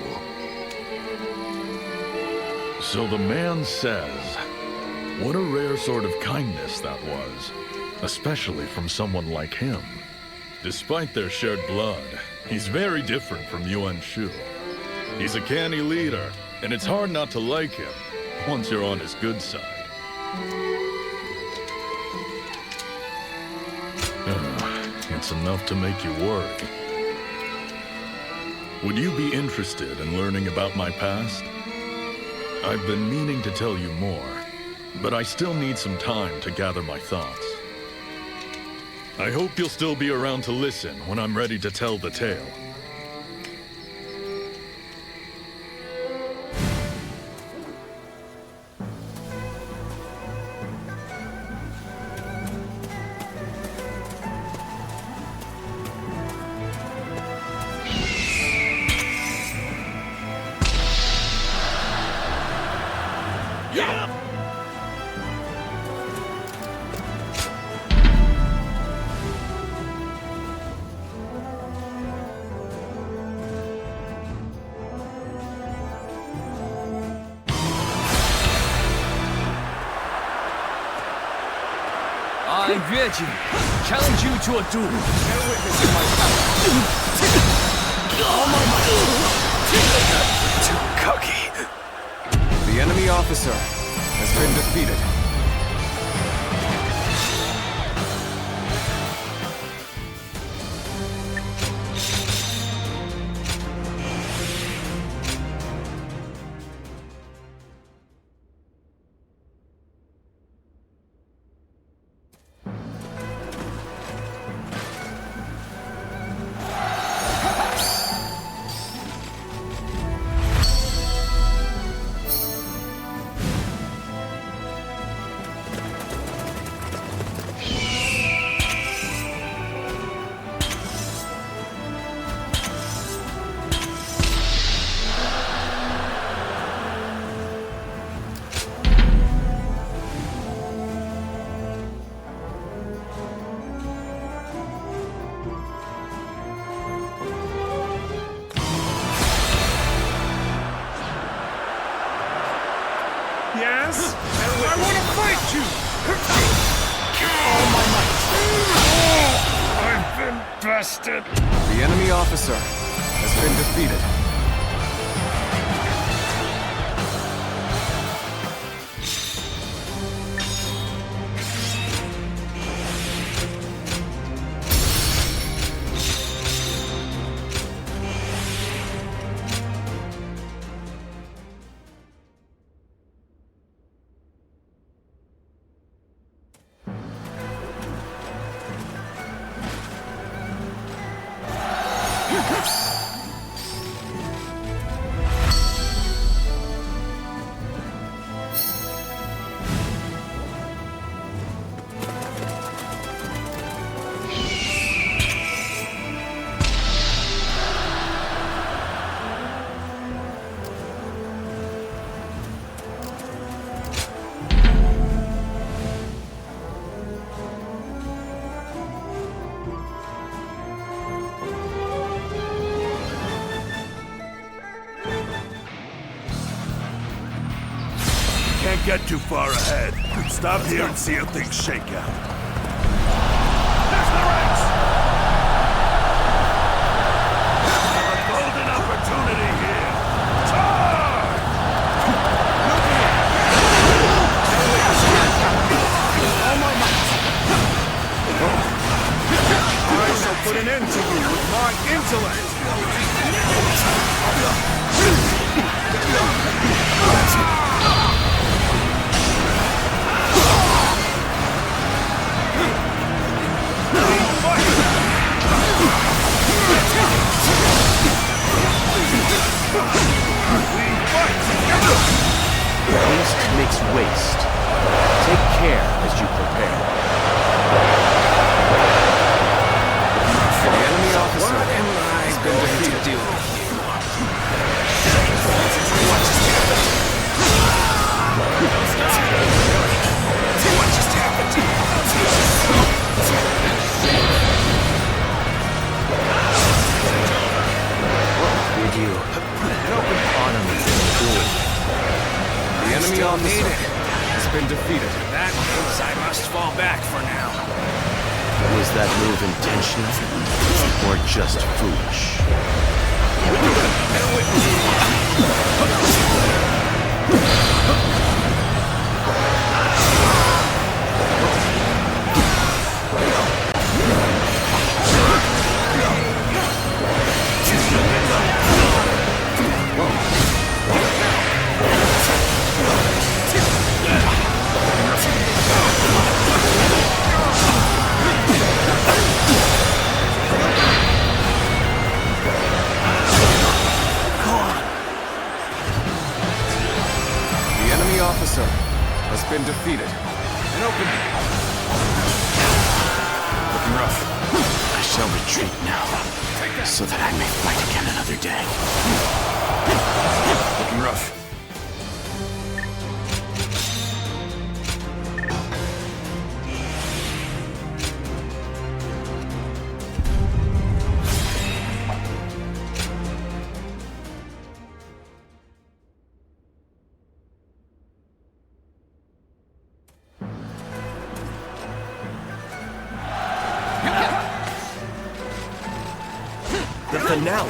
So the man says, what a rare sort of kindness that was, especially from someone like him. Despite their shared blood, he's very different from Yuan Shao. He's a canny leader, and it's hard not to like him once you're on his good side. It's enough to make you worry. Would you be interested in learning about my past? I've been meaning to tell you more, but I still need some time to gather my thoughts. I hope you'll still be around to listen when I'm ready to tell the tale. I, Yueji, challenge you to a duel. Bear witness in my power. Too cocky. The enemy officer has been defeated. Yes? I want to fight you! All my might. I've been bested. The enemy officer has been defeated. Can't get too far ahead. Stop here and see how things shake out. There's the ranks! A golden opportunity here. Charge! All my might. I shall put an end to you with my intellect. Waste makes waste. Take care as you prepare. The enemy officer has been defeated. What just happened? Did you honor me in the duel? The enemy officer has been defeated. That means I must fall back for now. Was that move intentional or just foolish? defeated. An opening. Looking rough. I shall retreat now, so that I may fight again another day. Looking rough. The finale.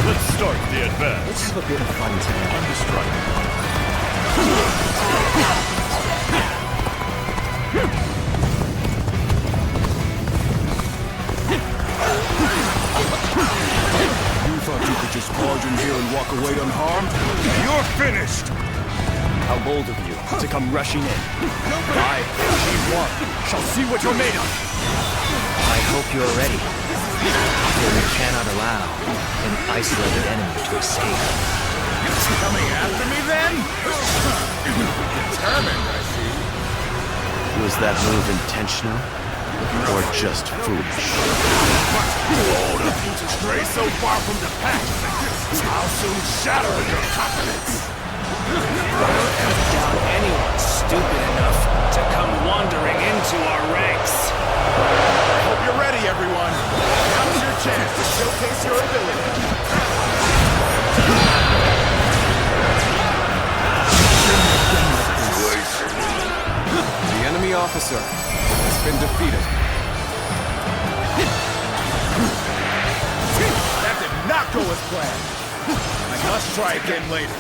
Let's start the advance. Let's have a bit of fun today. On the strike. You thought you could just barge in here and walk away unharmed? You're finished! How bold of you to come rushing in. I, G1, shall see what you're made of. I hope you're ready. For we cannot allow an isolated enemy to escape. Coming after me then? Determined, I see. Was that move intentional? Or just foolish? Hold up, to stray so far from the pack. I'll soon shatter your confidence. I doubt anyone stupid enough to come wandering into our ranks. I hope you're ready, everyone. Now's your chance to showcase your ability. The enemy officer has been defeated. That did not go as planned. I must try again later.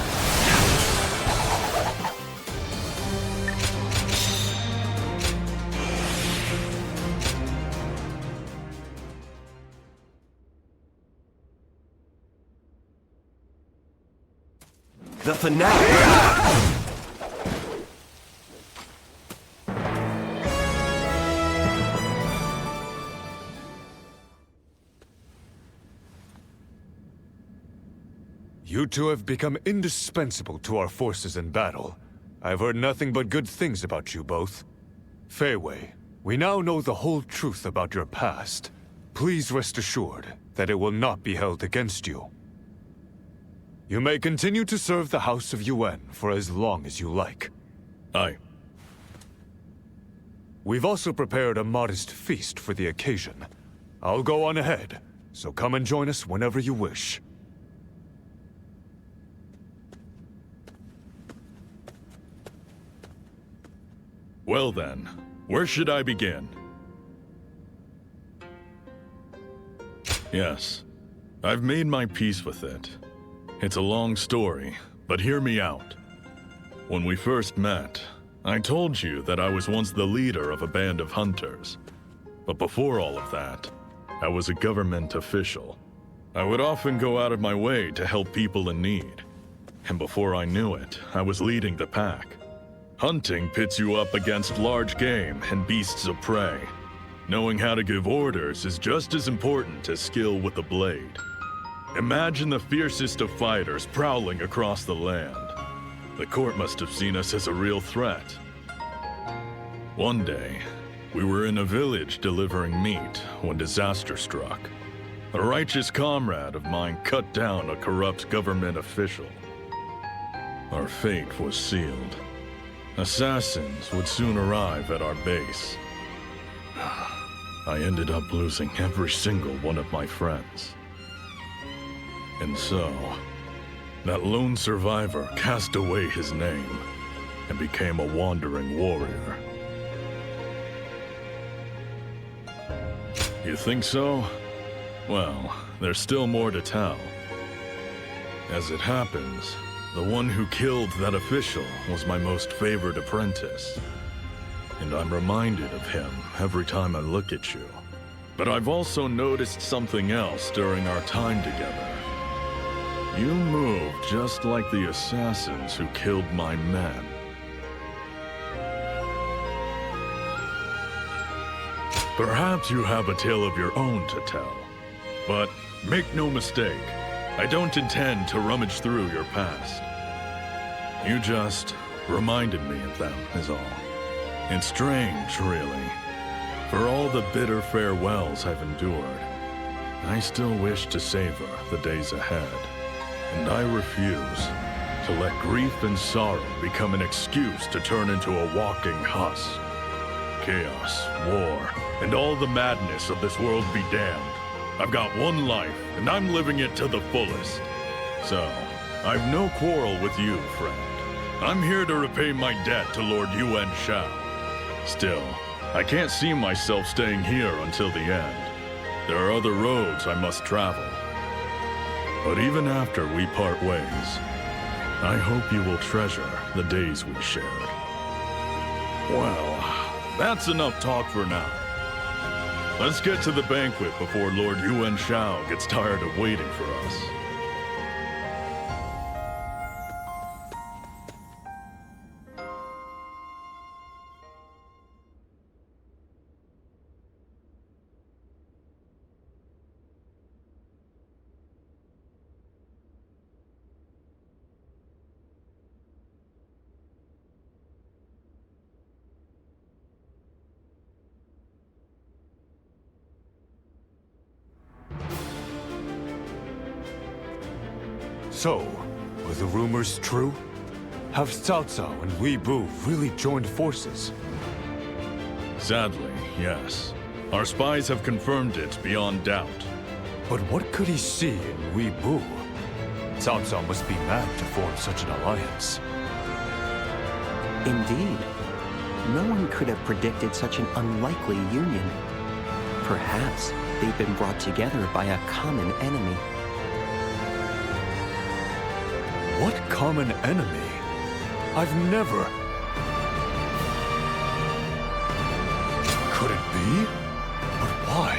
The finale! You two have become indispensable to our forces in battle. I've heard nothing but good things about you both. Fei Wei, we now know the whole truth about your past. Please rest assured that it will not be held against you. You may continue to serve the House of Yuan for as long as you like. Aye. We've also prepared a modest feast for the occasion. I'll go on ahead, so come and join us whenever you wish. Well then, where should I begin? Yes, I've made my peace with it. It's a long story, but hear me out. When we first met, I told you that I was once the leader of a band of hunters. But before all of that, I was a government official. I would often go out of my way to help people in need. And before I knew it, I was leading the pack. Hunting pits you up against large game and beasts of prey. Knowing how to give orders is just as important as skill with the blade. Imagine the fiercest of fighters prowling across the land. The court must have seen us as a real threat. One day, we were in a village delivering meat when disaster struck. A righteous comrade of mine cut down a corrupt government official. Our fate was sealed. Assassins would soon arrive at our base. I ended up losing every single one of my friends. And so, that lone survivor cast away his name and became a wandering warrior. You think so? Well, there's still more to tell. As it happens, the one who killed that official was my most favored apprentice. And I'm reminded of him every time I look at you. But I've also noticed something else during our time together. You move just like the assassins who killed my men. Perhaps you have a tale of your own to tell. But make no mistake, I don't intend to rummage through your past. You just reminded me of them, is all. It's strange, really. For all the bitter farewells I've endured, I still wish to savor the days ahead. And I refuse to let grief and sorrow become an excuse to turn into a walking husk. Chaos, war, and all the madness of this world be damned. I've got one life, and I'm living it to the fullest. So, I've no quarrel with you, friend. I'm here to repay my debt to Lord Yuan Shao. Still, I can't see myself staying here until the end. There are other roads I must travel. But even after we part ways, I hope you will treasure the days we shared. Well, that's enough talk for now. Let's get to the banquet before Lord Yuan Shao gets tired of waiting for us. So, were the rumors true? Have Cao Cao and Wei Bu really joined forces? Sadly, yes. Our spies have confirmed it beyond doubt. But what could he see in Wei Bu? Cao Cao must be mad to form such an alliance. Indeed. No one could have predicted such an unlikely union. Perhaps they've been brought together by a common enemy. What common enemy? I've never... Could it be? But why?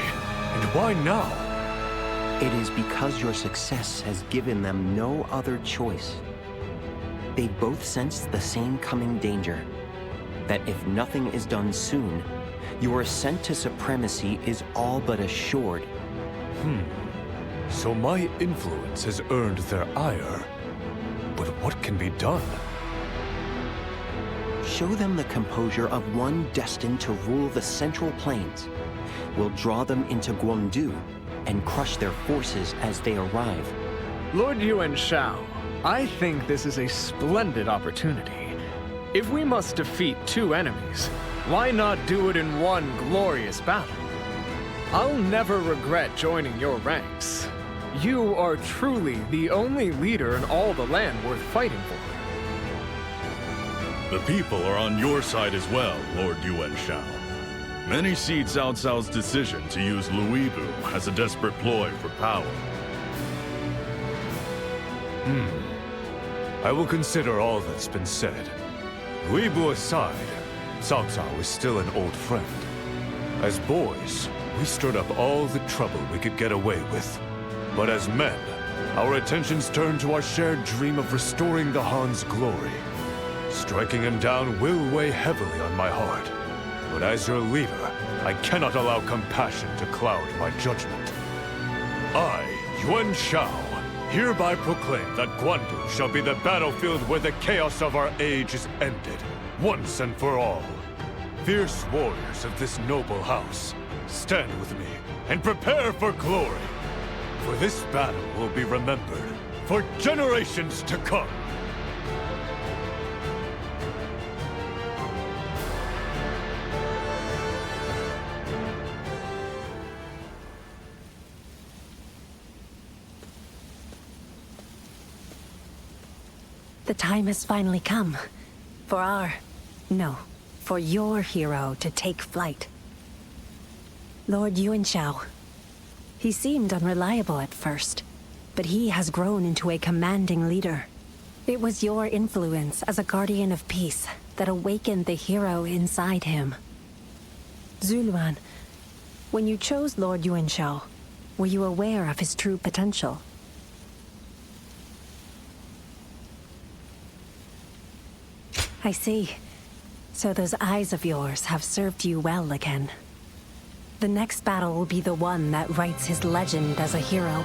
And why now? It is because your success has given them no other choice. They both sensed the same coming danger. That if nothing is done soon, your ascent to supremacy is all but assured. So my influence has earned their ire. But what can be done? Show them the composure of one destined to rule the Central Plains. We'll draw them into Guangdu and crush their forces as they arrive. Lord Yuan Shao, I think this is a splendid opportunity. If we must defeat two enemies, why not do it in one glorious battle? I'll never regret joining your ranks. You are truly the only leader in all the land worth fighting for. The people are on your side as well, Lord Yuan Shao. Many see Cao Cao's decision to use Wei Bu as a desperate ploy for power. I will consider all that's been said. Wei Bu aside, Cao Cao is still an old friend. As boys, we stirred up all the trouble we could get away with. But as men, our attentions turn to our shared dream of restoring the Han's glory. Striking him down will weigh heavily on my heart. But as your leader, I cannot allow compassion to cloud my judgment. I, Yuan Shao, hereby proclaim that Guandu shall be the battlefield where the chaos of our age is ended, once and for all. Fierce warriors of this noble house, stand with me and prepare for glory. For this battle will be remembered for generations to come. The time has finally come. For your hero to take flight. Lord Yuan Shao. He seemed unreliable at first, but he has grown into a commanding leader. It was your influence as a guardian of peace that awakened the hero inside him. Zuluan, when you chose Lord Yuan Shao, were you aware of his true potential? I see. So those eyes of yours have served you well again. The next battle will be the one that writes his legend as a hero.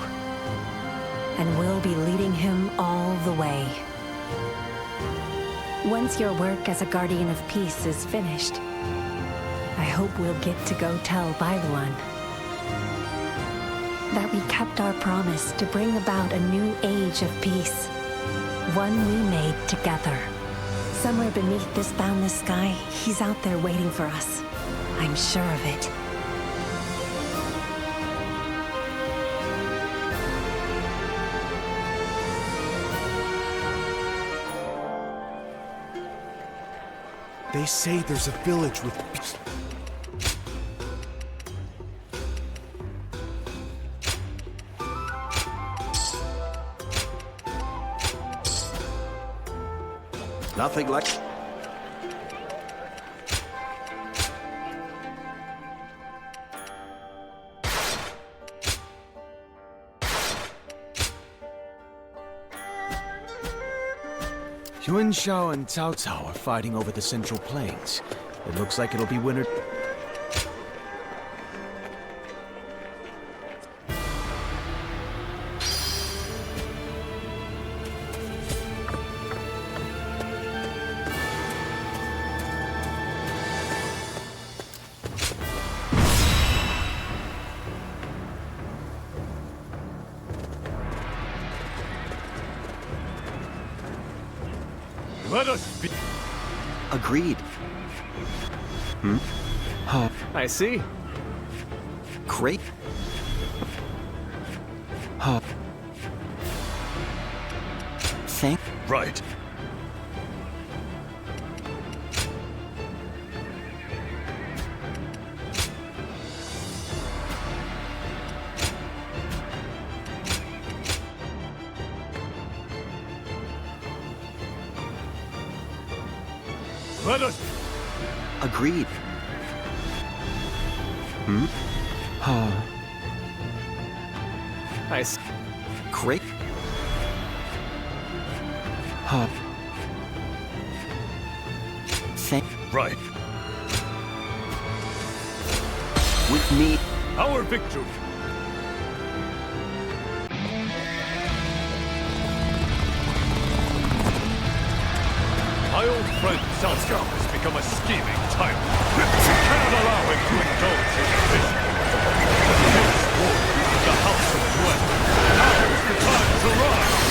And we'll be leading him all the way. Once your work as a guardian of peace is finished, I hope we'll get to go tell Bailuan that we kept our promise to bring about a new age of peace. One we made together. Somewhere beneath this boundless sky, he's out there waiting for us. I'm sure of it. They say there's a village with... Nothing like... Yuan Shao and Cao Cao are fighting over the Central Plains. It looks like it'll be winter... Let us be... Agreed. I see. Great. Right. Let us... Agreed. I see. Great. Right. With me. Our victory. My old friend Zhang Jiao has become a scheming tyrant. We cannot allow him to indulge his ambition. This war is the house of Yuan. Now is the time to rise.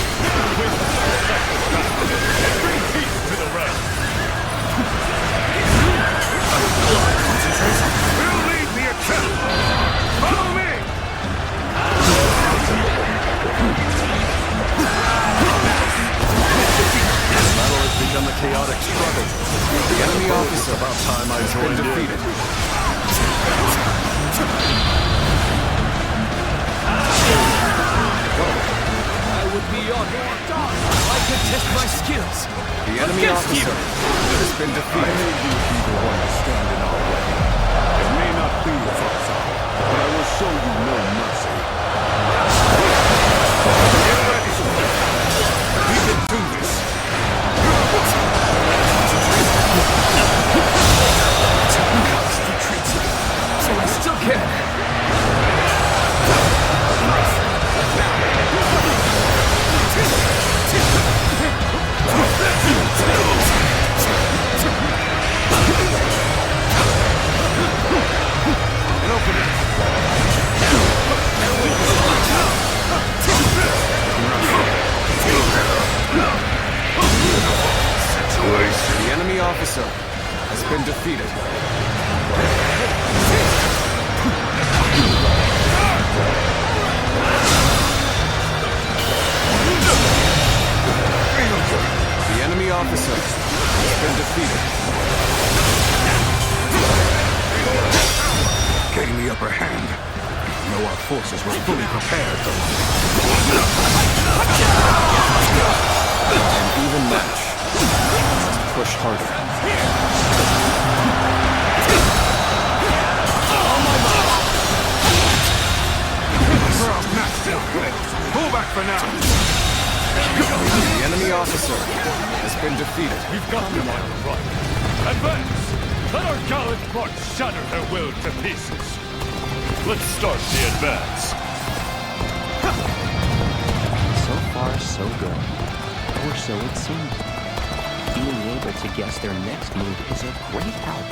Win the second battle and bring peace to the realm. We'll lead the attempt. Follow me. Battle has become a chaotic struggle. The enemy officer, about time I joined in. Defeated. I would be honored. I could test my skills. The enemy officer has been defeated. I may be the one to stand in our way. It may not be Zhuo, but I will show you no mercy. Get ready. We can do this. So I still can. The enemy officer has been defeated. enemy officer has been defeated. Gain the upper hand. I know our forces were fully prepared, though. An even match. Let's push harder. Pull back for now. The enemy officer has been defeated. We've got them on the run. Advance! Let our gallant march shatter their will to pieces. Let's start the advance. So far, so good. Or so it seemed. Being able to guess their next move is a great help.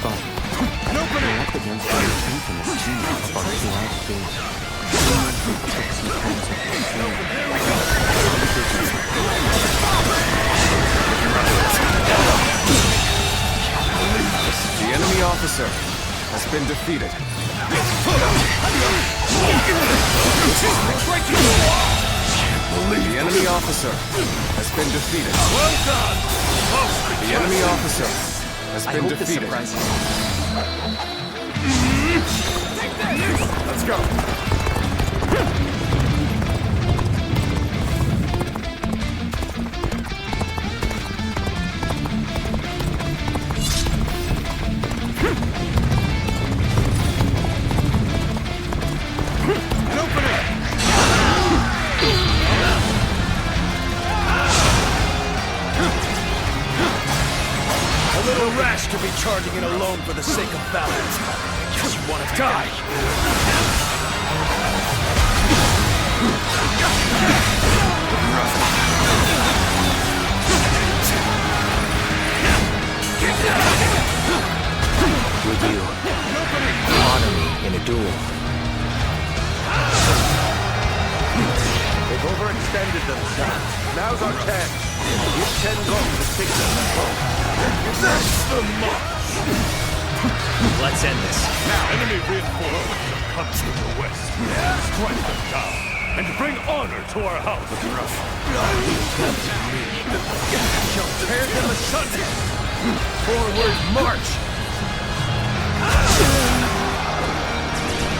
But we're up against the infamous team of our throughout base. Tipsy comes up the field. The enemy officer has been defeated. The enemy officer has been defeated. Well done! The enemy officer has been defeated. Let's go. To be charging in alone for the sake of balance. Guess you want to die. With you, honor me in a duel. They've overextended themselves. Now's our chance. Give 10 gold to take them home. That's the march! Let's end this. Now, enemy reinforcements have come from the west. Strike them down, and bring honor to our house. Shall tear them asunder. Forward march!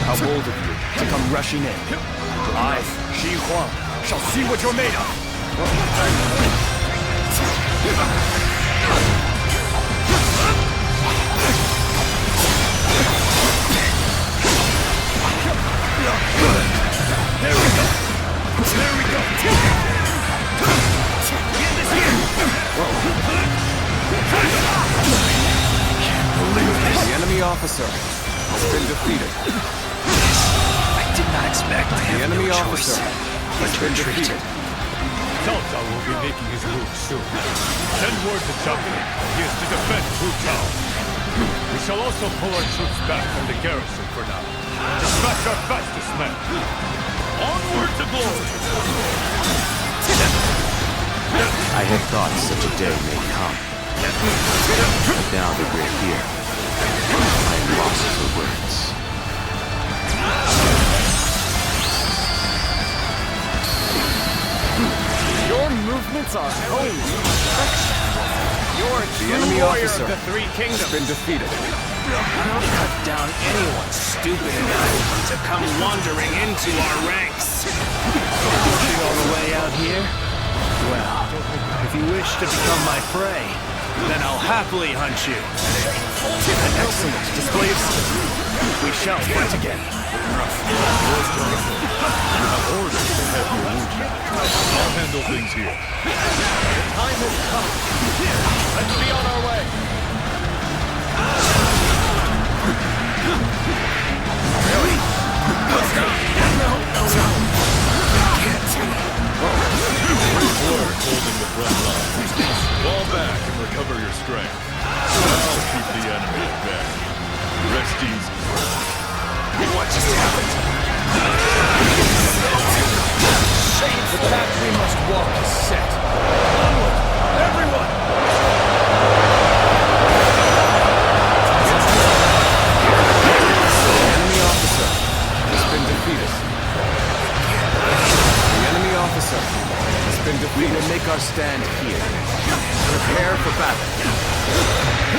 How bold of you to come rushing in. I, Xi Huang, shall see what you're made of. There we go! There we go! Get this here! The enemy officer has been defeated. I did not expect to have The enemy no officer choice has been defeated. Zhang Jiao will be making his move soon. Send word to Zhang. He is to defend Zhuo. We shall also pull our troops back from the garrison for now. Dispatch our fastest men. Onward to glory! I had thought such a day may come. But now that we're here, I am lost for words. Your movements are honed to perfection. You're a true warrior of the Three Kingdoms. Has been defeated. I'll cut down anyone stupid enough to come wandering into our ranks. Pushing all the way out here? Well, if you wish to become my prey, then I'll happily hunt you. An excellent display of skill. We shall fight again. I'll handle things here. The time has come. Let's be on our way. Really? No. Great work holding the front line. Fall back and recover your strength. I'll keep the enemy at bay. Rest easy. What just happened? The path we must walk is set. Onward! Everyone! The enemy officer has been defeated. The enemy officer has been defeated. We will make our stand here. battle.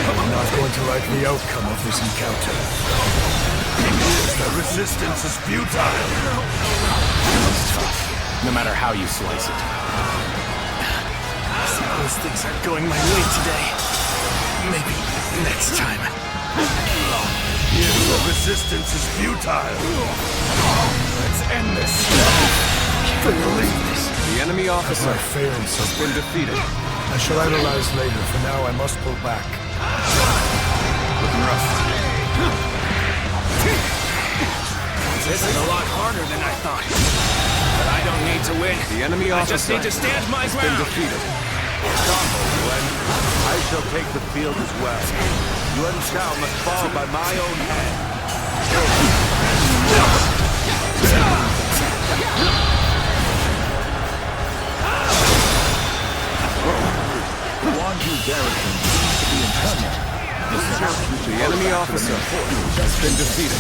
I'm not going to like the outcome of this encounter. The resistance is futile. It's tough, no matter how you slice it. I suppose things aren't going my way today. Maybe next time. The resistance is futile. Let's end this. I can't believe this. The enemy officer has been defeated. I shall analyze later. For now, I must pull back. Looking rough. This is a lot harder than I thought. But I don't need to win. The enemy officer I just need to stand my ground. been defeated. I shall take the field as well. Yuan Shao must fall by my own hand. The enemy officer has been defeated.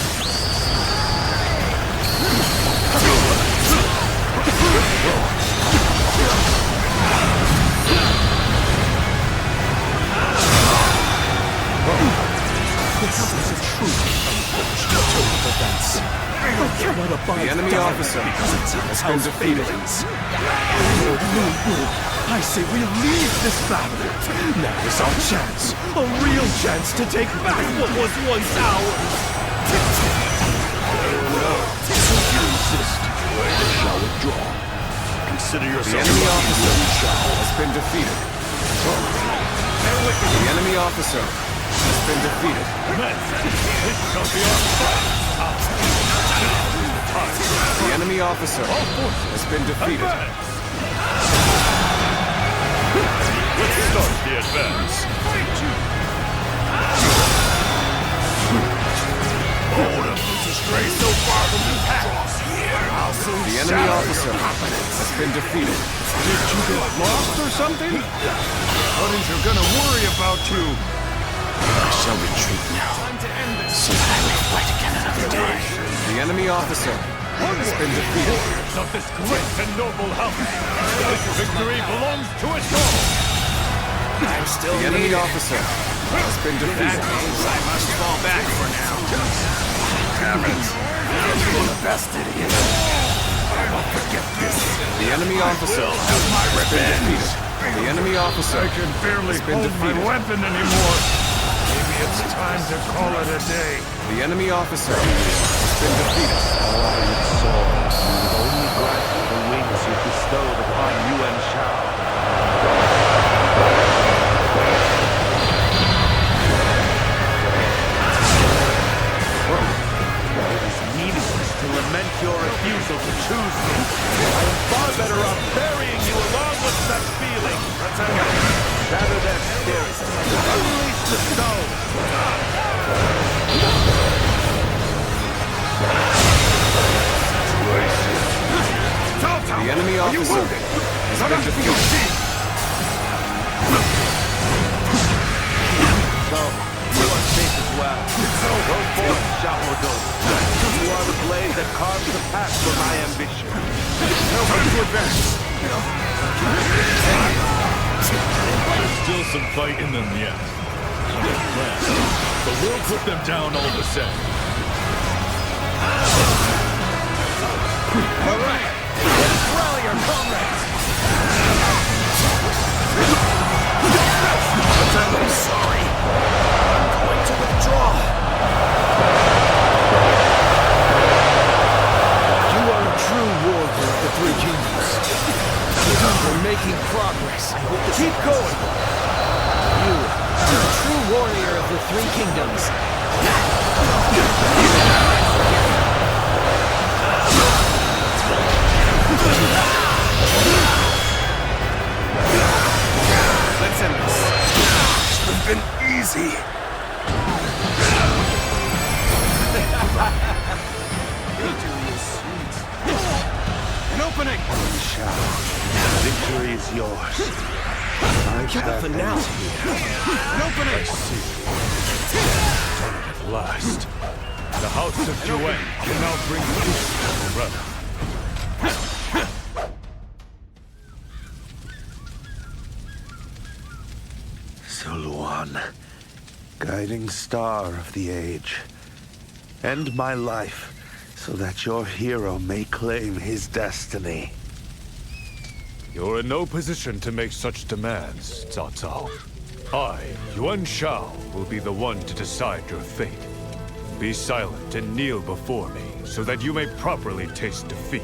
The enemy officer has been defeated. I say we leave this battle. Now is our chance. A real chance to take back what was once ours. If you insist, I shall withdraw. Consider yourself. The enemy officer has been defeated. The enemy officer has been defeated. The enemy officer has been defeated. Let's start the advance. To stray so far from the pack. The enemy officer has been defeated. Did you get lost or something? Others are gonna worry about you. I shall retreat now, so that I may fight again another day. The enemy officer has been defeated. Of this great and noble house, this victory belongs to us all. I'm still The enemy officer has been defeated. I must fall back for now. Damn it. You're the best idiot. I won't forget this. The enemy officer has been defeated. The enemy officer I can barely has been hold my defeated. weapon anymore. Maybe it's time to call it a day. The enemy officer has been defeated. Warrior swords, you would only grant the wings you bestowed upon Yuan Shao. It is meaningless to lament your refusal to choose me. I am far better off burying you along with such feeling. Shatter their spirits. Unleash the stone. The enemy officer has been defeated. So, you are safe as well. Go forth, Xiaodo. You are the blade that carves the path for my ambition. Time to advance. There's still some fight in them yet. But we'll put them down all the same. All right. Let's rally our comrades. I'm sorry. I'm going to withdraw. You are a true warrior of the Three Kingdoms. We're making progress. Keep going. You are a true warrior of the Three Kingdoms. Let's end this. Should have been easy. Victory is sweet. An opening! Shao, victory is yours. You're the finale. An opening! At last, the House of Yuan can now bring peace to our brother. Zuluan, guiding star of the age, end my life so that your hero may claim his destiny. You're in no position to make such demands, Cao Cao. I, Yuan Shao, will be the one to decide your fate. Be silent and kneel before me, so that you may properly taste defeat.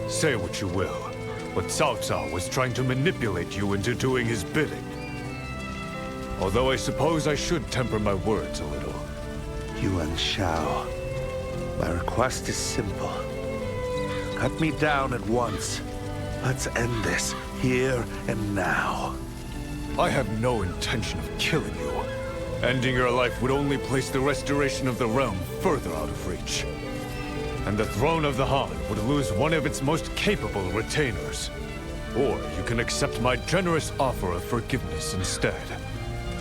Say what you will, but Cao Cao was trying to manipulate you into doing his bidding. Although I suppose I should temper my words a little. Yuan Shao, my request is simple. Cut me down at once. Let's end this, here and now. I have no intention of killing you. Ending your life would only place the restoration of the realm further out of reach. And the throne of the Han would lose one of its most capable retainers. Or you can accept my generous offer of forgiveness instead.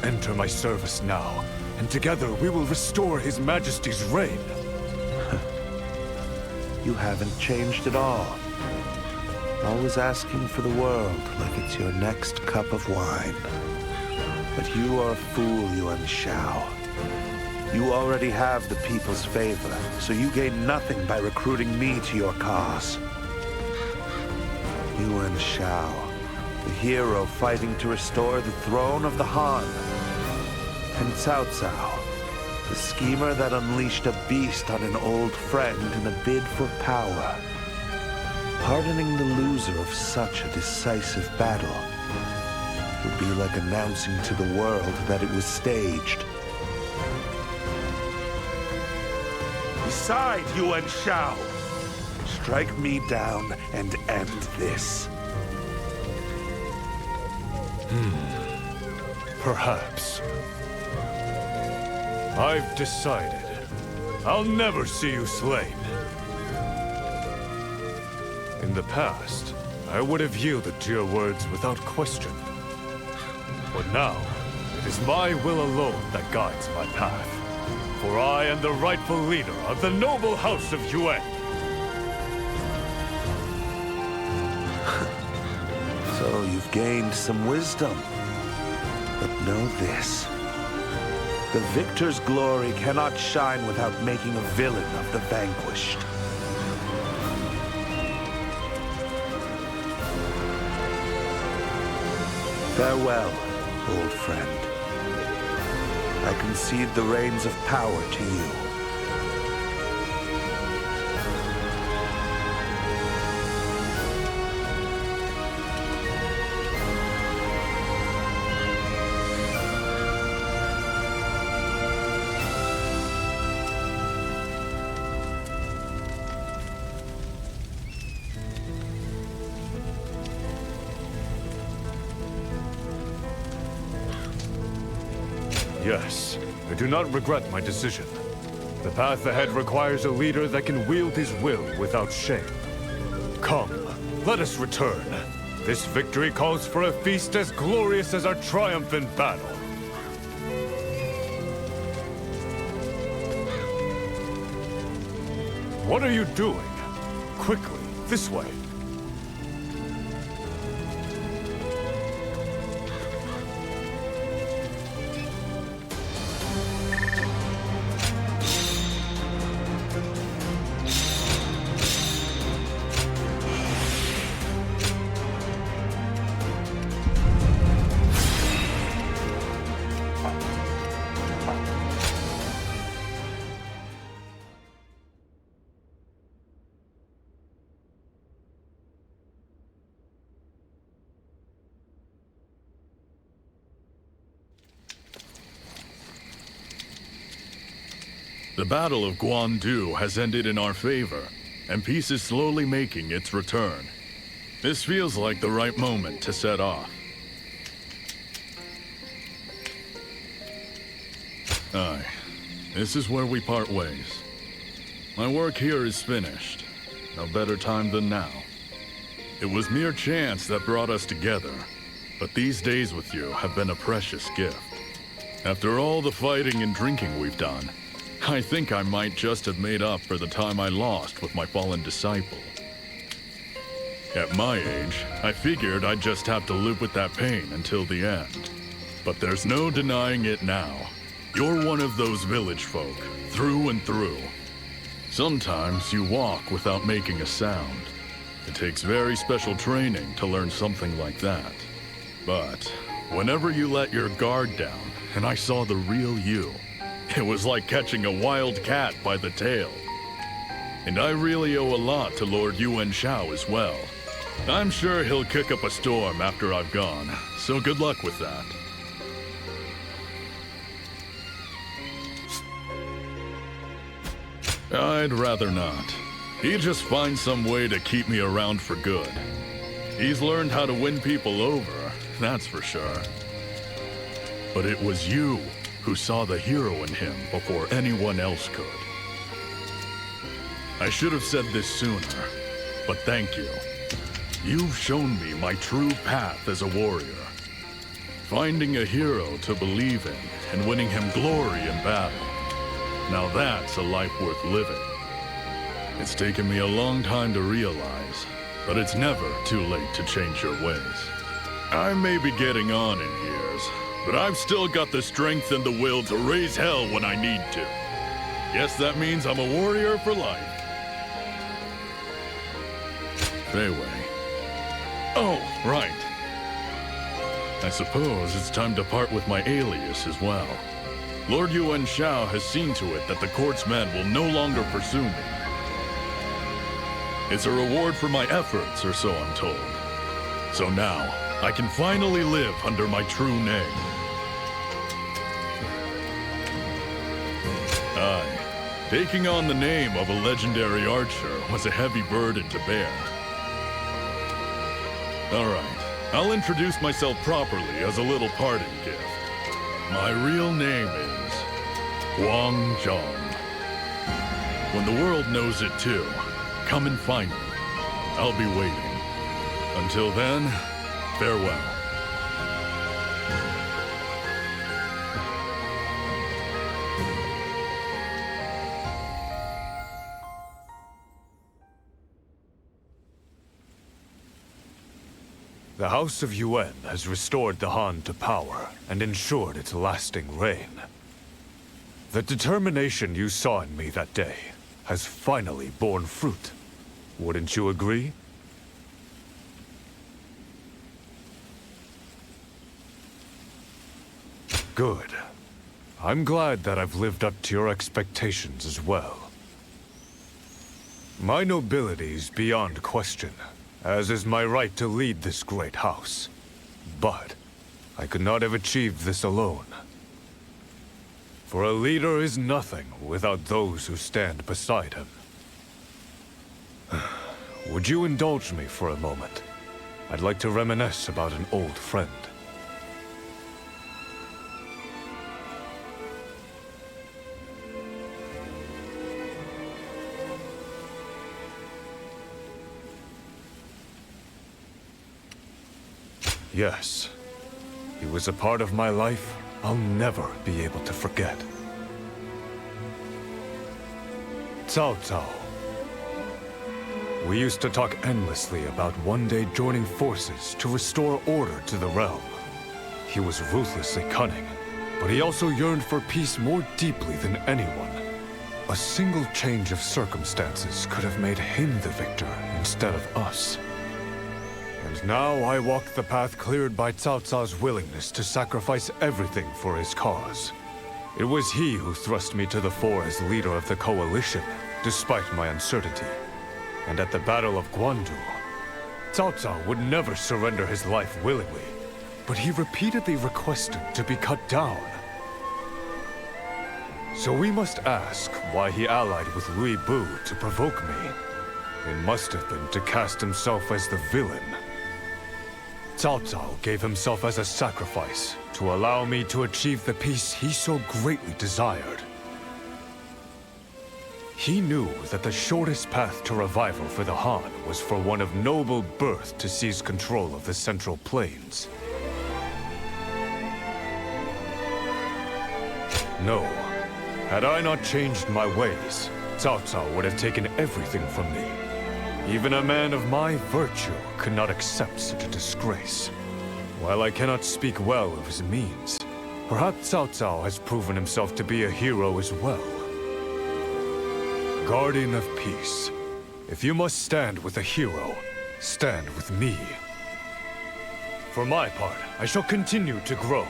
Enter my service now, and together we will restore His Majesty's reign. You haven't changed at all. Always asking for the world like it's your next cup of wine. But you are a fool, Yuan Shao. You already have the people's favor, so you gain nothing by recruiting me to your cause. Yuan Shao, the hero fighting to restore the throne of the Han. And Cao Cao, the schemer that unleashed a beast on an old friend in a bid for power. Pardoning the loser of such a decisive battle would be like announcing to the world that it was staged. Decide, Yuan Shao! Strike me down and end this. Perhaps. I've decided. I'll never see you slain. In the past, I would have yielded to your words without question. But now, it is my will alone that guides my path. For I am the rightful leader of the noble house of Yuan. So you've gained some wisdom. But know this. The victor's glory cannot shine without making a villain of the vanquished. Farewell, old friend. I concede the reins of power to you. Yes, I do not regret my decision. The path ahead requires a leader that can wield his will without shame. Come, let us return. This victory calls for a feast as glorious as our triumphant battle. What are you doing? Quickly, this way. The Battle of Guandu has ended in our favor, and peace is slowly making its return. This feels like the right moment to set off. Aye, this is where we part ways. My work here is finished. No better time than now. It was mere chance that brought us together, but these days with you have been a precious gift. After all the fighting and drinking we've done, I think I might just have made up for the time I lost with my fallen disciple. At my age, I figured I'd just have to live with that pain until the end. But there's no denying it now. You're one of those village folk, through and through. Sometimes you walk without making a sound. It takes very special training to learn something like that. But whenever you let your guard down, and I saw the real you, it was like catching a wild cat by the tail. And I really owe a lot to Lord Yuan Shao as well. I'm sure he'll kick up a storm after I've gone, so good luck with that. I'd rather not. He'd just find some way to keep me around for good. He's learned how to win people over, that's for sure. But it was you who saw the hero in him before anyone else could. I should have said this sooner, but thank you. You've shown me my true path as a warrior. Finding a hero to believe in and winning him glory in battle. Now that's a life worth living. It's taken me a long time to realize, but it's never too late to change your ways. I may be getting on in years, but I've still got the strength and the will to raise hell when I need to. Guess that means I'm a warrior for life. Fei Wei. Oh, right. I suppose it's time to part with my alias as well. Lord Yuan Shao has seen to it that the court's men will no longer pursue me. It's a reward for my efforts, or so I'm told. So now, I can finally live under my true name. Aye, taking on the name of a legendary archer was a heavy burden to bear. Alright, I'll introduce myself properly as a little parting gift. My real name is Zhang Jiao. When the world knows it too, come and find me. I'll be waiting. Until then, farewell. The House of Yuan has restored the Han to power and ensured its lasting reign. The determination you saw in me that day has finally borne fruit. Wouldn't you agree? Good. I'm glad that I've lived up to your expectations as well. My nobility is beyond question, as is my right to lead this great house. But I could not have achieved this alone. For a leader is nothing without those who stand beside him. Would you indulge me for a moment? I'd like to reminisce about an old friend. Yes. He was a part of my life I'll never be able to forget. Cao Cao. We used to talk endlessly about one day joining forces to restore order to the realm. He was ruthlessly cunning, but he also yearned for peace more deeply than anyone. A single change of circumstances could have made him the victor instead of us. And now I walked the path cleared by Cao Cao's willingness to sacrifice everything for his cause. It was he who thrust me to the fore as leader of the coalition, despite my uncertainty. And at the Battle of Guandu, Cao Cao would never surrender his life willingly, but he repeatedly requested to be cut down. So we must ask why he allied with Lui Bu to provoke me. It must have been to cast himself as the villain. Cao Cao gave himself as a sacrifice to allow me to achieve the peace he so greatly desired. He knew that the shortest path to revival for the Han was for one of noble birth to seize control of the Central Plains. No. Had I not changed my ways, Cao Cao would have taken everything from me. Even a man of my virtue could not accept such a disgrace. While I cannot speak well of his means, perhaps Cao Cao has proven himself to be a hero as well. Guardian of Peace, if you must stand with a hero, stand with me. For my part, I shall continue to grow,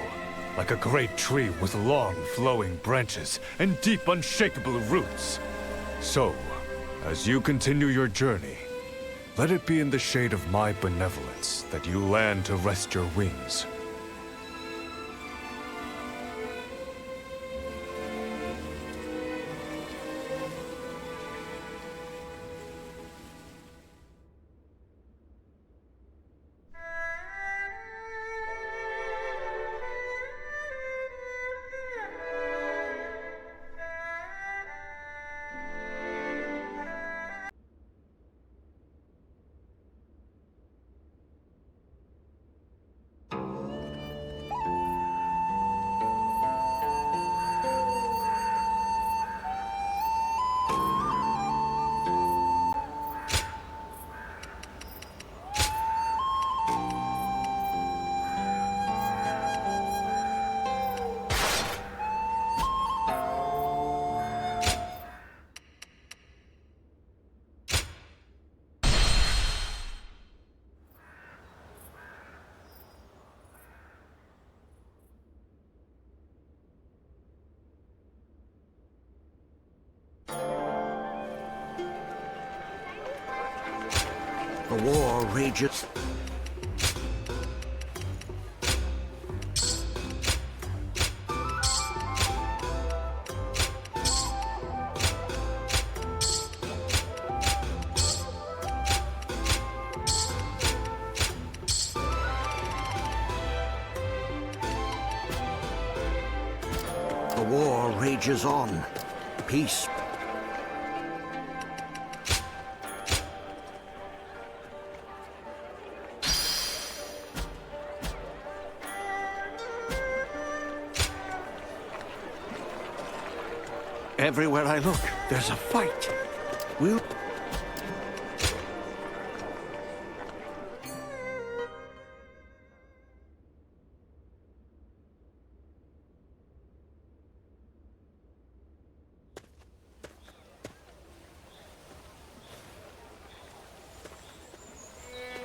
like a great tree with long, flowing branches and deep, unshakable roots. So, as you continue your journey, let it be in the shade of my benevolence that you land to rest your wings. The war rages. The war rages on. Peace. Everywhere I look, there's a fight. We'll...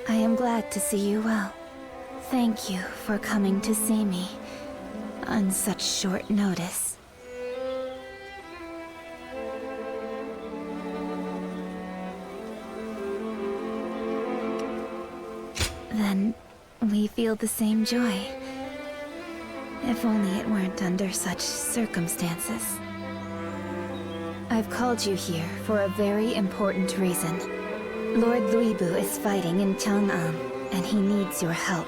I am glad to see you well. Thank you for coming to see me on such short notice. Then we feel the same joy. If only it weren't under such circumstances. I've called you here for a very important reason. Lord Luibu is fighting in Chang'an, and he needs your help.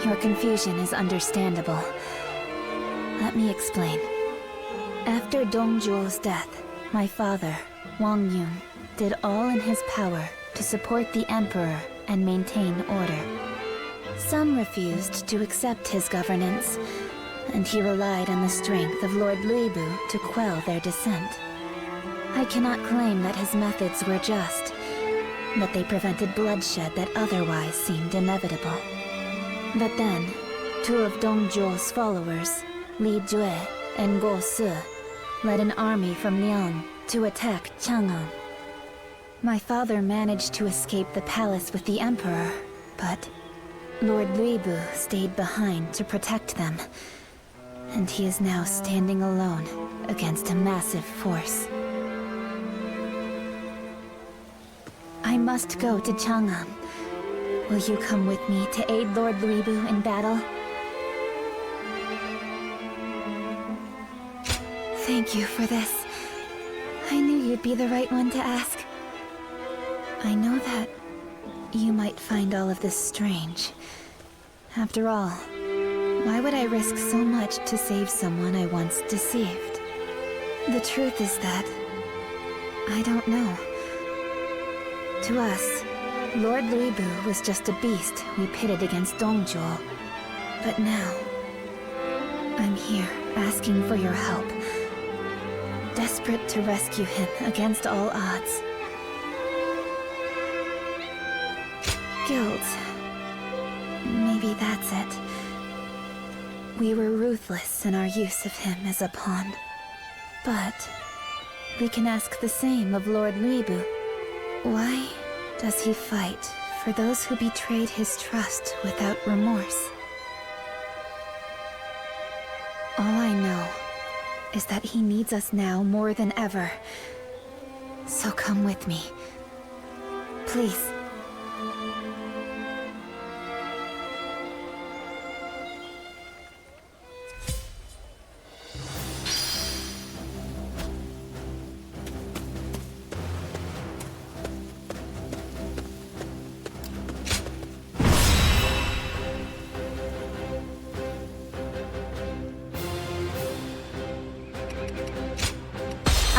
Your confusion is understandable. Let me explain. After Dong Zhuo's death, my father, Wang Yun, did all in his power to support the Emperor and maintain order. Some refused to accept his governance, and he relied on the strength of Lord Luibu to quell their dissent. I cannot claim that his methods were just, but they prevented bloodshed that otherwise seemed inevitable. But then, two of Dong Zhuo's followers, Li Jue and Guo Si, led an army from Liang to attack Chang'an. My father managed to escape the palace with the Emperor, but Lord Luibu stayed behind to protect them, and he is now standing alone against a massive force. I must go to Chang'an. Will you come with me to aid Lord Luibu in battle? Thank you for this. I knew you'd be the right one to ask. I know that you might find all of this strange. After all, why would I risk so much to save someone I once deceived? The truth is that I don't know. To us, Lord Luibu was just a beast we pitted against Dong Zhuo. But now, I'm here, asking for your help. Desperate to rescue him against all odds. Guilt. Maybe that's it. We were ruthless in our use of him as a pawn. But we can ask the same of Lord Luibu. Why does he fight for those who betrayed his trust without remorse? All I know is that he needs us now more than ever. So come with me. Please.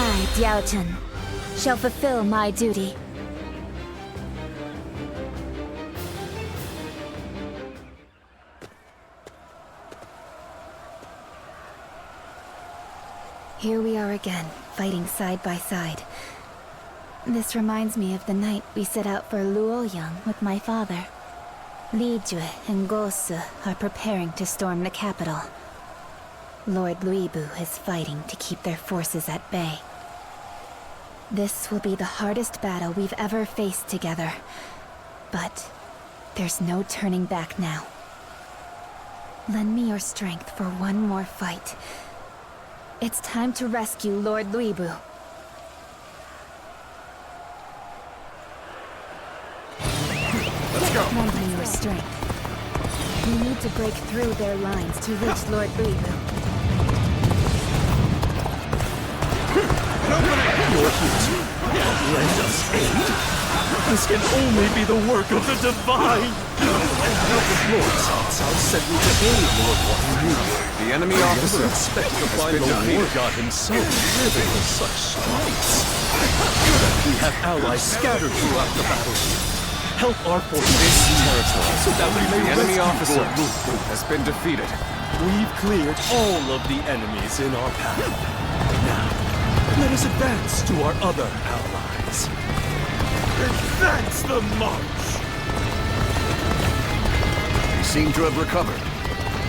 I, Diao shall fulfill my duty. Here we are again, fighting side by side. This reminds me of the night we set out for Luoyang with my father. Li Jue and Gosu are preparing to storm the capital. Lord Luibu is fighting to keep their forces at bay. This will be the hardest battle we've ever faced together. But there's no turning back now. Lend me your strength for one more fight. It's time to rescue Lord Luibu. Let's go! Lend me your strength. We need to break through their lines to reach Lord Guile. You're here to lend us aid? This can only be the work of the Divine! Lord Zhang Jiao sent me to aid Lord Yu. The enemy officer expect to find the war god himself living with such slights. We have allies scattered throughout the battlefield. Help our forces this territory so that we may The enemy rescue officer Lord Wu. has been defeated. We've cleared all of the enemies in our path. Now, let us advance to our other allies. Advance the march! We seem to have recovered.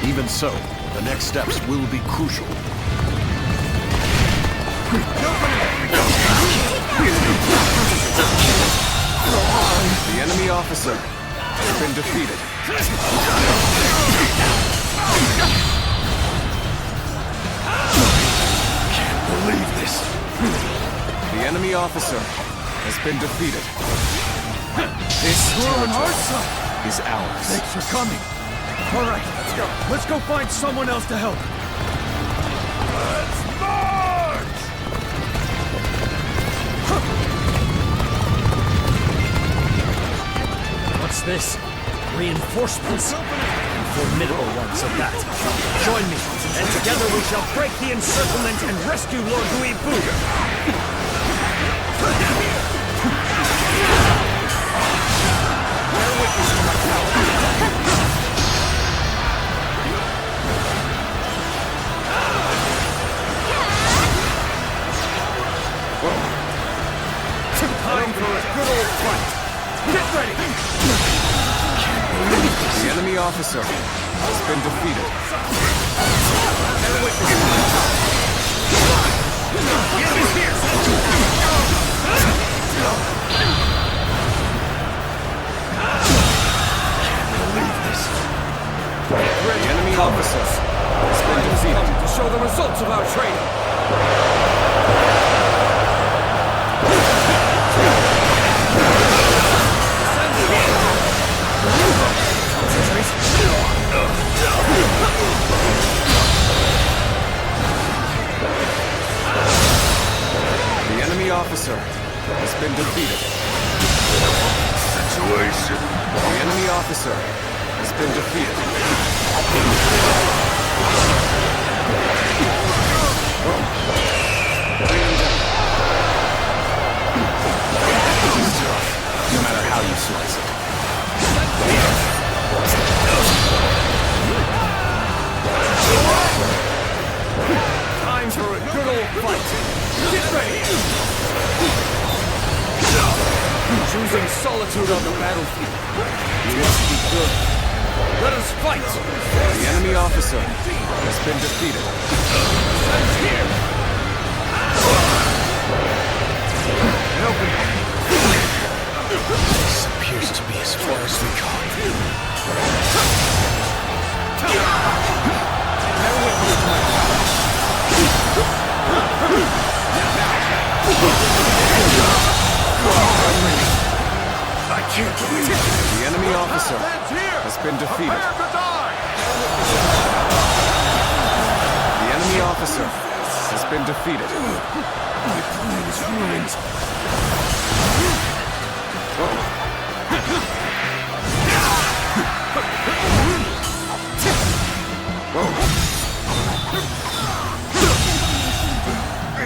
Even so, the next steps will be crucial. The enemy officer has been defeated. Can't believe this. The enemy officer has been defeated. This on our territory is ours. Thanks for coming. All right, let's go. Let's go find someone else to help. Let's march! What's this? Reinforcements? And formidable ones at that. Join me, and together we shall break the encirclement and rescue Lord Guile. Time for a good old fight. Get ready! The enemy officer has been defeated. The enemy officer has been defeated. To show the results of our training. The enemy officer has been defeated. Situation. The enemy officer has been defeated. No matter how you slice it. choosing solitude on the battlefield. You must be good. Let us fight! The enemy officer has been defeated. Stand here! This appears to be as far as we I can't believe it. The enemy officer has been defeated. The enemy officer has been defeated. My plan is ruined.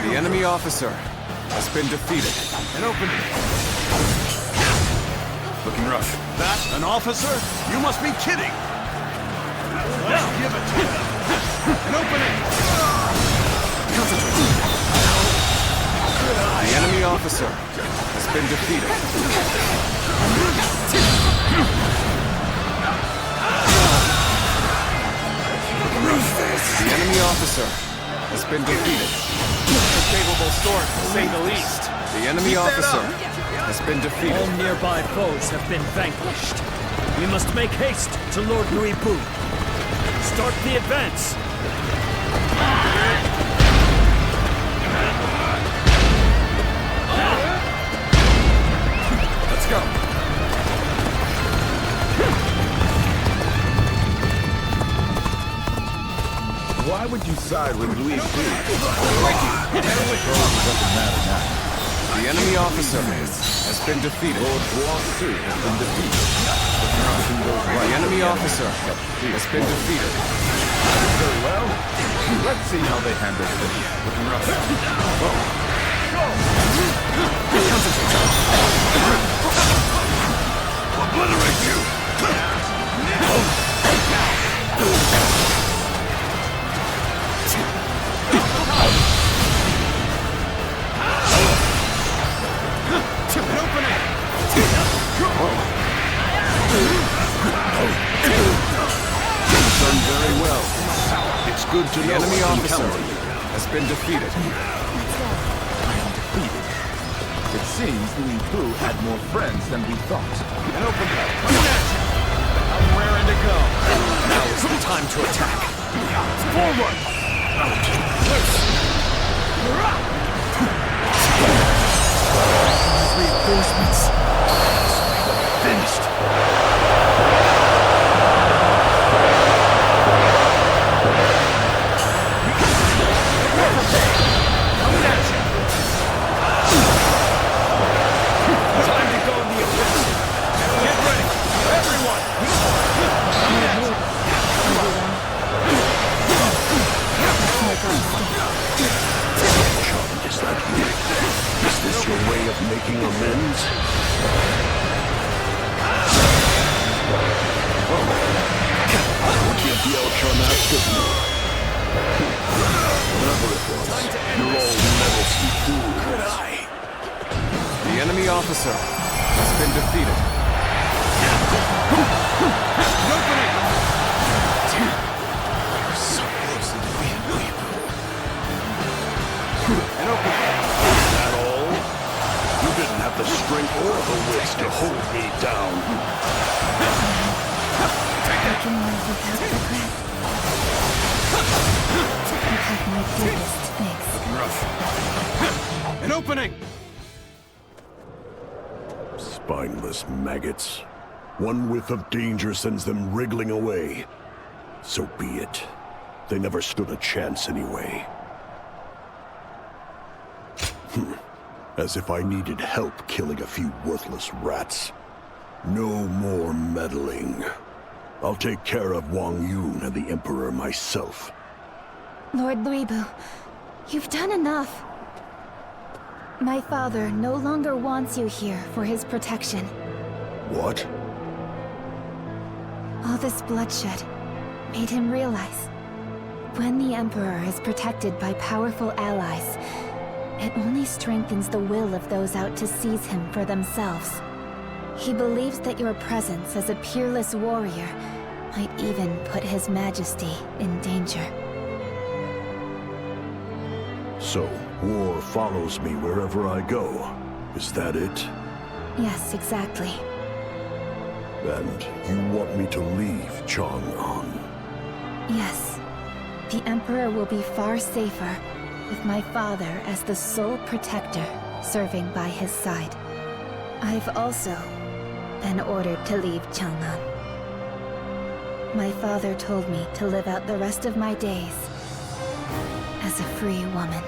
The enemy officer has been defeated. An opening. Looking rough. That an officer? You must be kidding! Let's give it to him. An opening! Concentrate. The enemy officer has been defeated. The enemy officer has been defeated. A capable sword, to say the least. The enemy officer has been defeated. All nearby foes have been vanquished. We must make haste to Lord Louis Bu. Start the advance. Let's go. Why would you side with Louis Bu? The enemy officer has been defeated. Lord Zhuo has been defeated. The enemy officer has been defeated. Very well. Let's see how they handle this. Obliterate you! Done very well. It's good to the know enemy officer has been defeated. It seems Louis Bu had more friends than we thought. An open up. I'm raring to go. Now is the time to attack. Forward! Reinforcements. Finished. Time to go in the offensive. Get ready, everyone. Is that you? Is this your way of making amends? Would you be ultra-master? Whatever it was, you're all meddlesome fools. The enemy officer has been defeated. We're so close to defeating Louis Bu. An opening. Is that all? You didn't have the strength or the wits to hold me down. I can live without regret. You have my deepest thanks. Rough. An opening! Spineless maggots. One whiff of danger sends them wriggling away. So be it. They never stood a chance anyway. As if I needed help killing a few worthless rats. No more meddling. I'll take care of Wang Yun and the Emperor myself. Lord Louis Bu, you've done enough. My father no longer wants you here for his protection. What? All this bloodshed made him realize when the Emperor is protected by powerful allies, it only strengthens the will of those out to seize him for themselves. He believes that your presence as a peerless warrior might even put His Majesty in danger. So, war follows me wherever I go. Is that it? Yes, exactly. And you want me to leave Chang'an? Yes. The Emperor will be far safer with my father as the sole protector serving by his side. I've also been ordered to leave Chang'an. My father told me to live out the rest of my days as a free woman.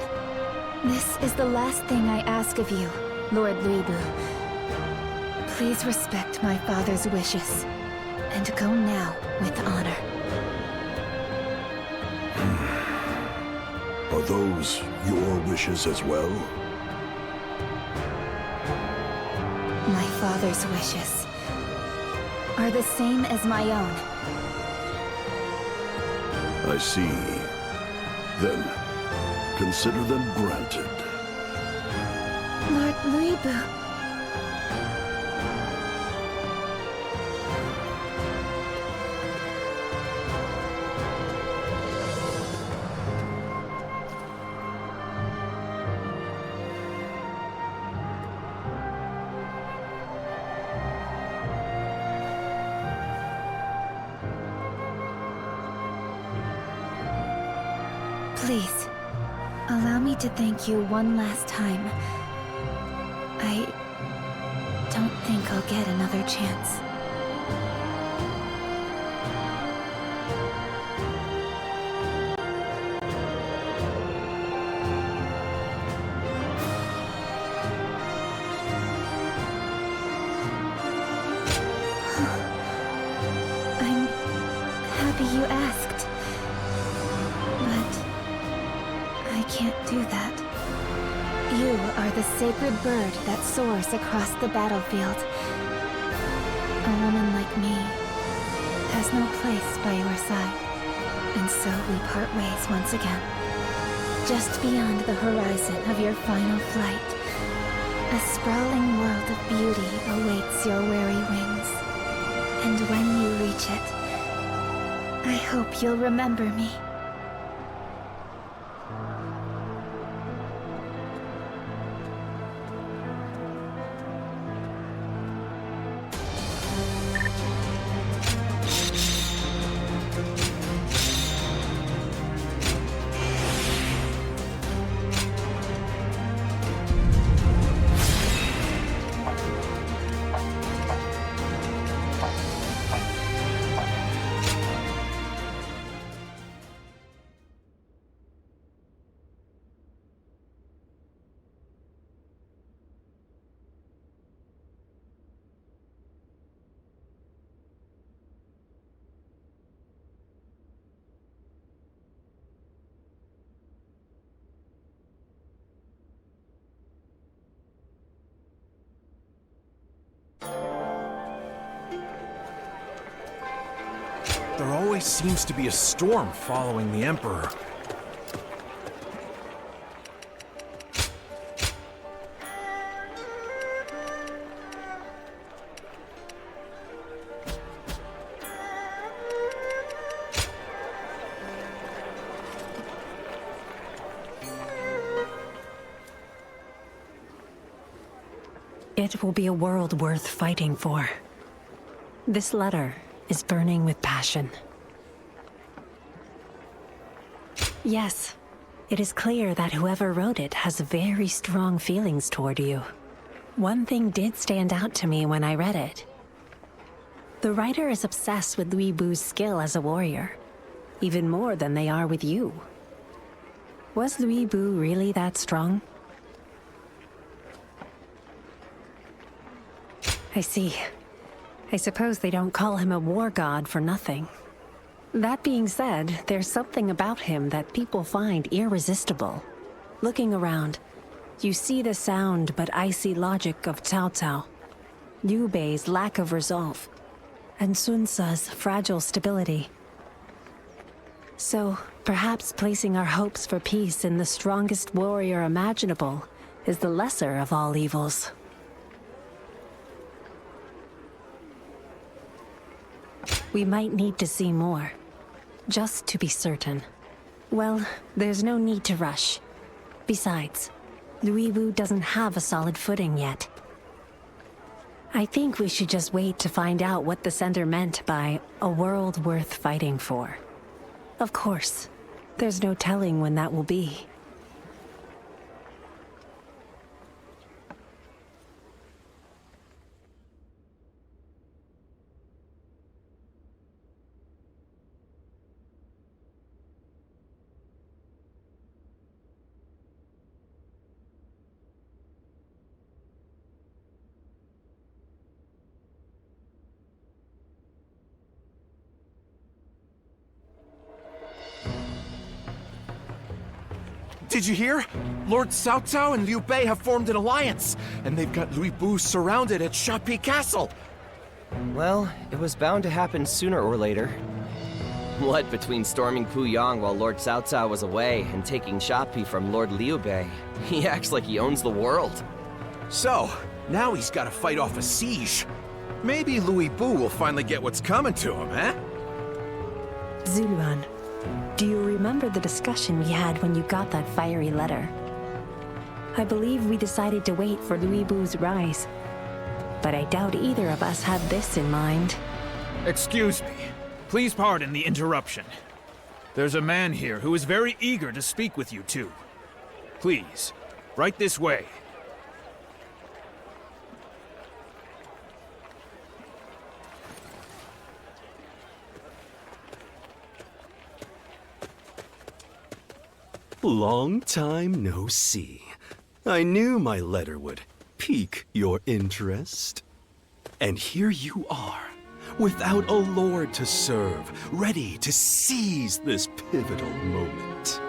This is the last thing I ask of you, Lord Luibu. Please respect my father's wishes, and go now with honor. Are those your wishes as well? My father's wishes are the same as my own. I see. Then, consider them granted. Lord Luibu. Please, allow me to thank you one last time. I don't think I'll get another chance. I'm happy you asked. I can't do that. You are the sacred bird that soars across the battlefield. A woman like me has no place by your side, and so we part ways once again. Just beyond the horizon of your final flight, a sprawling world of beauty awaits your weary wings. And when you reach it, I hope you'll remember me. There always seems to be a storm following the Emperor. It will be a world worth fighting for. This letter is burning with passion. Yes, it is clear that whoever wrote it has very strong feelings toward you. One thing did stand out to me when I read it. The writer is obsessed with Luibu's skill as a warrior, even more than they are with you. Was Luibu really that strong? I see. I suppose they don't call him a war god for nothing. That being said, there's something about him that people find irresistible. Looking around, you see the sound but icy logic of Cao Cao, Liu Bei's lack of resolve, and Sun Ce's fragile stability. So, perhaps placing our hopes for peace in the strongest warrior imaginable is the lesser of all evils. We might need to see more. Just to be certain. Well, there's no need to rush. Besides, Louis Wu doesn't have a solid footing yet. I think we should just wait to find out what the Sender meant by a world worth fighting for. Of course, there's no telling when that will be. Did you hear? Lord Cao Cao and Liu Bei have formed an alliance, and they've got Louis Bu surrounded at Shapi Castle. Well, it was bound to happen sooner or later. What between storming Puyang while Lord Cao Cao was away and taking Shapi from Lord Liu Bei, he acts like he owns the world. So, now he's got to fight off a siege. Maybe Louis Bu will finally get what's coming to him, eh? Zuluan, do you remember the discussion we had when you got that fiery letter? I believe we decided to wait for Louis Bu's rise. But I doubt either of us had this in mind. Excuse me. Please pardon the interruption. There's a man here who is very eager to speak with you two. Please, right this way. Long time no see. I knew my letter would pique your interest. And here you are, without a lord to serve, ready to seize this pivotal moment.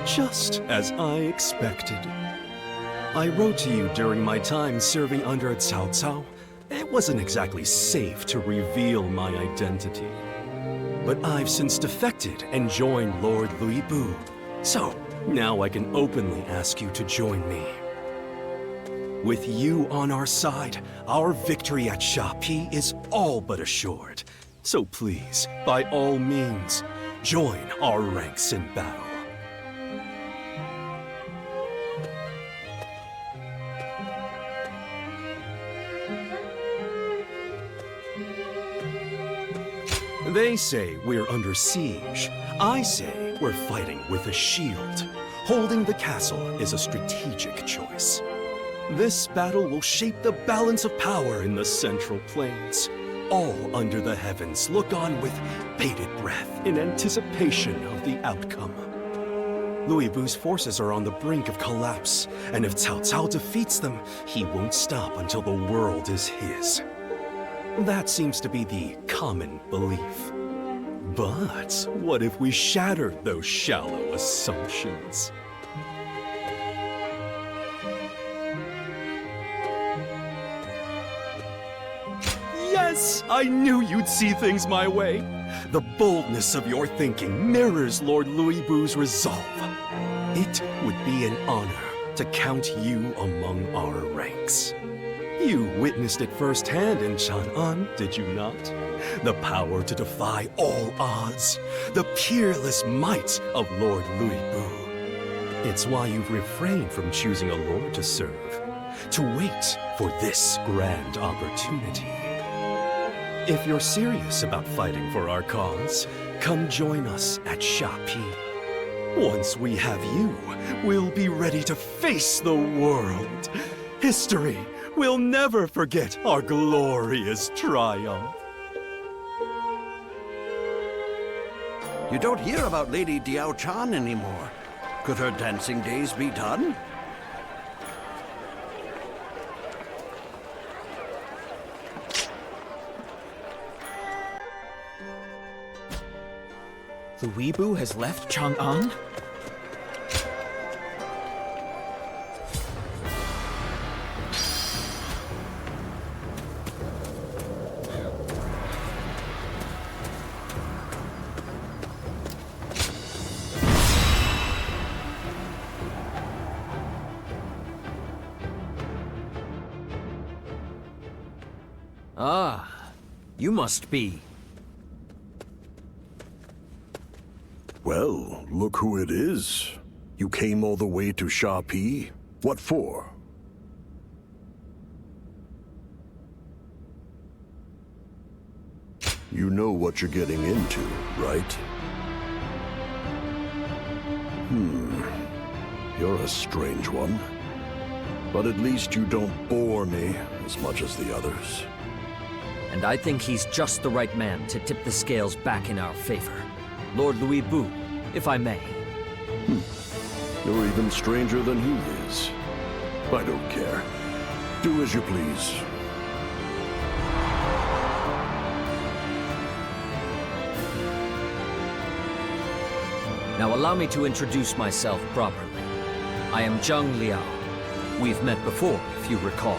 Just as I expected. I wrote to you during my time serving under Cao Cao. It wasn't exactly safe to reveal my identity. But I've since defected and joined Lord Louis Bu. So, now I can openly ask you to join me. With you on our side, our victory at Shapi is all but assured. So please, by all means, join our ranks in battle. They say we're under siege. I say we're fighting with a shield. Holding the castle is a strategic choice. This battle will shape the balance of power in the Central Plains. All under the heavens look on with bated breath in anticipation of the outcome. Louis Bu's forces are on the brink of collapse, and if Cao Cao defeats them, he won't stop until the world is his. That seems to be the common belief. But what if we shattered those shallow assumptions? Yes! I knew you'd see things my way. The boldness of your thinking mirrors Lord Louis Bu's resolve. It would be an honor to count you among our ranks. You witnessed it firsthand in Chang'an, did you not? The power to defy all odds. The peerless might of Lord Louis Bu. It's why you've refrained from choosing a lord to serve. To wait for this grand opportunity. If you're serious about fighting for our cause, come join us at Shapi. Once we have you, we'll be ready to face the world. History will never forget our glorious triumph. You don't hear about Lady Diao Chan anymore. Could her dancing days be done? Louis Bu has left Chang'an? Ah, you must be... Well, look who it is. You came all the way to Sha Pi? What for? You know what you're getting into, right? You're a strange one. But at least you don't bore me as much as the others. And I think he's just the right man to tip the scales back in our favor. Lord Louis Bu, if I may. You're even stranger than he is. I don't care. Do as you please. Now allow me to introduce myself properly. I am Zhang Jiao. We've met before, if you recall.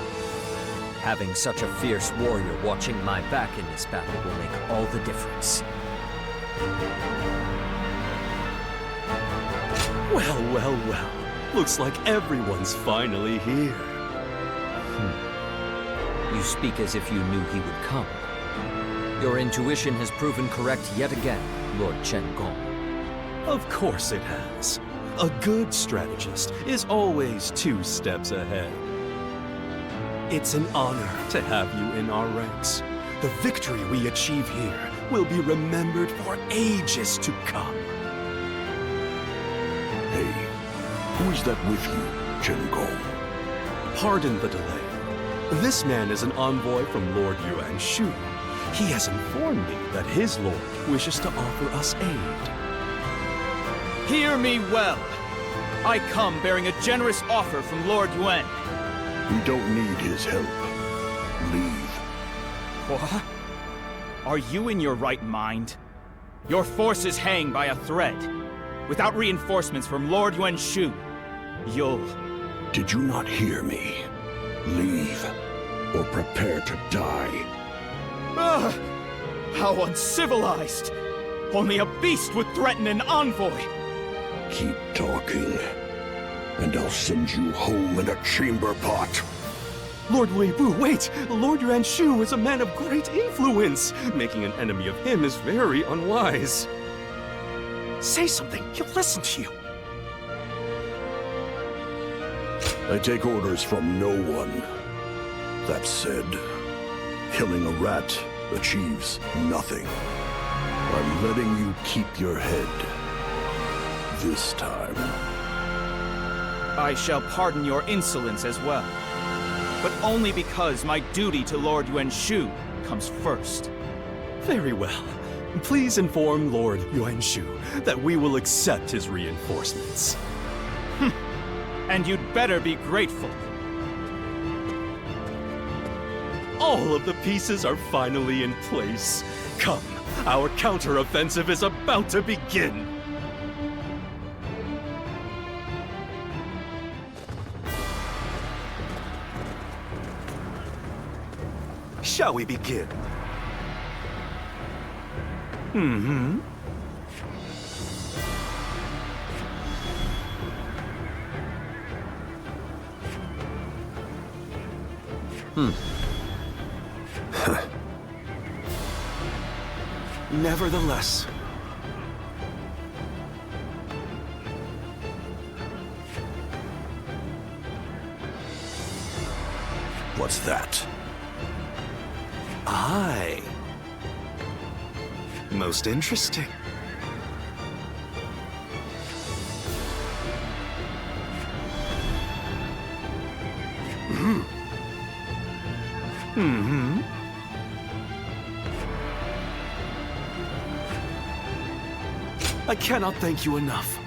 Having such a fierce warrior watching my back in this battle will make all the difference. Well, well, well. Looks like everyone's finally here. You speak as if you knew he would come. Your intuition has proven correct yet again, Lord Chen Gong. Of course it has. A good strategist is always 2 steps ahead. It's an honor to have you in our ranks. The victory we achieve here will be remembered for ages to come. Hey, who is that with you, Chen Gong? Pardon the delay. This man is an envoy from Lord Yuan Shao. He has informed me that his lord wishes to offer us aid. Hear me well. I come bearing a generous offer from Lord Yuan. We don't need his help. Leave. What? Are you in your right mind? Your forces hang by a thread. Without reinforcements from Lord Yuan Shao, you'll... Did you not hear me? Leave, or prepare to die. Ah! How uncivilized! Only a beast would threaten an envoy! Keep talking, and I'll send you home in a chamber pot. Lord Louis Bu, wait! Lord Yuan Shao is a man of great influence. Making an enemy of him is very unwise. Say something, he'll listen to you. I take orders from no one. That said, killing a rat achieves nothing. I'm letting you keep your head. This time. I shall pardon your insolence as well. But only because my duty to Lord Yuan Shao comes first. Very well. Please inform Lord Yuan Shao that we will accept his reinforcements. And you'd better be grateful. All of the pieces are finally in place. Come, our counter-offensive is about to begin. Shall we begin? Mm-hmm. Nevertheless. What's that? Aye. Most interesting. Mm-hmm. I cannot thank you enough.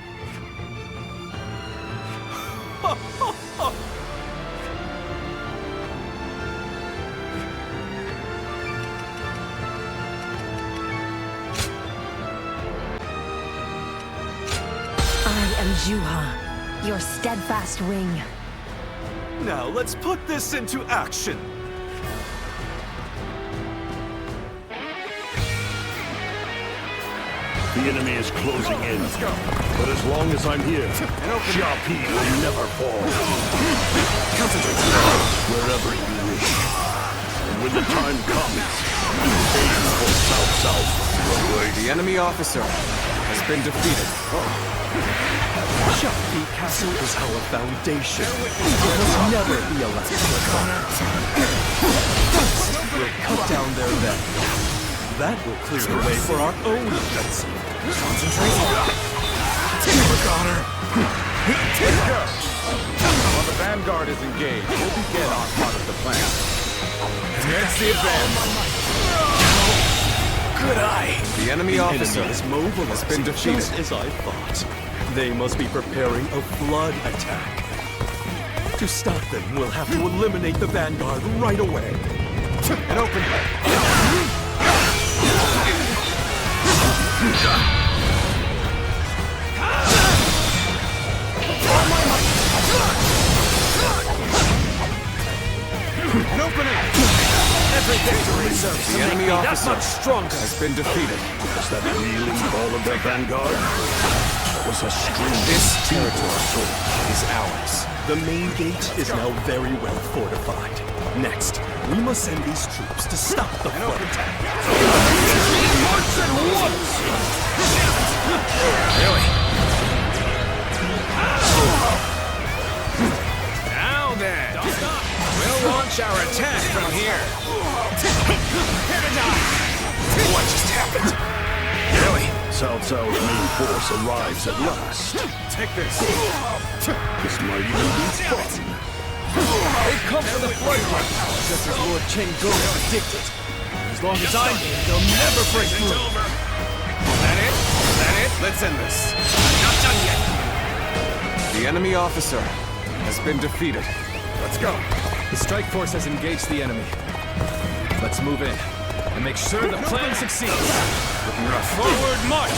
Zhuo, your steadfast wing. Now let's put this into action. The enemy is closing in. Let's go. But as long as I'm here, Sha Pi will never fall. Concentrate. Wherever you wish. when the time comes. Aim for south-south. The enemy officer has been defeated. Shakti Castle is our foundation. It must never be allowed to fall. First, we'll cut down their bed. That will clear the way for our own offensive. Concentrate. While the vanguard is engaged, we'll begin our part of the plan. Commence the advance. Good eye. The enemy officer is mobile has been defeated. Just as I thought. They must be preparing a flood attack. To stop them, we'll have to eliminate the vanguard right away. An open. An opening! Every victory serves The enemy officer that much stronger. has been defeated. Was that reeling ball of their vanguard? That was a string. This territory is ours. The main gate is now very well fortified. Next, we must send these troops to stop the flood attack. March at once! Really? Now then, we'll launch our attack from here. What just happened? Really? South-South main force arrives at last. Take this. This might even be fun. They come for the flood gate, just as Lord Chen Go predicted. As long as I'm here, they'll never break through. That it? That it? Let's end this. Not done yet. The enemy officer has been defeated. Let's go. The strike force has engaged the enemy. Let's move in and make sure the plan succeeds. Looking rough. Forward march!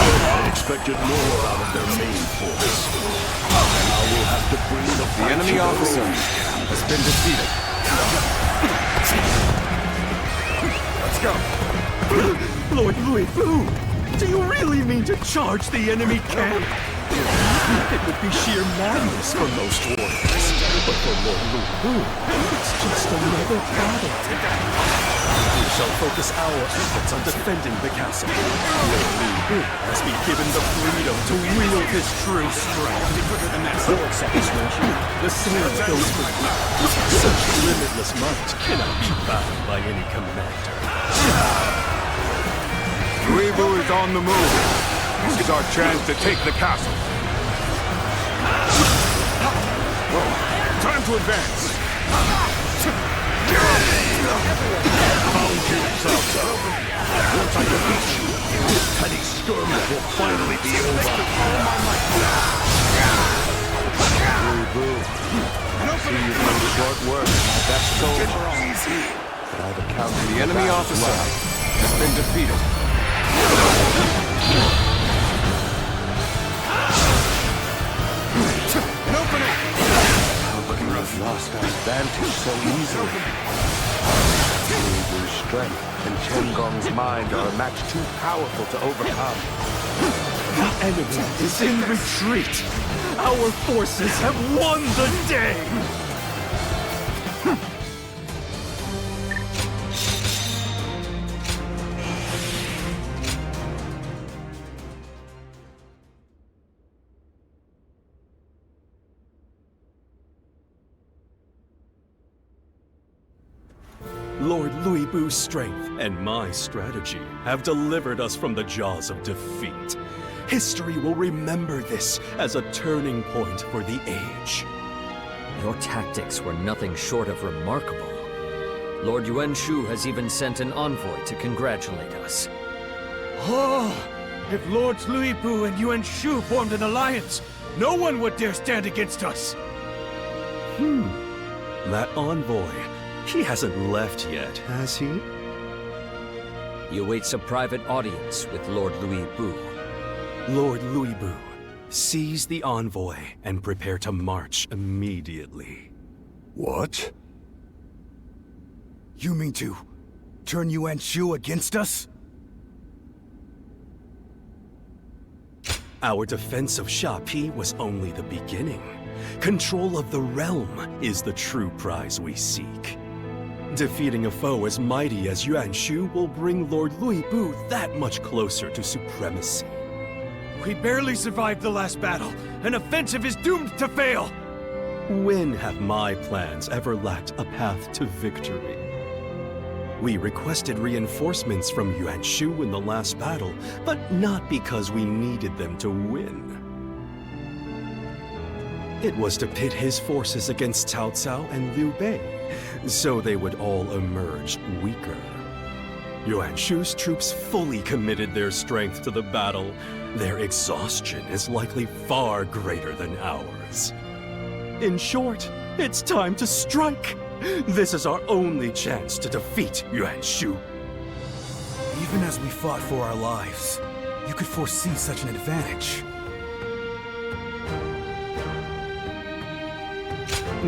I expected more out of their main force. Now we'll have to bring the fight enemy to officer own. has been defeated. Let's go. Lord Louis Fu, do you really mean to charge the enemy camp? It would be sheer madness for most warriors. But for Lord Louis Fu, it's just another battle. We shall focus our efforts on defending the castle. Lord Louis Fu must be given the freedom to wield his true strength. The same goes for you. Such limitless might cannot be bound by any commander. Louis Fu is on the move. This is our chance to take the castle. Time to advance. Found you, South-South. Once I defeat you, this petty skirmish will finally be over. Boo. See, you've done short work. That's soldier. But I've accounted The enemy officer has been defeated. An opening! We've lost our advantage so easily. Wu's strength and Chen Gong's mind are a match too powerful to overcome. The enemy is in retreat. Our forces have won the day. Lord Louis Bu's strength and my strategy have delivered us from the jaws of defeat. History will remember this as a turning point for the age. Your tactics were nothing short of remarkable. Lord Yuan Shao has even sent an envoy to congratulate us. Oh, if Lords Louis Bu and Yuan Shao formed an alliance, no one would dare stand against us. That envoy, he hasn't left yet, has he? He awaits a private audience with Lord Louis Bu. Lord Louis Bu, seize the envoy and prepare to march immediately. What? You mean to turn Yuan Shao against us? Our defense of Shapi was only the beginning. Control of the realm is the true prize we seek. Defeating a foe as mighty as Yuan Shao will bring Lord Louis Bu that much closer to supremacy. We barely survived the last battle. An offensive is doomed to fail! When have my plans ever lacked a path to victory? We requested reinforcements from Yuan Shao in the last battle, but not because we needed them to win. It was to pit his forces against Cao Cao and Liu Bei, so they would all emerge weaker. Yuan Shu's troops fully committed their strength to the battle. Their exhaustion is likely far greater than ours. In short, it's time to strike! This is our only chance to defeat Yuan Shao. Even as we fought for our lives, you could foresee such an advantage.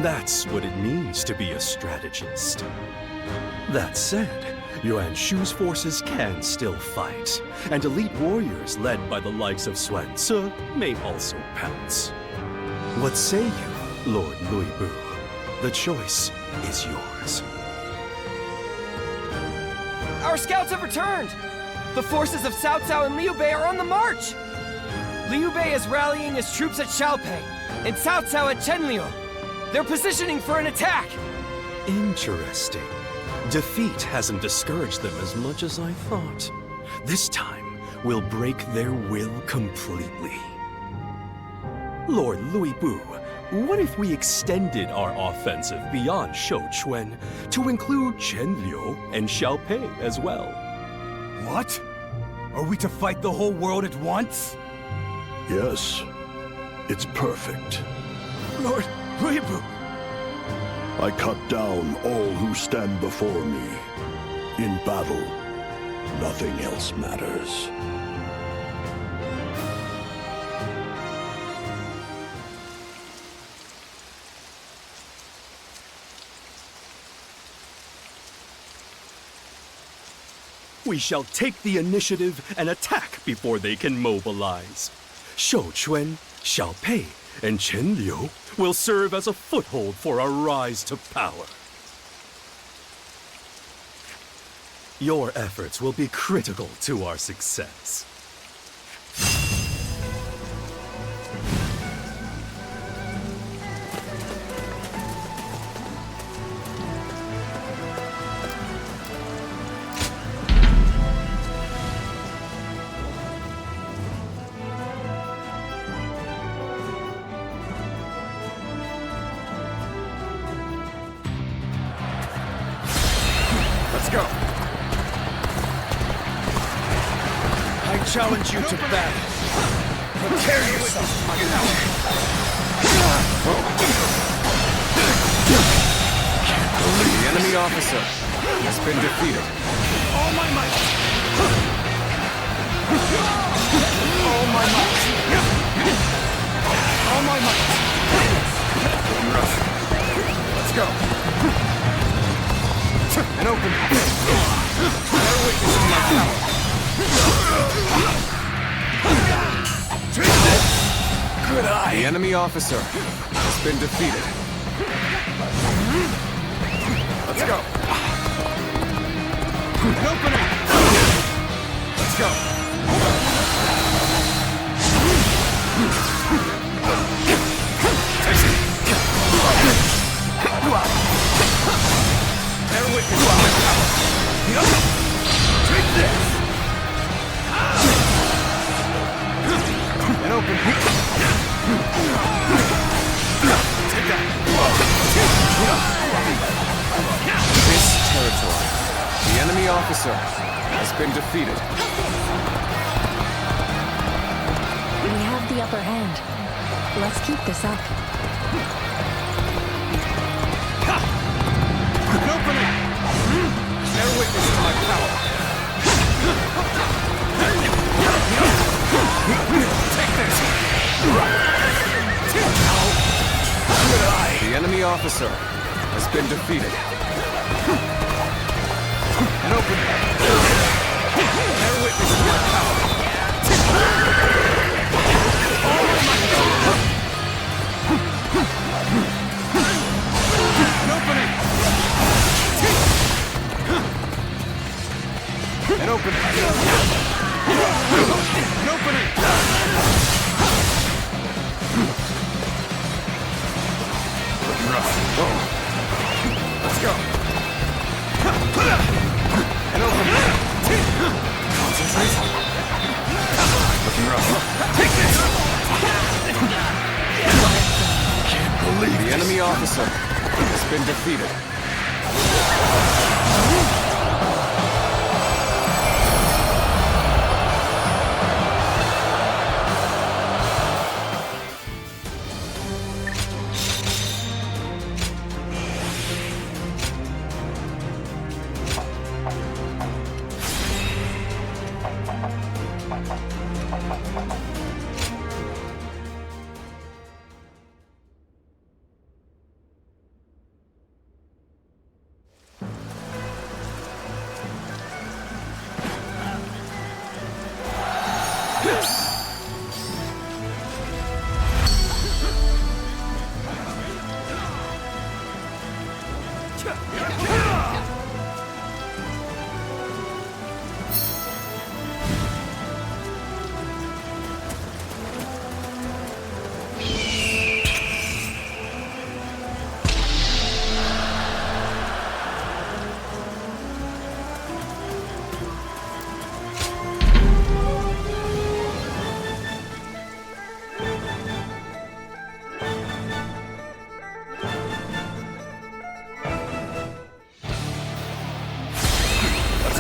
That's what it means to be a strategist. That said, Yuan Shu's forces can still fight, and elite warriors led by the likes of Xuan Ce may also pounce. What say you, Lord Louis Bu? The choice is yours. Our scouts have returned! The forces of Cao Cao and Liu Bei are on the march! Liu Bei is rallying his troops at Xiaopei, and Cao Cao at Chenliu. They're positioning for an attack! Interesting. Defeat hasn't discouraged them as much as I thought. This time, we'll break their will completely. Lord Louis Bu, what if we extended our offensive beyond Shouchuan to include Chenliu and Xiaopei as well? What? Are we to fight the whole world at once? Yes. It's perfect. Lord Louis Bu! I cut down all who stand before me. In battle, nothing else matters. We shall take the initiative and attack before they can mobilize. Shouchuan, Xiaopei, and Chenliu will serve as a foothold for our rise to power. Your efforts will be critical to our success. Go. I challenge you to battle. Prepare yourself. The enemy officer has been defeated. All my might. All my might. All my might. Rush. Let's go. An open. Bear witness to my power. Good eye. The enemy officer has been defeated. Let's go. An opening. Let's go. Bear witness to my power. Take this. An open. Take that. This territory, the enemy officer has been defeated. We have the upper hand. Let's keep this up. An opening. Bear witness to my power. Take this. The enemy officer has been defeated. An opening. Bear witness to my power. officer has been defeated.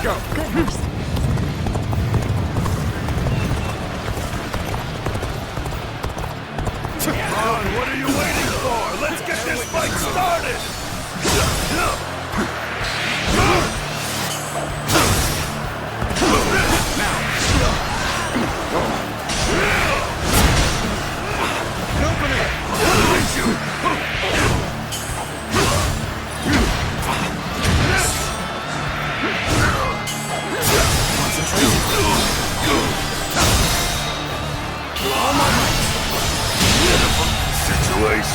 Go. Goodness. Come on, what are you waiting for? Let's get this fight started!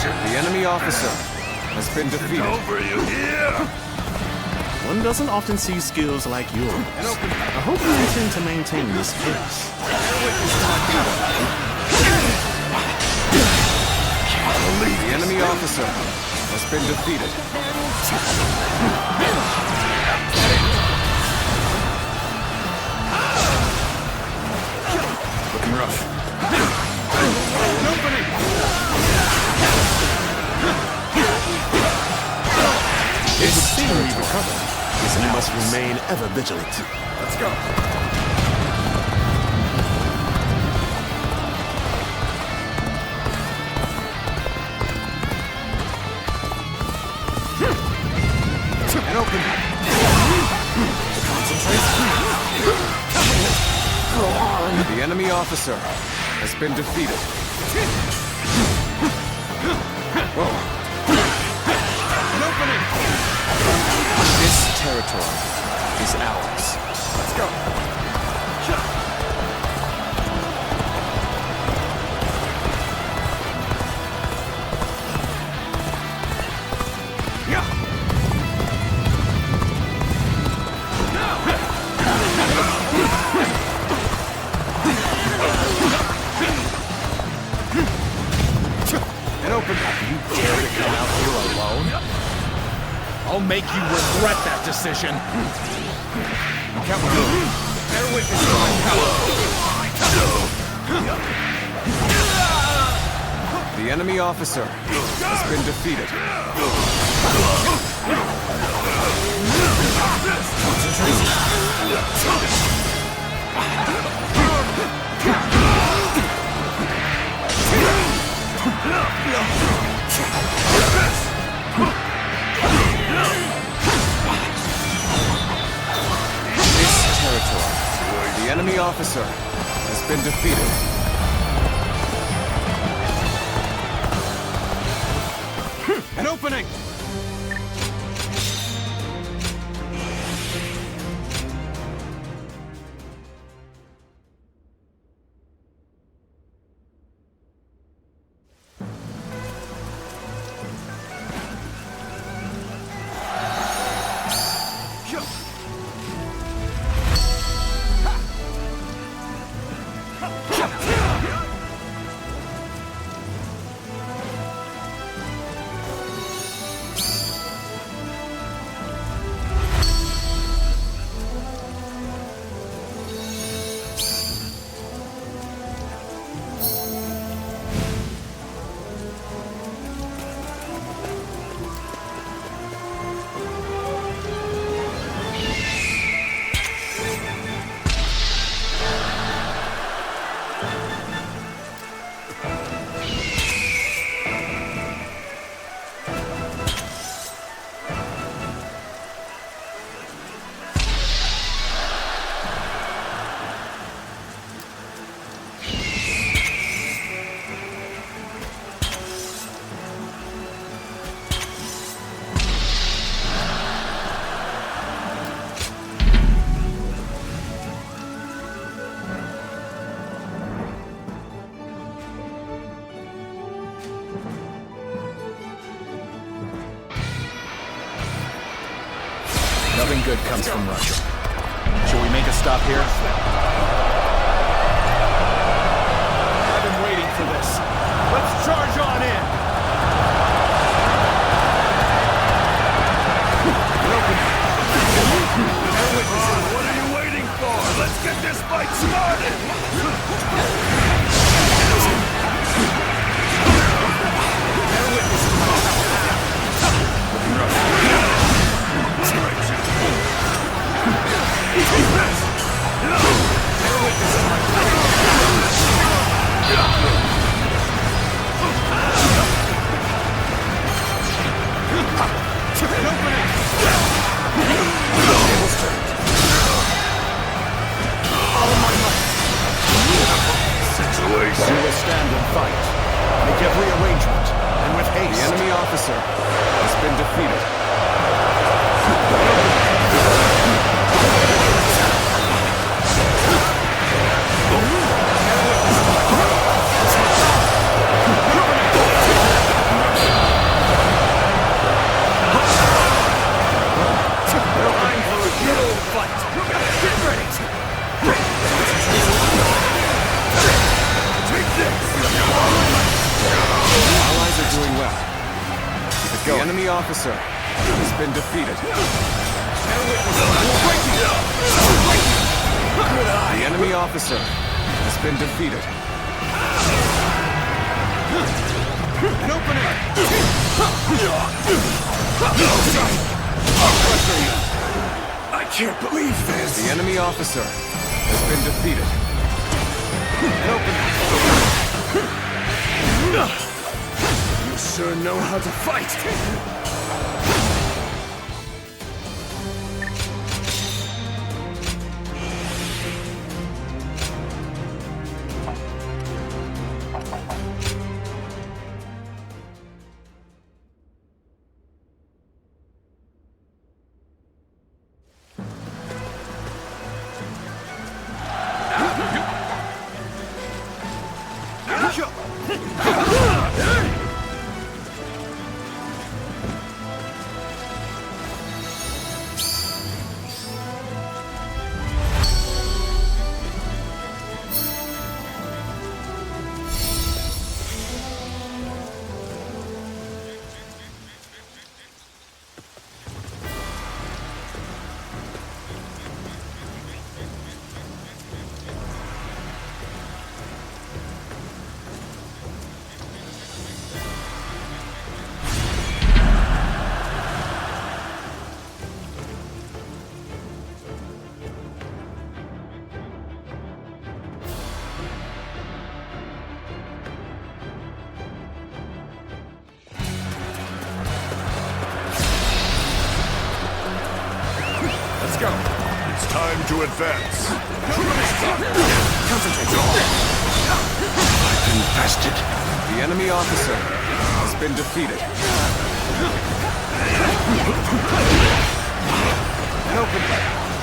The enemy officer has been defeated. Over you here! One doesn't often see skills like yours. I hope you intend to maintain this pace. The enemy officer has been defeated. Looking rough. An opening! It would seem we've recovered, so we must remain ever vigilant. Let's go. An opening! The enemy officer has been defeated. An opening! This territory is ours. Let's go. An opening! You dare to come out here alone? I'll make you regret that decision. Count me in. Bear witness to my power. The enemy officer has been defeated. This territory, the enemy officer has been defeated. An opening! Nothing good comes from Russia. Shall we make a stop here? I've been waiting for this. Let's charge on in! What are you waiting for? Let's get this fight started! We will stand and fight. Make every arrangement, and with haste. The enemy officer has been defeated. Time for a good old fight. Get ready. Allies are doing well. The enemy officer has been defeated. The enemy officer has been defeated. An opening! I can't believe this! The enemy officer has been defeated. An opening! You sure know how to fight! Let's go. It's time to advance. Concentrate. I've been bested. The enemy officer has been defeated. An opening!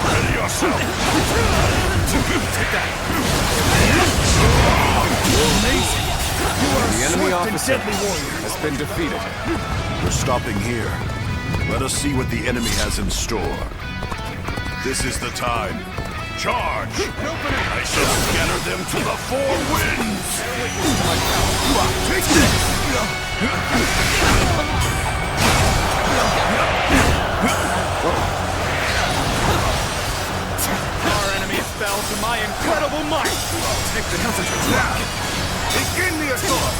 Ready yourself. Take that. You're amazing. You are The enemy swift and officer deadly warrior. has been defeated. We're stopping here. Let us see what the enemy has in store. This is the time. Charge! I shall scatter them to the four winds! Take this! Our enemies fell to my incredible might. Take the concentrate rock. Begin the assault.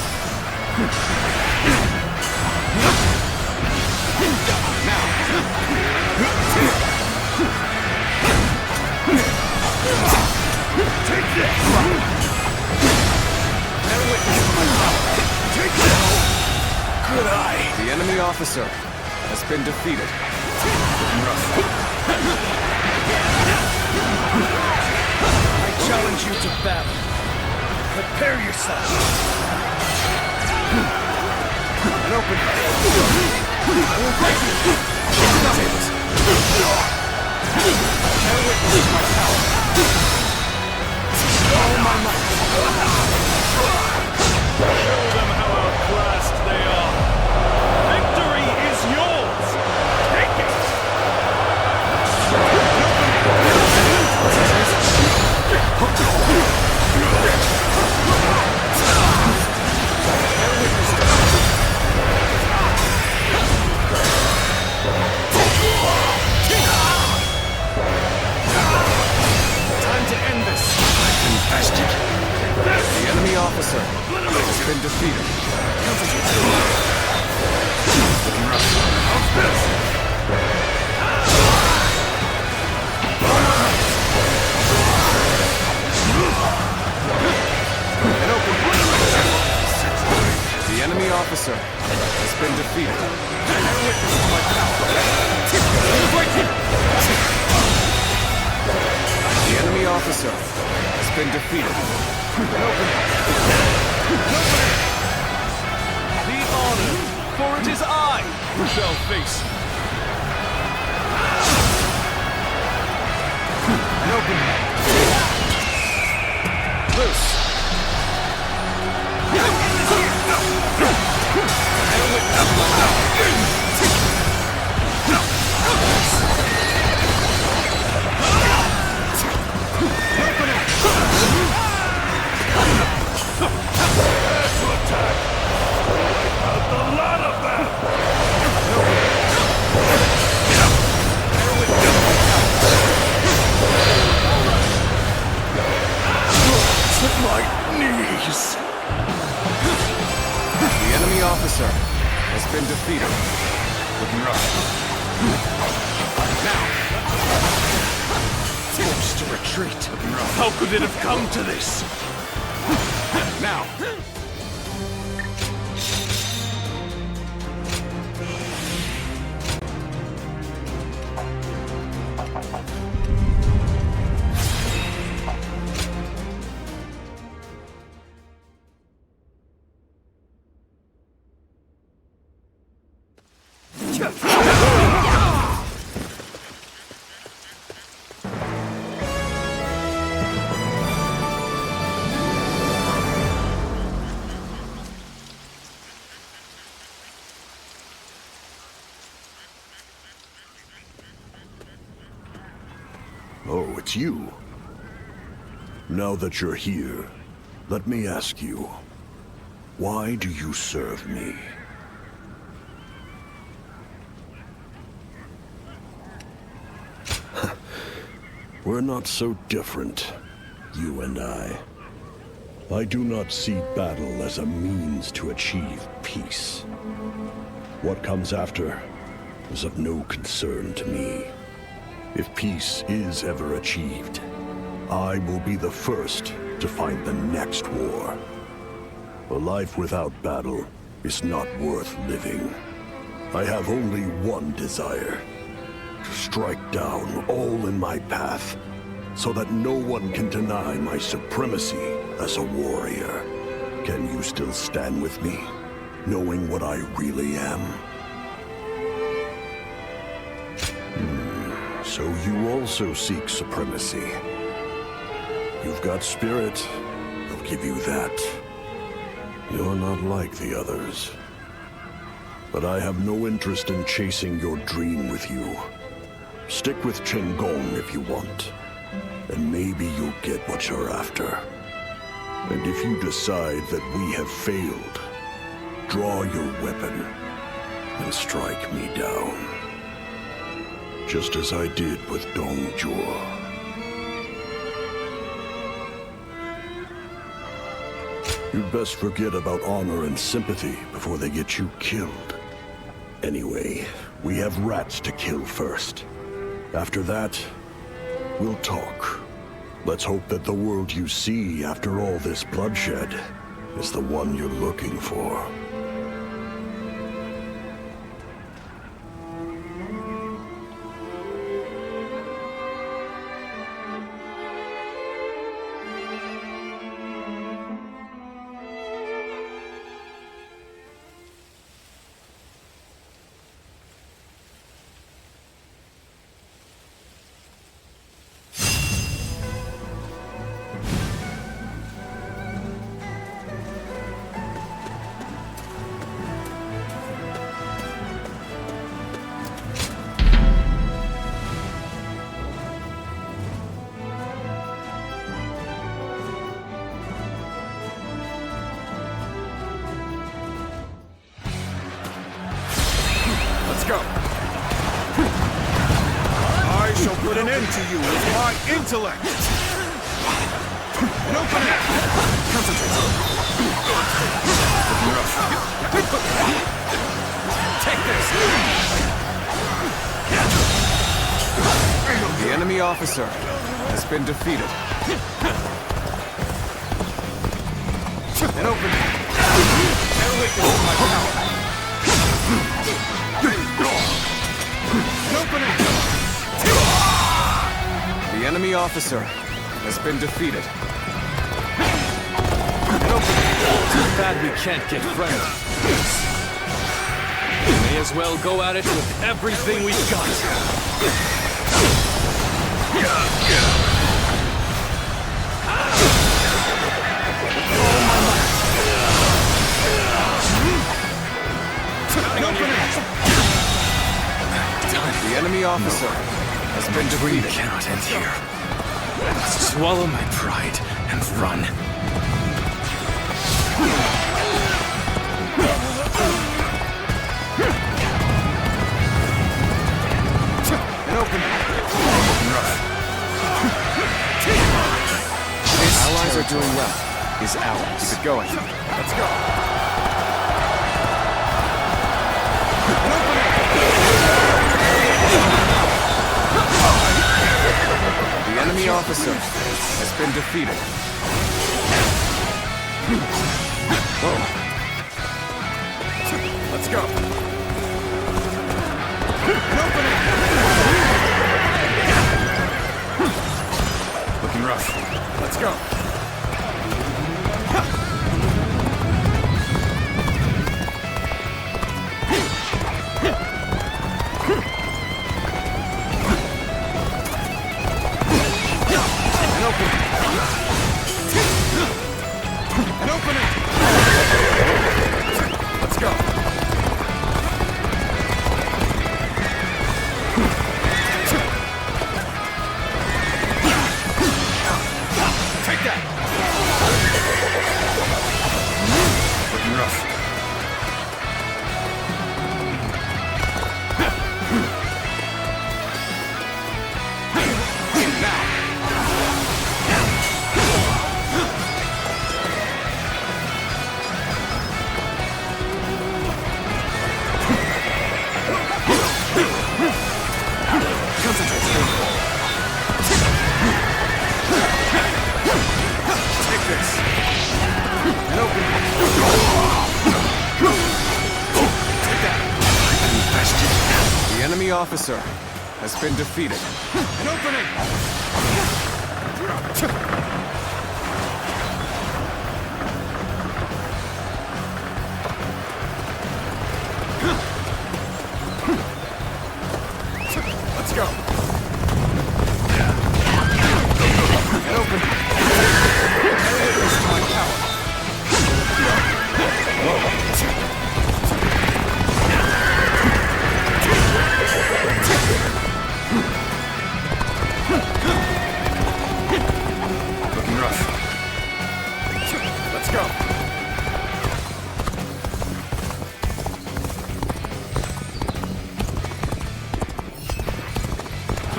Take this! Bear witness to my power. Take this! Good eye! The enemy officer has been defeated. I challenge you to battle. Prepare yourself. An open. I will break you. Bear witness to my power. All my might. Show them how outclassed they are. Victory is yours. Take it. officer has been defeated. The enemy officer has been defeated. The enemy officer has been defeated. Be honored, for it is I who shall face you. Loose. My knees! The enemy officer has been defeated. Looking rough. Now! Forced to retreat. How could it have come to this? Now! Oh, it's you. Now that you're here, let me ask you, why do you serve me? We're not so different, you and I. I do not see battle as a means to achieve peace. What comes after is of no concern to me. If peace is ever achieved, I will be the first to find the next war. A life without battle is not worth living. I have only one desire: to strike down all in my path, so that no one can deny my supremacy as a warrior. Can you still stand with me, knowing what I really am? So you also seek supremacy. You've got spirit, I'll give you that. You're not like the others. But I have no interest in chasing your dream with you. Stick with Chen Gong if you want, and maybe you'll get what you're after. And if you decide that we have failed, draw your weapon and strike me down. Just as I did with Zhang Jiao. You'd best forget about honor and sympathy before they get you killed. Anyway, we have rats to kill first. After that, we'll talk. Let's hope that the world you see after all this bloodshed is the one you're looking for. Let's go. I shall put an end to you with my intellect. An opening! Concentrate. Looking rough. Take this! The enemy officer has been defeated. An opening! Bear witness to my power! An opening! The enemy officer has been defeated. An opening! Too bad we can't get friendly. We may as well go at it with everything we've got. An opening! The enemy officer has been defeated. We cannot end here. I must swallow my pride and run. An opening! Allies are doing well. Is ours. Keep it going. Let's go. The enemy officer has been defeated. Whoa. Let's go. An opening! Looking rough. Let's go. An opening! Let's go. Take that! Looking rough. Now! Take this. And open it. Take that. The enemy officer has been defeated. An opening. Let's go. And open. This is my power. Whoa. Looking rough. Let's go.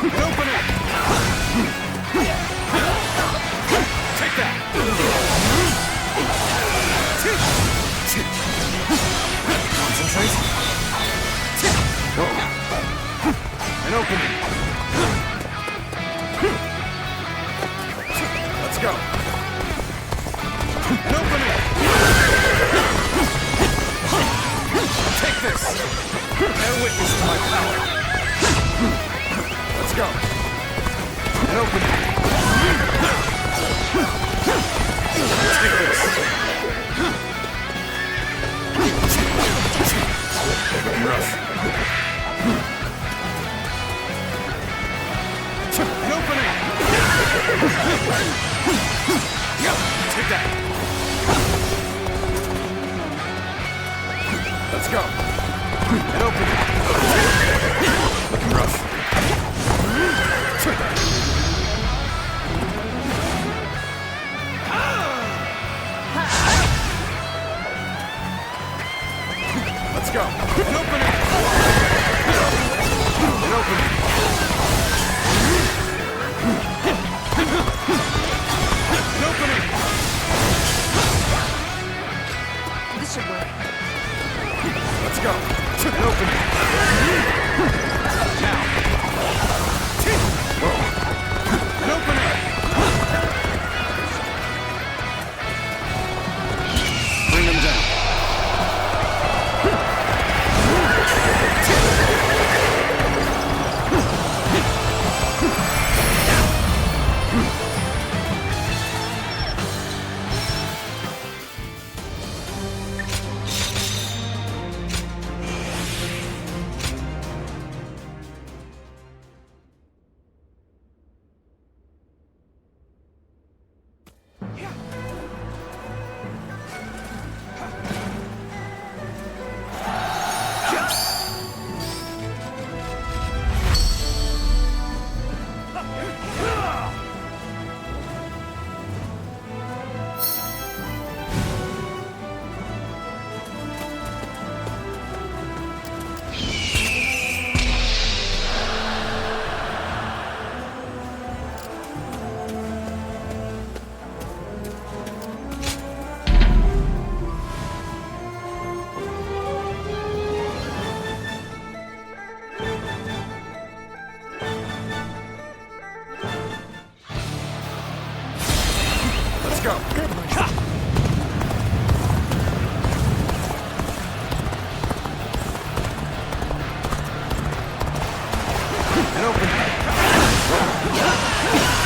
And open it. Take that. Concentrate. Go. And open it. Let's go. And open it. Take this. Bear witness to my power. Let's go. And open it. Take this. Looking rough. And open it. Yeah, take that. Let's go. And open it. Looking rough. Let's go. And open it. And open it. And open it.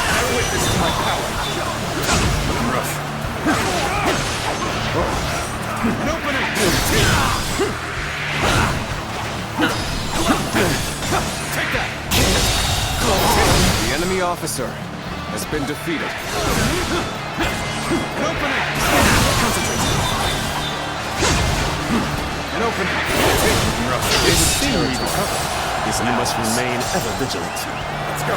Bear witness to my power. Rough. An opening! Take that! The enemy officer has been defeated. An opening! Concentrate. An opening! This territory is you must remain ever vigilant. Let's go!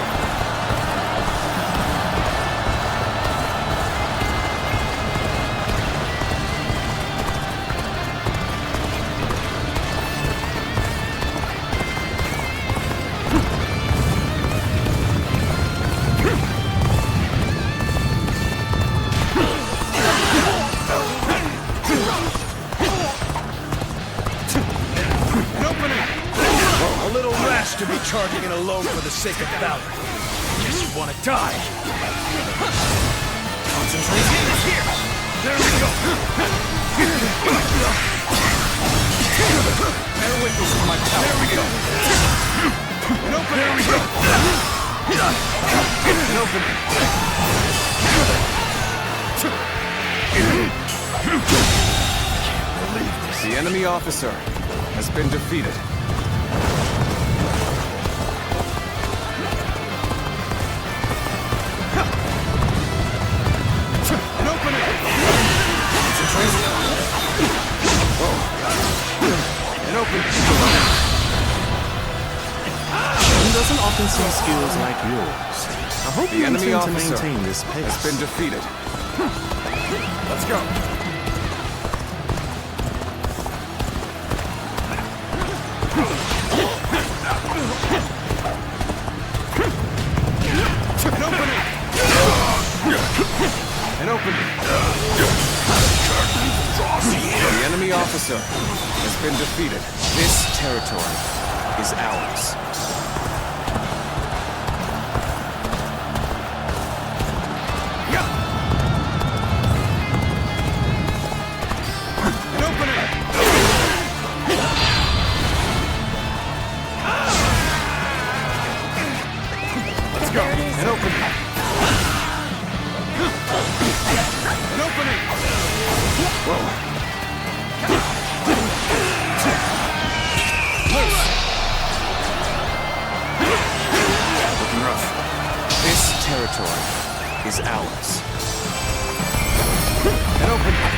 To be charging in alone for the sake of valor. Guess you want to die. Concentrate. Here. There we go. Bear witness to my power. There we go. An open. There we go. An open. The enemy officer has been defeated. One doesn't often see skills like yours. I hope the you enemy intend to officer maintain this pace. has been defeated. Let's go. An opening. The enemy officer has been defeated. This territory is ours. An opening. Let's go. An opening. An opening! Whoa. Looking rough. This territory is ours. An opening!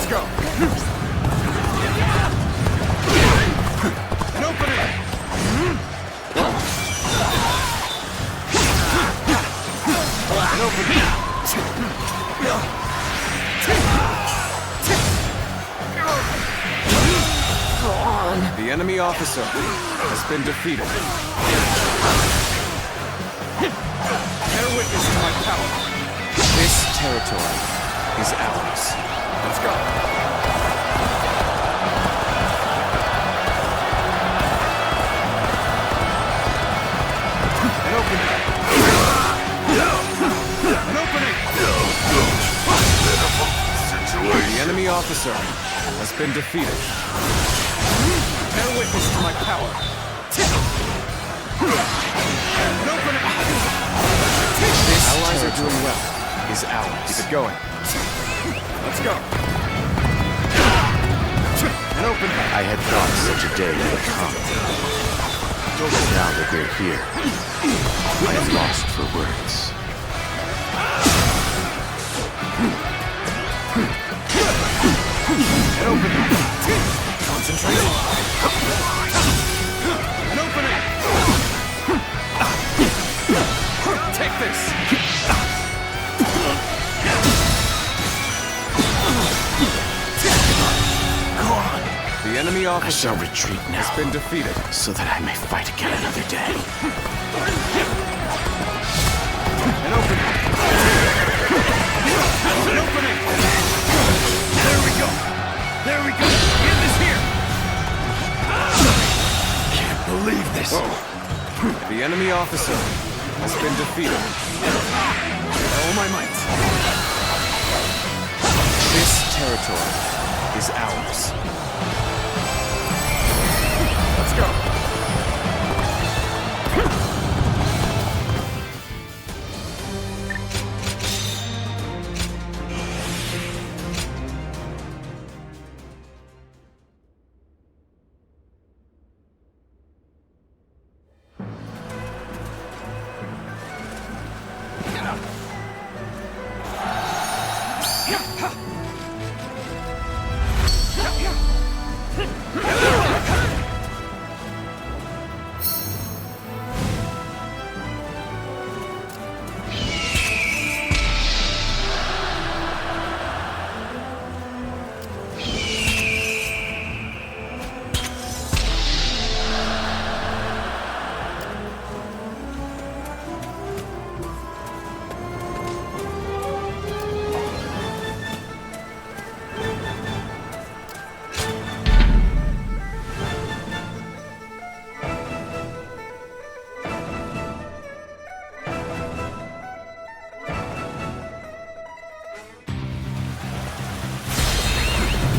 Go. An opening. An opening. Go on. The enemy officer has been defeated. Bear witness to my power. This territory is ours. Let's go. An opening. An opening. The enemy officer has been defeated. Bear witness to my power. An opening. This allies are doing well. Is ours. Keep it going. Let's go. An open. I had thought such a day would come. Now that they're here, I am lost for words. An Concentration. An opening. Take this. Go on. The enemy officer I shall retreat now, has been defeated, so that I may fight again another day. An opening. An opening. There we go. There we go. Get this here. Can't believe this. The enemy officer has been defeated. All my might. This territory is ours. Let's go.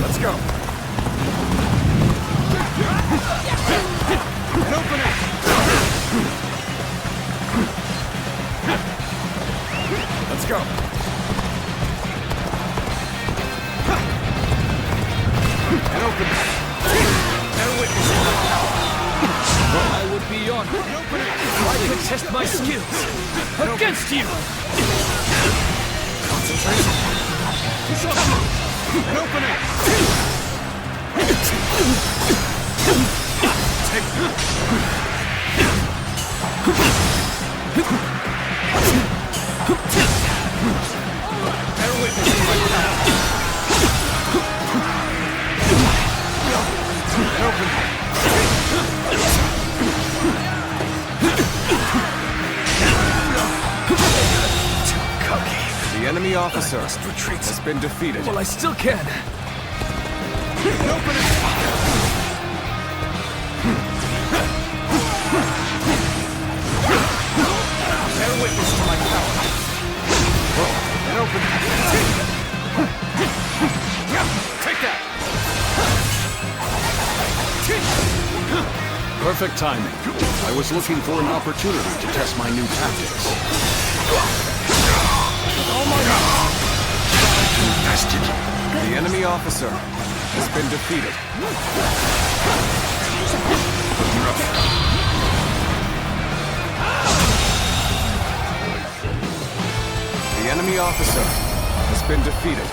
Let's go. An opening. Let's go. An opening. Bear witness. I would be honored if I could test my skills against you. Concentration. An opening! Take bear witness to my power. An opening! Too cocky. The enemy officer has been defeated. Well, I still can. An opening! Bear witness to my power. An opening! Take that! Perfect timing. I was looking for an opportunity to test my new tactics. The enemy officer has been defeated. The enemy officer has been defeated.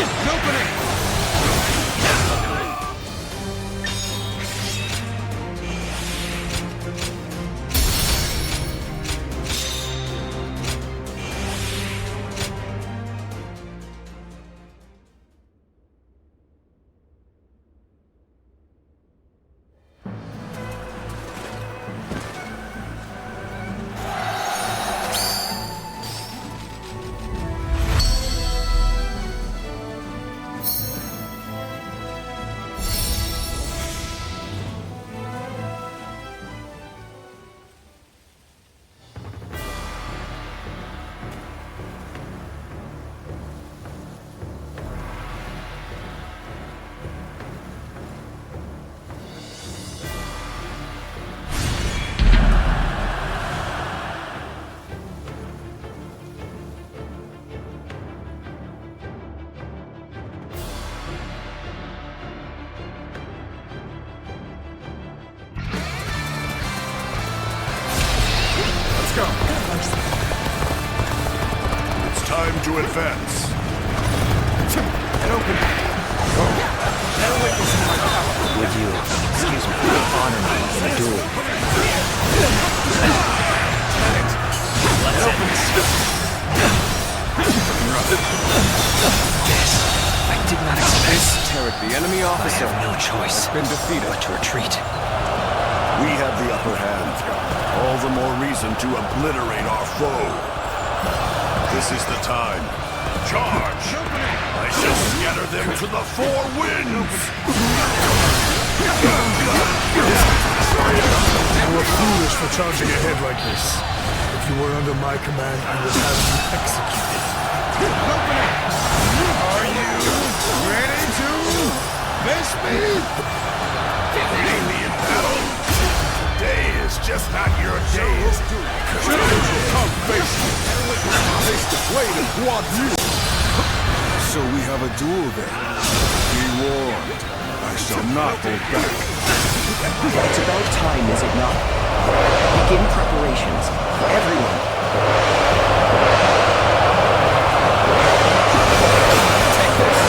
An opening! go. It's time to advance. And open. I did not expect. Tarek, the enemy officer, I have no choice has been defeated. but to retreat. We have the upper hand. All the more reason to obliterate our foe. This is the time. Charge! I shall scatter them to the four winds! You were foolish for charging ahead like this. If you were under my command, I would have you executed. Are you ready to face me? Defeating me in battle? Today is just not your day. Come face me. Face the blade of Guan Yu. So we have a duel then. Be warned. I shall not hold back. It's about time, is it not? Begin preparations. Everyone. Take this.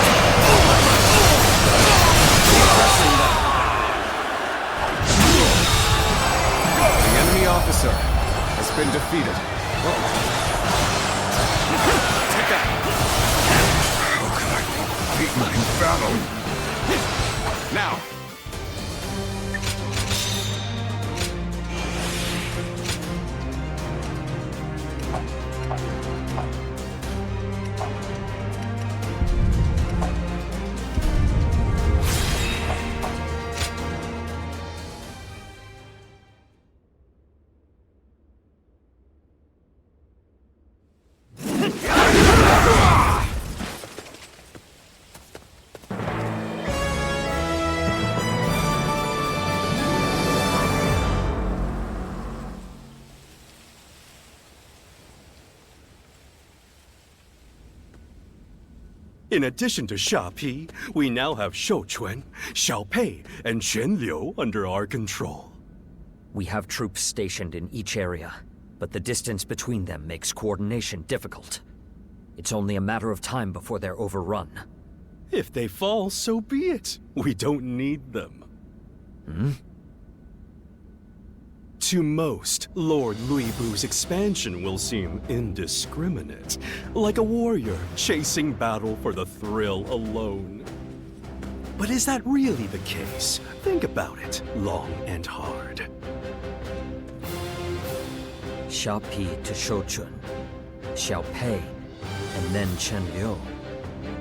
The enemy officer has been defeated. Take that. How can I beat my battle? Now. In addition to Sha Pi, we now have Shou Quan, Xiao Pei, and Quan Liu under our control. We have troops stationed in each area, but the distance between them makes coordination difficult. It's only a matter of time before they're overrun. If they fall, so be it. We don't need them. To most, Lord Luibu's expansion will seem indiscriminate, like a warrior chasing battle for the thrill alone. But is that really the case? Think about it long and hard. Sha Pi to Shou Quan, Xiao Pei, and then Quan Liu.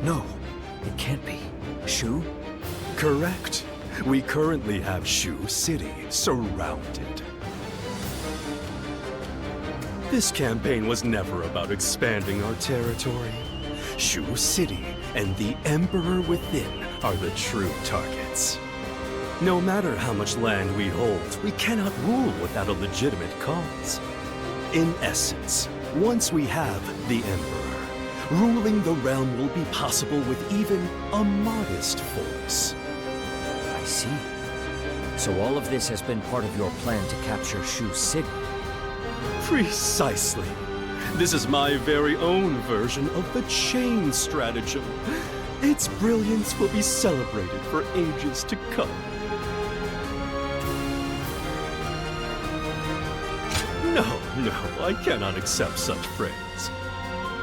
No, it can't be. Shu? Correct. We currently have Shu City surrounded. This campaign was never about expanding our territory. Shu City and the Emperor within are the true targets. No matter how much land we hold, we cannot rule without a legitimate cause. In essence, once we have the Emperor, ruling the realm will be possible with even a modest force. I see. So all of this has been part of your plan to capture Shu City? Precisely. This is my very own version of the chain stratagem. Its brilliance will be celebrated for ages to come. No, I cannot accept such praise.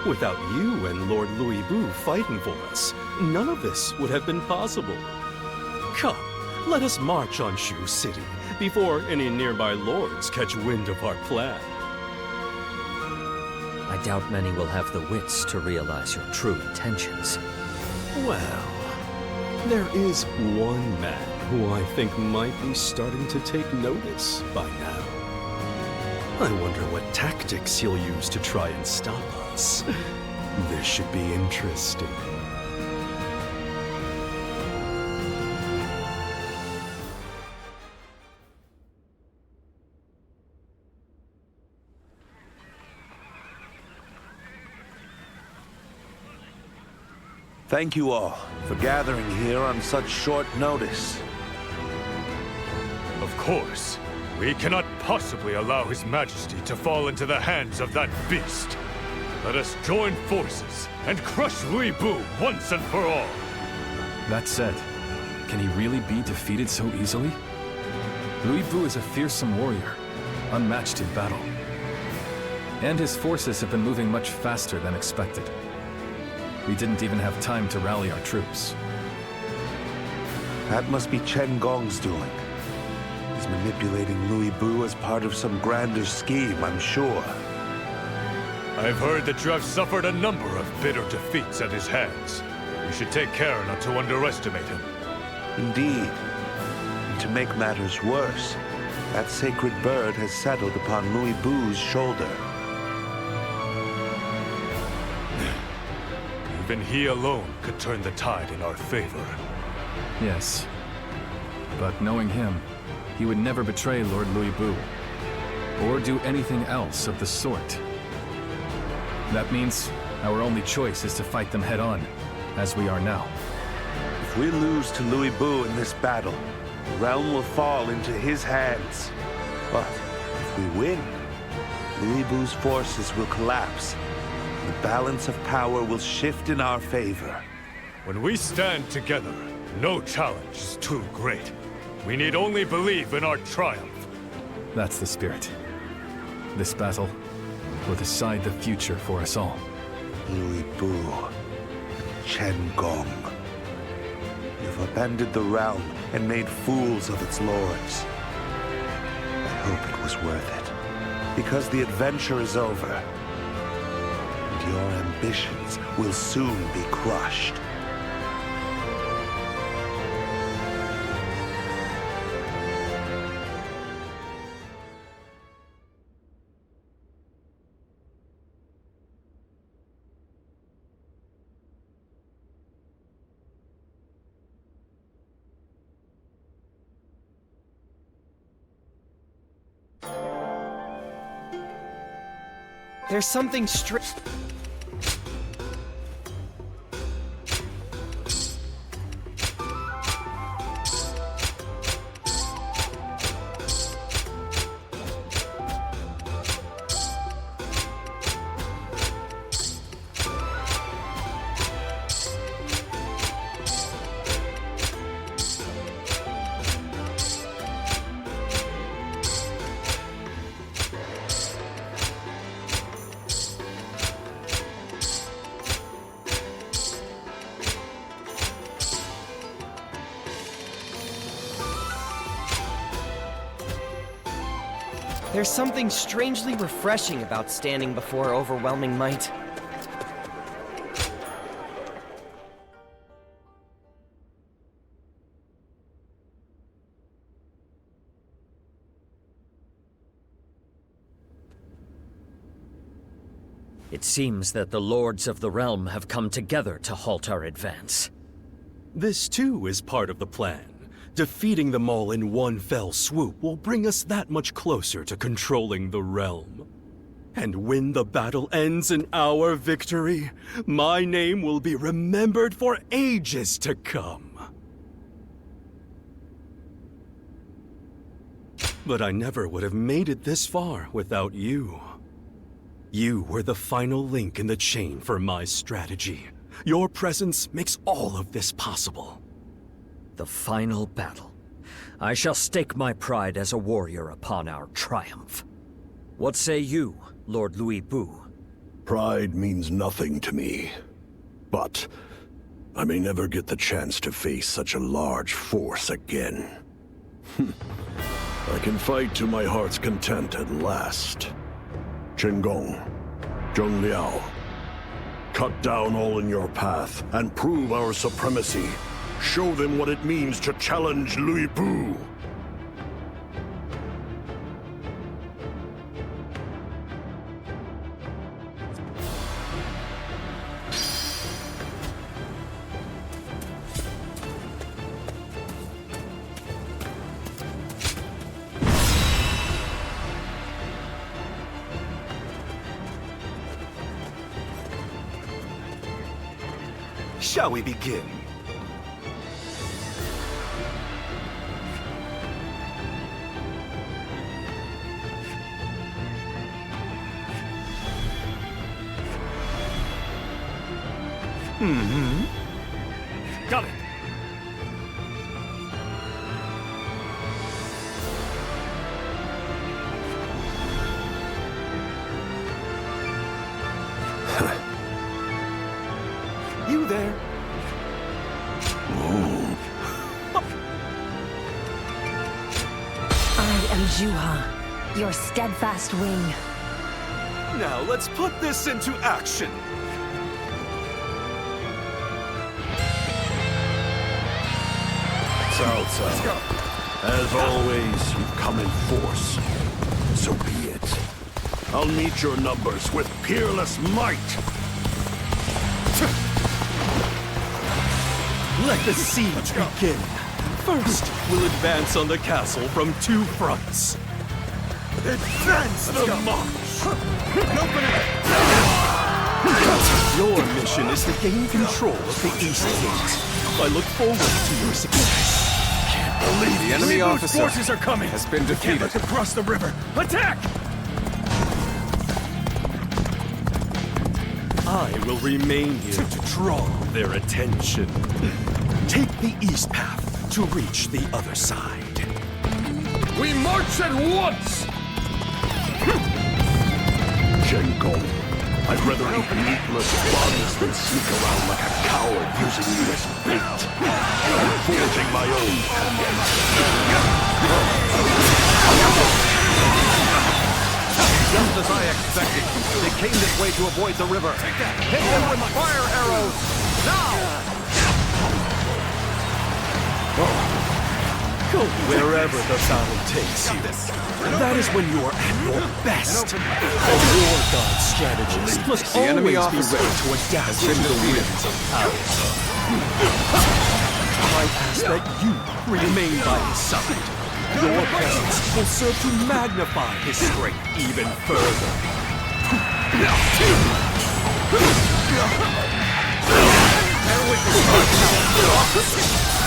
Without you and Lord Luibu fighting for us, none of this would have been possible. Come, let us march on Shu City before any nearby lords catch wind of our plan. I doubt many will have the wits to realize your true intentions. Well, there is one man who I think might be starting to take notice by now. I wonder what tactics he'll use to try and stop us. This should be interesting. Thank you all for gathering here on such short notice. Of course. We cannot possibly allow His Majesty to fall into the hands of that beast. Let us join forces and crush Luibu once and for all. That said, can he really be defeated so easily? Luibu is a fearsome warrior, unmatched in battle. And his forces have been moving much faster than expected. We didn't even have time to rally our troops. That must be Chen Gong's doing. He's manipulating Louis Bu as part of some grander scheme, I'm sure. I've heard that you have suffered a number of bitter defeats at his hands. We should take care not to underestimate him. Indeed. And to make matters worse, that sacred bird has settled upon Louis Bu's shoulder. Even he alone could turn the tide in our favor. Yes. But knowing him, he would never betray Lord Louis Bu, or do anything else of the sort. That means our only choice is to fight them head-on, as we are now. If we lose to Louis Bu in this battle, the realm will fall into his hands. But if we win, Louis Bu's forces will collapse. The balance of power will shift in our favor. When we stand together, no challenge is too great. We need only believe in our triumph. That's the spirit. This battle will decide the future for us all. Louis Bu, Chen Gong. You've upended the realm and made fools of its lords. I hope it was worth it, because the adventure is over, and your ambitions will soon be crushed. There's something strange. There's something strangely refreshing about standing before overwhelming might. It seems that the lords of the realm have come together to halt our advance. This too is part of the plan. Defeating them all in one fell swoop will bring us that much closer to controlling the realm. And when the battle ends in our victory, my name will be remembered for ages to come. But I never would have made it this far without you. You were the final link in the chain for my strategy. Your presence makes all of this possible. The final battle. I shall stake my pride as a warrior upon our triumph. What say you, Lord Louis Bu? Pride means nothing to me. But I may never get the chance to face such a large force again. I can fight to my heart's content at last. Chen Gong, Zhang Liao, cut down all in your path and prove our supremacy. Show them what it means to challenge Louis Bu. Shall we begin? Got it. I am Zhuo, your steadfast wing. Now let's put this into action. Cao Cao, as always, you've come in force. So be it. I'll meet your numbers with peerless might. Let the siege begin. First, we'll advance on the castle from 2 fronts. Advance the march! Your mission is to gain control of the East Gate. I look forward to your success. Can't believe the enemy officer forces are coming. has been defeated. Can't let them cross the river. Attack! I will remain here to draw their attention. Take the east path to reach the other side. We march at once! Gong, I'd rather eat meatless bugs than sneak around like a coward using you as bait. I'm forging my own path. Just as I expected, they came this way to avoid the river. Hit them with fire arrows! Now! Go wherever the battle takes you. That is when you are at your best. A war god strategist must The enemy always be officer ready to adapt has to been the defeated. winds of power. I ask that you remain by his side. Your presence will serve to magnify his strength even further.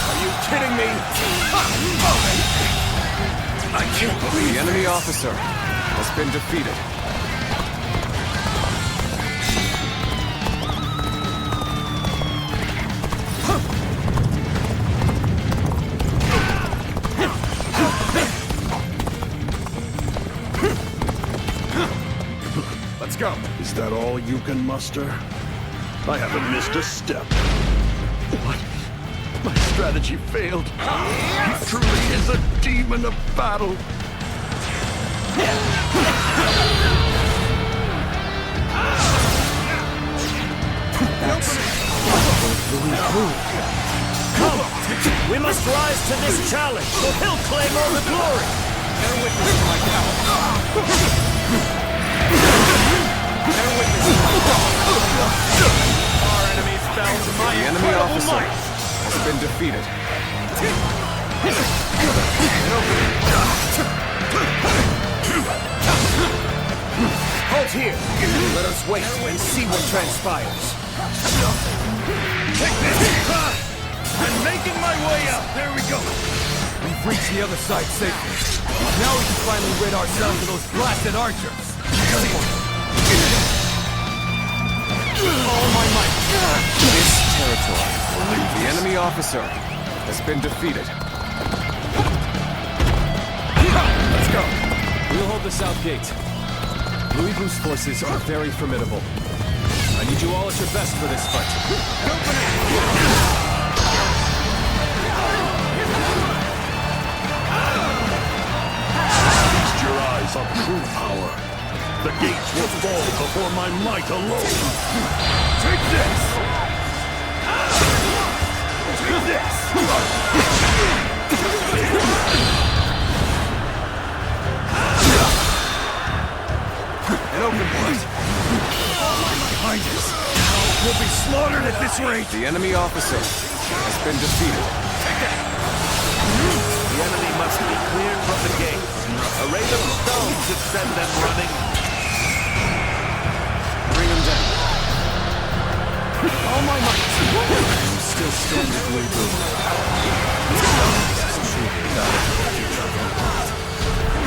Are you kidding me? I can't believe the enemy officer has been defeated. Let's go. Is that all you can muster? I haven't missed a step. What? My strategy failed. He truly is a demon of battle. Come! We must rise to this challenge, so he'll claim all the glory! Bear witness to my power. Bear witness to my power. Our enemies fell to my enemy officer has been defeated. Halt here! Let us wait and see what transpires. Take this! I'm making my way out! There we go! We've reached the other side safely. Now we can finally rid ourselves of those blasted archers. All my might. This territory. The enemy officer has been defeated. Let's go. We'll hold the south gate. Louis Vu's forces are very formidable. I need you all at your best for this fight. Feast your eyes on true power. The gates will fall before my might alone. Take this! Take this! An open fight. Behind us! We'll be slaughtered at this rate! The enemy officer has been defeated. The enemy must be cleared from the gate. A rain of stones should send them running. Bring him down. All my might. I'm still standing, Louis Vu.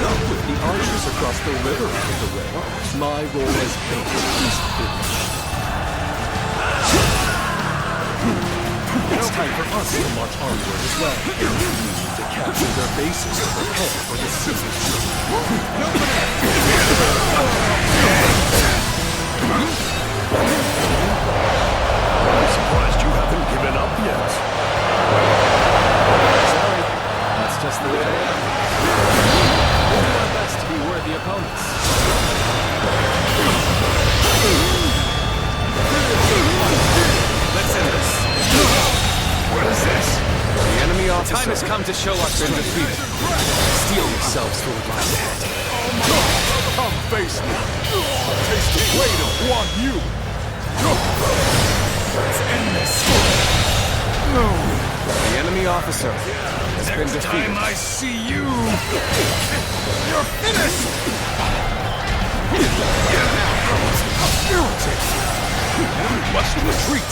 With the archers across the river out of the way, my role as bait is finished. It's time for us to march onward as well. We need to capture their bases to prepare for the siege. I'm surprised you haven't given up yet. officer Time has come to show our has been strength. defeated. Steel yourselves for what lies ahead. Come face me. Taste the blade of Guan Yu. Let's end this. The enemy officer has been defeated. Next time I see you, you're finished! We must retreat!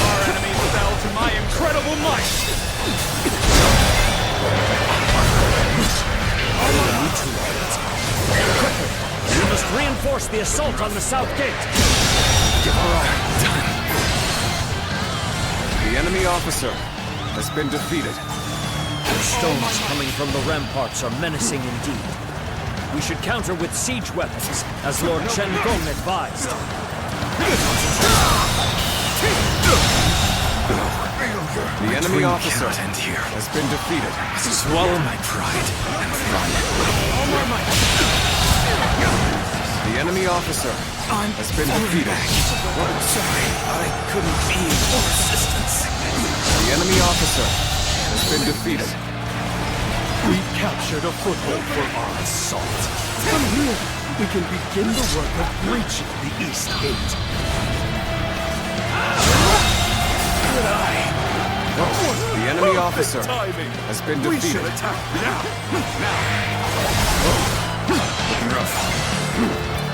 Our enemies fell to my incredible might! We must reinforce the assault on the south gate. Give her our time. The enemy officer has been defeated. The stones coming from the ramparts are menacing indeed. We should counter with siege weapons, as Lord Chen Gong advised. The enemy officer has been defeated. Swallow my pride and run. The enemy officer has been defeated. Sorry, I couldn't be more assistance. The enemy officer has been defeated. We captured a foothold for our assault. From here, we can begin the work of breaching the East Gate. The enemy officer has been We should defeated. attack now.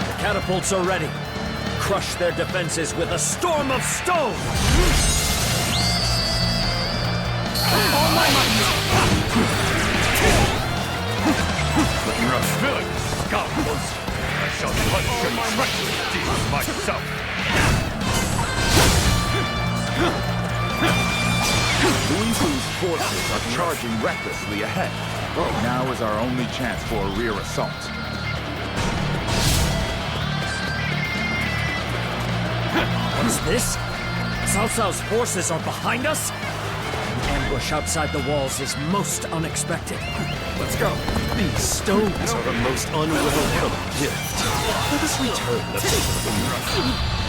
The catapults are ready. Crush their defenses with a storm of stone! All my You're a villain, scoundrels! I shall punish your treacherous deeds myself! Louis Wu's forces are charging recklessly ahead. Now is our only chance for a rear assault. What's this? Cao Cao's forces are behind us? The ambush outside the walls is most unexpected. Let's go. These stones are a most unwelcome gift. Let us return the favor.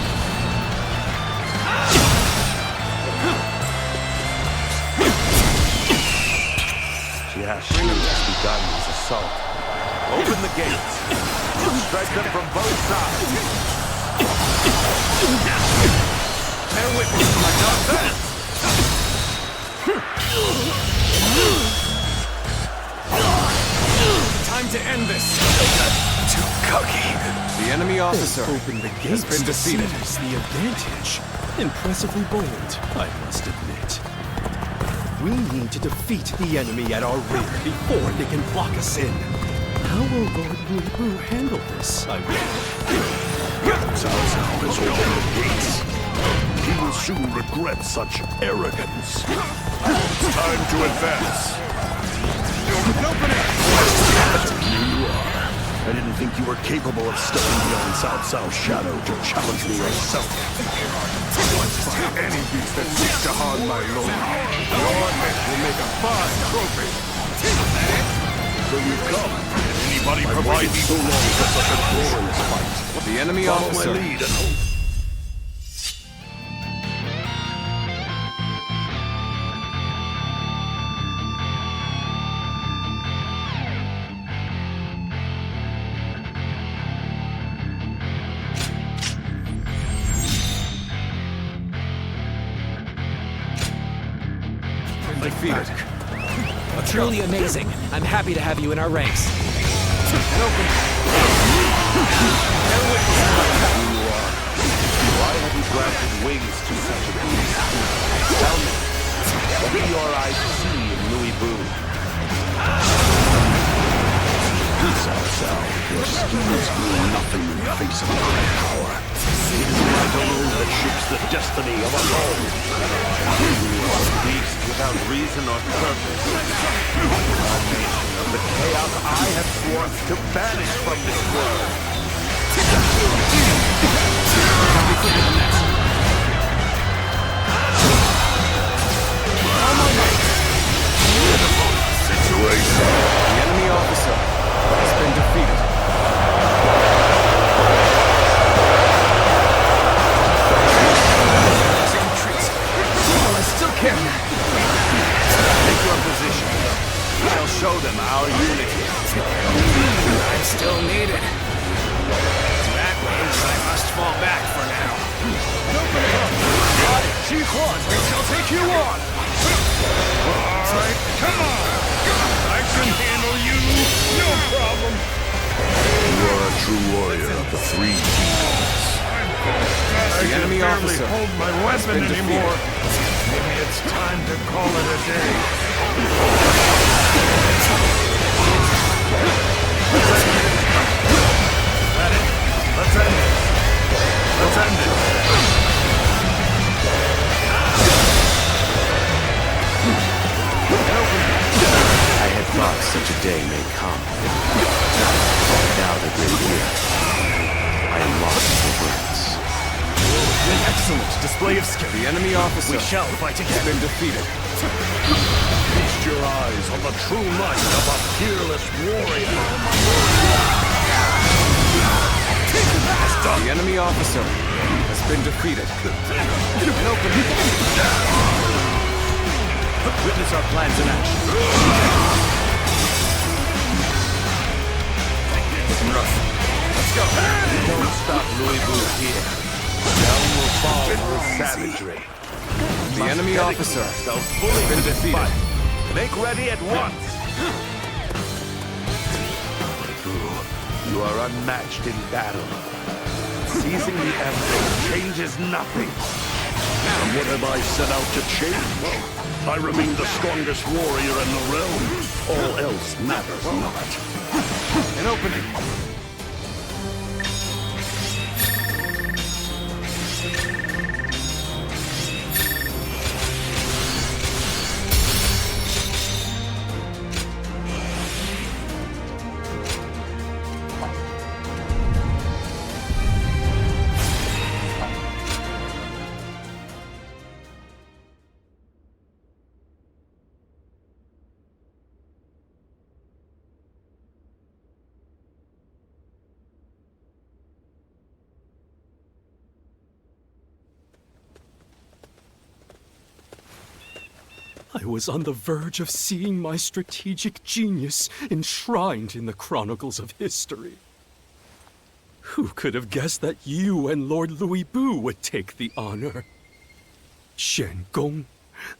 Jiashi has begun his assault. Open the gates! Strike them from both sides! Bear witness to my god's Time to end this. Too cocky. The enemy officer Open the has gates been to defeated. seize the advantage. Impressively bold, I must admit. We need to defeat the enemy at our rear before they can block us in. How will Lord Louis Bu handle this, I wonder? Cao Cao has opened the gates. He will soon regret such arrogance. It's time to advance. Open it! Here you are. I didn't think you were capable of stepping beyond Cao Cao's shadow to challenge me yourself. Any beast that seeks to harm my lord, your men will make a fine trophy. So you come. Did anybody provide me so long for such a glorious fight? The enemy Follow officer my lead and hope. defeated. Truly amazing. I'm happy to have you in our ranks. Why have you granted wings to such a beast? Tell me, what do your eyes see in Louis Bu? Cao Cao, your schemes mean nothing in the face of my power. It is might alone that shapes the destiny of us all. You are a beast without reason or purpose. The chaos I have sworn to banish from this world. Situation. The enemy officer has been defeated. Quan, we shall take you on! Alright, come on! I can handle you, no problem! You are a true warrior of the three kingdoms. The enemy officer hold my weapon anymore. Maybe it's time to call it a day. Let's end it. Let's end it. I had thought such a day may come. Now that we're here, I am lost for words. An excellent display of skill. The enemy officer We shall fight again. has been defeated. Feast your eyes on the true might of a peerless warrior. The enemy officer has been defeated. Witness our plans in action. Looking rough. Let's go. Don't stop Louis Boo here. Realm will fall with savagery. The enemy officer has been defeated. Make ready at once. You are unmatched in battle. Seizing the Emperor changes nothing. And what have I set out to change? I remain the strongest warrior in the realm. All else matters not. An opening. I was on the verge of seeing my strategic genius enshrined in the chronicles of history. Who could have guessed that you and Lord Louis Boo would take the honor? Shen Gong,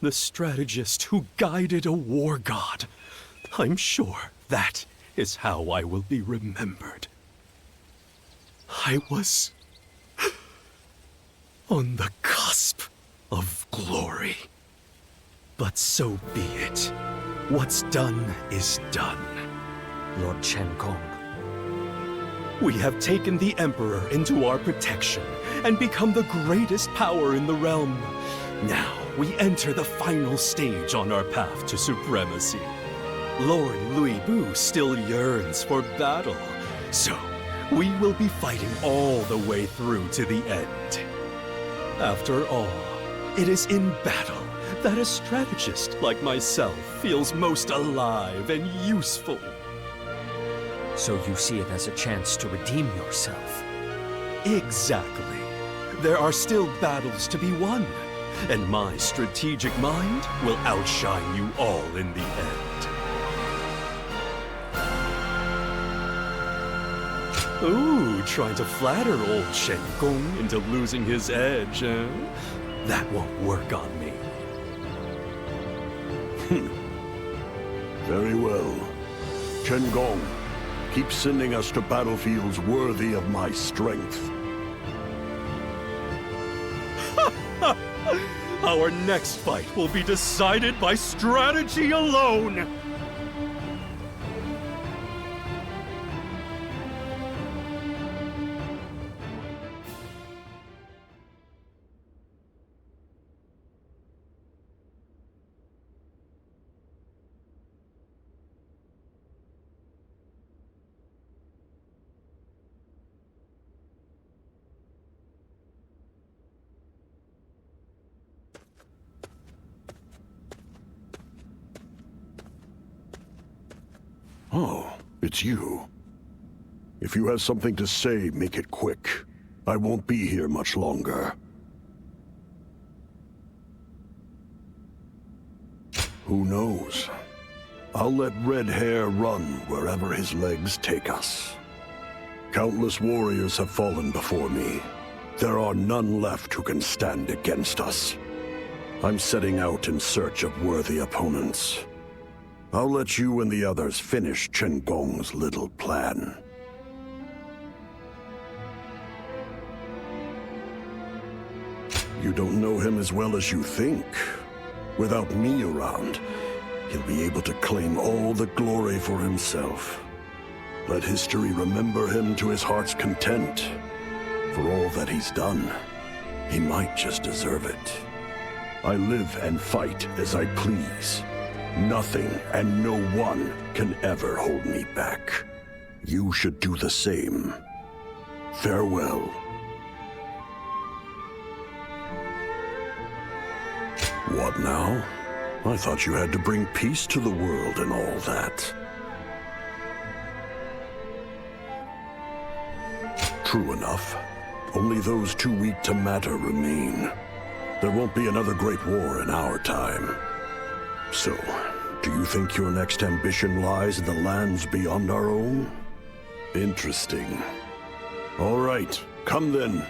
the strategist who guided a war god. I'm sure that is how I will be remembered. I was on the cusp of glory. But so be it. What's done is done. Lord Chen Gong. We have taken the Emperor into our protection and become the greatest power in the realm. Now we enter the final stage on our path to supremacy. Lord Louis Boo still yearns for battle, so we will be fighting all the way through to the end. After all, it is in battle that a strategist like myself feels most alive and useful. So you see it as a chance to redeem yourself? Exactly. There are still battles to be won, and my strategic mind will outshine you all in the end. Ooh, trying to flatter old Shen Gong into losing his edge, eh? That won't work on me. Very well. Chen Gong, keep sending us to battlefields worthy of my strength. Our next fight will be decided by strategy alone! Oh, it's you. If you have something to say, make it quick. I won't be here much longer. Who knows? I'll let Red Hair run wherever his legs take us. Countless warriors have fallen before me. There are none left who can stand against us. I'm setting out in search of worthy opponents. I'll let you and the others finish Chen Gong's little plan. You don't know him as well as you think. Without me around, he'll be able to claim all the glory for himself. Let history remember him to his heart's content. For all that he's done, he might just deserve it. I live and fight as I please. Nothing and no one can ever hold me back. You should do the same. Farewell. What now? I thought you had to bring peace to the world and all that. True enough. Only those too weak to matter remain. There won't be another great war in our time. So, do you think your next ambition lies in the lands beyond our own? Interesting. All right, come then.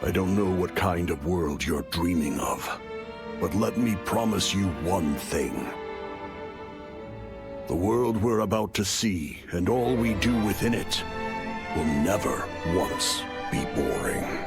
I don't know what kind of world you're dreaming of, but let me promise you one thing. The world we're about to see, and all we do within it, will never once be boring.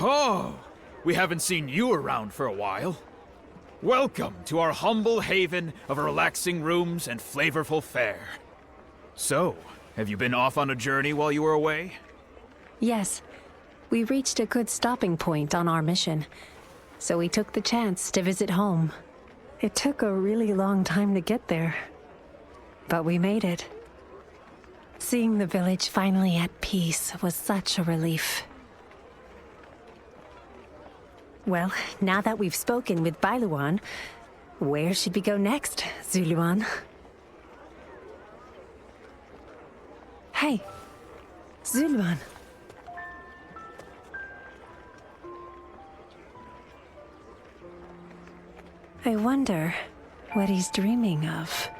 Oh, we haven't seen you around for a while. Welcome to our humble haven of relaxing rooms and flavorful fare. So, have you been off on a journey while you were away? Yes. We reached a good stopping point on our mission, so we took the chance to visit home. It took a really long time to get there, but we made it. Seeing the village finally at peace was such a relief. Well, now that we've spoken with Bailuan, where should we go next, Zuluan? Hey, Zuluan. I wonder what he's dreaming of.